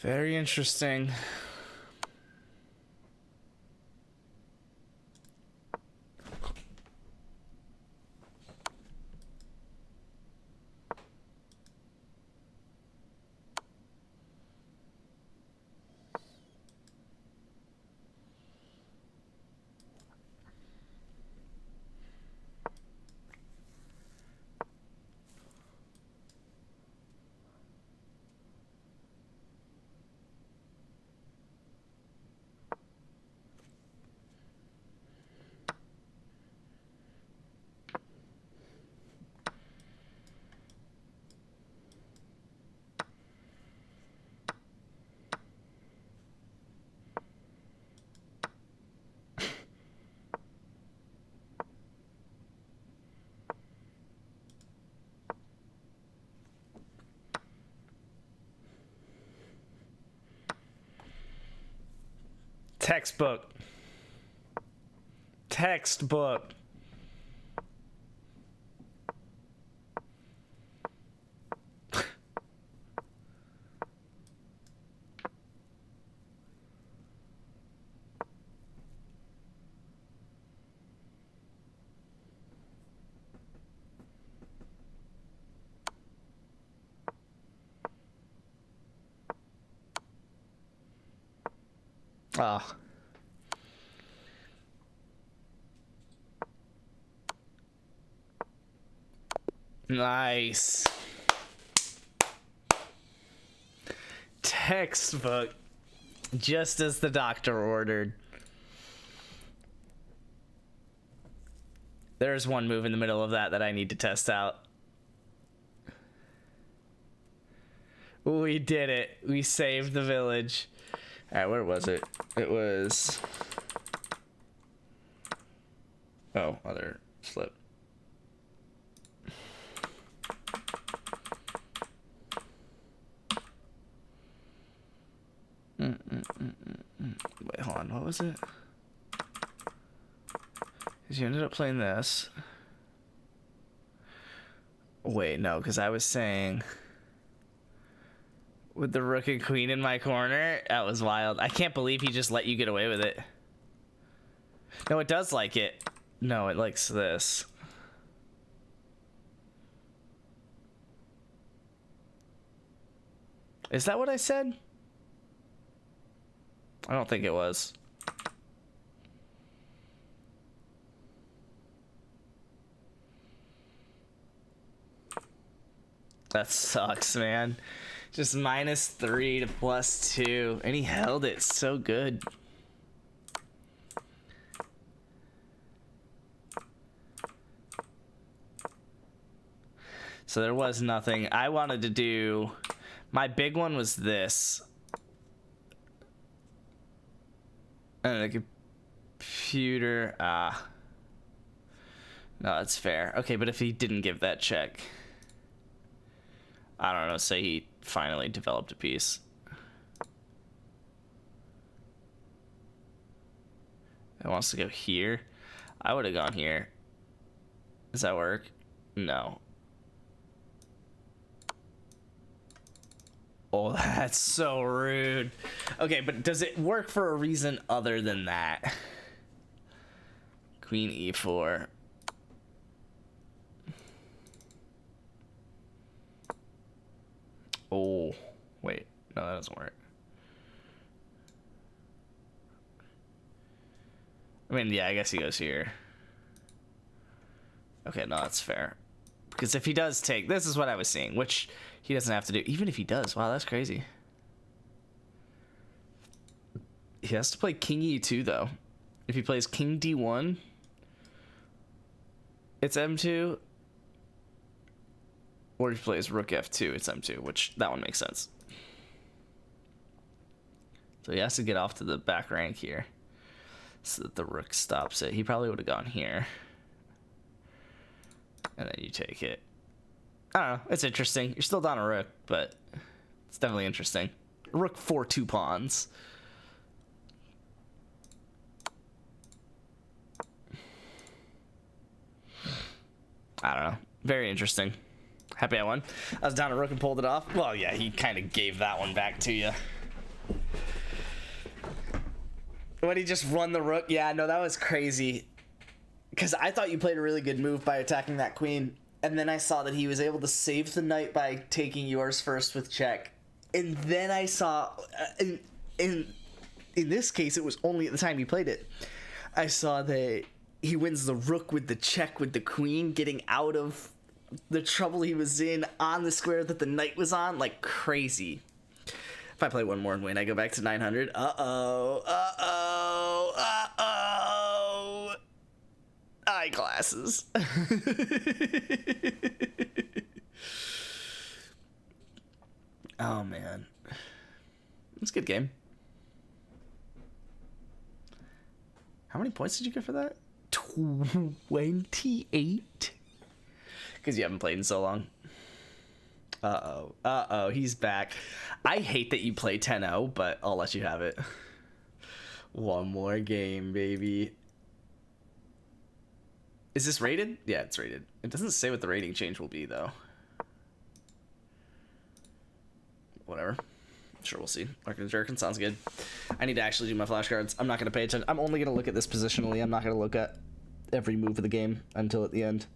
Very interesting. Textbook. Textbook. Oh. Nice. Textbook. Just as the doctor ordered. There's one move in the middle of that I need to test out. We did it. We saved the village. All right, where was it? It was... Oh, other slip. Wait, hold on. What was it? Because you ended up playing this. Wait, no, because I was saying... With the rook and queen in my corner, that was wild. I can't believe he just let you get away with it. No, it does like it. No, it likes this. Is that what I said? I don't think it was. That sucks, man. Just -3 to +2. And he held it so good. So there was nothing. I wanted to do... My big one was this. And the computer... No, that's fair. Okay, but if he didn't give that check... I don't know, say he finally developed a piece. It wants to go here. I would have gone here. Does that work? No. Oh, that's so rude. Okay, but does it work for a reason other than that? Queen e4. Oh, wait. No, that doesn't work. I mean, yeah, I guess he goes here. Okay, no, that's fair. Because if he does take... This is what I was seeing, which he doesn't have to do. Even if he does. Wow, that's crazy. He has to play king e2, though. If he plays king d1, it's m2. Or if he plays rook f2, it's m2, which that one makes sense. So he has to get off to the back rank here so that the rook stops it. He probably would have gone here. And then you take it. I don't know. It's interesting. You're still down a rook, but it's definitely interesting. Rook 4-2 pawns. I don't know. Very interesting. Happy I won. I was down a rook and pulled it off. Well, yeah, he kind of gave that one back to you. When he just run the rook. Yeah, no, that was crazy. Because I thought you played a really good move by attacking that queen. And then I saw that he was able to save the knight by taking yours first with check. And then I saw... in this case, it was only at the time you played it. I saw that he wins the rook with the check with the queen, getting out of the trouble he was in on the square that the knight was on. Like, crazy. If I play one more and win, I go back to 900. Uh-oh. Uh-oh. Uh-oh. Eyeglasses. Oh, man. It's a good game. How many points did you get for that? 28? Because you haven't played in so long. Uh-oh. Uh-oh, he's back. I hate that you play 10-0, but I'll let you have it. One more game, baby. Is this rated? Yeah, it's rated. It doesn't say what the rating change will be, though. Whatever. I'm sure we'll see. Arkin Jerkin sounds good. I need to actually do my flashcards. I'm not going to pay attention. I'm only going to look at this positionally. I'm not going to look at every move of the game until at the end.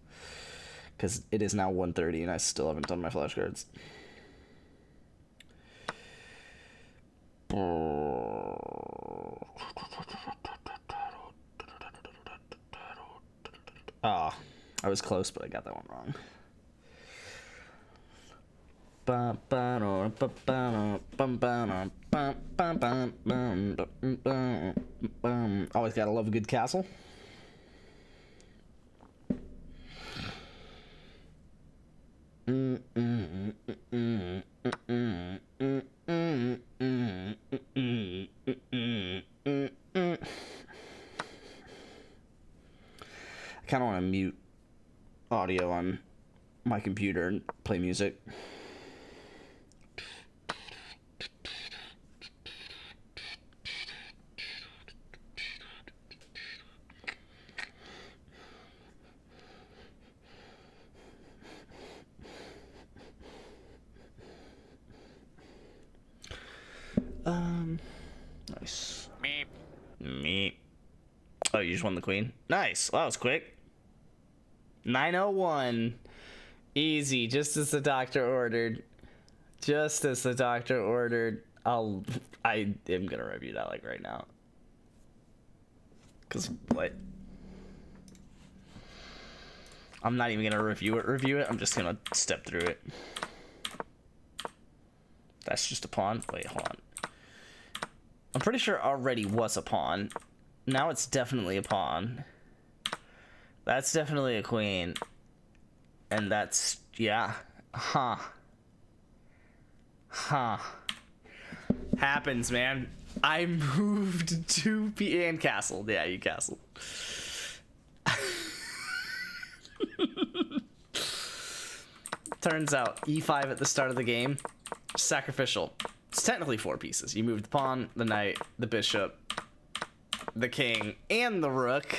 Because it is now 1:30 and I still haven't done my flashcards. Ah, I was close, but I got that one wrong. Always gotta love a good castle. kind of want to mute audio on my computer and play music. Nice. Meep. Meep. Oh, you just won the queen? Nice. Well, that was quick. 901. Easy, just as the doctor ordered. Just as the doctor ordered. I am gonna review that like right now. Cause what? I'm not even gonna review it. I'm just gonna step through it. That's just a pawn. Wait, hold on. I'm pretty sure already was a pawn. Now it's definitely a pawn. That's definitely a queen. And that's, yeah. Huh. Happens, man. I moved to and castled. Yeah, you castled. Turns out, e5 at the start of the game, sacrificial. It's technically 4 pieces. You move the pawn, the knight, the bishop, the king, and the rook.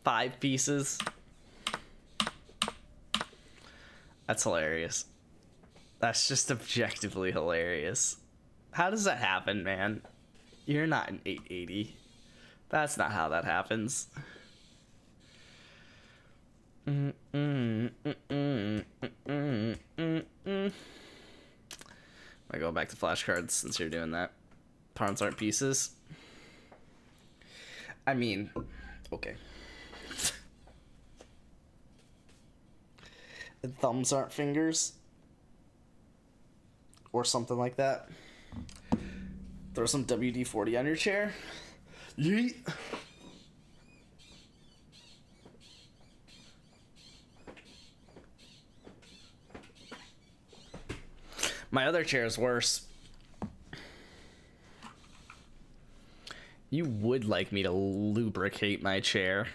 5 pieces. That's hilarious. That's just objectively hilarious. How does that happen, man? You're not an 880. That's not how that happens. I go back to flashcards since you're doing that. Pawns aren't pieces. I mean, okay. Thumbs aren't fingers. Or something like that. Throw some WD-40 on your chair. Yeet. My other chair is worse. You would like me to lubricate my chair.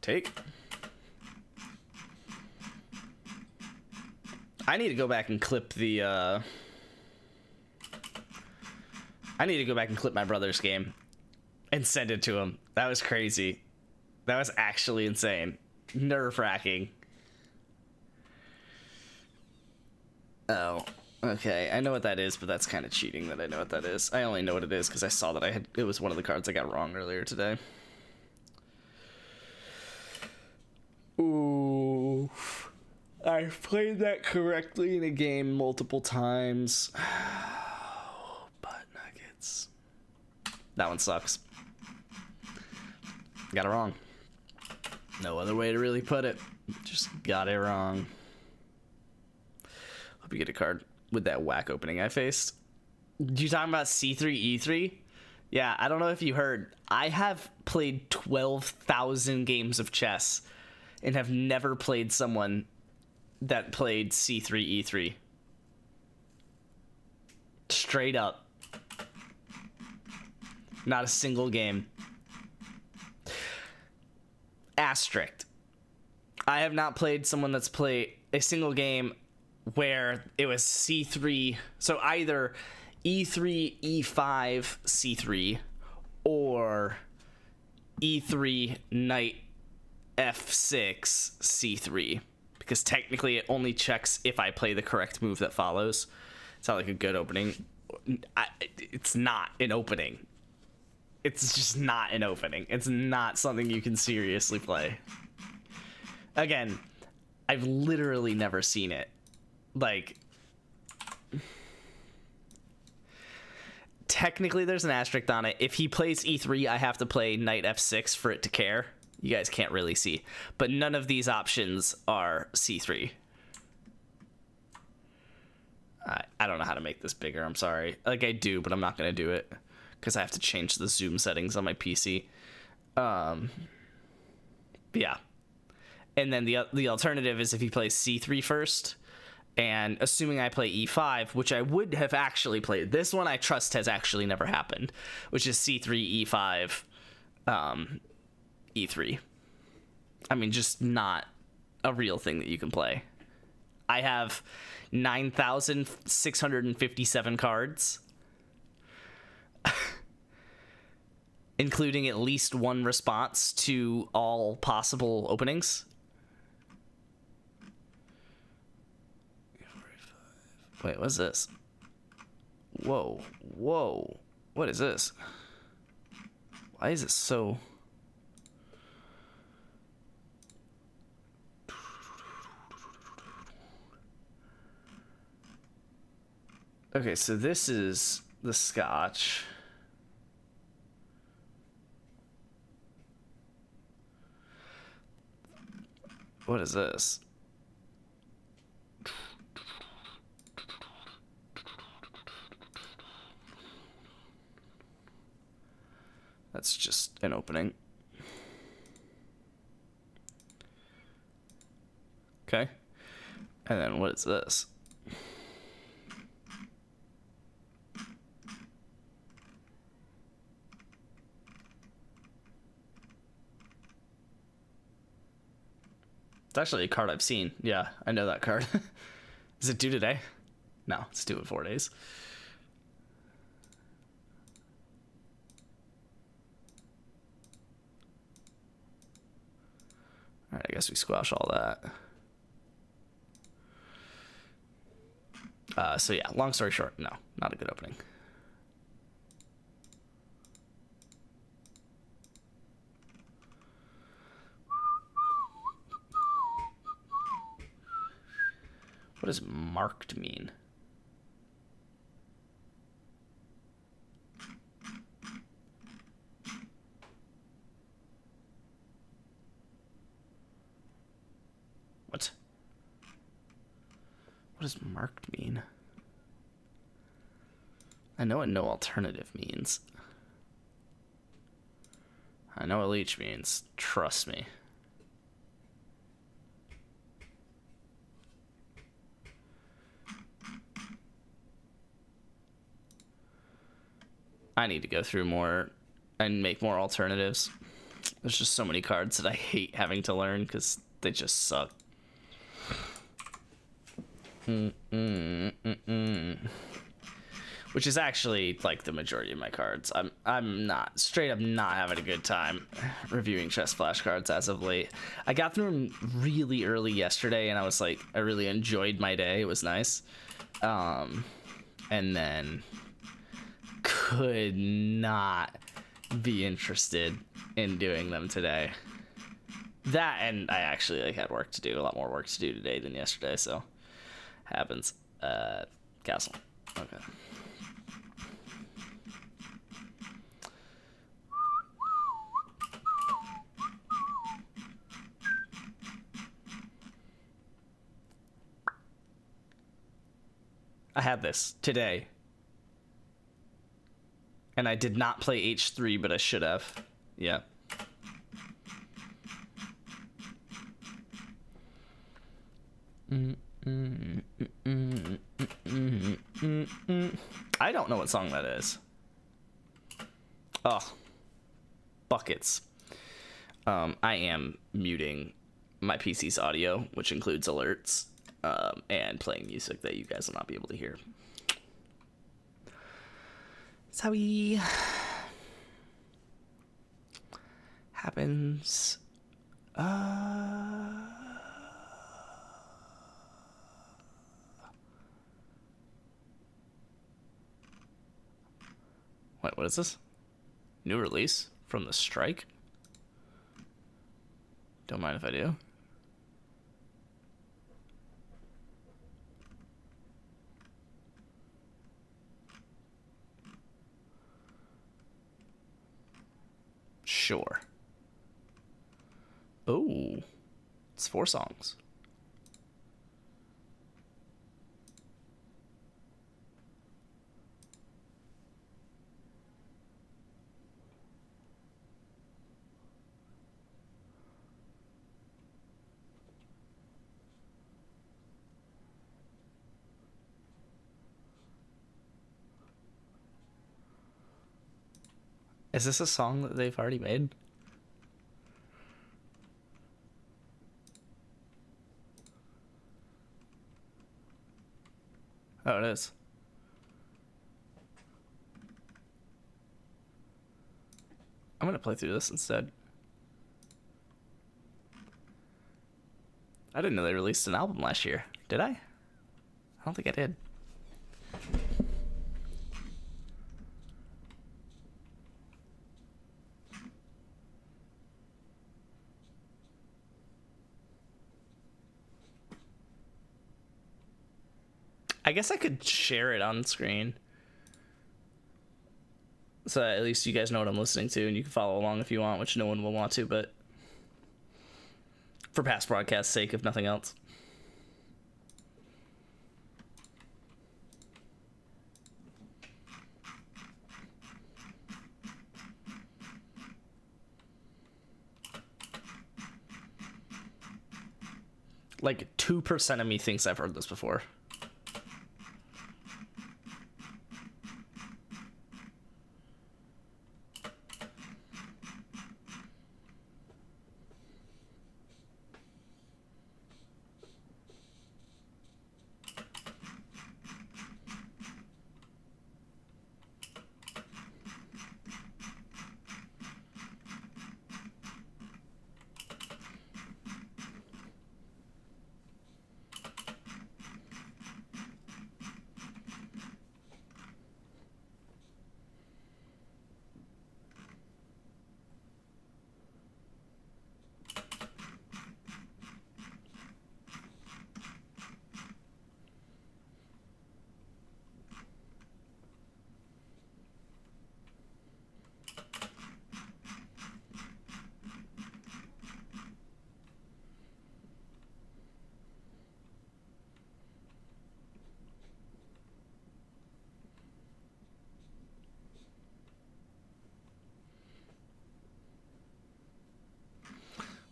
Take. I need to go back and clip the I need to go back and clip my brother's game and send it to him. That was crazy. That was actually insane. Nerve-wracking. Oh, okay. I know what that is, but that's kind of cheating that I know what that is. I only know what it is because I saw that it was one of the cards I got wrong earlier today. Ooh. I've played that correctly in a game multiple times. Butt nuggets. That one sucks. Got it wrong. No other way to really put it. Just got it wrong. Hope you get a card with that whack opening I faced. You talking about C3, E3? Yeah, I don't know if you heard. I have played 12,000 games of chess and have never played someone that played C3, E3. Straight up. Not a single game. Asterisk. I have not played someone that's played a single game where it was C3, so either E3, E5, C3, or E3, Knight, F6, C3. Because technically it only checks if I play the correct move that follows. It's not like a good opening. It's not an opening. It's just not an opening. It's not something you can seriously play. Again, I've literally never seen it. Like, technically there's an asterisk on it. If he plays E3, I have to play Knight F6 for it to care. You guys can't really see. But none of these options are C3. I don't know how to make this bigger. I'm sorry. Like, I do, but I'm not going to do it. Because I have to change the zoom settings on my PC. Yeah. And then the alternative is if he plays c3 first, and assuming I play e5, which I would have actually played. This one I trust has actually never happened, which is c3, e5, e3. I mean, just not a real thing that you can play. I have 9,657 cards, including at least one response to all possible openings. Wait, what's this? Whoa. What is this? Why is it so... Okay, so this is the Scotch. What is this? That's just an opening. Okay. And then what is this? It's actually a card I've seen. Yeah, I know that card. Is it due today? No, it's due in 4 days. All right, I guess we squash all that. So yeah, long story short, no, not a good opening. What does marked mean? What? What does marked mean? I know what no alternative means. I know what leech means. Trust me. I need to go through more and make more alternatives. There's just so many cards that I hate having to learn because they just suck. Which is actually like the majority of my cards. I'm not straight up not having a good time reviewing chess flashcards as of late. I got through them really early yesterday, and I was like, I really enjoyed my day. It was nice, and then could not be interested in doing them today. That, and I actually had work to do, a lot more work to do today than yesterday, so happens. Castle. Okay. I had this today. And I did not play h3, but I should have. Yeah. I don't know what song that is. Oh. Buckets. I am muting my PC's audio, which includes alerts, and playing music that you guys will not be able to hear. Sorry. Happens. Wait, what is this? New release from the Strike? Don't mind if I do. Sure. Oh, it's 4 songs. Is this a song that they've already made? Oh, it is. I'm gonna play through this instead. I didn't know they released an album last year. Did I? I don't think I did. I guess I could share it on screen. So at least you guys know what I'm listening to and you can follow along if you want, which no one will want to, but for past broadcast sake, if nothing else. Like 2% of me thinks I've heard this before.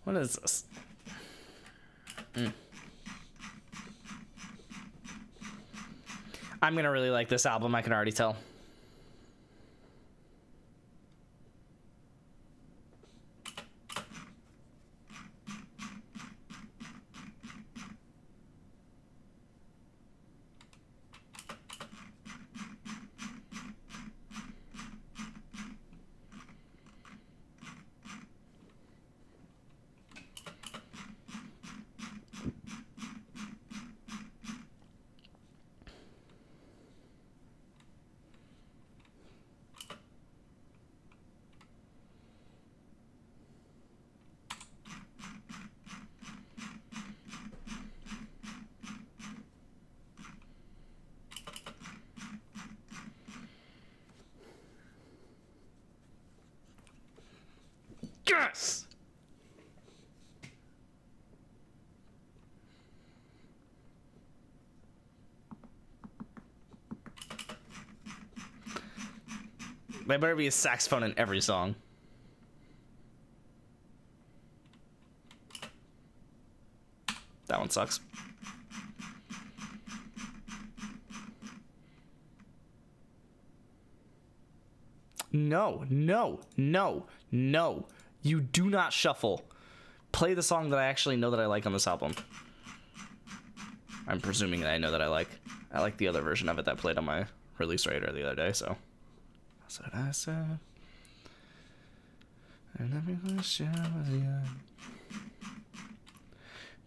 What is this? I'm gonna really like this album, I can already tell. Yes! There better be a saxophone in every song. That one sucks. No, no, no, no. You do not shuffle. Play the song that I actually know that I like on this album. I'm presuming that I know that I like. I like the other version of it that played on my release radar the other day, so. That's what I said. And every wish I was young.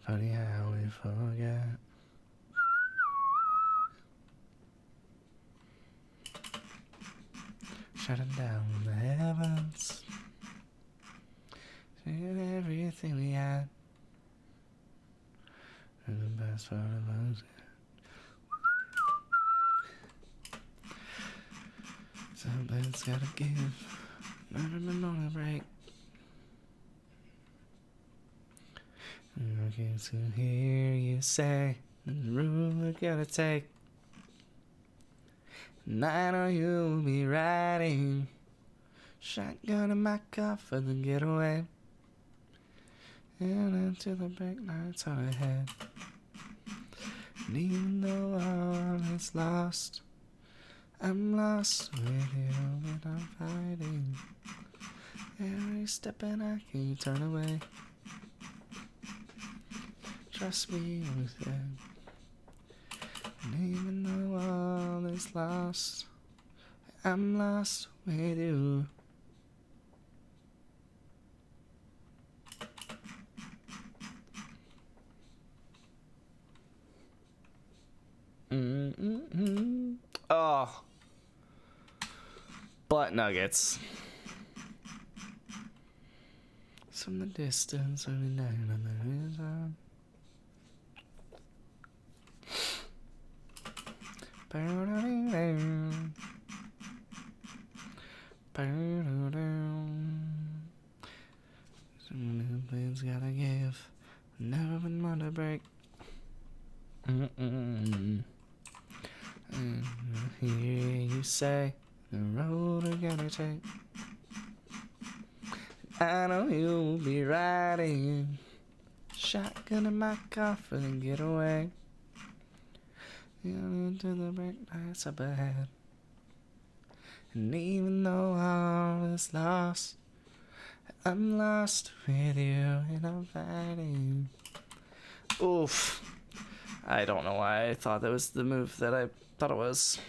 Funny how we forget. Shutting down the heavens. Seeing everything we had. And the best part of us. Something's gotta give. Never been on a break. Looking to hear you say the route we're gonna take. And I know you'll be riding shotgun in my car for the getaway. And into the big nights are ahead. And even though all is lost, I'm lost with you and I'm fighting. Every step and I can't turn away. Trust me, I said. And even though all is lost, I'm lost with you. Oh. Butt nuggets. From the distance, only down on the horizon. Some plans gotta give. Never been one to break. And I hear you say the road I gotta take. I know you'll be riding shotgun in my car for the getaway. Into the break nights up ahead. And even though all is lost, I'm lost with you and I'm fighting. Oof. I don't know why I thought that was the move that I thought it was.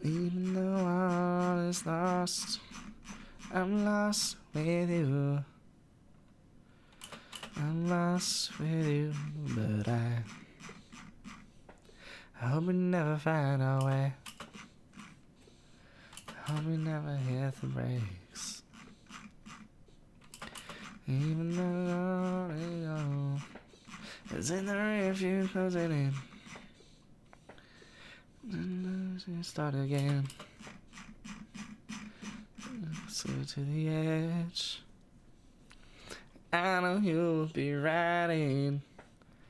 Even though all is lost, I'm lost with you. I'm lost with you, but I hope we never find our way. I hope we never hit the brakes. Even though all is in the rearview, closing in. And start again. So to the edge. I know you'll be riding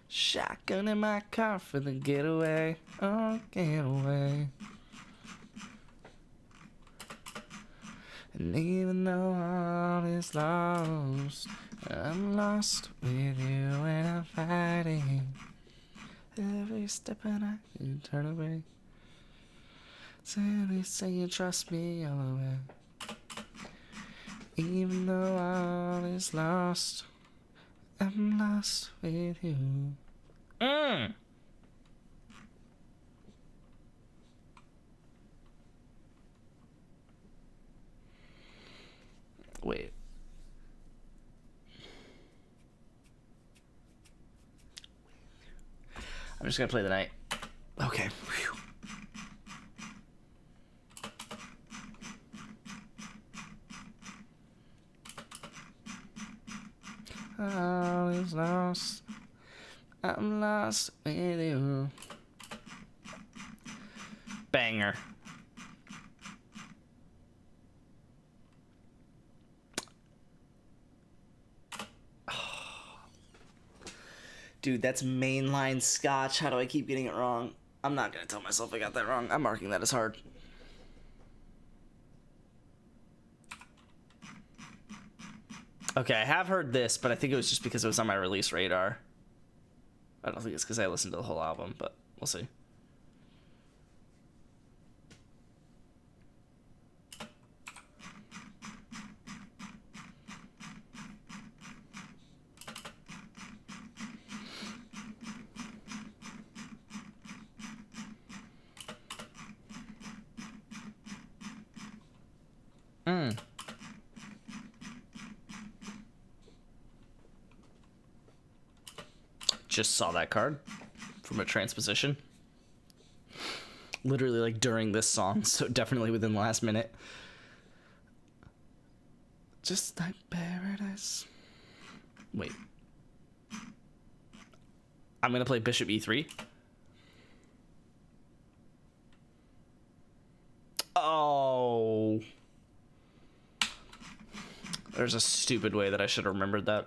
shotgun in my car for the getaway. Oh, getaway. And even though all is lost, I'm lost with you and I'm fighting. Every step and I can turn away. Say you trust me all the way. Even though all is lost, I'm lost with you. Wait. I'm just gonna play the night. Okay. Whew. All is lost. I'm lost with you. Banger. Dude, that's mainline Scotch. How do I keep getting it wrong? I'm not gonna tell myself I got that wrong. I'm marking that as hard. Okay, I have heard this, but I think it was just because it was on my release radar. I don't think it's because I listened to the whole album, but we'll see. Just saw that card from a transposition. Literally like during this song, so definitely within the last minute. Just like paradise. Wait. I'm gonna play Bishop E3. Oh. There's a stupid way that I should have remembered that.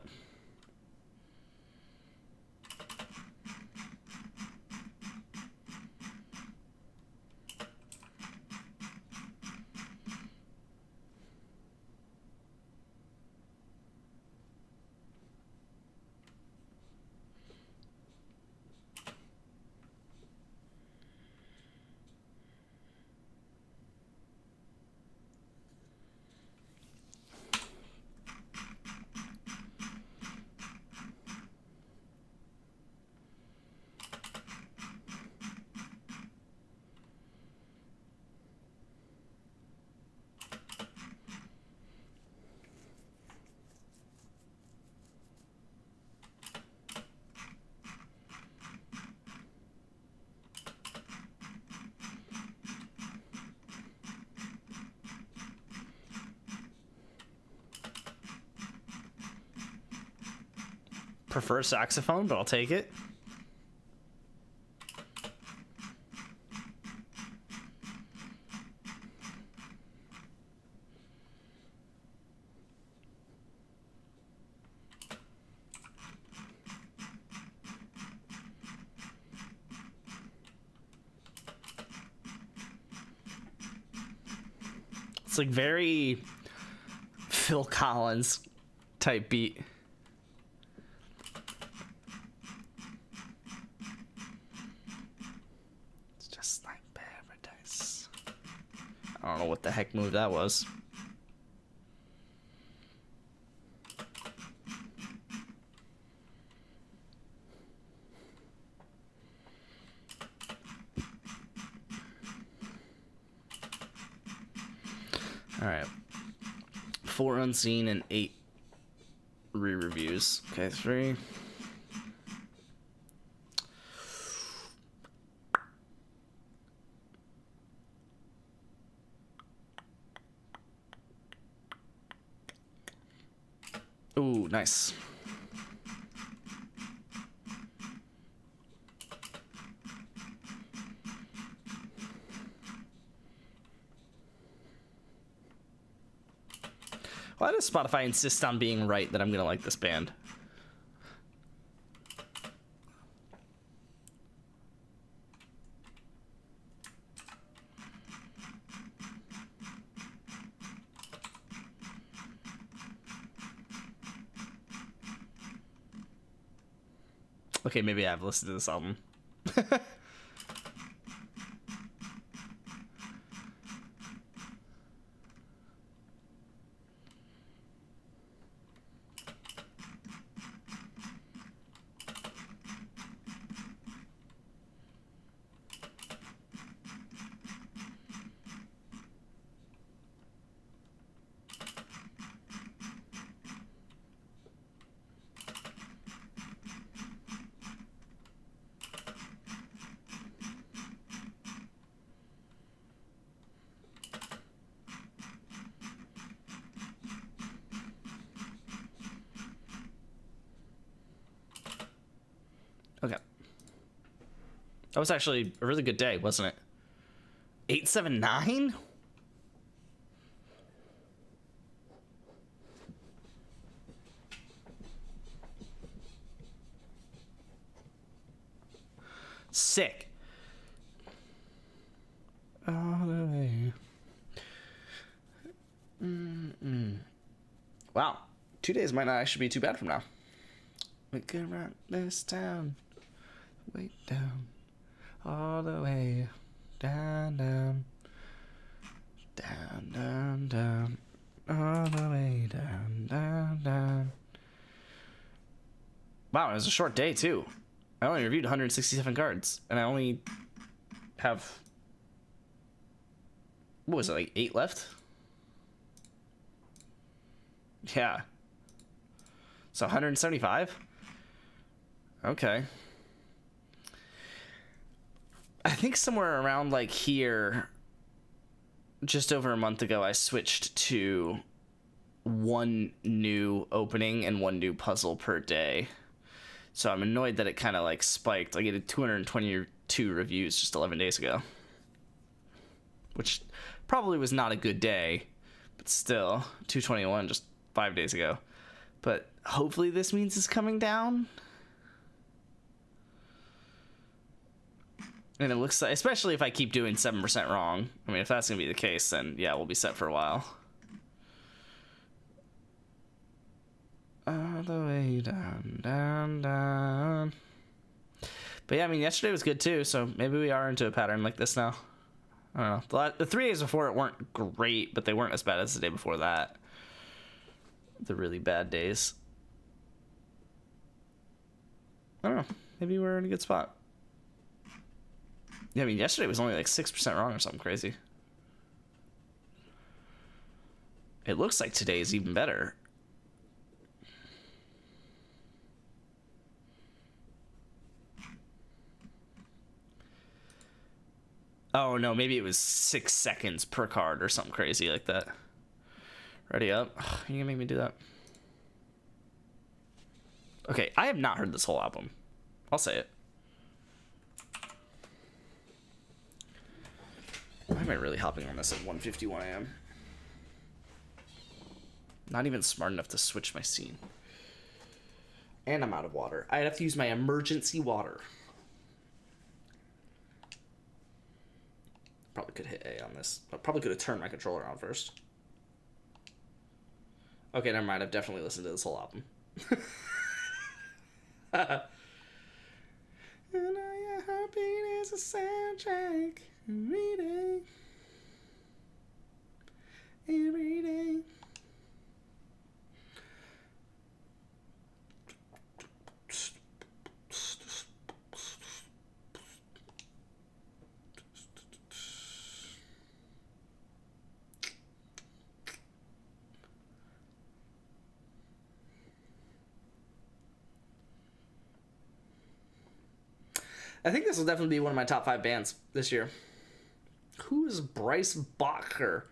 prefer saxophone, but I'll take it. It's like very Phil Collins type beat. It's just like paradise. I don't know what the heck move that was. All right. 4 unseen and 8 re-reviews. Okay, 3. Ooh, nice. Why does Spotify insist on being right that I'm gonna like this band? Okay, maybe I've listened to this album. Okay. That was actually a really good day, wasn't it? 879? Sick. All the way. Wow. 2 days might not actually be too bad from now. We can rock this town. Way down. All the way. Down, down. Down, down, down. All the way down, down, down. Wow, it was a short day too. I only reviewed 167 cards, and I only have, what was it, like 8 left? Yeah. So 175? Okay. I think somewhere around like here, just over a month ago, I switched to 1 new opening and 1 new puzzle per day. So I'm annoyed that it kind of like spiked. I get 222 reviews just 11 days ago, which probably was not a good day, but still 221 just 5 days ago. But hopefully this means it's coming down. And it looks like, especially if I keep doing 7% wrong. I mean, if that's going to be the case, then yeah, we'll be set for a while. All the way down, down, down. But yeah, I mean, yesterday was good too, so maybe we are into a pattern like this now. I don't know. The 3 days before it weren't great, but they weren't as bad as the day before that. The really bad days. I don't know. Maybe we're in a good spot. Yeah, I mean, yesterday was only like 6% wrong or something crazy. It looks like today is even better. Oh, no, maybe it was 6 seconds per card or something crazy like that. Ready up. You gonna make me do that? Okay, I have not heard this whole album. I'll say it. Why am I really hopping on this at 1:51 a.m.? Not even smart enough to switch my scene. And I'm out of water. I'd have to use my emergency water. Probably could hit A on this. I probably could have turned my controller on first. Okay, never mind. I've definitely listened to this whole album. And your heartbeat is a soundtrack every day. I think this will definitely be one of my top 5 bands this year. Who is Bryce Bacher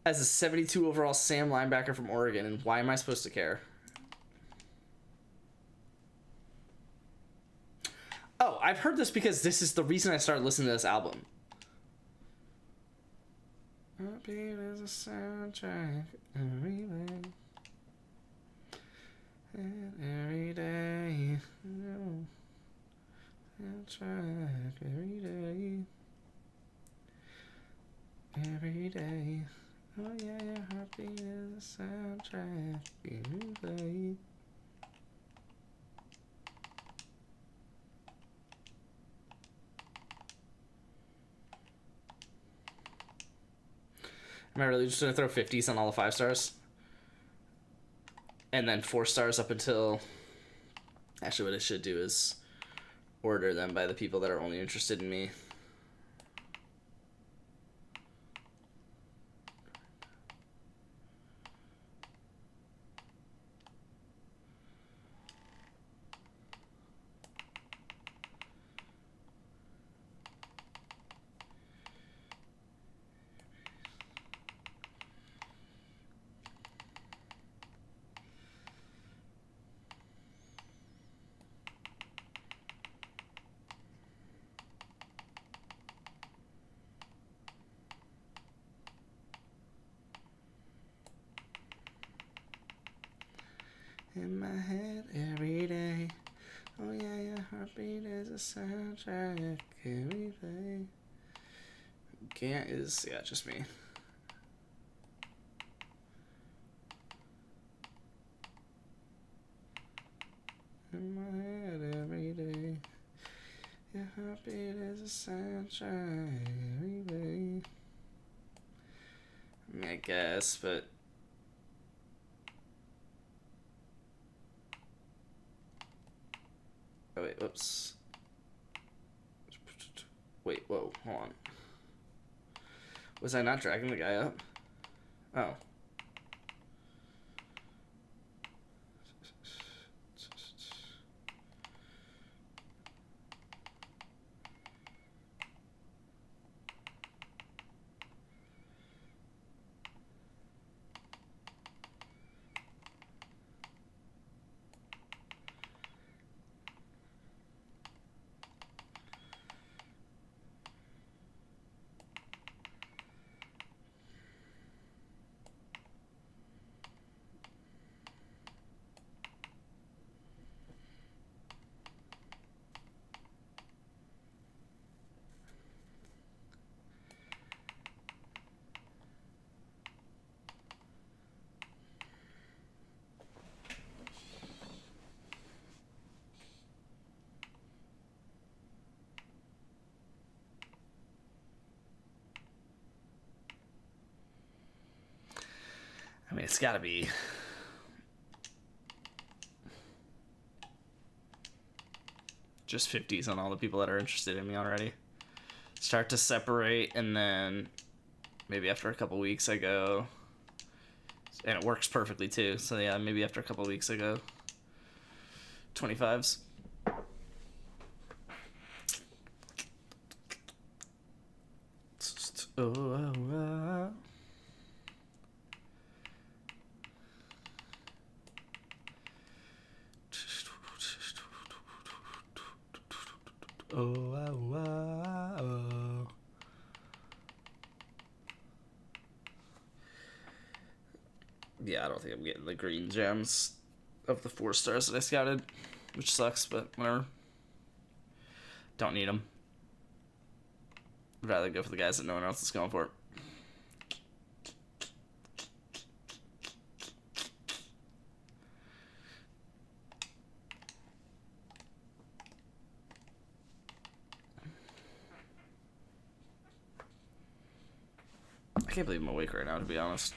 as a 72 overall Sam linebacker from Oregon, and why am I supposed to care? Oh, I've heard this because this is the reason I started listening to this album. Heartbeat is a soundtrack every day. And every day. Soundtrack every day. Every day. Oh yeah, your heartbeat is a soundtrack every day. Am I really just gonna throw 50s on all the 5 stars? And then 4 stars up until... Actually, what I should do is order them by the people that are only interested in me. In my head every day. Oh yeah, your heartbeat is a soundtrack every day. Can't is, yeah, just me. In my head every day. Your heartbeat is a soundtrack every day. I mean, I guess, but... Oh wait, whoops. Wait, whoa, hold on. Was I not dragging the guy up? Oh. I mean, it's gotta be... just 50s on all the people that are interested in me already. Start to separate, and then maybe after a couple weeks I go... And it works perfectly too, so yeah, maybe after a couple weeks I go 25s. Oh, oh, oh, oh. Yeah, I don't think I'm getting the green gems of the 4 stars that I scouted, which sucks, but whatever. Don't need them. I'd rather go for the guys that no one else is going for. I can't believe I'm awake right now, to be honest.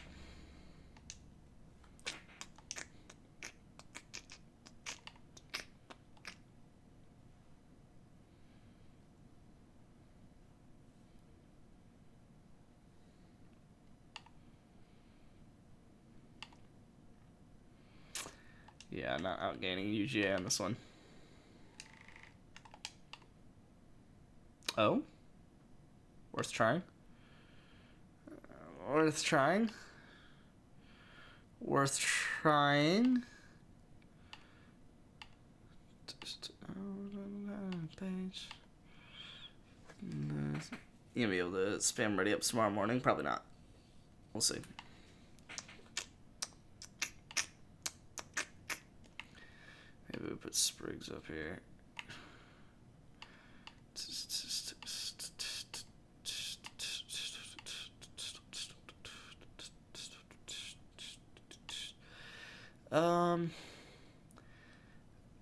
Yeah, not outgaining UGA on this one. Oh? Worth trying? Worth trying? Worth trying? Page. You gonna be able to spam ready up tomorrow morning? Probably not. We'll see. Maybe we put Sprigs up here.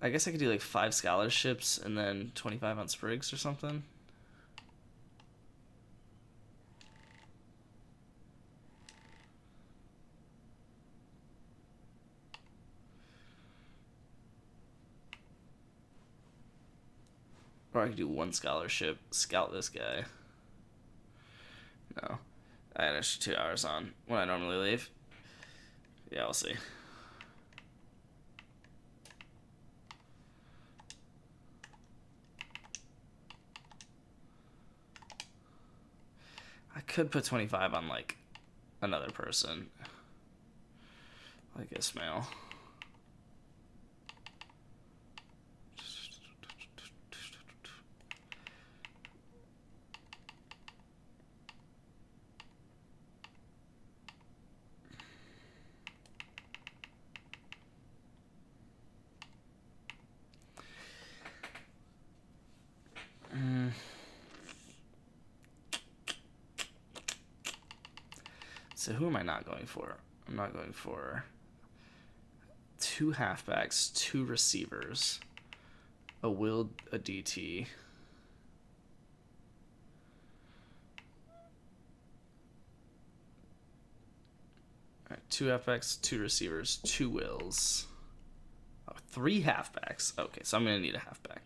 I guess I could do like 5 scholarships and then 25 on Sprigs or something. Or I could do 1 scholarship, scout this guy. No. I had extra 2 hours on when I normally leave. Yeah, we'll see. I could put 25 on, like, another person. Like Ismail. So who am I not going for? I'm not going for 2 halfbacks, 2 receivers, a Will, a DT. All right, 2 halfbacks, 2 receivers, 2 Wills. Oh, 3 halfbacks. Okay, so I'm going to need a halfback.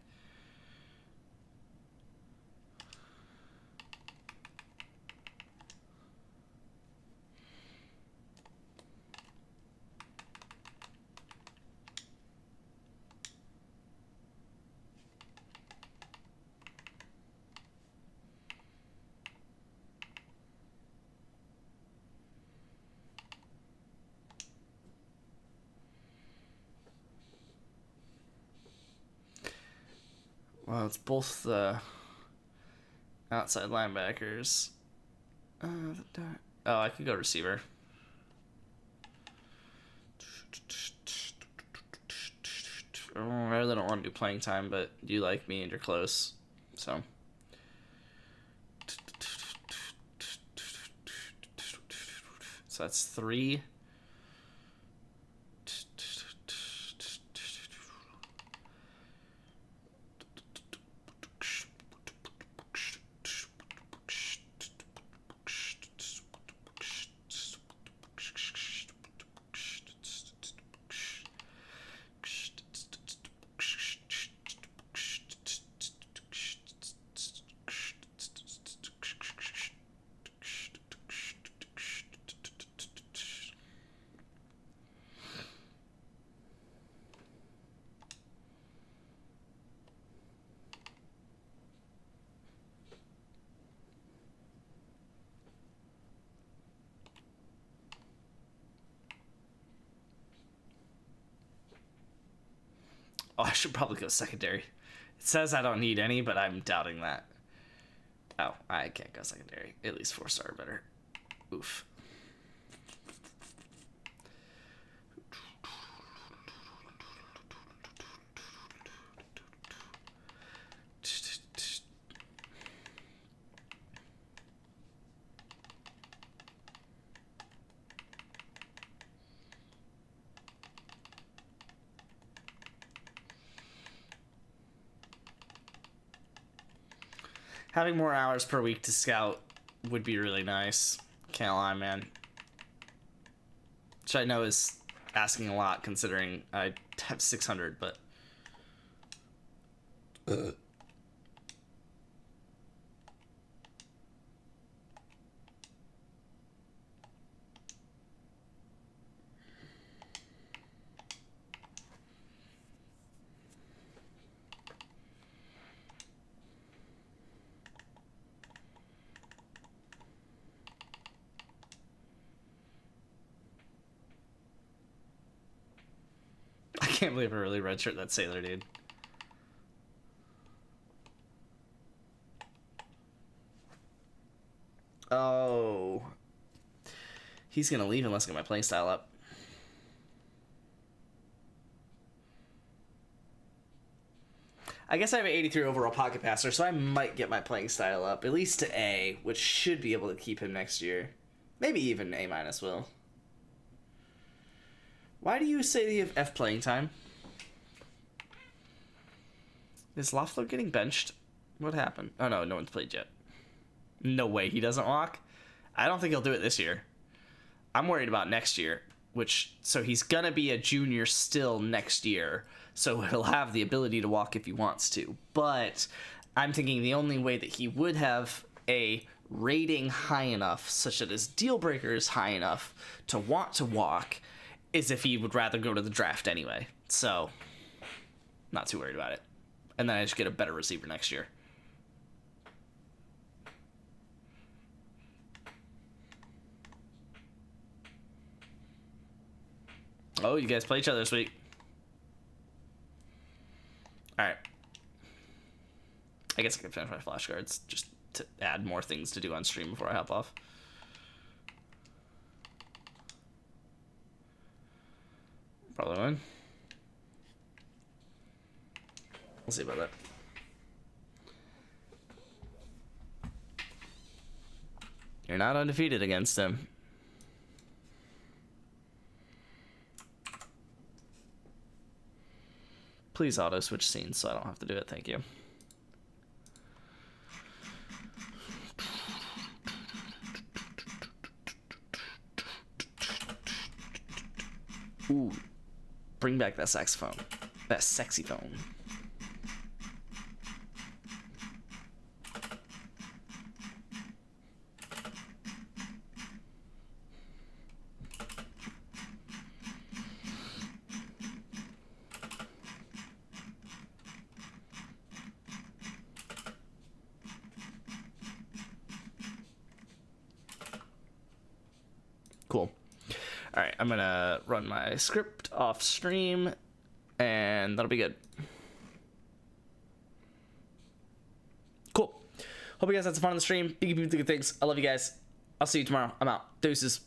Well, it's both the outside linebackers. Oh, I could go receiver. I really don't want to do playing time, but you like me and you're close, so. So that's 3. Oh, I should probably go secondary. It says I don't need any, but I'm doubting that. Oh, I can't go secondary. At least 4-star better. Oof. Having more hours per week to scout would be really nice. Can't lie, man. Which I know is asking a lot considering I have 600, but... I can't believe I really redshirt that Sailor, dude. Oh. He's gonna leave unless I get my playing style up. I guess I have an 83 overall pocket passer, so I might get my playing style up, at least to A, which should be able to keep him next year. Maybe even A- will. Why do you say that you have F playing time? Is Loeffler getting benched? What happened? Oh no, no one's played yet. No way he doesn't walk. I don't think he'll do it this year. I'm worried about next year, so he's gonna be a junior still next year, so he'll have the ability to walk if he wants to. But I'm thinking the only way that he would have a rating high enough, such that his deal breaker is high enough to want to walk, is if he would rather go to the draft anyway. So, not too worried about it. And then I just get a better receiver next year. Oh, you guys play each other this week. Alright. I guess I can finish my flashcards just to add more things to do on stream before I hop off. Probably win. We'll see about that. You're not undefeated against him. Please auto switch scenes so I don't have to do it, thank you. Ooh, bring back that saxophone. That sexy phone. Cool. All right, I'm gonna run my script off stream, and that'll be good. Cool. Hope you guys had some fun on the stream. Thank you for the good things. I love you guys. I'll see you tomorrow. I'm out. Deuces.